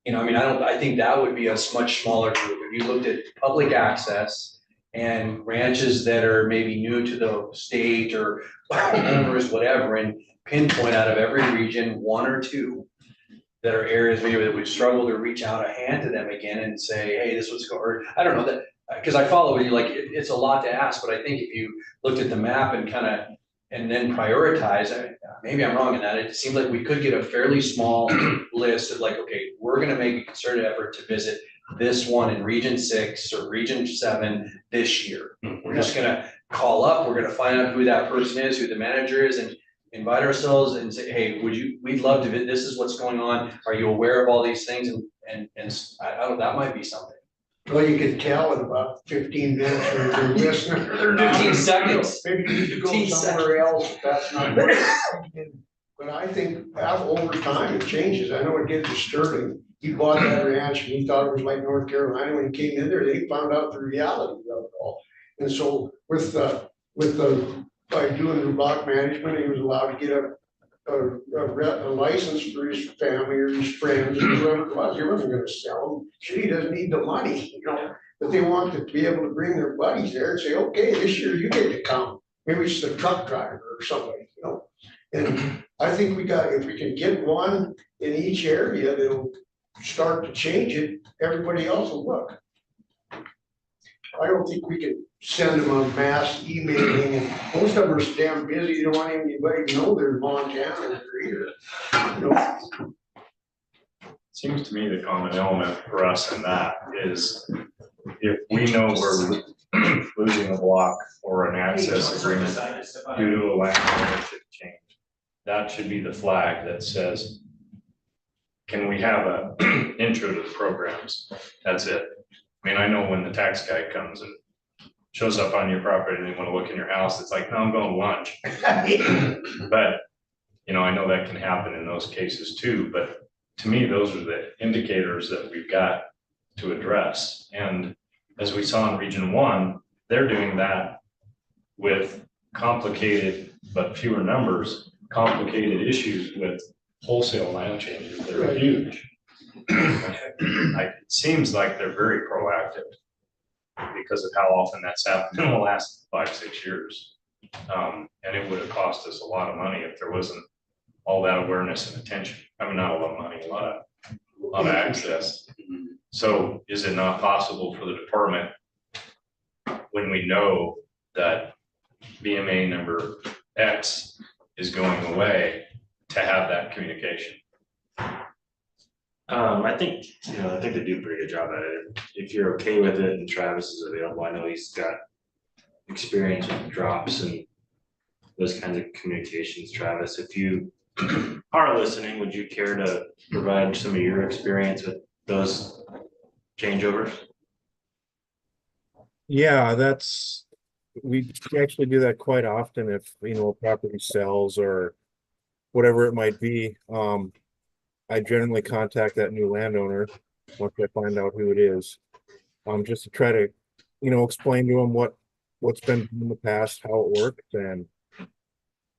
You know, I mean, I think that would be a much smaller group. If you looked at public access and ranches that are maybe new to the state or owners, whatever, and pinpoint out of every region, 1 or 2 that are areas maybe that would struggle to reach out a hand to them again and say, hey, this was going, or I don't know that, because I follow you, like, it's a lot to ask, but I think if you looked at the map and kind of, and then prioritize, maybe I'm wrong in that, it seems like we could get a fairly small list of like, okay, we're gonna make a concerted effort to visit this one in Region 6 or Region 7 this year. We're just gonna call up, we're gonna find out who that person is, who the manager is, and invite ourselves and say, hey, we'd love to, this is what's going on, are you aware of all these things? And I don't, that might be something. Well, you could tell in about 15 minutes when they're listening. Or they're not. 15 seconds. Maybe you need to go 15 somewhere else if that's not working. But I think over time it changes. I know it did to Sterling. He bought that ranch and he thought it was like North Carolina. When he came in there, they found out the reality of it all. And so by doing the block management, he was allowed to get a license for his family or his friends or whoever it was. He wasn't gonna sell them. Shit, he doesn't need the money, you know, but they want to be able to bring their buddies there and say, okay, this year you get to come. Maybe it's the truck driver or somebody, you know. And I think if we can get one in each area, that'll start to change it, everybody else will look. I don't think we can send them a mass emailing, and most of them are damn busy, they don't want anybody to know they're in Montana either. You know? Seems to me the common element for us in that is if we know we're losing a block or an access agreement due to a land ownership change, that should be the flag that says, can we have a intro to the programs? That's it. I mean, I know when the tax guy comes and shows up on your property and they want to look in your house, it's like, no, I'm going to lunch. But, you know, I know that can happen in those cases too, but to me, those are the indicators that we've got to address. And as we saw in Region 1, they're doing that with complicated, but fewer numbers, complicated issues with wholesale land changes that are huge. It seems like they're very proactive because of how often that's happened in the last 5-6 years. And it would have cost us a lot of money if there wasn't all that awareness and attention. I mean, not a lot of money, a lot of access. So is it not possible for the department, when we know that BMA number X is going away, to have that communication? I think they do a pretty good job at it. If you're okay with it and Travis is available, I know he's got experience with drops and those kinds of communications. Travis, if you are listening, would you care to provide some of your experience with those changeovers? Yeah, we actually do that quite often if, you know, a property sells or whatever it might be. I generally contact that new landowner once I find out who it is, just to try to, you know, explain to them what's been in the past, how it works. And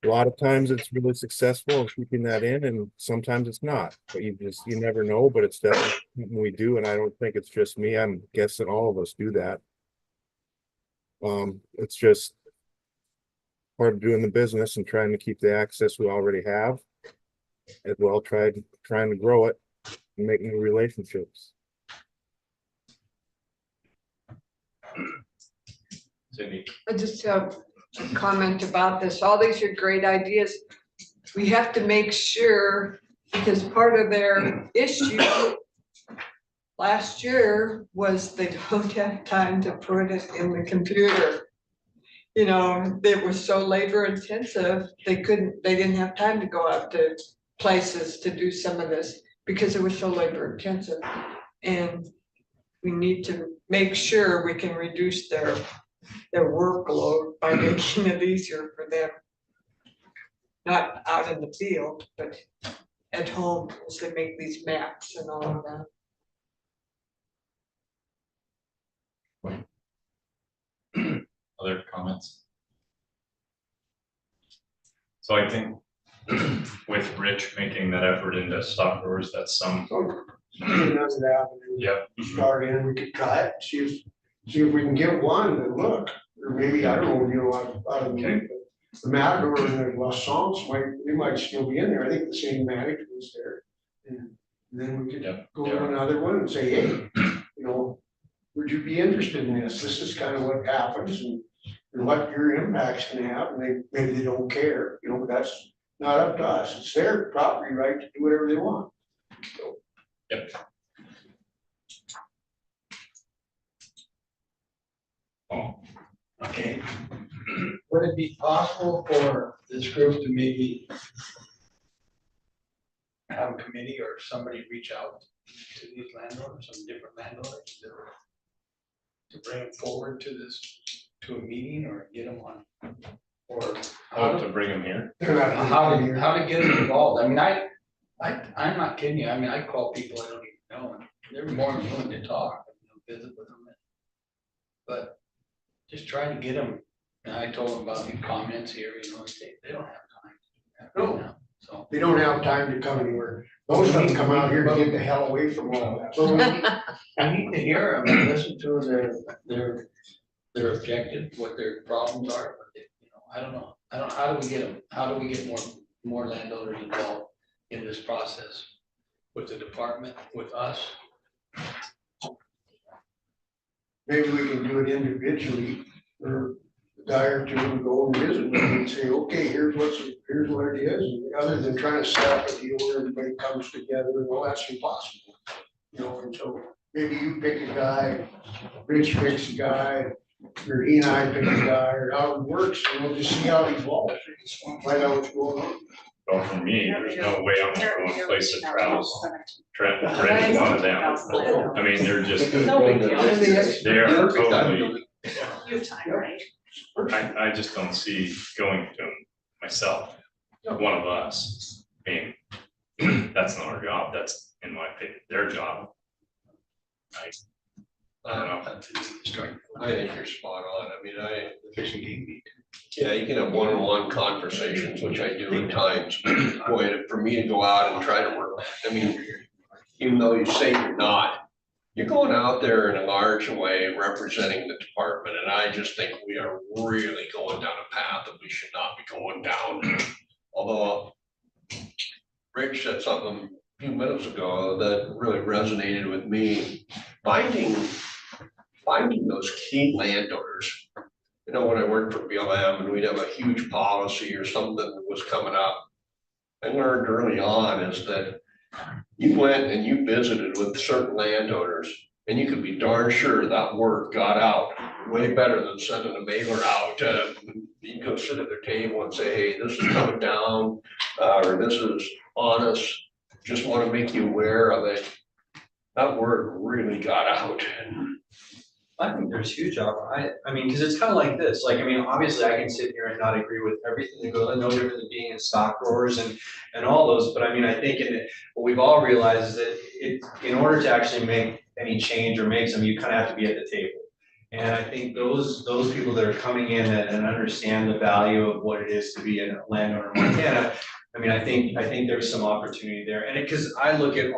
a lot of times it's really successful in keeping that in, and sometimes it's not, but you never know. But it's definitely something we do, and I don't think it's just me. I'm guessing all of us do that. It's just, part of doing the business and trying to keep the access we already have. As well, trying to grow it and make new relationships. Cindy. I just have a comment about this. All these are great ideas. We have to make sure, because part of their issue last year was they don't have time to put it in the computer. You know, it was so labor intensive, they didn't have time to go out to places to do some of this because it was so labor intensive. And we need to make sure we can reduce their workload by making it easier for them. Not out in the field, but at home as they make these maps and all of that. Other comments? So I think with Rich making that effort into stock growers, that's some. Another avenue. Yep. to Start in, we could try it, see if we can get one and look, or maybe, I don't know, you know, out of the Matador and the La Chance they might still be in there. I think the same manager was there. And then we could go to another one and say, hey, you know, would you be interested in this? This is kind of what happens and what your impact's gonna have, and maybe they don't care, you know, but that's not up to us. It's their property right to do whatever they want. So. Yep. Oh. Okay. Would it be possible for this group to maybe have a committee or somebody reach out to these landowners, some different landowners to bring them forward to this, to a meeting or get them on? Or how to bring them here? How to get them involved? I mean, I'm not kidding you. I mean, I call people I don't even know and they're more than willing to talk, visit with them. But just trying to get them, and I told them about these comments here, you know, they don't have time. No. So They don't have time to come anywhere. Most of them come out here to get the hell away from all that. So I need to hear them and listen to their objective, what their problems are, but you know, I don't know, how do we get them, how do we get more landowners involved in this process? With the department, with us? Maybe we can do it individually, or a guy or two and go and visit them and say, okay, here's what it is, and other than trying to set up a deal where everybody comes together, well, that's impossible. You know, and so maybe you pick a guy, Rich picks a guy, or he and I pick a guy, or how it works, and we'll just see how it evolves, find out what's going on. Well, for me, there's no way I'm gonna go in place that travels, for any one of them. I mean, they're just, No big deal. they're totally, You have time, right? I just don't see going to them myself, one of us. I mean, that's not our job, that's, in my opinion, their job. I don't know. I think you're spot on. I mean, yeah, you can have one-on-one conversations, which I do at times. Boy, for me to go out and try to work, I mean, even though you say you're not, you're going out there in a large way representing the department. And I just think we are really going down a path that we should not be going down. Although Rich said something a few minutes ago that really resonated with me. Finding those key landowners. You know, when I worked for BLM and we'd have a huge policy or something that was coming up, I learned early on is that you went and you visited with certain landowners and you could be darn sure that word got out way better than sending a mailer out. You can go sit at their table and say, hey, this is coming down, or this is on us. Just want to make you aware of it. That word really got out. I think there's huge I mean, because it's kind of like this, like, I mean, obviously I can sit here and not agree with everything that goes on, no different than being in stock growers and all those, but I mean, I think what we've all realized is that in order to actually make any change or make some, you kind of have to be at the table. And I think those people that are coming in and understand the value of what it is to be a landowner in Montana, I mean, I think there's some opportunity there. And because I look at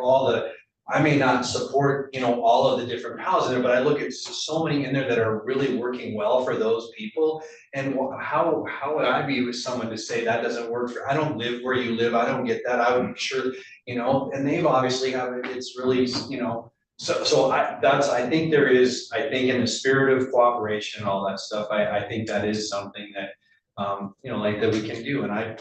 I may not support, all of the different PALs in there, but I look at so many in there that are really working well for those people. And how would I be with someone to say that doesn't work I don't live where you live, I don't get that, I would be sure, and they've obviously it's really, so I think there is, I think in the spirit of cooperation and all that stuff, I think that is something that, like that we can do. And I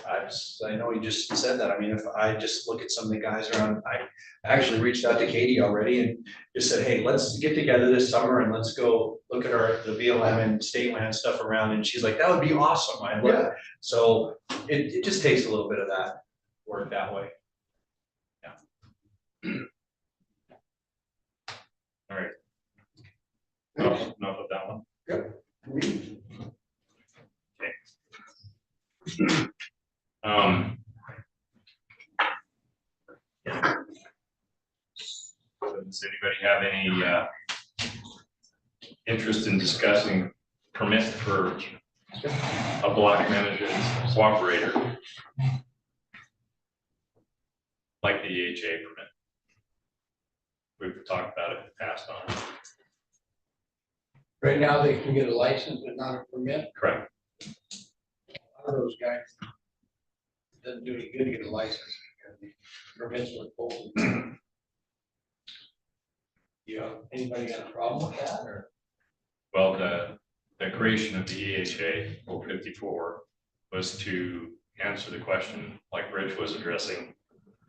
know you just said that. I mean, if I just look at some of the guys around, I actually reached out to Katie already and just said, hey, let's get together this summer and let's go look at the BLM and state land stuff around. And she's like, that would be awesome. I love it. So it just takes a little bit of that work that way. All right. Enough of that one. Yep. Does anybody have any interest in discussing permit for a block management cooperator? Like the EHA permit? We've talked about it in the past on it. Right now, they can get a license, but not a permit. Correct. A lot of those guys, it doesn't do any good to get a license because the permits were pulled. Anybody got a problem with that or? Well, the creation of the EHA 454 was to answer the question, like Rich was addressing,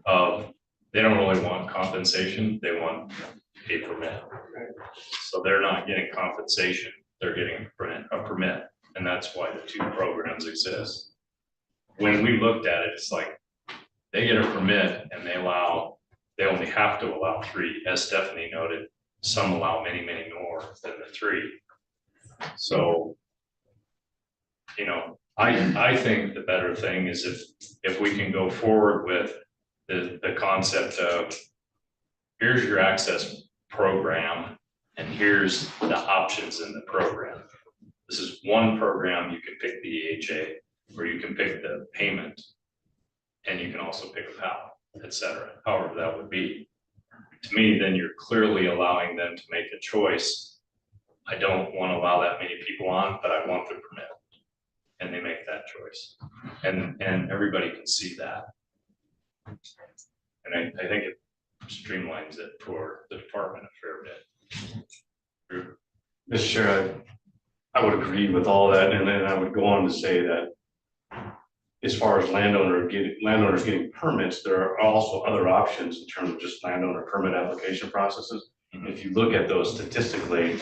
of they don't really want compensation, they want a permit. So they're not getting compensation, they're getting a permit, and that's why the two programs exist. When we looked at it, it's like they get a permit and they only have to allow 3, as Stephanie noted. Some allow many, many more than the 3. So, I think the better thing is if we can go forward with the concept of here's your access program and here's the options in the program. This is one program, you can pick the EHA or you can pick the payment and you can also pick a PAL, etc. However that would be. To me, then you're clearly allowing them to make a choice. I don't want to allow that many people on, but I want the permit. And they make that choice. And everybody can see that. And I think it streamlines it for the department a fair bit. Mr. Chair, I would agree with all that, and then I would go on to say that as far as landowners getting permits, there are also other options in terms of just landowner permit application processes. If you look at those statistically,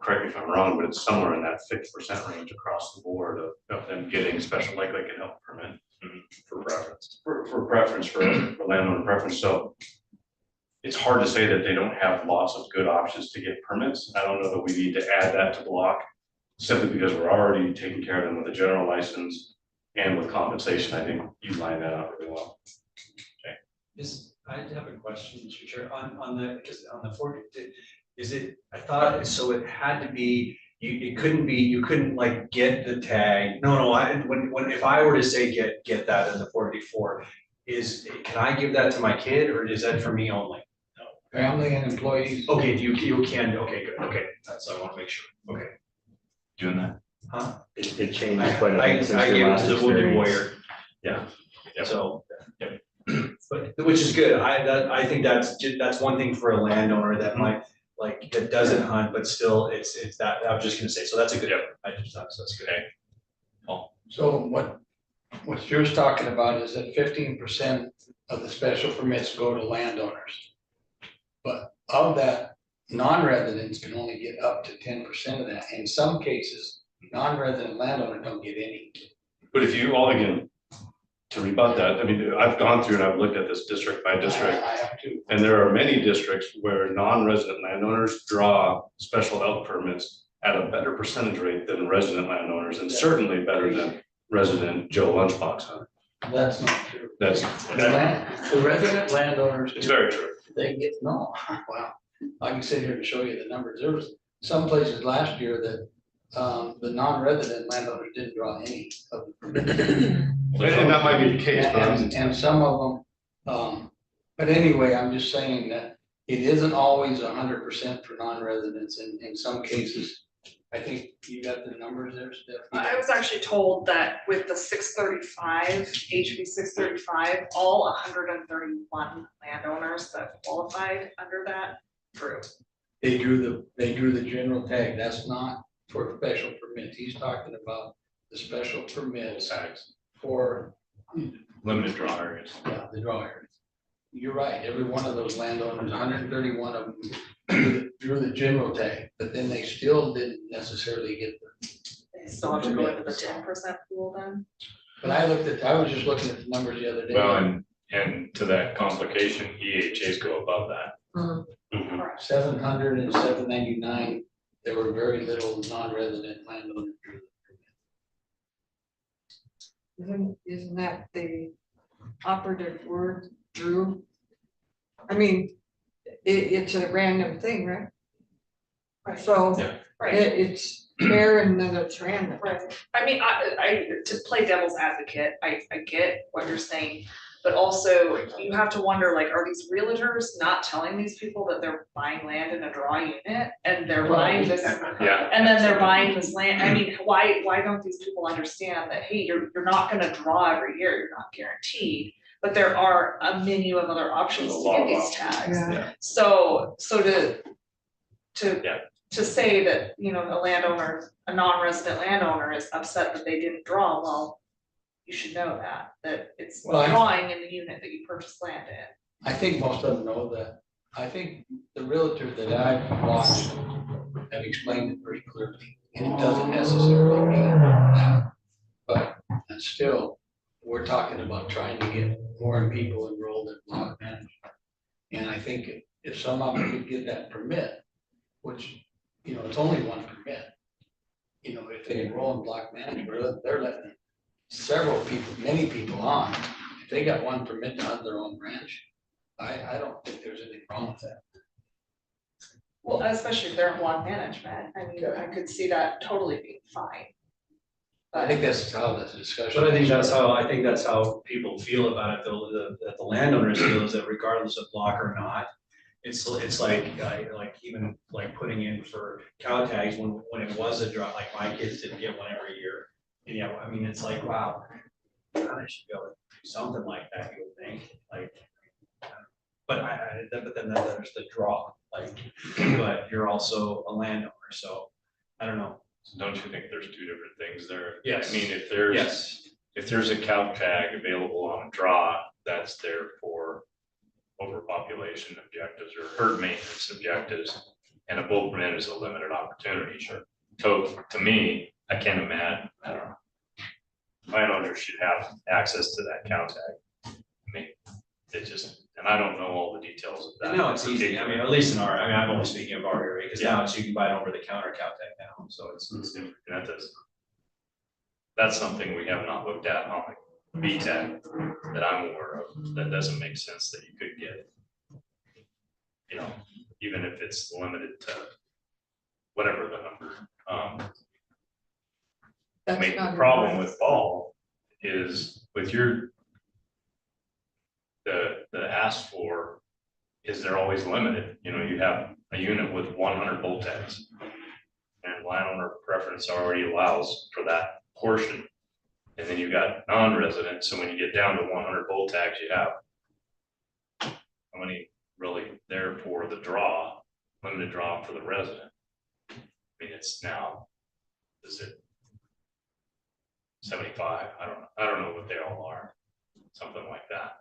correct me if I'm wrong, but it's somewhere in that 50% range across the board of them getting special like an help permit for preference. For preference, for landowner preference. So it's hard to say that they don't have lots of good options to get permits. I don't know that we need to add that to block simply because we're already taking care of them with a general license and with compensation. I think you line that up really well. Okay. I have a question, Mr. Chair, on the 40, is it, I thought, so it had to be, you couldn't like get the tag. No, if I were to say get that in the 484, can I give that to my kid or is that for me only? No. Family and employees. Okay, you can, okay, good, okay, that's, I wanna make sure, okay. Doing that. Huh? It changed quite a I bit since gave your it last to the wounded experience. warrior. Yeah. Yep. So, but, which is good, I think that's one thing for a landowner that might, like, that doesn't hunt, but still, it's that, I was just gonna say, so that's a good, I just thought, so that's good. So what Stuart's talking about is that 15% of the special permits go to landowners. But of that, non-residents can only get up to 10% of that. In some cases, non-resident landowners don't get any. But if you all, again, to rebut that, I mean, I've gone through and I've looked at this district by district. I have too. And there are many districts where non-resident landowners draw special elk permits at a better percentage rate than resident landowners, and certainly better than resident Joe Lunchbox hunter. That's not true. The resident landowners. It's very true. They get, no, wow. I can sit here and show you the numbers. There was some places last year that the non-resident landowners didn't draw any of the permits. And that might be the case, but And some of them, But anyway, I'm just saying that it isn't always 100% for non-residents in some cases. I think you got the numbers there, Stephanie. I was actually told that with the 635, HB 635, all 131 landowners that qualified under that group. They drew the general tag. That's not for special permits. He's talking about the special permits for Limited draw areas. yeah, the draw areas. You're right. Every one of those landowners, 131 of them drew the general tag, but then they still didn't necessarily get the. They still have to go into the 10% pool then? But I was just looking at the numbers the other day. Well, and to that complication, EHAs go above that. Mm-hmm. 700 and 799, there were very little non-resident landowners. Isn't that the operative word, Drew? I mean, it's a random thing, right? Right. So Yeah. Right. it's fair and then it's random. Right. I mean, I, to play devil's advocate, I get what you're saying, but also you have to wonder, like, are these realtors not telling these people that they're buying land in a draw unit and they're buying this? Yeah. And then they're buying this land, I mean, why don't these people understand that, hey, you're not gonna draw every year, you're not guaranteed, but there are a menu of other options to get these tags. Yeah. So Yeah. to say that, you know, a landowner, a non-resident landowner is upset that they didn't draw, well, you should know that it's Well, drawing in the unit that you purchased land in. I think most of them know that. I think the realtors that I've watched have explained it very clearly, and it doesn't necessarily mean that. But still, we're talking about trying to get more people enrolled in block management. And I think if some of them could get that permit, which, you know, it's only one permit. You know, if they enroll in block management, they're letting several people, many people on. If they got one permit to hunt their own ranch, I don't think there's anything wrong with that. Well, especially if they're in block management, I mean, I could see that totally being fine. I think that's how this discussion. But I think that's how people feel about it, though, that the landowners feel is that regardless of block or not, it's like even like putting in for cow tags when it was a draw, like my kids didn't get one every year. And yeah, I mean, it's like, wow, God, I should be able to do something like that, you would think, like. But but then there's the draw, like, but you're also a landowner, so I don't know. So don't you think there's two different things there? Yes. I mean, if there's a cow tag available on a draw, that's there for overpopulation objectives or herd maintenance objectives, and a bull permit is a limited opportunity. Sure. So to me, I can't imagine, I don't know. Landowners should have access to that cow tag. I mean, it just, and I don't know all the details of that. No, it's easy, I mean, at least in I'm only speaking of our area, because now you can buy it over the counter cow tag now, so it's different. That's something we have not looked at on the VTAG that I'm aware of. That doesn't make sense that you could get, you know, even if it's limited to whatever the number. I mean, the problem with fall is with the ask for, is they're always limited. You know, you have a unit with 100 bull tags, and landowner preference already allows for that portion. And then you got non-resident, so when you get down to 100 bull tags, you have how many really there for the draw, limited draw for the resident. I mean, it's now, is it 75? I don't know what they all are, something like that.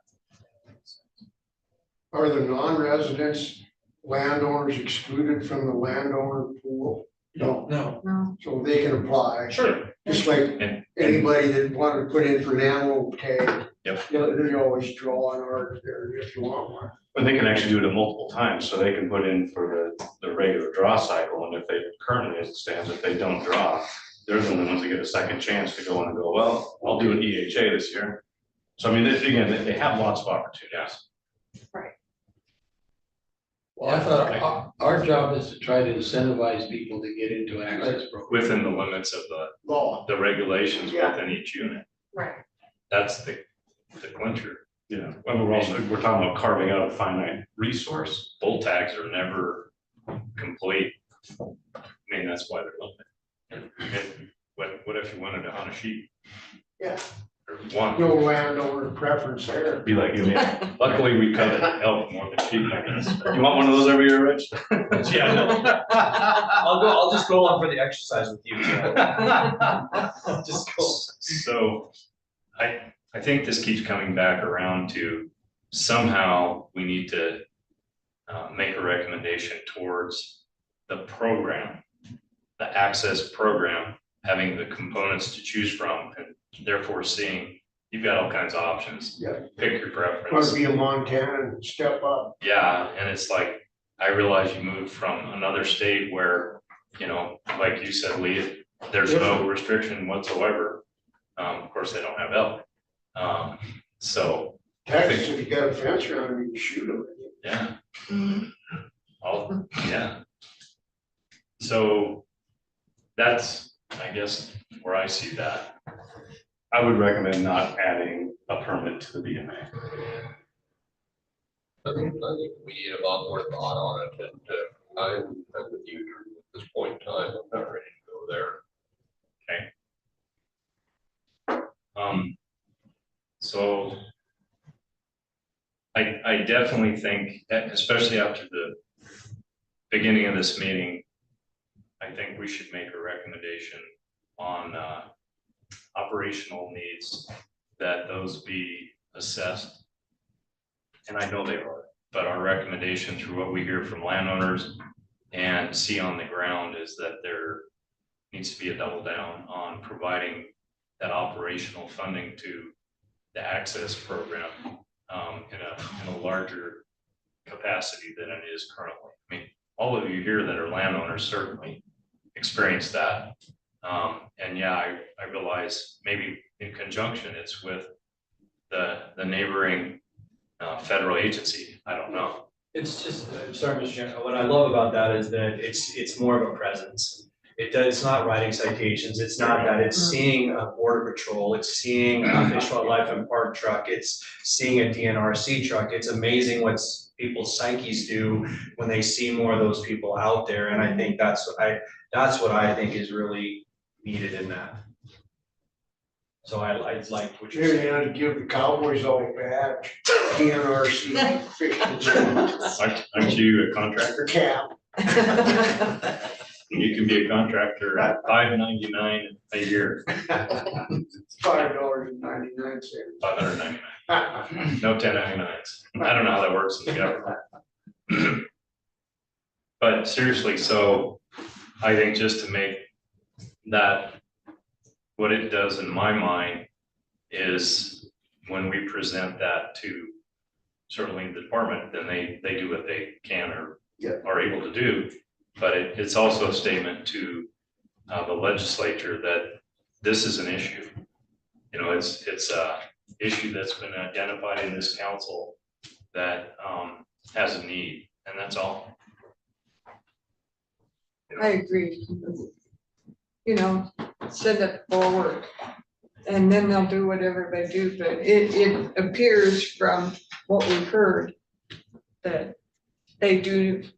Are the non-residents landowners excluded from the landowner pool? No. So they can apply. Sure. Just like anybody that wanted to put in for an animal tag. Yep. They always draw on ours there if you want one. But they can actually do it multiple times, so they can put in for the regular draw cycle, and if they currently, as it stands, if they don't draw, they're the only ones that get a second chance to go in and go, well, I'll do an EHA this year. So I mean, again, they have lots of opportunities. Right. Well, I thought our job is to try to incentivize people to get into access programs. Within the limits of the regulations Yeah. within each unit. Right. That's the clincher. Yeah, and we're talking about carving out a finite resource. Bull tags are never complete. I mean, that's why they're limited. And what if you wanted to hunt a sheep? Yeah. Or one? No landowner preference there. Be like, luckily we cut elk more than sheep, I guess. You want one of those every year, Rich? Yeah, no. I'll just go on for the exercise with you. Just go. So I think this keeps coming back around to somehow we need to make a recommendation towards the program, the access program, having the components to choose from, and therefore seeing you've got all kinds of options. Yeah. Pick your preference. Must be a Montana and step up. Yeah, and it's like, I realize you moved from another state where, like you said, Lee, there's no restriction whatsoever. Of course, they don't have elk. So. Texas, if you got a fence around them, you can shoot them. Yeah. Yeah. So that's, I guess, where I see that. I would recommend not adding a permit to the BMA. I think we need a lot more thought on it, and I'm with you at this point in time. I'm not ready to go there. So I definitely think, especially after the beginning of this meeting, I think we should make a recommendation on operational needs, that those be assessed. And I know they are, but our recommendation through what we hear from landowners and see on the ground is that there needs to be a double down on providing that operational funding to the access program in a larger capacity than it is currently. I mean, all of you here that are landowners certainly experience that. And yeah, I realize maybe in conjunction, it's with the neighboring federal agency. I don't know. It's just, sorry, Mr. Chairman, what I love about that is that it's more of a presence. It's not writing citations, it's not that, it's seeing a border patrol, it's seeing a fish, wildlife and park truck, it's seeing a DNRC truck. It's amazing what people's psyches do when they see more of those people out there, and I think that's what I think is really needed in that. So I like what you're saying. Maybe I to give the Cowboys all a badge, DNRC, fish. Aren't you a contractor? Cap. You can be a contractor at $5.99 a year. $5.99. $599. No 1099s. I don't know how that works in the government. But seriously, so I think just to make that, what it does in my mind is when we present that to certainly the department, then they do what they can or are able to do. But it's also a statement to the legislature that this is an issue. It's a issue that's been identified in this council that has a need, and that's all. I agree. Send it forward. And then they'll do whatever they do, but it appears from what we've heard that they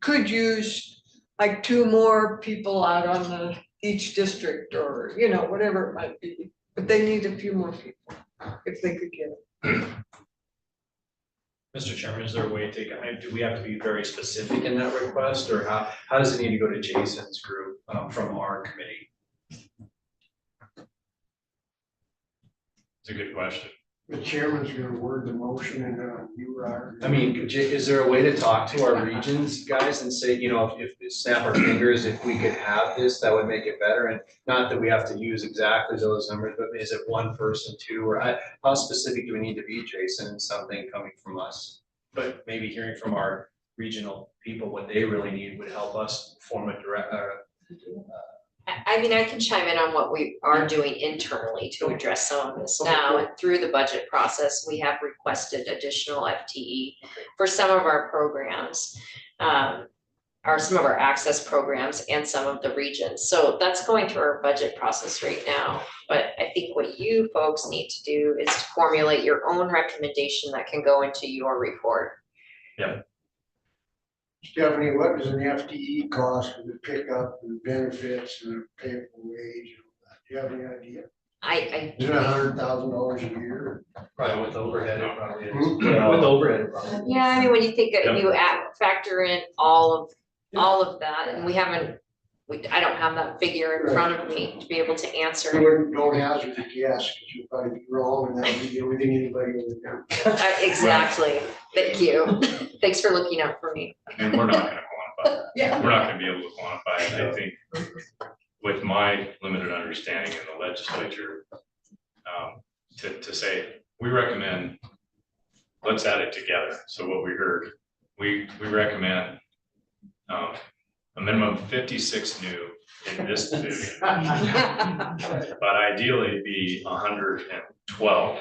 could use like 2 more people out on each district, or, whatever it might be, but they need a few more people if they could get it. Mr. Chairman, is there a way to, do we have to be very specific in that request, or how does it need to go to Jason's group from our committee? It's a good question. The chairman's gonna word the motion and you are. I mean, is there a way to talk to our regions guys and say, if snap our fingers, if we could have this, that would make it better? And not that we have to use exactly those numbers, but is it 1 person, 2, or how specific do we need to be, Jason, in something coming from us? But maybe hearing from our regional people what they really need would help us form a I mean, I can chime in on what we are doing internally to address some of this now. And through the budget process, we have requested additional FTE for some of our programs. or some of our access programs and some of the regions. So that's going through our budget process right now. But I think what you folks need to do is to formulate your own recommendation that can go into your report. Stephanie, what does an FTE cost for the pickup and benefits and the pay for wage? Do you have any idea? Is it $100,000 a year? Probably with overhead, it probably is. Hmm? With overhead, it probably. Yeah, I mean, when you think that Yep. you factor in all of that, and I don't have that figure in front of me to be able to answer. Don't hazard a guess, because you'll probably be wrong, and that would be the only thing anybody would know. Exactly, thank you. Thanks for looking out for me. And we're not gonna quantify that. Yeah. We're not gonna be able to quantify it. I think with my limited understanding in the legislature, to say, we recommend, let's add it together. So what we heard, we recommend a minimum of 56 new in this division. But ideally be 112,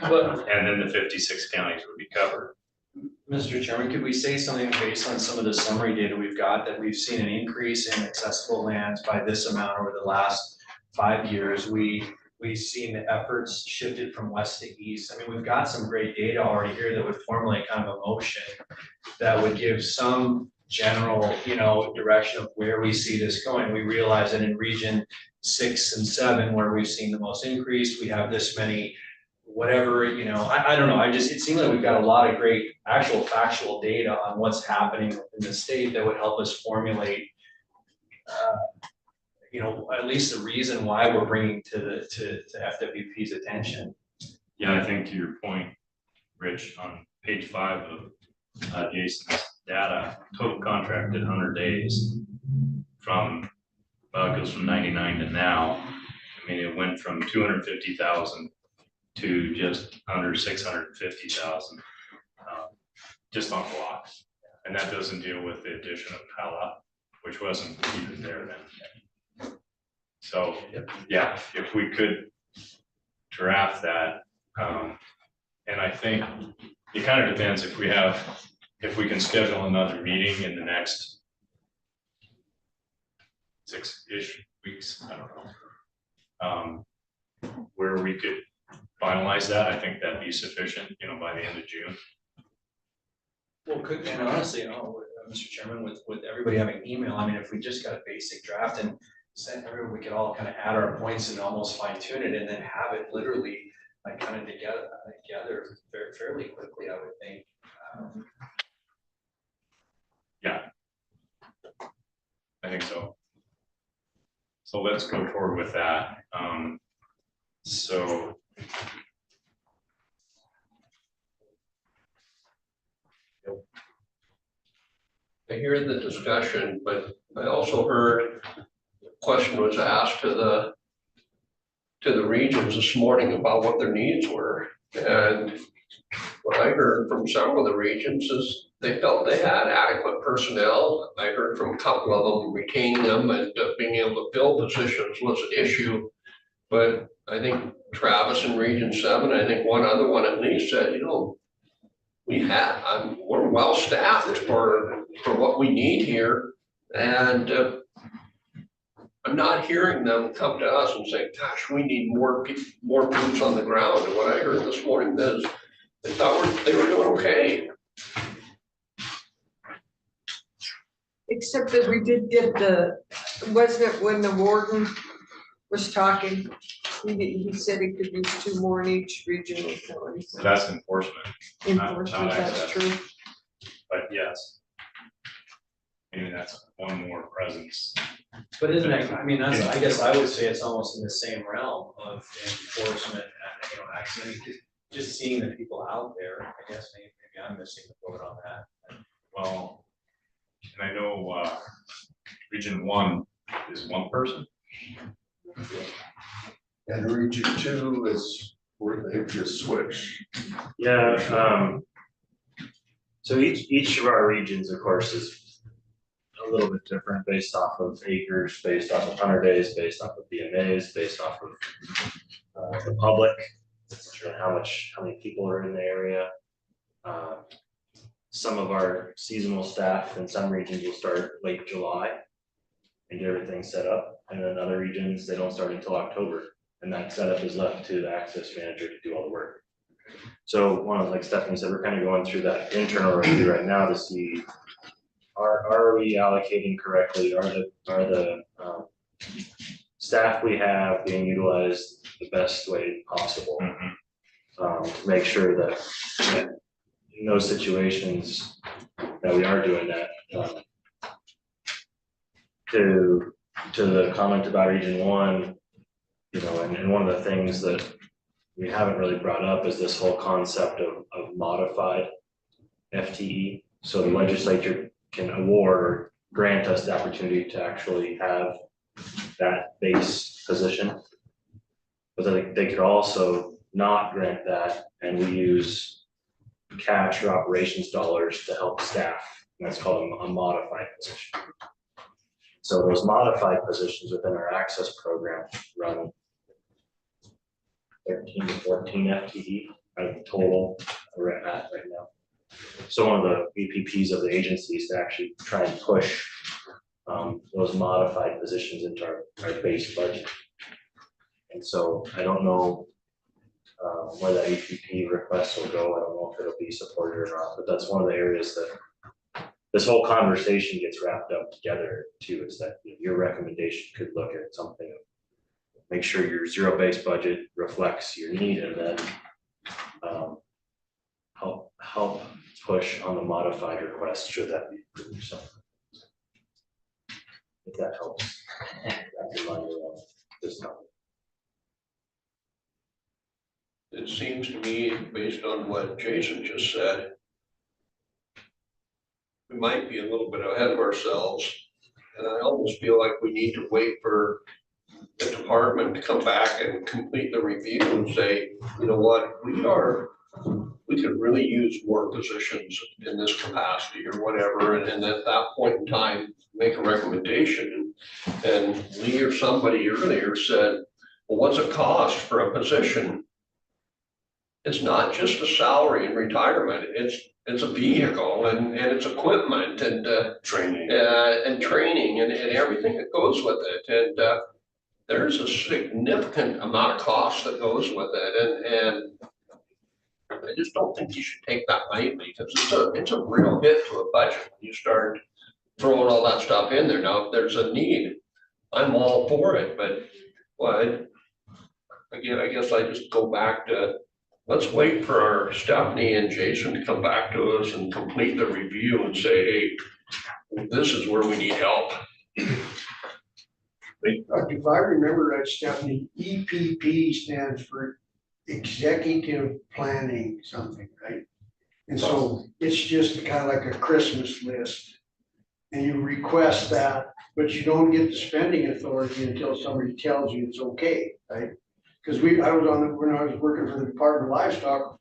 and then the 56 counties would be covered. Mr. Chairman, could we say something based on some of the summary data we've got, that we've seen an increase in accessible lands by this amount over the last 5 years? We've seen the efforts shifted from west to east. I mean, we've got some great data already here that would formulate kind of a motion that would give some general, direction of where we see this going. We realize that in region 6 and 7, where we've seen the most increase, we have this many, whatever, I don't know, it seems like we've got a lot of great actual factual data on what's happening in the state that would help us formulate at least the reason why we're bringing to FWP's attention. Yeah, I think to your point, Rich, on page 5 of Jason's data, total contracted 100 days from, it goes from 99 to now. I mean, it went from 250,000 to just under 650,000, just on blocks. And that doesn't deal with the addition of Pella, which wasn't even there then. So, yeah, if we could draft that, and I think it kind of depends if we can schedule another meeting in the next 6-ish weeks, I don't know. Where we could finalize that, I think that'd be sufficient, by the end of June. Well, and honestly, Mr. Chairman, with everybody having email, I mean, if we just got a basic draft and sent through, we could all kind of add our points and almost fine tune it and then have it literally like kind of together fairly quickly, I would think. Yeah. I think so. So let's go forward with that. So. I hear the discussion, but I also heard a question was asked to the regions this morning about what their needs were. And what I heard from several of the regions is they felt they had adequate personnel. I heard from a couple of them retaining them and being able to fill positions was an issue. But I think Travis in Region 7, I think one other one at least said, we're well staffed for what we need here. And I'm not hearing them come to us and say, gosh, we need more boots on the ground. And what I heard this morning is they thought they were doing okay. Except that we did get wasn't it when the warden was talking, he said he could use 2 more in each region. That's enforcement. Enforcement, that's access. true. But yes. Maybe that's one more presence. But isn't it, I guess I would say it's almost in the same realm of enforcement and, accident, just seeing the people out there, I guess maybe I'm missing the boat on that. Well, and I know Region 1 is 1 person. And Region 2 is where they've just switched. Yeah, so each of our regions, of course, is a little bit different based off of acres, based off of 100 days, based off of BMAs, based off of the public, how many people are in the area. some of our seasonal staff in some regions will start late July and get everything set up, and then other regions, they don't start until October, and that setup is left to the access manager to do all the work. So like Stephanie said, we're kind of going through that internal review right now to see, are we allocating correctly? Are the staff we have being utilized the best way possible? To make sure that in those situations that we are doing that. To the comment about Region 1, you know, and one of the things that we haven't really brought up is this whole concept of modified FTE. So the legislature can award or grant us the opportunity to actually have that base position. But they could also not grant that, and we use cash or operations dollars to help staff. And that's called a modified position. So those modified positions within our access program run 13 to 14 FTE out of the total we're at right now. So one of the VPPs of the agency is to actually try and push those modified positions into our base budget. And so I don't know where that EPP request will go. I don't know if it'll be supported or not, but that's one of the areas that this whole conversation gets wrapped up together too, is that your recommendation could look at something, make sure your zero-based budget reflects your need, and then help push on the modified request should that be approved. So if that helps, that's in line with this topic. It seems to me, based on what Jason just said, we might be a little bit ahead of ourselves. And I almost feel like we need to wait for the department to come back and complete the review and say, you know what, we could really use more positions in this capacity or whatever. And at that point in time, make a recommendation. And Lee or somebody earlier said, well, what's it cost for a position? It's not just a salary and retirement, it's a vehicle and it's equipment and training and everything that goes with it. And there's a significant amount of cost that goes with it. And I just don't think you should take that lightly, because it's a real hit to a budget when you start throwing all that stuff in there. Now, if there's a need, I'm all for it, but again, I guess I just go back to, let's wait for our Stephanie and Jason to come back to us and complete the review and say, hey, this is where we need help. If I remember right, Stephanie, EPP stands for executive planning something, right? And so it's just kind of like a Christmas list. And you request that, but you don't get the spending authority until somebody tells you it's okay, right? Because when I was working for the Department of Livestock,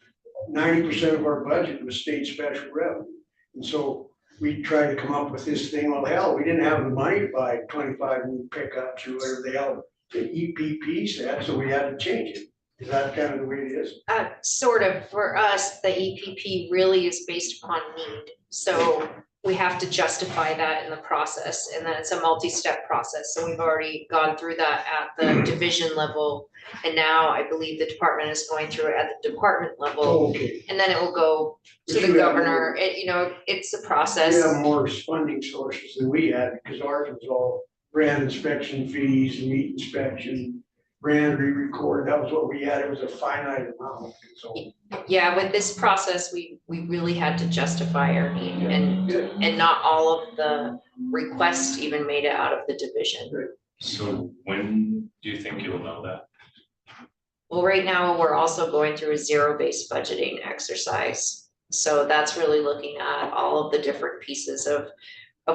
90% of our budget was state special revenue. And so we tried to come up with this thing, well, hell, we didn't have the money to buy 25 new pickups or whatever the hell the EPP said, so we had to change it. Is that kind of the way it is? Sort of. For us, the EPP really is based upon need. So we have to justify that in the process, and then it's a multi-step process. So we've already gone through that at the division level. And now I believe the department is going through it at the department level. Okay. And then it will go to the governor. It's a process. We have more funding sources than we had, because ours was all brand inspection fees and meat inspection, brand re-record. That was what we had. It was a finite amount. So Yeah, with this process, we really had to justify our need, and not all of the requests even made it out of the division. So when do you think you'll know that? Well, right now, we're also going through a zero-based budgeting exercise. So that's really looking at all of the different pieces of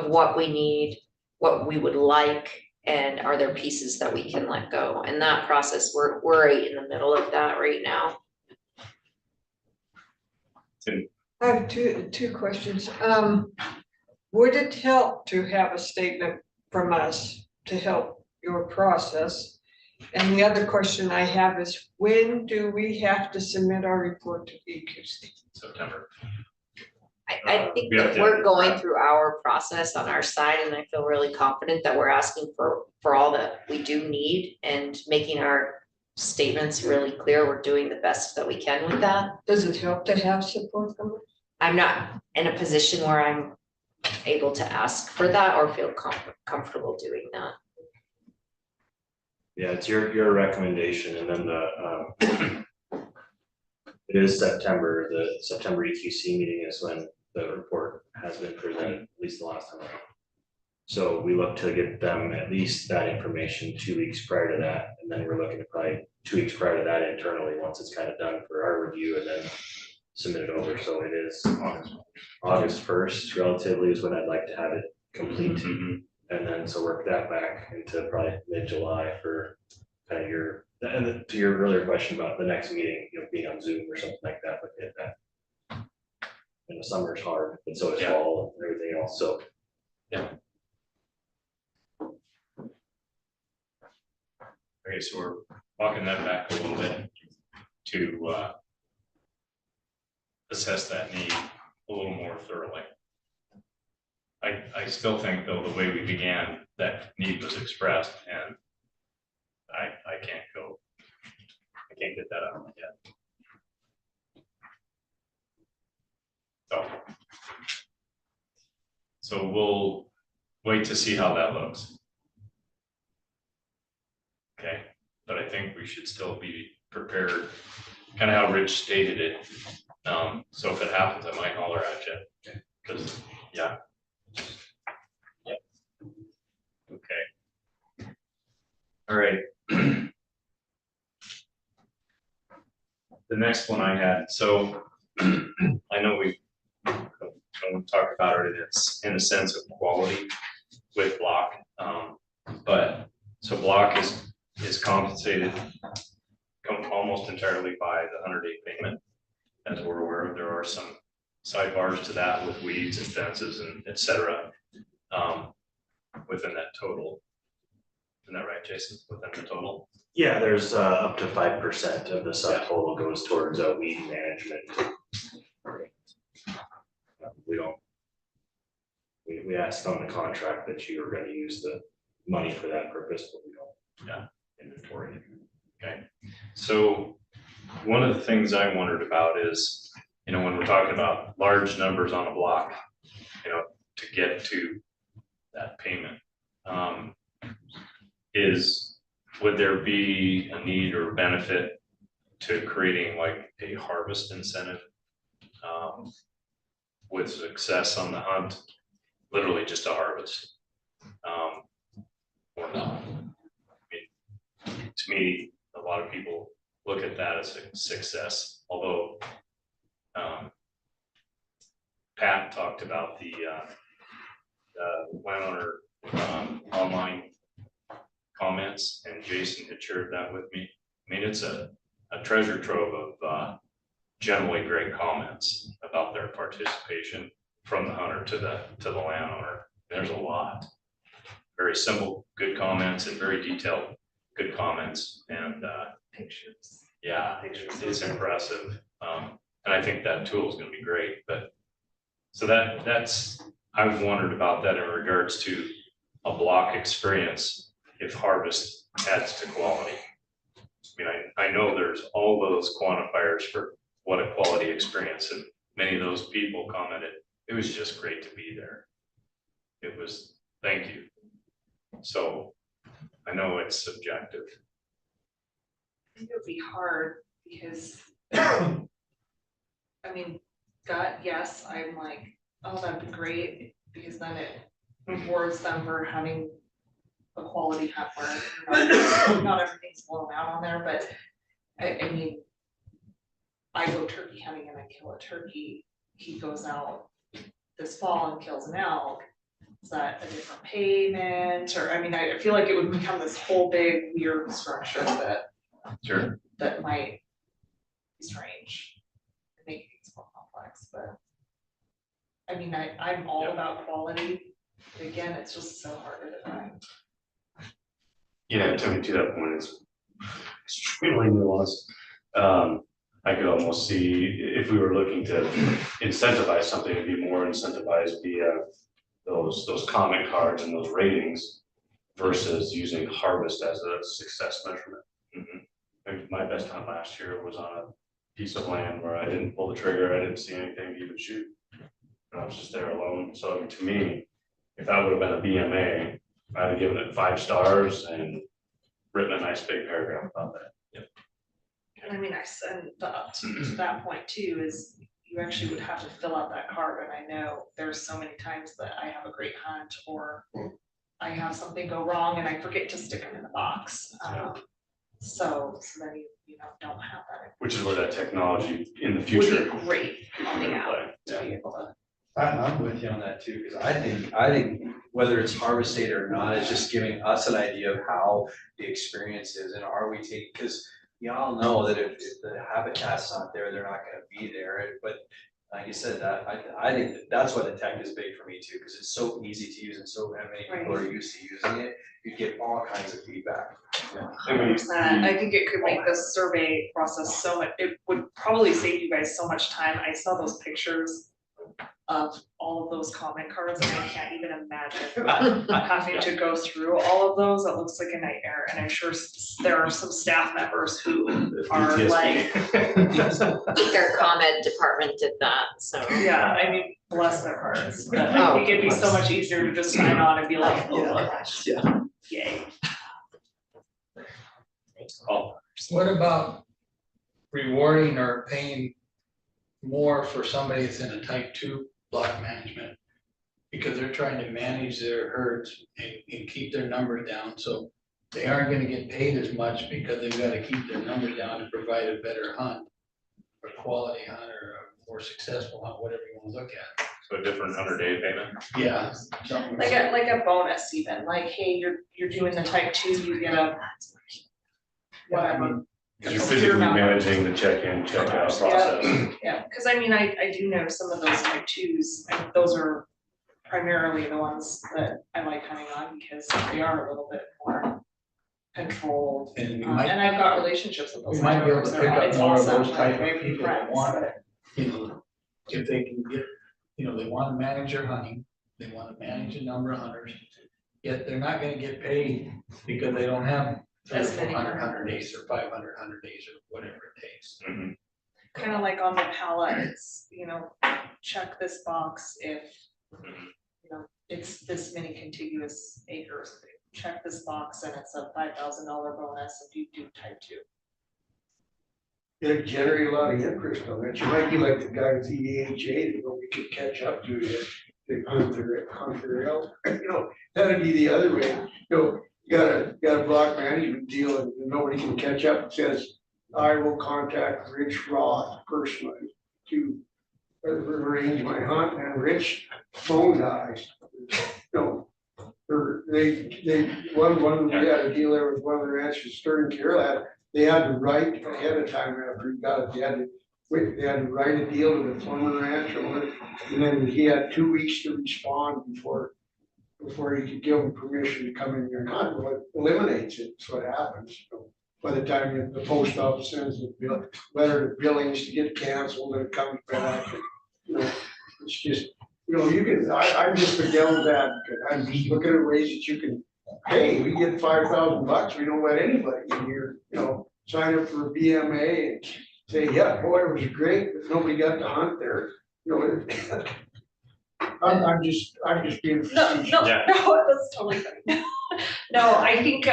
what we need, what we would like, and are there pieces that we can let go? And that process, we're right in the middle of that right now. I have two questions. Would it help to have a statement from us to help your process? And the other question I have is, when do we have to submit our report to EQC? September. I think we have that to- we're going through our process on our side, and I feel really confident that we're asking for all that we do need and making our statements really clear. We're doing the best that we can with that. Does it help to have support from us? I'm not in a position where I'm able to ask for that or feel comfortable doing that. Yeah, it's your recommendation, and then the, it is September, the September EQC meeting is when the report has been presented, at least the last time around. So we look to get them at least that information 2 weeks prior to that, and then we're looking to probably 2 weeks prior to that internally, once it's kind of done for our review, and then submit it over, so it is August 1st relatively is when I'd like to have it complete. And then so work that back into probably mid-July for kind of your, and then to your earlier question about the next meeting, you know, being on Zoom or something like that, but that. In the summer is hard, but so is fall and everything else, so, yeah. Okay, so we're walking that back a little bit to assess that need a little more thoroughly. I still think though, the way we began, that need was expressed, and I can't get that out yet. So we'll wait to see how that looks. Okay, but I think we should still be prepared, kind of how Rich stated it. So if it happens, I might holler at you, because, yeah. Okay. All right. The next one I had, so I know we talked about it, it's in a sense of quality with Block. But so Block is compensated almost entirely by the 100-day payment. As we're aware of, there are some sidebars to that with weeds and fences and et cetera, within that total. Isn't that right, Jason? Within the total? Yeah, there's up to 5% of the subtotal goes towards weed management. We asked on the contract that you were gonna use the money for that purpose, but we don't inventory it. Okay, so one of the things I wondered about is, you know, when we're talking about large numbers on a block, you know, to get to that payment, would there be a need or benefit to creating like a harvest incentive with success on the hunt, literally just a harvest, or not? I mean, to me, a lot of people look at that as a success, although Pat talked about the landowner online comments, and Jason had shared that with me. I mean, it's a treasure trove of generally great comments about their participation from the hunter to the landowner. There's a lot, very simple, good comments, and very detailed, good comments, and pictures. Yeah, it's impressive, and I think that tool is going to be great. But so that's I've wondered about that in regards to a block experience. If harvest adds to quality, I mean, I know there's all those quantifiers for what a quality experience, and many of those people commented, it was just great to be there. It was, thank you. So I know it's subjective. I think it would be hard because, I mean, yes, I'm like, oh, that'd be great, because then it rewards them for having a quality hunt where not everything's blown out on there, but I mean, I go turkey hunting and I kill a turkey, he goes out this fall and kills an elk. Is that a different payment? Or, I mean, I feel like it would become this whole big weird structure that might be strange, make things more complex, but I mean, I'm all about quality, but again, it's just so hard to define. Yeah, to that point, it's extremely nuanced. I could almost see if we were looking to incentivize something, it'd be more incentivized via those comment cards and those ratings versus using harvest as a success measurement. Maybe my best hunt last year was on a piece of land where I didn't pull the trigger, I didn't see anything to even shoot. And I was just there alone. So I mean, to me, if that would have been a BMA, I'd have given it 5 stars and written a nice big paragraph about that. Yep. And I mean, to that point too, is you actually would have to fill out that card, and I know there's so many times that I have a great hunt or I have something go wrong and I forget to stick them in the box. So then you know, don't have that. Which is where that technology in the future. Would be great on the app to be able to. I'm with you on that too, because I think whether it's harvest data or not, it's just giving us an idea of how the experience is and are we taking, because y'all know that if the habitat's not there, they're not gonna be there, but like you said, that I think that's why the tech is big for me too, because it's so easy to use and so many people are used to using it, you get all kinds of feedback. 100%. I think it could make this survey process so much, it would probably save you guys so much time. I saw those pictures of all of those comment cards and I can't even imagine having to go through all of those. It looks like a nightmare. And I'm sure there are some staff members who are like. Their comment department did that, so. Yeah, I mean, bless their hearts, but I think it'd be so much easier to just sign on and be like, oh, yay. What about rewarding or paying more for somebody that's in a type 2 block management? Because they're trying to manage their herds and keep their numbers down, so they aren't gonna get paid as much because they've gotta keep their numbers down to provide a better hunt, or quality hunt, or a more successful hunt, whatever you wanna look at. So a different 100-day payment? Yeah. Like a bonus even, like, hey, you're doing the type 2, you get a whatever. Because you're physically managing the check-in, check-out process. Yeah, because I mean, I do know some of those type 2s, and those are primarily the ones that I like hunting on because they are a little bit more controlled. And and I've got relationships with those. We might be able to pick up It's more of awesome, those like, type I of have people that friends want, that- you know, if they can get, you know, they wanna manage their hunting, they wanna manage a number of hunters, yet they're not gonna get paid because they don't have As many 100 days or 500 days or whatever it takes. Kind of like on the pallet, it's, you know, check this box if, you know, it's this many contiguous acres. Check this box and it's a $5,000 bonus if you do type 2. It'd generate a lot of interest on it. You might be like the guy with the EHA that nobody could catch up to yet. They hunt their elk. You know, that'd be the other way. You know, you got a block management deal and nobody can catch up. It says, I will contact Rich Roth personally to arrange my hunt, and Rich phone dies. No, we had a deal there with one of the ranchers, Stern Carolina. They had to write ahead of time after he got it. They had to write a deal to the former rancher, and then he had 2 weeks to respond before he could give them permission to come in your hunt. Well, it eliminates it. That's what happens. So by the time the post office sends the letter to Billings to get canceled, and it comes back. You know, it's just, you know, you can. I'm just a devil's advocate. I'm just looking at ways that you can. Hey, we get $5,000. We don't let anybody in here. You know, sign up for a BMA and say, yeah, boy, it was great, but nobody got to hunt there. You know. I'm just being facetious. No, that's totally fine. No, I think,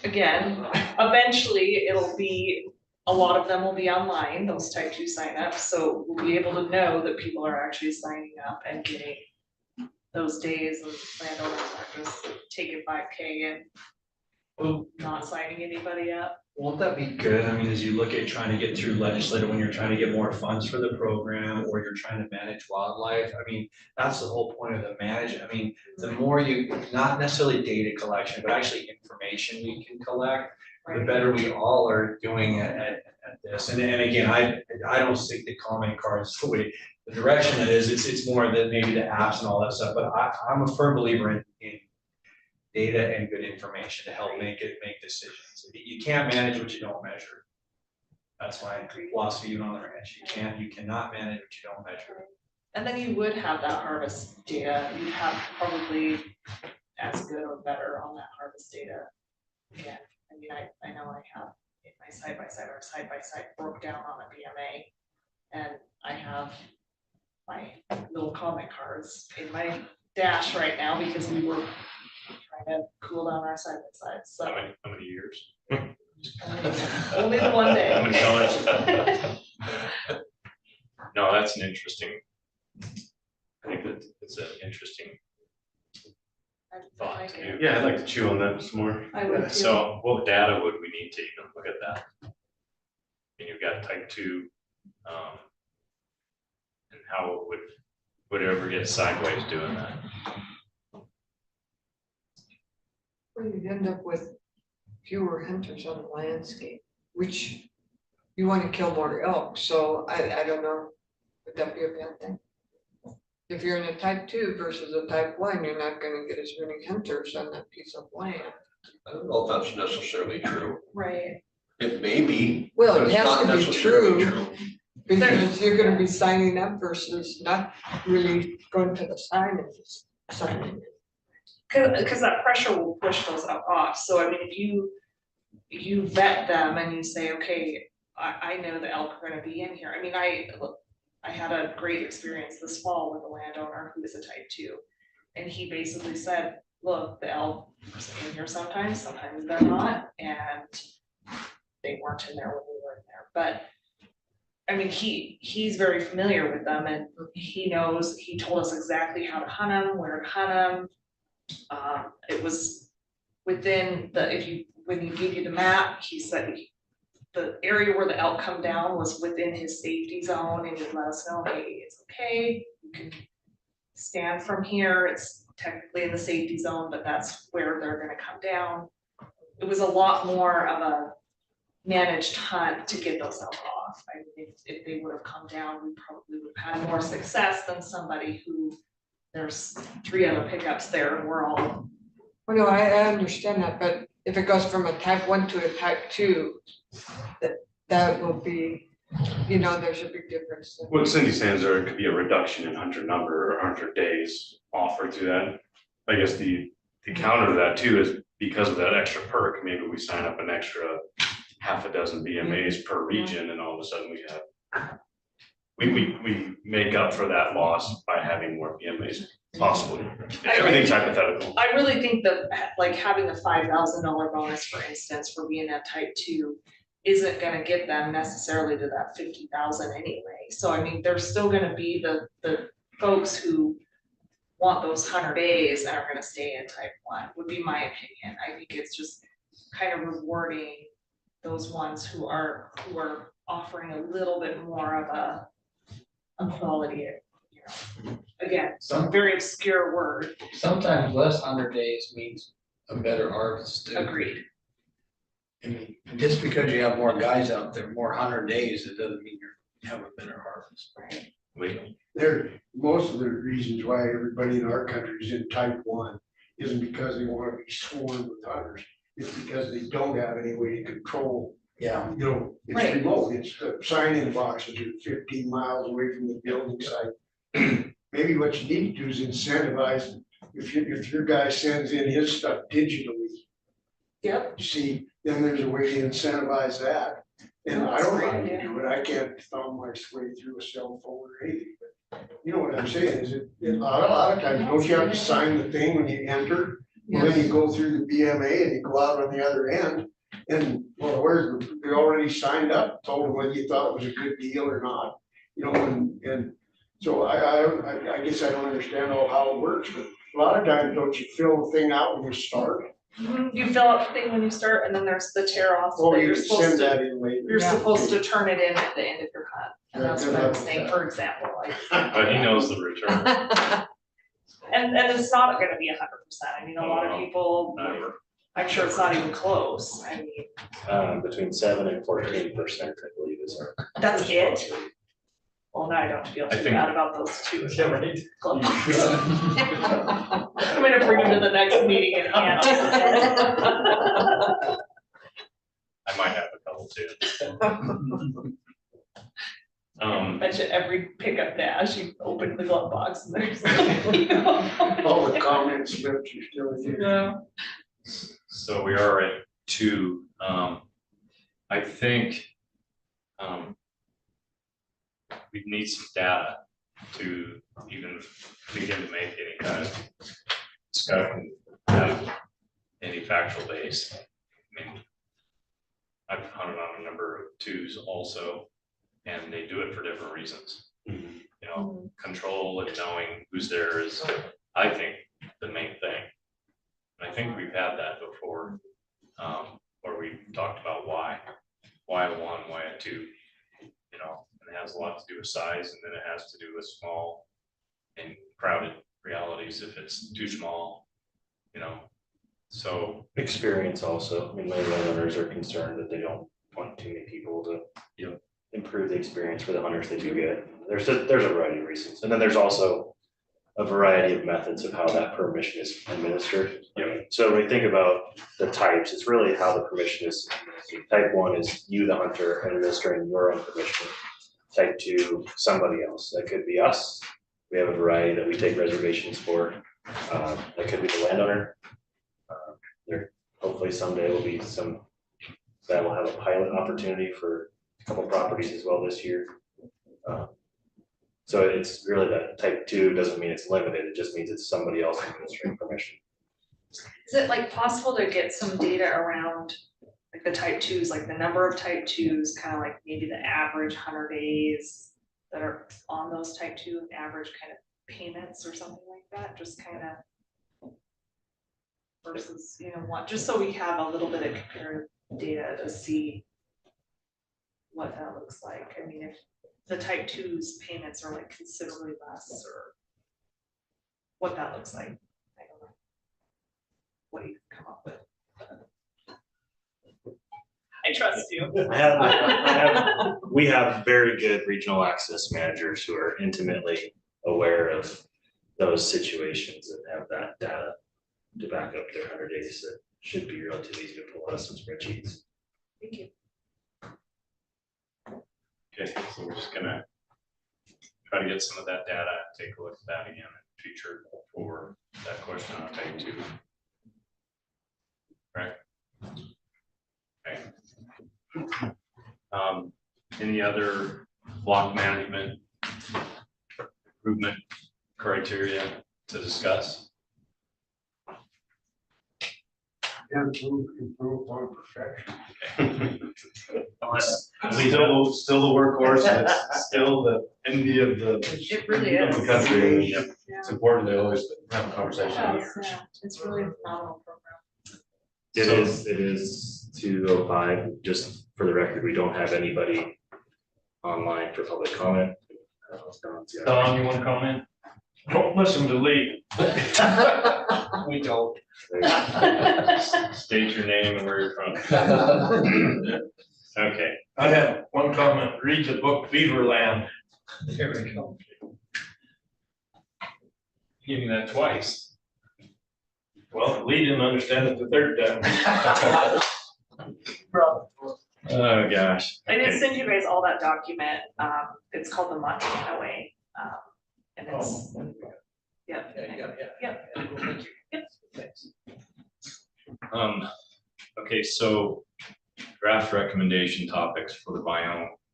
again, eventually it'll be, a lot of them will be online, those type 2 signups, so we'll be able to know that people are actually signing up and getting those days of landowners are just taking 5K and not signing anybody up. Won't that be good? I mean, as you look at trying to get through legislative, when you're trying to get more funds for the program, or you're trying to manage wildlife, I mean, that's the whole point of the I mean, the more you, not necessarily data collection, but actually information we can collect, the better we all are doing at this. And again, I don't think the comment cards the direction it is, it's more than maybe the apps and all that stuff, but I'm a firm believer in data and good information to help make decisions. You can't manage what you don't measure. That's my philosophy even on the ranch. You cannot manage what you don't measure. And then you would have that harvest data, you'd have probably as good or better on that harvest data. Yeah, I mean, I know I have in my side by side broke down on a BMA. And I have my little comment cards in my dash right now because we were trying to cool down our side by sides, so. How many years? Only the one day. How many colors? No, that's an interesting. I think that it's an interesting thought too. Yeah, I'd like to chew on that some more. I would too. So what data would we need to even look at that? And you've got type 2, and how would it ever get sideways doing that? Well, you'd end up with fewer hunters on the landscape, which you want to kill more elk, so I don't know, would that be a bad thing? If you're in a type 2 versus a type 1, you're not gonna get as many hunters on that piece of land. I don't know if that's necessarily true. Right. It may be. Well, but it it's has not to be necessarily true, because you're gonna be signing up versus not really going to the sign and just signing. Cause that pressure will push those up off, so I mean, if you vet them and you say, okay, I know the elk are gonna be in here, I mean, I had a great experience this fall with a landowner who is a type 2. And he basically said, look, the elk are in here sometimes they're not, and they weren't in there when we were in there, but I mean, he's very familiar with them and he knows, he told us exactly how to hunt them, where to hunt them. It was within when he gave you the map, he said the area where the elk come down was within his safety zone and he'd let us know, hey, it's okay, you can stand from here, it's technically in the safety zone, but that's where they're gonna come down. It was a lot more of a managed hunt to get those elk off. I mean, if they would have come down, we probably would have had more success than somebody who, there's 3 other pickups there and we're all. Well, no, I understand that, but if it goes from a type 1 to a type 2, that will be, there's a big difference. What Cindy's saying is there could be a reduction in hunter number or hunter days offered to that. I guess the counter to that too is because of that extra perk, maybe we sign up an extra half a dozen BMAs per region and all of a sudden we make up for that loss by having more BMAs possibly. Everything's hypothetical. I really think that like having a $5,000 bonus, for instance, for being a type 2 isn't gonna get them necessarily to that 50,000 anyway. So I mean, there's still gonna be the folks who want those 100 days and are gonna stay in type 1, would be my opinion. I think it's just kind of rewarding those ones who are offering a little bit more of a quality, again, some very obscure word. Sometimes less 100 days means a better harvest too. Agreed. I mean, just because you have more guys out there, more 100 days, it doesn't mean you have a better harvest. Right. Most of the reasons why everybody in our country is in type 1 isn't because they want to be swarmed with hunters. It's because they don't have any way to control. Yeah. It's Right. remote. It's the sign-in boxes are 15 miles away from the building site. Maybe what you need to do is incentivize, if your guy sends in his stuff digitally. Yep. You see, then there's a way to incentivize that. And I don't know how to do it. I can't thumb my way through a cell phone or anything. But you know what I'm saying is a lot of times, don't you have to sign the thing when you enter? And then you go through the BMA and you go out on the other end. And well, they already signed up, told them whether you thought it was a good deal or not. And so I guess I don't understand how it works, but a lot of times, don't you fill the thing out when you start? You fill out the thing when you start and then there's the tear off. Oh, that you you're can supposed send to- that in later. You're Yeah. supposed to turn it in at the end of your hunt. And Yeah, that's good what I'm luck with saying, that. for example, like. But he knows the return. And it's not gonna be 100%. I mean, a lot of people, Never. I'm sure it's not even close. I mean, Between 7 and 14%, I believe is our. that's it. Well, now I don't feel I too think- bad about those two. Yeah, right. I'm gonna bring them to the next meeting and hand. I might have a couple trouble too. Bet you every pickup dash, you open the glove box and there's. All the comment scripts are still in there. Yeah. So we are at 2. I think we need some data to even begin to make any kind of discussion, have any factual base. I mean, I've hunted on a number of 2s also, and they do it for different reasons. You know, control and knowing who's there is, I think, the main thing. And I think we've had that before, where we talked about why a 1, why a 2, you know, and it has a lot to do with size, and then it has to do with small and crowded realities if it's too small, you know. So Experience also, I mean, many landowners are concerned that they don't want too many people to, you know, improve the experience for the hunters they do get. There's a variety of reasons, and then there's also a variety of methods of how that permission is administered. So when we think about the types, it's really how the permission is administered. Type 1 is you, the hunter, administering your own permission. Type 2, somebody else. That could be us. We have a variety that we take reservations for. That could be the landowner. There hopefully someday will be some that will have a pilot opportunity for a couple properties as well this year. So it's really that type 2 doesn't mean it's limited, it just means it's somebody else administering permission. Is it like possible to get some data around like the type 2s, like the number of type 2s, kind of like maybe the average 100 days that are on those type 2 average kind of payments or something like that, just kind of versus, you know, what, just so we have a little bit of comparative data to see what that looks like. I mean, if the type 2's payments are like considerably less, or what that looks like. I don't know what you come up with. I trust you. We have very good regional access managers who are intimately aware of those situations and have that data to back up their 100 days. That should be relatively easy to pull out of some spreadsheets. Thank you. okay, so we're just gonna try to get some of that data, take a look at that again in future for that question on type 2. Right? Okay. Any other block management improvement criteria to discuss? Improve on perfection. Still the workhorse, and it's still the envy of the It really of is. the country. Yeah. It's important to always have a conversation. Yeah, it's really a phenomenal program. It is 2:05, just for the record, we don't have anybody online for public comment. Don, you want to comment? Don't listen to Lee. We don't. State your name and where you're from. Okay. I have one comment, read the book Beaverland. There we go. Give me that twice. Well, Lee didn't understand it the third time. Oh, gosh. I did Okay. send you guys all that document. It's called the Montana Way. And it's, yep. Yep. Okay, so draft recommendation topics for the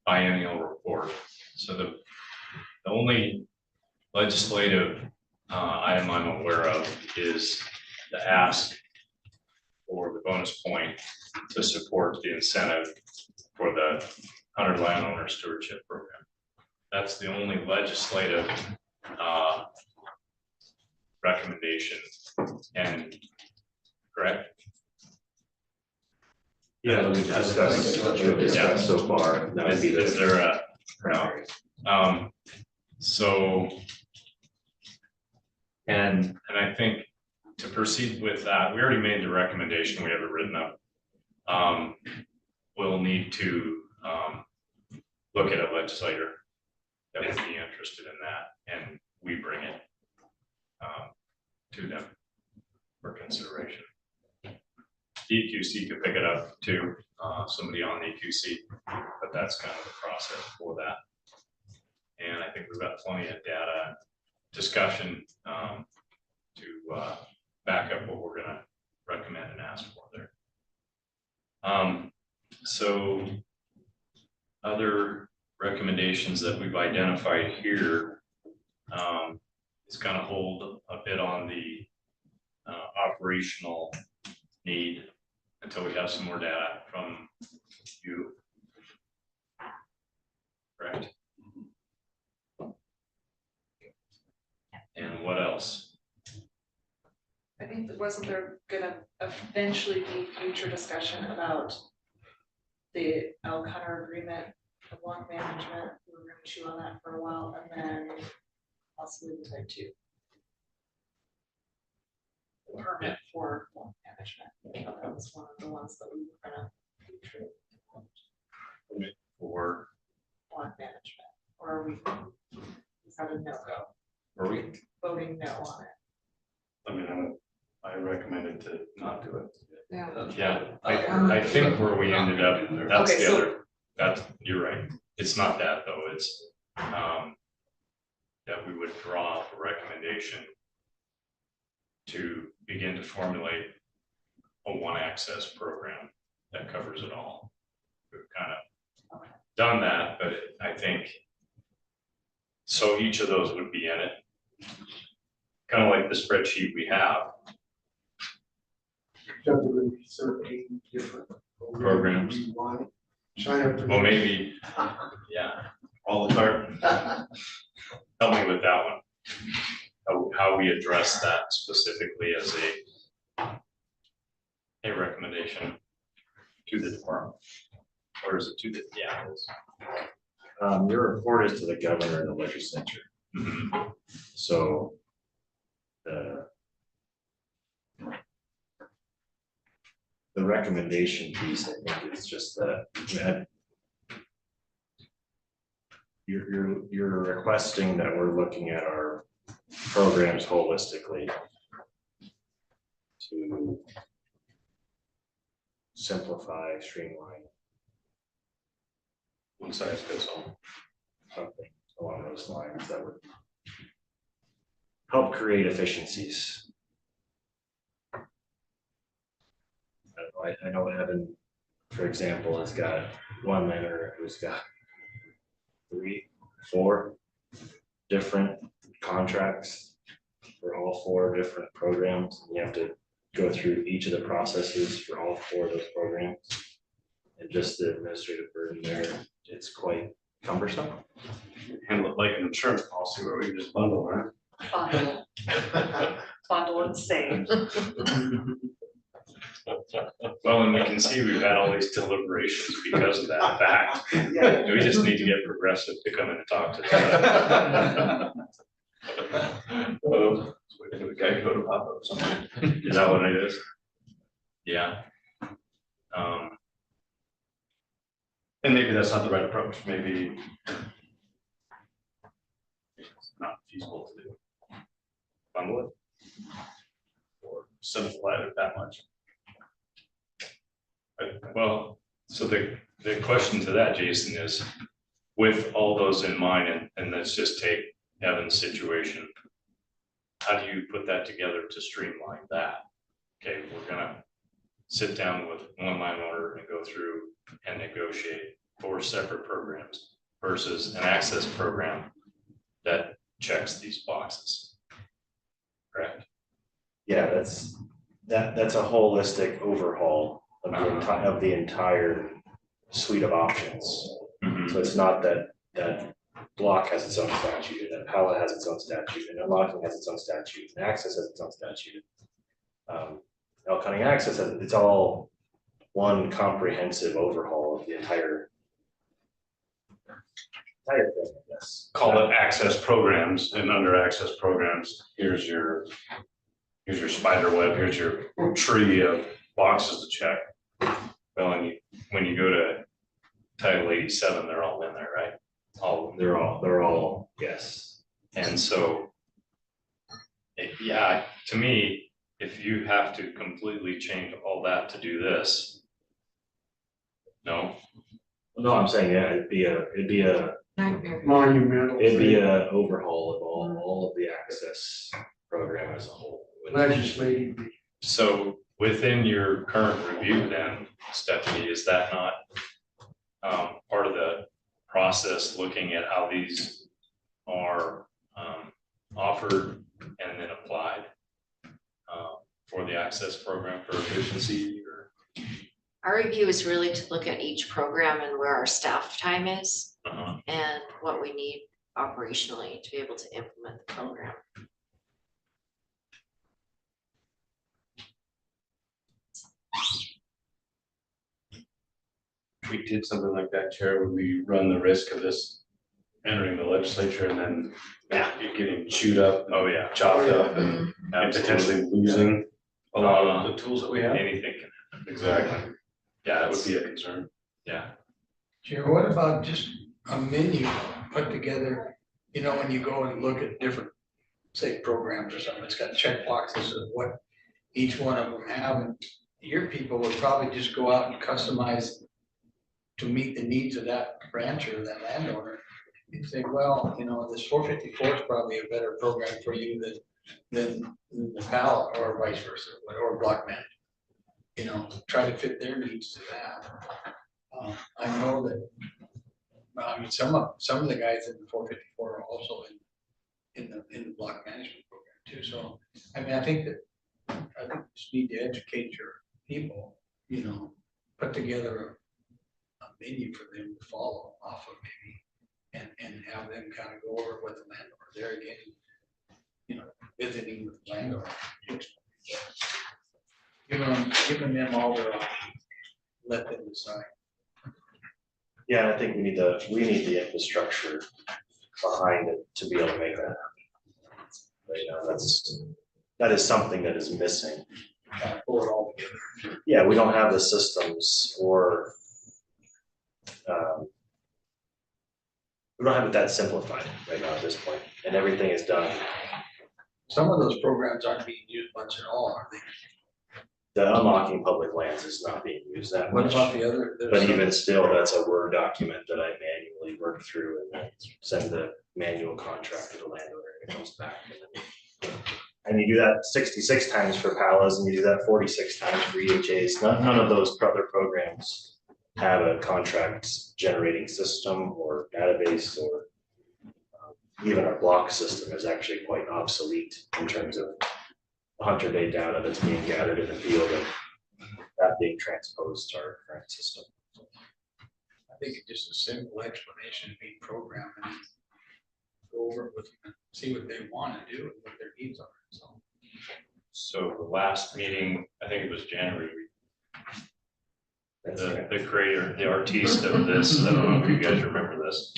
biennial report. So the only legislative item I'm aware of is the ask for the bonus point to support the incentive for the 100 landowner stewardship program. That's the only legislative recommendation, and correct? Yeah, we've discussed so far. That would be Is there a, no? So, and I think to proceed with that, we already made the recommendation, we have it written up. We'll need to look at a legislator that would be interested in that, and we bring it to them for consideration. EQC could pick it up too, somebody on the EQC, but that's kind of the process for that. And I think we've got plenty of data discussion to back up what we're gonna recommend and ask for there. So other recommendations that we've identified here is kind of hold a bit on the operational need until we have some more data from you. Correct. And what else? I think that wasn't there gonna eventually be future discussion about the elk hunter agreement, the block management, we were gonna chew on that for a while, and then possibly the type 2. Permit for block management, I thought that was one of the ones that we were gonna do For block management, or are we, is that a no-go? are we? Voting no on it. I mean, I recommended to not do it. Yeah. Yeah, I think where we ended up, that's Okay, the so- other, that's, you're right. It's not that though, it's that we would draw up a recommendation to begin to formulate a one access program that covers it all. We've kind of done that, but I think so each of those would be in it. Kind of like the spreadsheet we have. Except there would be 13 different Programs. we want. Sign up for. Well, maybe, yeah, all the time. Help me with that one. How we address that specifically as a recommendation to the department. Or is it to the, yeah, it is. Your report is to the governor and the legislature. Mhm. So the recommendation piece, I think it's just that you're requesting that we're looking at our programs holistically to simplify, streamline. One size fits all. Something along those lines that would help create efficiencies. I know Evan, for example, has got one mentor who's got 3, 4 different contracts for all 4 different programs. You have to go through each of the processes for all 4 of those programs. And just the administrative burden there, it's quite cumbersome. Handle it like an insurance policy where we just bundle, right? Bundle and save. Well, and we can see we've had all these deliberations because of that fact. We just need to get Progressive to come in and talk to us. Wait for the guy to go to pop up something. Is that what it is? Yeah. And maybe that's not the right approach, maybe it's not feasible to do. Bundle it. Or simplify it that much. Well, so the question to that, Jason, is with all those in mind, and let's just take Evan's situation. How do you put that together to streamline that? Okay, we're gonna sit down with one landowner and go through and negotiate 4 separate programs versus an access program that checks these boxes. Correct? Yeah, that's a holistic overhaul of the entire suite of options. Mm-hmm. So it's not that block has its own statute, and Pella has its own statute, and unlocking has its own statute, and access has its own statute. Elk hunting access, it's all one comprehensive overhaul of the entire thing, I guess. Call it access programs, and under access programs, here's your spider web, here's your tree of boxes to check. Well, and when you go to Title 87, they're all in there, right? They're all, yes. And so, yeah, to me, if you have to completely change all that to do this. No, No, I'm saying, yeah, it'd be a Monumental. overhaul of all of the access program as a whole. Legislative. so within your current review then, Stephanie, is that not part of the process, looking at how these are offered and then applied for the access program for efficiency? Or Our review is really to look at each program and where our staff time is and what we need operationally to be able to implement the program. If we did something like that, Chair, would we run the risk of this entering the legislature and then it getting chewed up? Oh, yeah. Chopped up and potentially losing a lot of the tools that we have? Anything can happen. Exactly. Yeah, that would be a concern. Yeah. Chair, what about just a menu put together, you know, when you go and look at different, say, programs or something, it's got check boxes of what each one of them have, and your people would probably just go out and customize to meet the needs of that rancher, that landowner. You'd say, well, you know, this 454 is probably a better program for you than the PAL, or vice versa, or block management. You know, try to fit their needs to that. I know that, I mean, some of the guys in the 454 are also in the block management program too. So, I mean, I think you just need to educate your people, you know, put together a menu for them to follow off of maybe, and have them kind of go over with the landlord there again, you know, visiting with the landlord. Giving them all their options, let them decide. Yeah, I think we need the infrastructure behind it to be able to make that happen. Right now, that is something that is missing. Pull it all together. Yeah, we don't have the systems or we don't have it that simplified right now at this point, and everything is done. Some of those programs aren't being used much at all, are they? The unlocking public lands is not being used that What much. about the other? But even still, that's a Word document that I manually work through and then send the manual contract to the landowner and it comes back. And you do that 66 times for PALAs and you do that 46 times for EHAs. None of those other programs have a contract generating system or database, or even our block system is actually quite obsolete in terms of hunter day data that's being gathered in the field and that being transposed to our current system. I think it's just a simple explanation of each program and go over it with them, see what they want to do and what their needs are, so. So the last meeting, I think it was January, the creator, the artiste of this, I don't know if you guys remember this.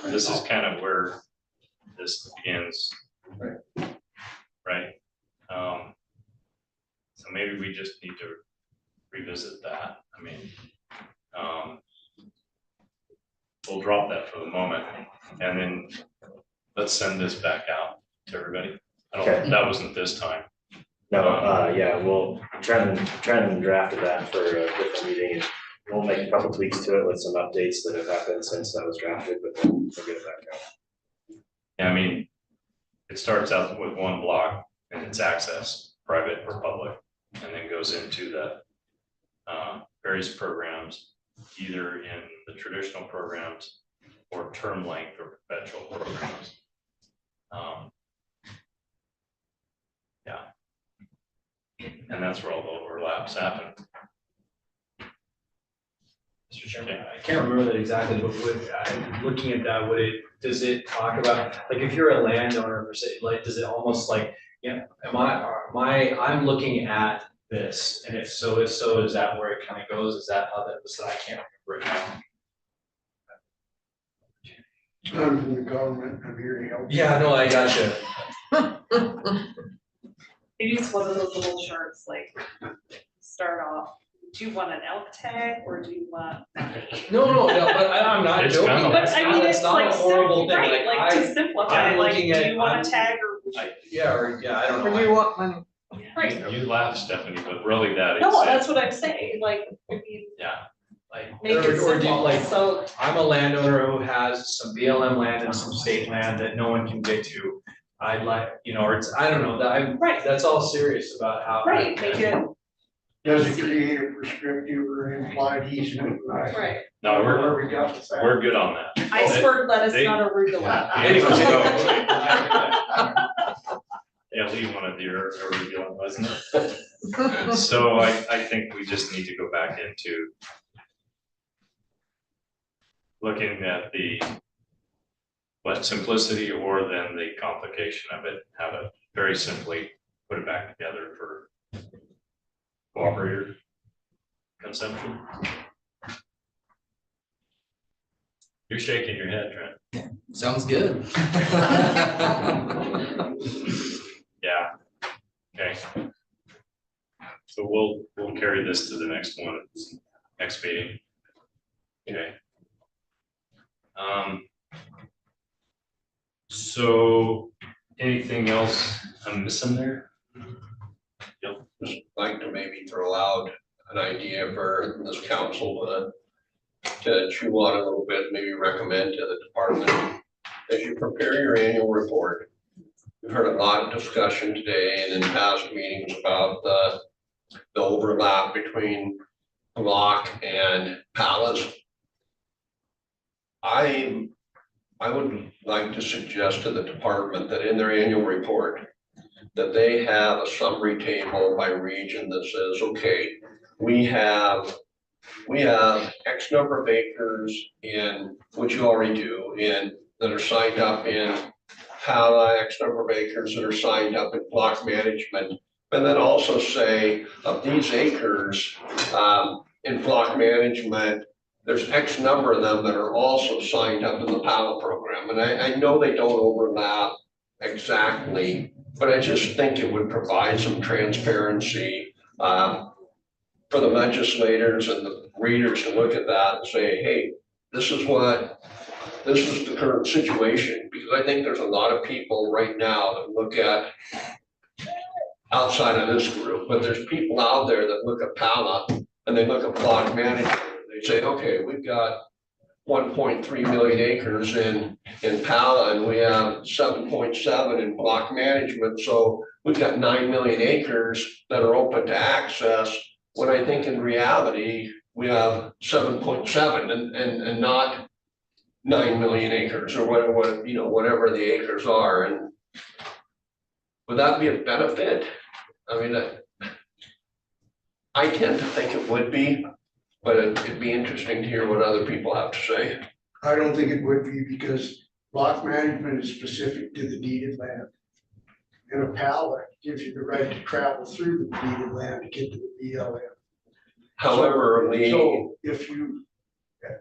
This is kind of where this begins. Right? So maybe we just need to revisit that. I mean, we'll drop that for the moment and then let's send this back out to everybody. That wasn't this time. No, yeah, we'll try and draft that for a different meeting and we'll make a couple tweaks to it with some updates that have happened since that was drafted, but then we'll get it back out. Yeah, I mean, it starts out with one block and it's access, private or public, and then goes into the various programs, either in the traditional programs or term length or perpetual programs. Yeah. And that's where all the overlaps happen. Mr. Chairman, I can't remember that exactly, but looking at that, does it talk about, like, if you're a landowner per se, like, does it almost like, yeah, I'm looking at this, and if so, is that where it kind of goes? Is that how that was? I can't remember it now. I'm from the government, I'm here to help. Yeah, no, I gotcha. Maybe it's one of those little charts, like, start off, do you want an elk tag or do you want nothing? No, but I'm not It's joking. kind of- That's But I not, mean, it's it's not a like, horrible thing, right, like to simplify, I'm like, do looking at- you want a tag or? I don't know. Or do you want money? Right. You laugh, Stephanie, but really that is. No, it. that's what I'm saying, like, if you Yeah, like. make it or do you simple, like- so. I'm a landowner who has some BLM land and some state land that no one can get to. I'd like, or it's, I don't know, that I'm, Right. that's all serious about how. Right, make it, Does it create a prescriptive or implied easement? right. No, Where we got with that? we're good on that. Iceberg lettuce, they- not arugula. Anyways, yeah, Lee wanted your arugula, wasn't it? So I think we just need to go back into looking at the simplicity or then the complication of it, how to very simply put it back together for cooperator consumption. You're shaking your head, Trent. Sounds good. Yeah, okay. So we'll carry this to the next one, next meeting. Okay. So anything else I'm missing there? Yep. Just like to maybe throw out an idea for this council to chew on a little bit, maybe recommend to the department. As you prepare your annual report, we've heard a lot of discussion today and in past meetings about the overlap between block and pallets. I would like to suggest to the department that in their annual report, that they have a summary table by region that says, okay, we have X number of acres in, which you already do, that are signed up in Pala, X number of acres that are signed up in block management. And then also say of these acres in block management, there's X number of them that are also signed up in the PALA program. And I know they don't overlap exactly, but I just think it would provide some transparency for the legislators and the readers to look at that and say, hey, this is the current situation. Because I think there's a lot of people right now that look at outside of this group, but there's people out there that look at PALA and they look at block management. They say, okay, we've got 1.3 million acres in PALA and we have 7.7 in block management. So we've got 9 million acres that are open to access, when I think in reality, we have 7.7 and not 9 million acres or whatever the acres are. And would that be a benefit? I mean, I tend to think it would be, but it'd be interesting to hear what other people have to say. I don't think it would be, because block management is specific to the deeded land. And a pallet gives you the right to travel through the deeded land to get to the BLM. However, So if you,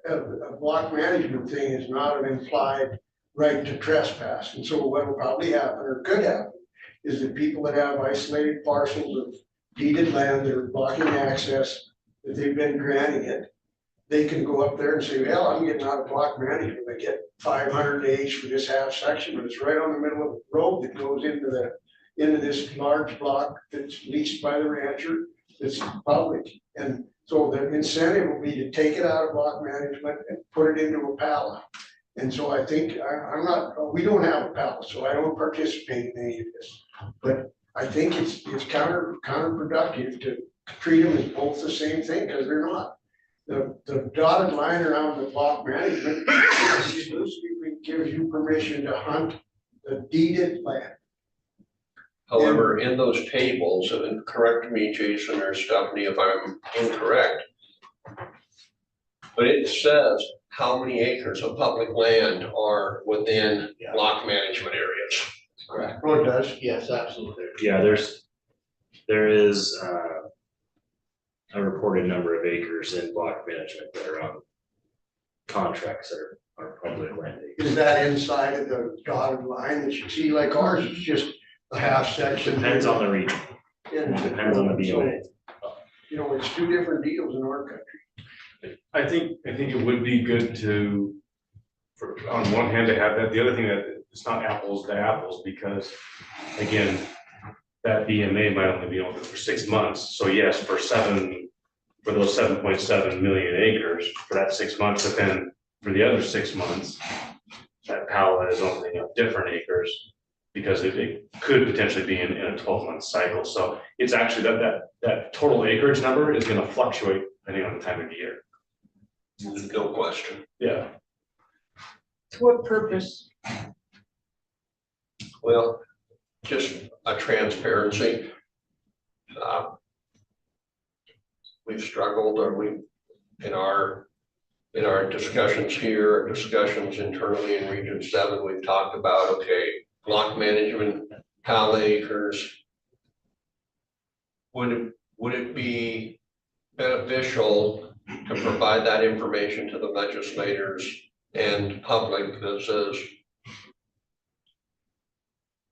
a block management thing is not an implied right to trespass. And so what will probably happen or could happen is that people that have isolated parcels of deeded land that are blocking access, that they've been granting it, they can go up there and say, well, I'm getting out of block management. I get 500 days for this half section, but it's right on the middle of the road that goes into this large block that's leased by the rancher, that's public. And so the incentive will be to take it out of block management and put it into a PALA. And so I think, we don't have a PALA, so I don't participate in any of this. But I think it's counterproductive to treat them as both the same thing, because they're not. The dotted line around the block management exclusively gives you permission to hunt the deeded land. However, in those tables, and correct me, Jason or Stephanie, if I'm incorrect, but it says how many acres of public land are within block management areas. Correct. Oh, it does? Yes, absolutely. Yeah, there is a reported number of acres in block management that are on contracts that are public land. Is that inside of the dotted line that you see? Like ours, it's just a half section. Depends on the region. And Depends on the BOA. so, it's two different deals in our country. I think it would be good to, on one hand, to have that. The other thing, that it's not apples to apples, because again, that BMA might only be open for 6 months. So yes, for those 7.7 million acres, for that 6 months, but then for the other 6 months, that Pala is opening up different acres because it could potentially be in a 12-month cycle. So it's actually that total acreage number is gonna fluctuate depending on the time of year. No question. Yeah. To what purpose? Well, just a transparency. We've struggled, or in our discussions here, discussions internally in Region 7, we've talked about, okay, block management, PAL acres. Would it be beneficial to provide that information to the legislators and public that says,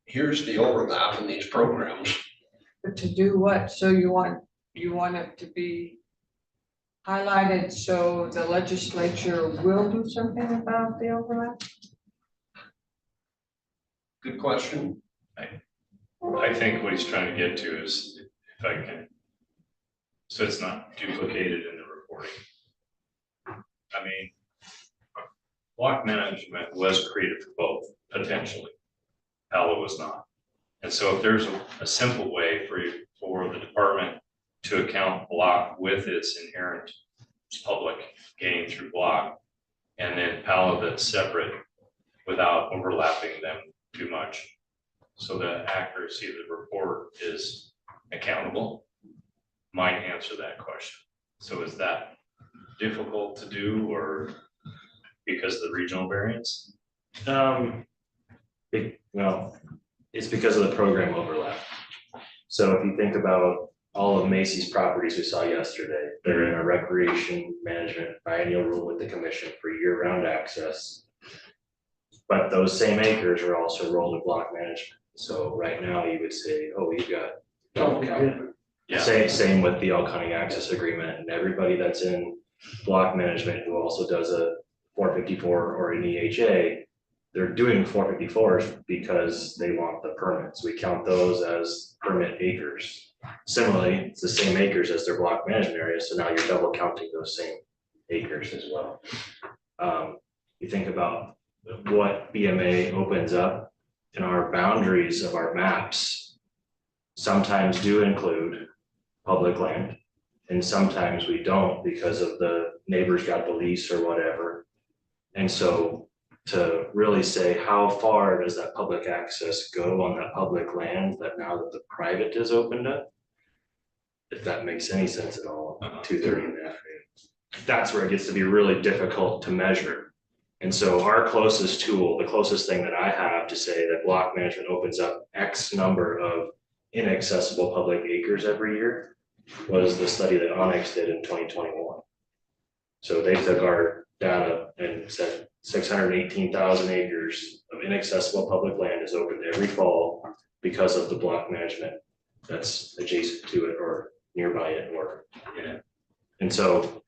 here's the overlap in these programs? But to do what? So you want it to be highlighted so the legislature will do something about the overlap? Good question. I think what he's trying to get to is, if I can, so it's not duplicated in the reporting. I mean, block management was created for both, potentially. Palo was not. And so if there's a simple way for the department to account block with its inherent public gain through block, and then Palo that's separate without overlapping them too much, so the accuracy of the report is accountable, might answer that question. So is that difficult to do, or because of the regional variance? Well, it's because of the program overlap. So if you think about all of Macy's properties we saw yesterday, they're in a recreation management biennial rule with the commission for year-round access. But those same acres are also rolled in block management. So right now you would say, oh, you've got double count. Yeah. Same with the elk hunting access agreement, and everybody that's in block management who also does a 454 or an EHA, they're doing 454s because they want the permits. We count those as permit acres. Similarly, it's the same acres as their block management area, so now you're double counting those same acres as well. You think about what BMA opens up in our boundaries of our maps, sometimes do include public land, and sometimes we don't because of the neighbors got the lease or whatever. And so to really say how far does that public access go on that public land that now that the private is opened up, if that makes any sense at all, 230.5. That's where it gets to be really difficult to measure. And so our closest tool, the closest thing that I have to say that block management opens up X number of inaccessible public acres every year was the study that Onyx did in 2021. So they took our data and said 618,000 acres of inaccessible public land is opened every fall because of the block management that's adjacent to it or nearby it or in it. And so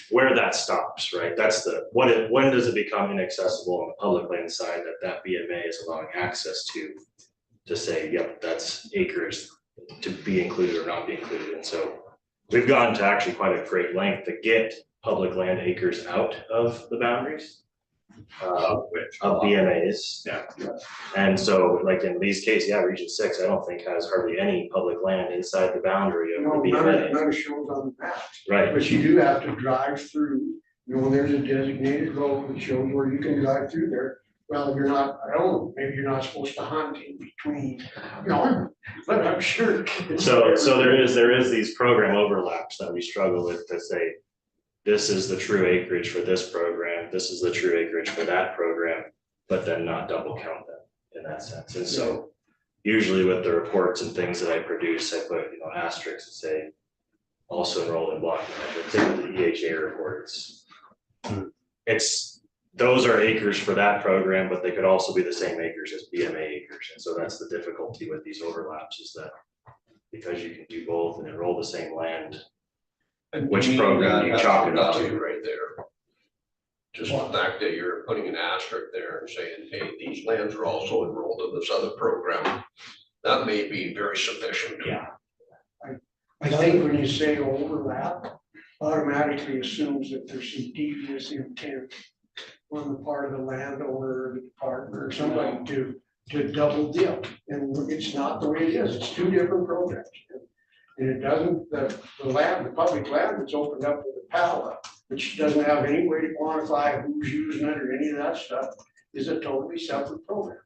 where that stops, right? That's when does it become inaccessible on the public land side that BMA is allowing access to say, yep, that's acres to be included or not be included. And so we've gotten to actually quite a great length to get public land acres out of the boundaries of BMAs. Yeah. And so like in these cases, yeah, Region 6, I don't think has hardly any public land inside the boundary of the BMA. None shows on the map. Right. But you do have to drive through, there's a designated road that shows where you can drive through there. Well, you're not, I don't know, maybe you're not supposed to hunt in between, but I'm sure. So there is these program overlaps that we struggle with to say, this is the true acreage for this program, this is the true acreage for that program, but then not double count them in that sense. And so usually with the reports and things that I produce, I put, asterisks and say, also enrolled in block management. Take the EHA reports. Those are acres for that program, but they could also be the same acres as BMA acres. And so that's the difficulty with these overlaps is that because you can do both and enroll the same land, which program you chalk it up to right there. Just the fact that you're putting an asterisk there and saying, hey, these lands are also enrolled in this other program. that may be very sufficient. Yeah. I think when you say overlap, automatically assumes that there's some devious intent on the part of the landowner or the partner or somebody to double dip. And it's not the way it is. It's two different projects. And it doesn't, the land, the public land that's opened up with the PALA, which doesn't have any way to quantify who's using it or any of that stuff, is a totally separate program.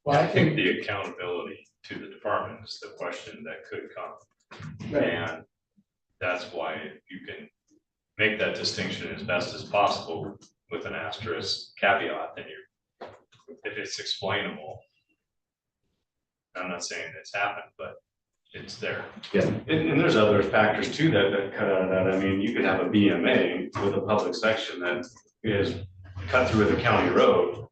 Well, I think the accountability to the department is the question that could come. Right. And that's why you can make that distinction as best as possible with an asterisk caveat that if it's explainable. I'm not saying it's happened, but it's there. Yeah, and there's other factors too that cut out of that. I mean, you could have a BMA with a public section that is cut through the county road.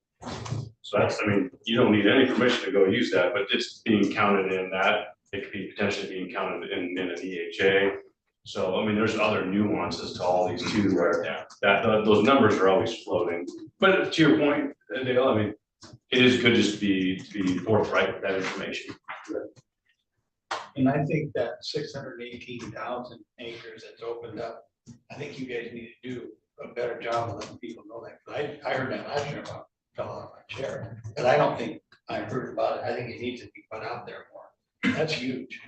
So that's, I mean, you don't need any permission to go use that, but it's being counted in that. It could be potentially being counted in an EHA. So, I mean, there's other nuances to all these too, where those numbers are always floating. But to your point, Dale, I mean, it is good just to be forthright with that information. And I think that 618,000 acres that's opened up, I think you guys need to do a better job of letting people know that. 'Cause I heard that last year about, fell out of my chair, but I don't think I heard about it. I think it needs to be put out there more. That's huge.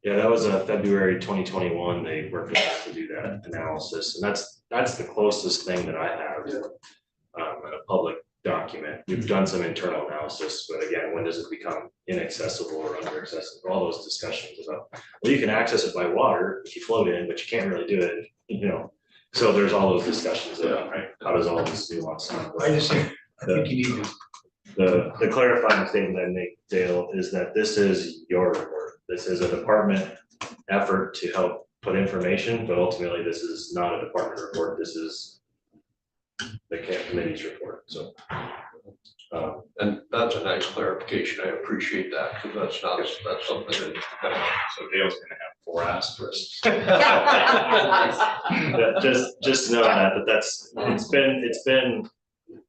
Yeah, that was February 2021. They worked with us to do that analysis, and that's the closest thing that I have in a public document. We've done some internal analysis, but again, when does it become inaccessible or under-accessible? All those discussions about, well, you can access it by water if you float in, but you can't really do it, you know. So there's all those discussions about, right, how does all this nuance sound? I think you need to. The clarifying statement I make, Dale, is that this is your report. This is a department effort to help put information, but ultimately this is not a department report. This is the committee's report, so. And that's a nice clarification. I appreciate that, because that's something that. So Dale's gonna have 4 asterisks. Just know that it's been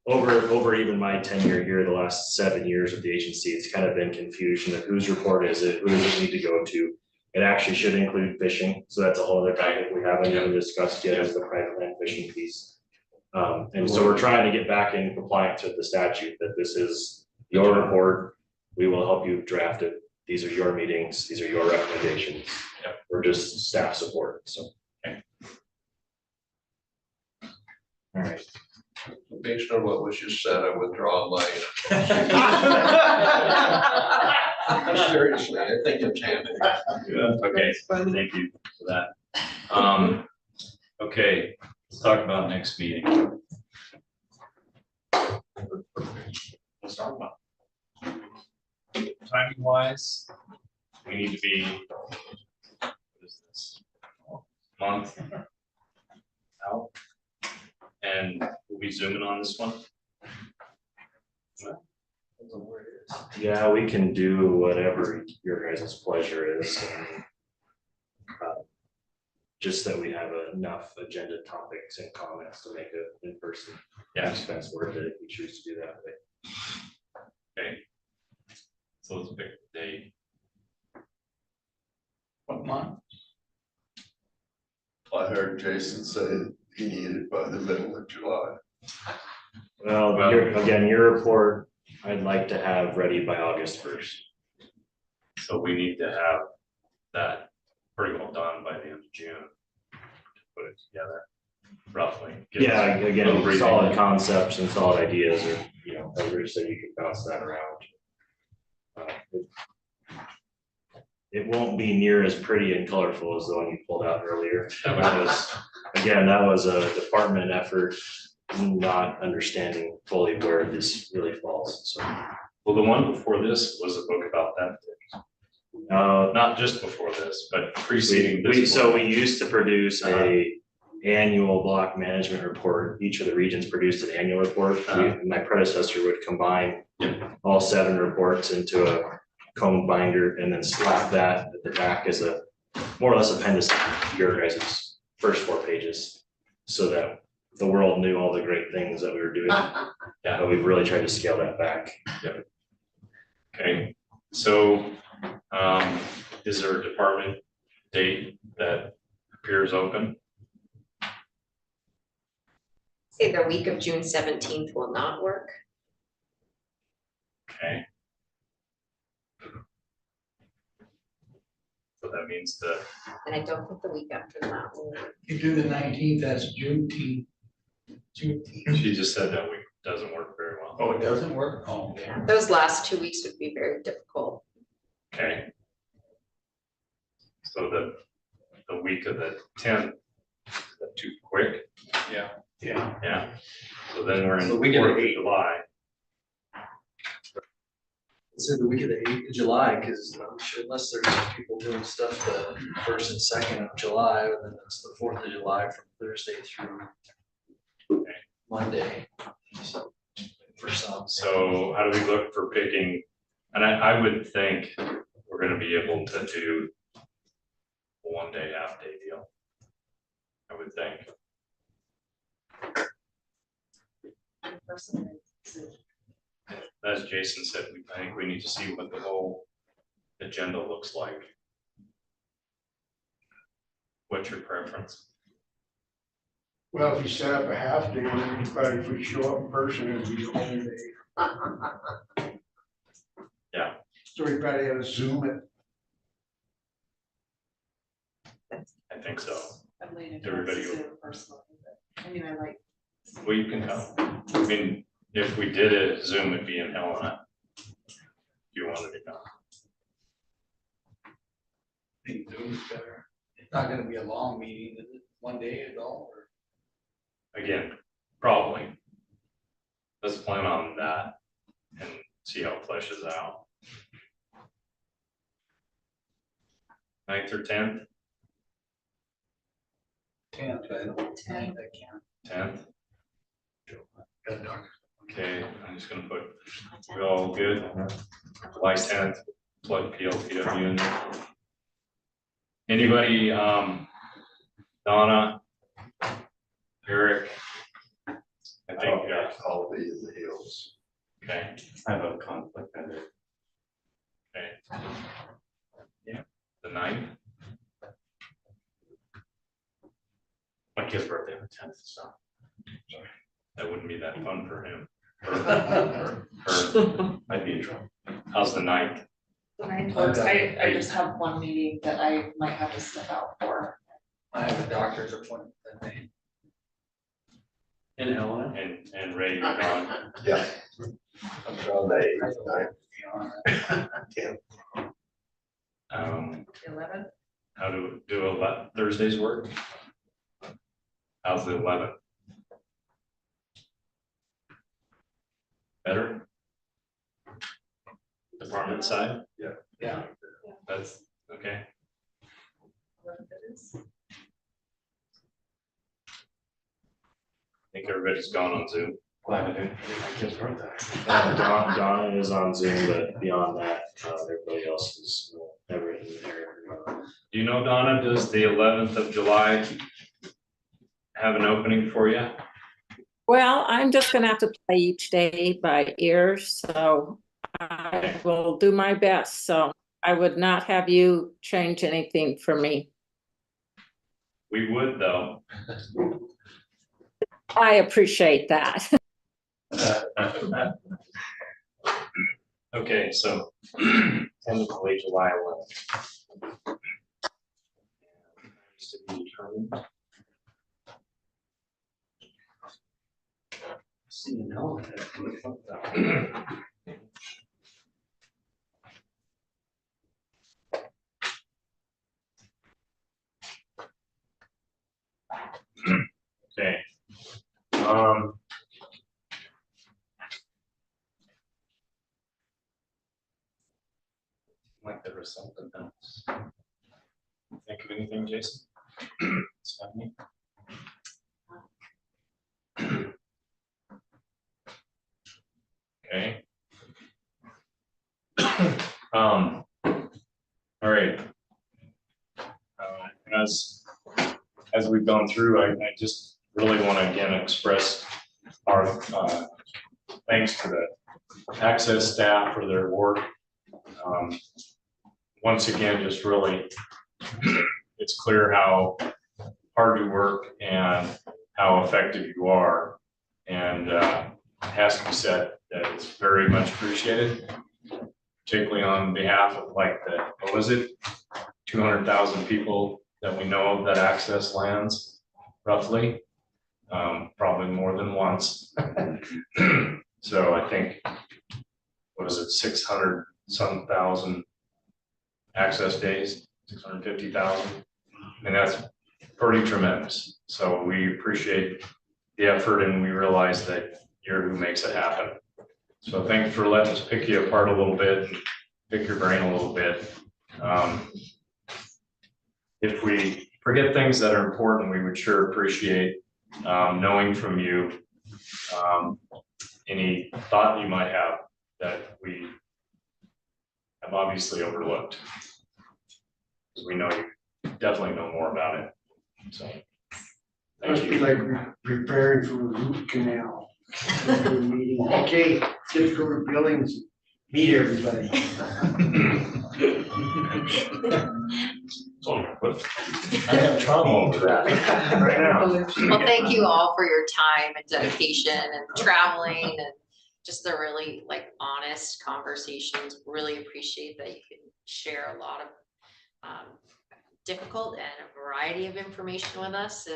over even my tenure here, the last 7 years of the agency, it's kind of been confusion of whose report is it, who does it need to go to? It actually should include fishing, so that's a whole other topic we haven't even discussed yet, is the private land fishing piece. And so we're trying to get back in compliance with the statute, that this is your report, we will help you draft it, these are your meetings, these are your recommendations. We're just staff support, so. Okay. All right. Based on what was just said, I withdraw my. Seriously, I think it's handy. Okay, thank you for that. Okay, let's talk about next meeting. Let's talk about timing wise, we need to be, what is this, month out? And we'll be zooming on this one. Yeah, we can do whatever your guys' pleasure is. Just that we have enough agenda topics and comments to make it in person. Yeah, expense worth it if we choose to do that. Okay. So let's pick the date. What month? I heard Jason say he needed it by the middle of July. Well, your report, I'd like to have ready by August 1st. So we need to have that pretty well done by the end of June. To put it together, roughly. Yeah, again, solid concepts and solid ideas, or, you know, so you can bounce that around. It won't be near as pretty and colorful as the one you pulled out earlier. That was a department effort, not understanding fully where this really falls, so. Well, the one before this was a book about that. Not just before this, but preceding this. So we used to produce a annual block management report. Each of the regions produced an annual report. My predecessor would combine all 7 reports into a cone binder and then slap that at the back as a more or less appendix to your guys' first 4 pages, so that the world knew all the great things that we were doing. But we've really tried to scale that back. Okay, so, is there a department date that appears open? Say the week of June 17th will not work. Okay. So that means the, And I don't think the week after that will work. You do the 19th, that's Juneteenth. she just said that week doesn't work very well. Oh, it doesn't work? Oh, yeah. Those last 2 weeks would be very difficult. Okay. So the week of the 10th, is that too quick? Yeah. Yeah. Yeah, so then we're in So the we get 4th of eight. July. So the week of the 8th of July, because I'm sure unless there's people doing stuff the 1st and 2nd of July, and then it's the 4th of July from Thursday through Monday. So for some. So how do we look for picking, and I would think we're gonna be able to do a 1-day, half-day deal. I would think. As Jason said, I think we need to see what the whole agenda looks like. What's your preference? Well, if you set up a half day, then but if we show up in person, it'll be a whole day. Yeah. So we probably have to Zoom it. I think so. I'm leaning Everybody towards will- Zoom personally, but I mean, I like. Well, you can come. I mean, if we did a Zoom, it'd be in Helena. If you wanted to come. I think Zoom's better. It's not gonna be a long meeting, is it? 1 day is all, or? Again, probably. Let's plan on that and see how it fleshes out. 9th or 10th? 10th, I don't think I can. 10th? Got a doctor. Okay, I'm just gonna put, we all good? July 10th, plug PLPW in there. Anybody, Donna? Eric? I think, All be in the hills. okay. I have a conflict under. Okay. Yeah, the 9th. My kid's birthday on the 10th, so. That wouldn't be that fun for him. Her. I'd be in trouble. How's the 9th? The 9th works. I just have one meeting that I might have to step out for. I have a doctor's appointment that day. In Helena? And Ray, you're gone. Yeah. I'm on the 8th, 9th. 11th? How do Thursdays work? How's the 11th? Better? Department side? Yeah. Yeah. That's, okay. 11th it is. I think everybody's gone on Zoom. Donna is on Zoom, but beyond that, everybody else is never in there. Do you know, Donna, does the 11th of July have an opening for you? Well, I'm just gonna have to play each day by ear, so I will do my best. So I would not have you change anything for me. We would, though. I appreciate that. Okay, so tentatively July 11th. Is to be determined. See, no. Okay. Like there was something else. Think of anything, Jason? Stephanie? Okay. All right. As we've gone through, I just really want to again express our thanks to the access staff for their work Once again, just really, it's clear how hard you work and how effective you are. And it has to be said that it's very much appreciated, particularly on behalf of like what was it? 200,000 people that we know that access lands roughly, probably more than once. So I think, what is it, 600 some thousand access days, 650,000. And that's pretty tremendous. So we appreciate the effort and we realize that you're who makes it happen. So thanks for letting us pick you apart a little bit, and pick your brain a little bit. If we forget things that are important, we would sure appreciate knowing from you any thought you might have that we have obviously overlooked. Because we know you definitely know more about it. So Must thank be you. like preparing for a root canal. Okay, just go to Billings, meet everybody. I have trouble with that right now. Well, thank you all for your time and dedication and traveling and just the really like honest conversations. Really appreciate that you can share a lot of difficult and a variety of information with us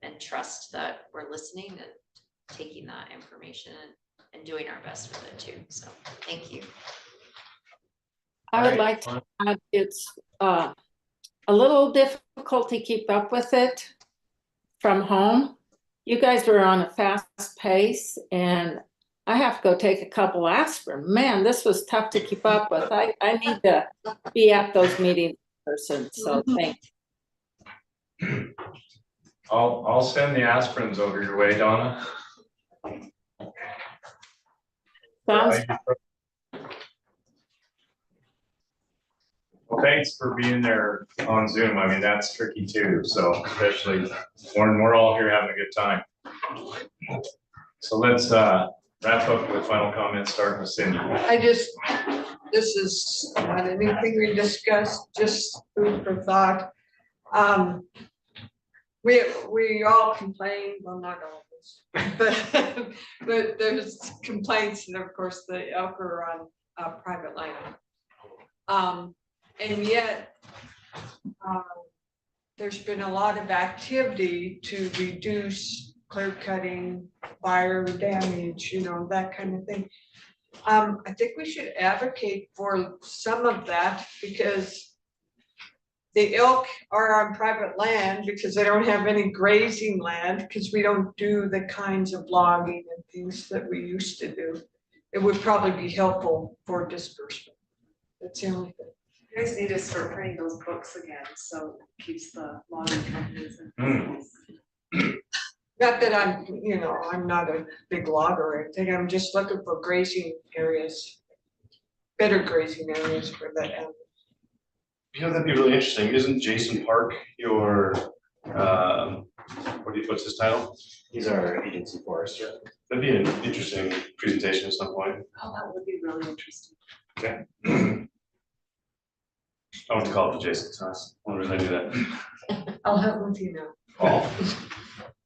and trust that we're listening and taking that information and doing our best with it too. So thank you. I would like to add, it's a little difficult to keep up with it from home. You guys are on a fast pace and I have to go take a couple aspirin. Man, this was tough to keep up with. I need to be at those meetings in person, so thanks. I'll send the aspirins over your way, Donna. Sounds Well, thanks for being there on Zoom. I mean, that's tricky too. So especially when we're all here having a good time. So let's wrap up with final comments, starting with Cindy. This is not anything we discussed, just food for thought. We all complain, well, not all of us, but there's complaints and of course the elk are on private land. And yet, there's been a lot of activity to reduce clear cutting, fire damage, that kind of thing. I think we should advocate for some of that because the elk are on private land because they don't have any grazing land because we don't do the kinds of logging and things that we used to do. It would probably be helpful for disbursement. That's the only thing. You guys need to start printing those books again, so it keeps the logging companies in. Not that I'm not a big logger or anything, I'm just looking for grazing areas, better grazing areas for that animal. That'd be really interesting. Isn't Jason Park your, what's his title? He's our agency forester. That'd be an interesting presentation at some point. Oh, that would be really interesting. Okay. I went to college with Jason, so I wonder if I knew that. I'll help with you now. Paul?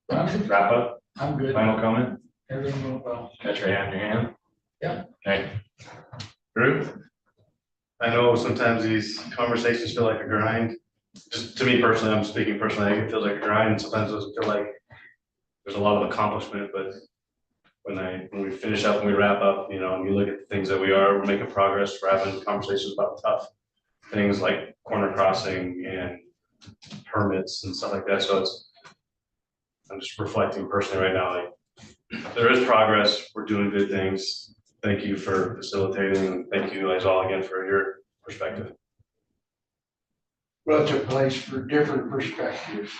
Wrap up? I'm good. Final comment? Everything went well. Got your hand in your hand? Yeah. Okay. Drew? I know sometimes these conversations feel like a grind. Just to me personally, I'm speaking personally, I think it feels like a grind, and sometimes it doesn't feel like there's a lot of accomplishment, but when we finish up and we wrap up, and you look at the things that we're making progress, we're having conversations about tough things like corner crossing and permits and stuff like that. So I'm just reflecting personally right now, like there is progress, we're doing good things. Thank you for facilitating. Thank you guys all again for your perspective. Well, it's a place for different perspectives.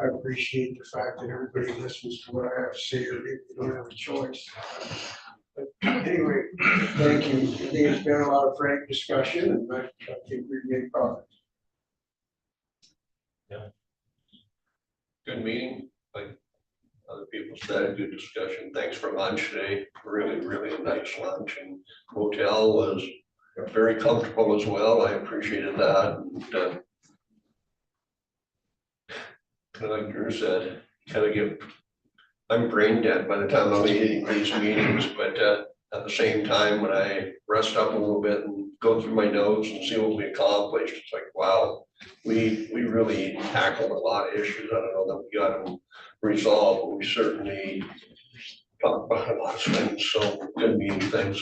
I appreciate the fact that everybody listens to what I have to say, or they don't have a choice. But anyway, thank you. I think it's been a lot of frank discussion, and I think we've made progress. Yeah. Good meeting, like other people said, good discussion. Thanks for lunch today. Really, really a nice lunch, and hotel was very comfortable as well. I appreciated that. And, kind of like Drew said, I'm brain dead by the time I'm leaving these meetings, but at the same time, when I rest up a little bit and go through my notes and see what we accomplished, it's like, wow, we really tackled a lot of issues. I don't know that we got them resolved, but we certainly talked about a lot of things. So good meeting, thanks.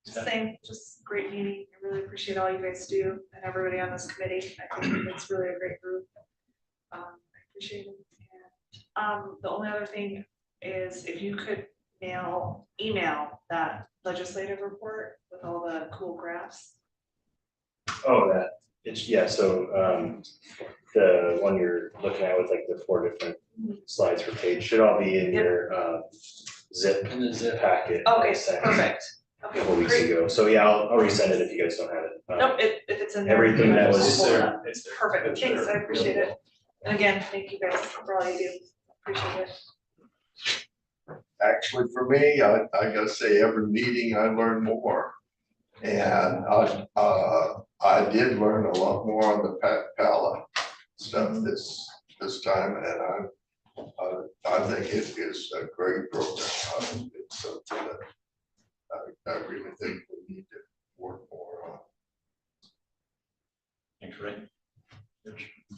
Same, just great meeting. I really appreciate all you guys do and everybody on this committee. I think it's really a great group. I appreciate it. And, the only other thing is if you could email that legislative report with all the cool graphs. Oh, that, so, the one you're looking at with like the 4 different slides per page should all be in your, zip. In the zip packet. Okay, sent perfect. A Okay, couple weeks great. ago. So yeah, I'll resend it if you guys don't have it. Nope, if it's in there. Everything that was Just pull it there. up. Perfect, thanks, I appreciate it. And again, thank you guys for all you do. Appreciate it. Actually, for me, I gotta say, every meeting I learn more. And I did learn a lot more on the Pala stuff this time, and I think it is a great program. It's something that I really think we need to work more on. Thanks, Ray.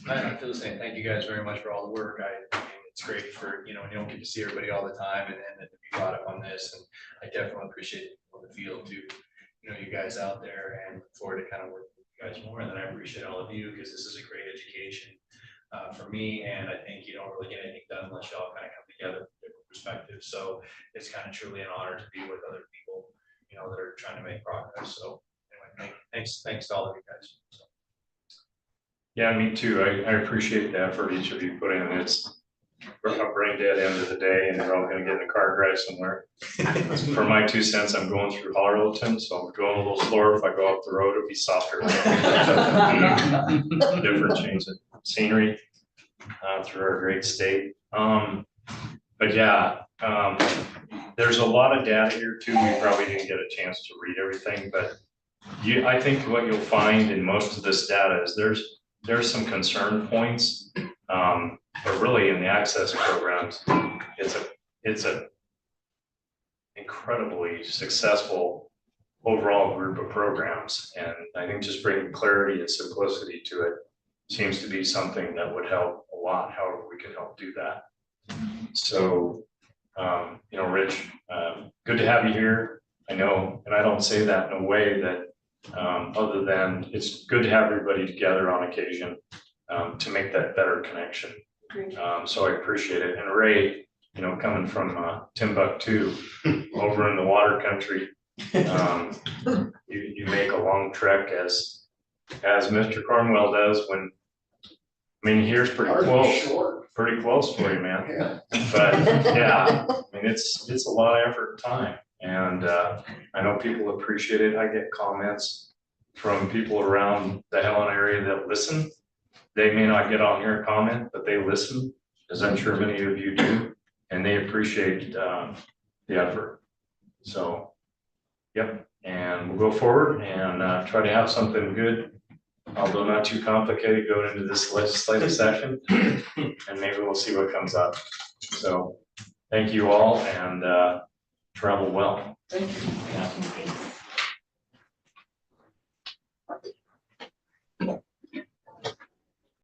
I feel the same. Thank you guys very much for all the work. It's great for, you know, when you don't get to see everybody all the time and to be brought up on this. And I definitely appreciate it on the field too, you know, you guys out there, and look forward to kind of working with you guys more. And then I appreciate all of you because this is a great education for me. And I think you don't really get anything done unless y'all kind of come together from different perspectives. So it's kind of truly an honor to be with other people, you know, that are trying to make progress. So anyway, thanks to all of you guys. So. Yeah, me too. I appreciate the effort each of you put in. It's a brain dead end of the day, and we're all gonna get in a car drive somewhere. For my 2 cents, I'm going through Harlowton, so I'm going a little slower. If I go up the road, it'll be softer. Different change of scenery through our great state. But yeah, there's a lot of data here too. We probably didn't get a chance to read everything, but I think what you'll find in most of this data is there's some concern points. But really in the access programs, it's a incredibly successful overall group of programs. And I think just bringing clarity and simplicity to it seems to be something that would help a lot, however we can help do that. So, you know, Rich, good to have you here. I know, and I don't say that in a way that other than it's good to have everybody together on occasion to make that better connection. So I appreciate it. And Ray, you know, coming from Timbuktu over in the water country, you make a long trek as Mr. Cornwell does when, I mean, here's pretty close for you, man. Yeah. But yeah, I mean, it's a lot of effort and time. And I know people appreciate it. I get comments from people around the Helen area that listen. They may not get on here and comment, but they listen, as I'm sure many of you do, and they appreciate the effort. So, yep, and we'll go forward and try to have something good, although not too complicated, going into this legislative session, and maybe we'll see what comes up. So, thank you all, and travel well. Thank you. Yeah.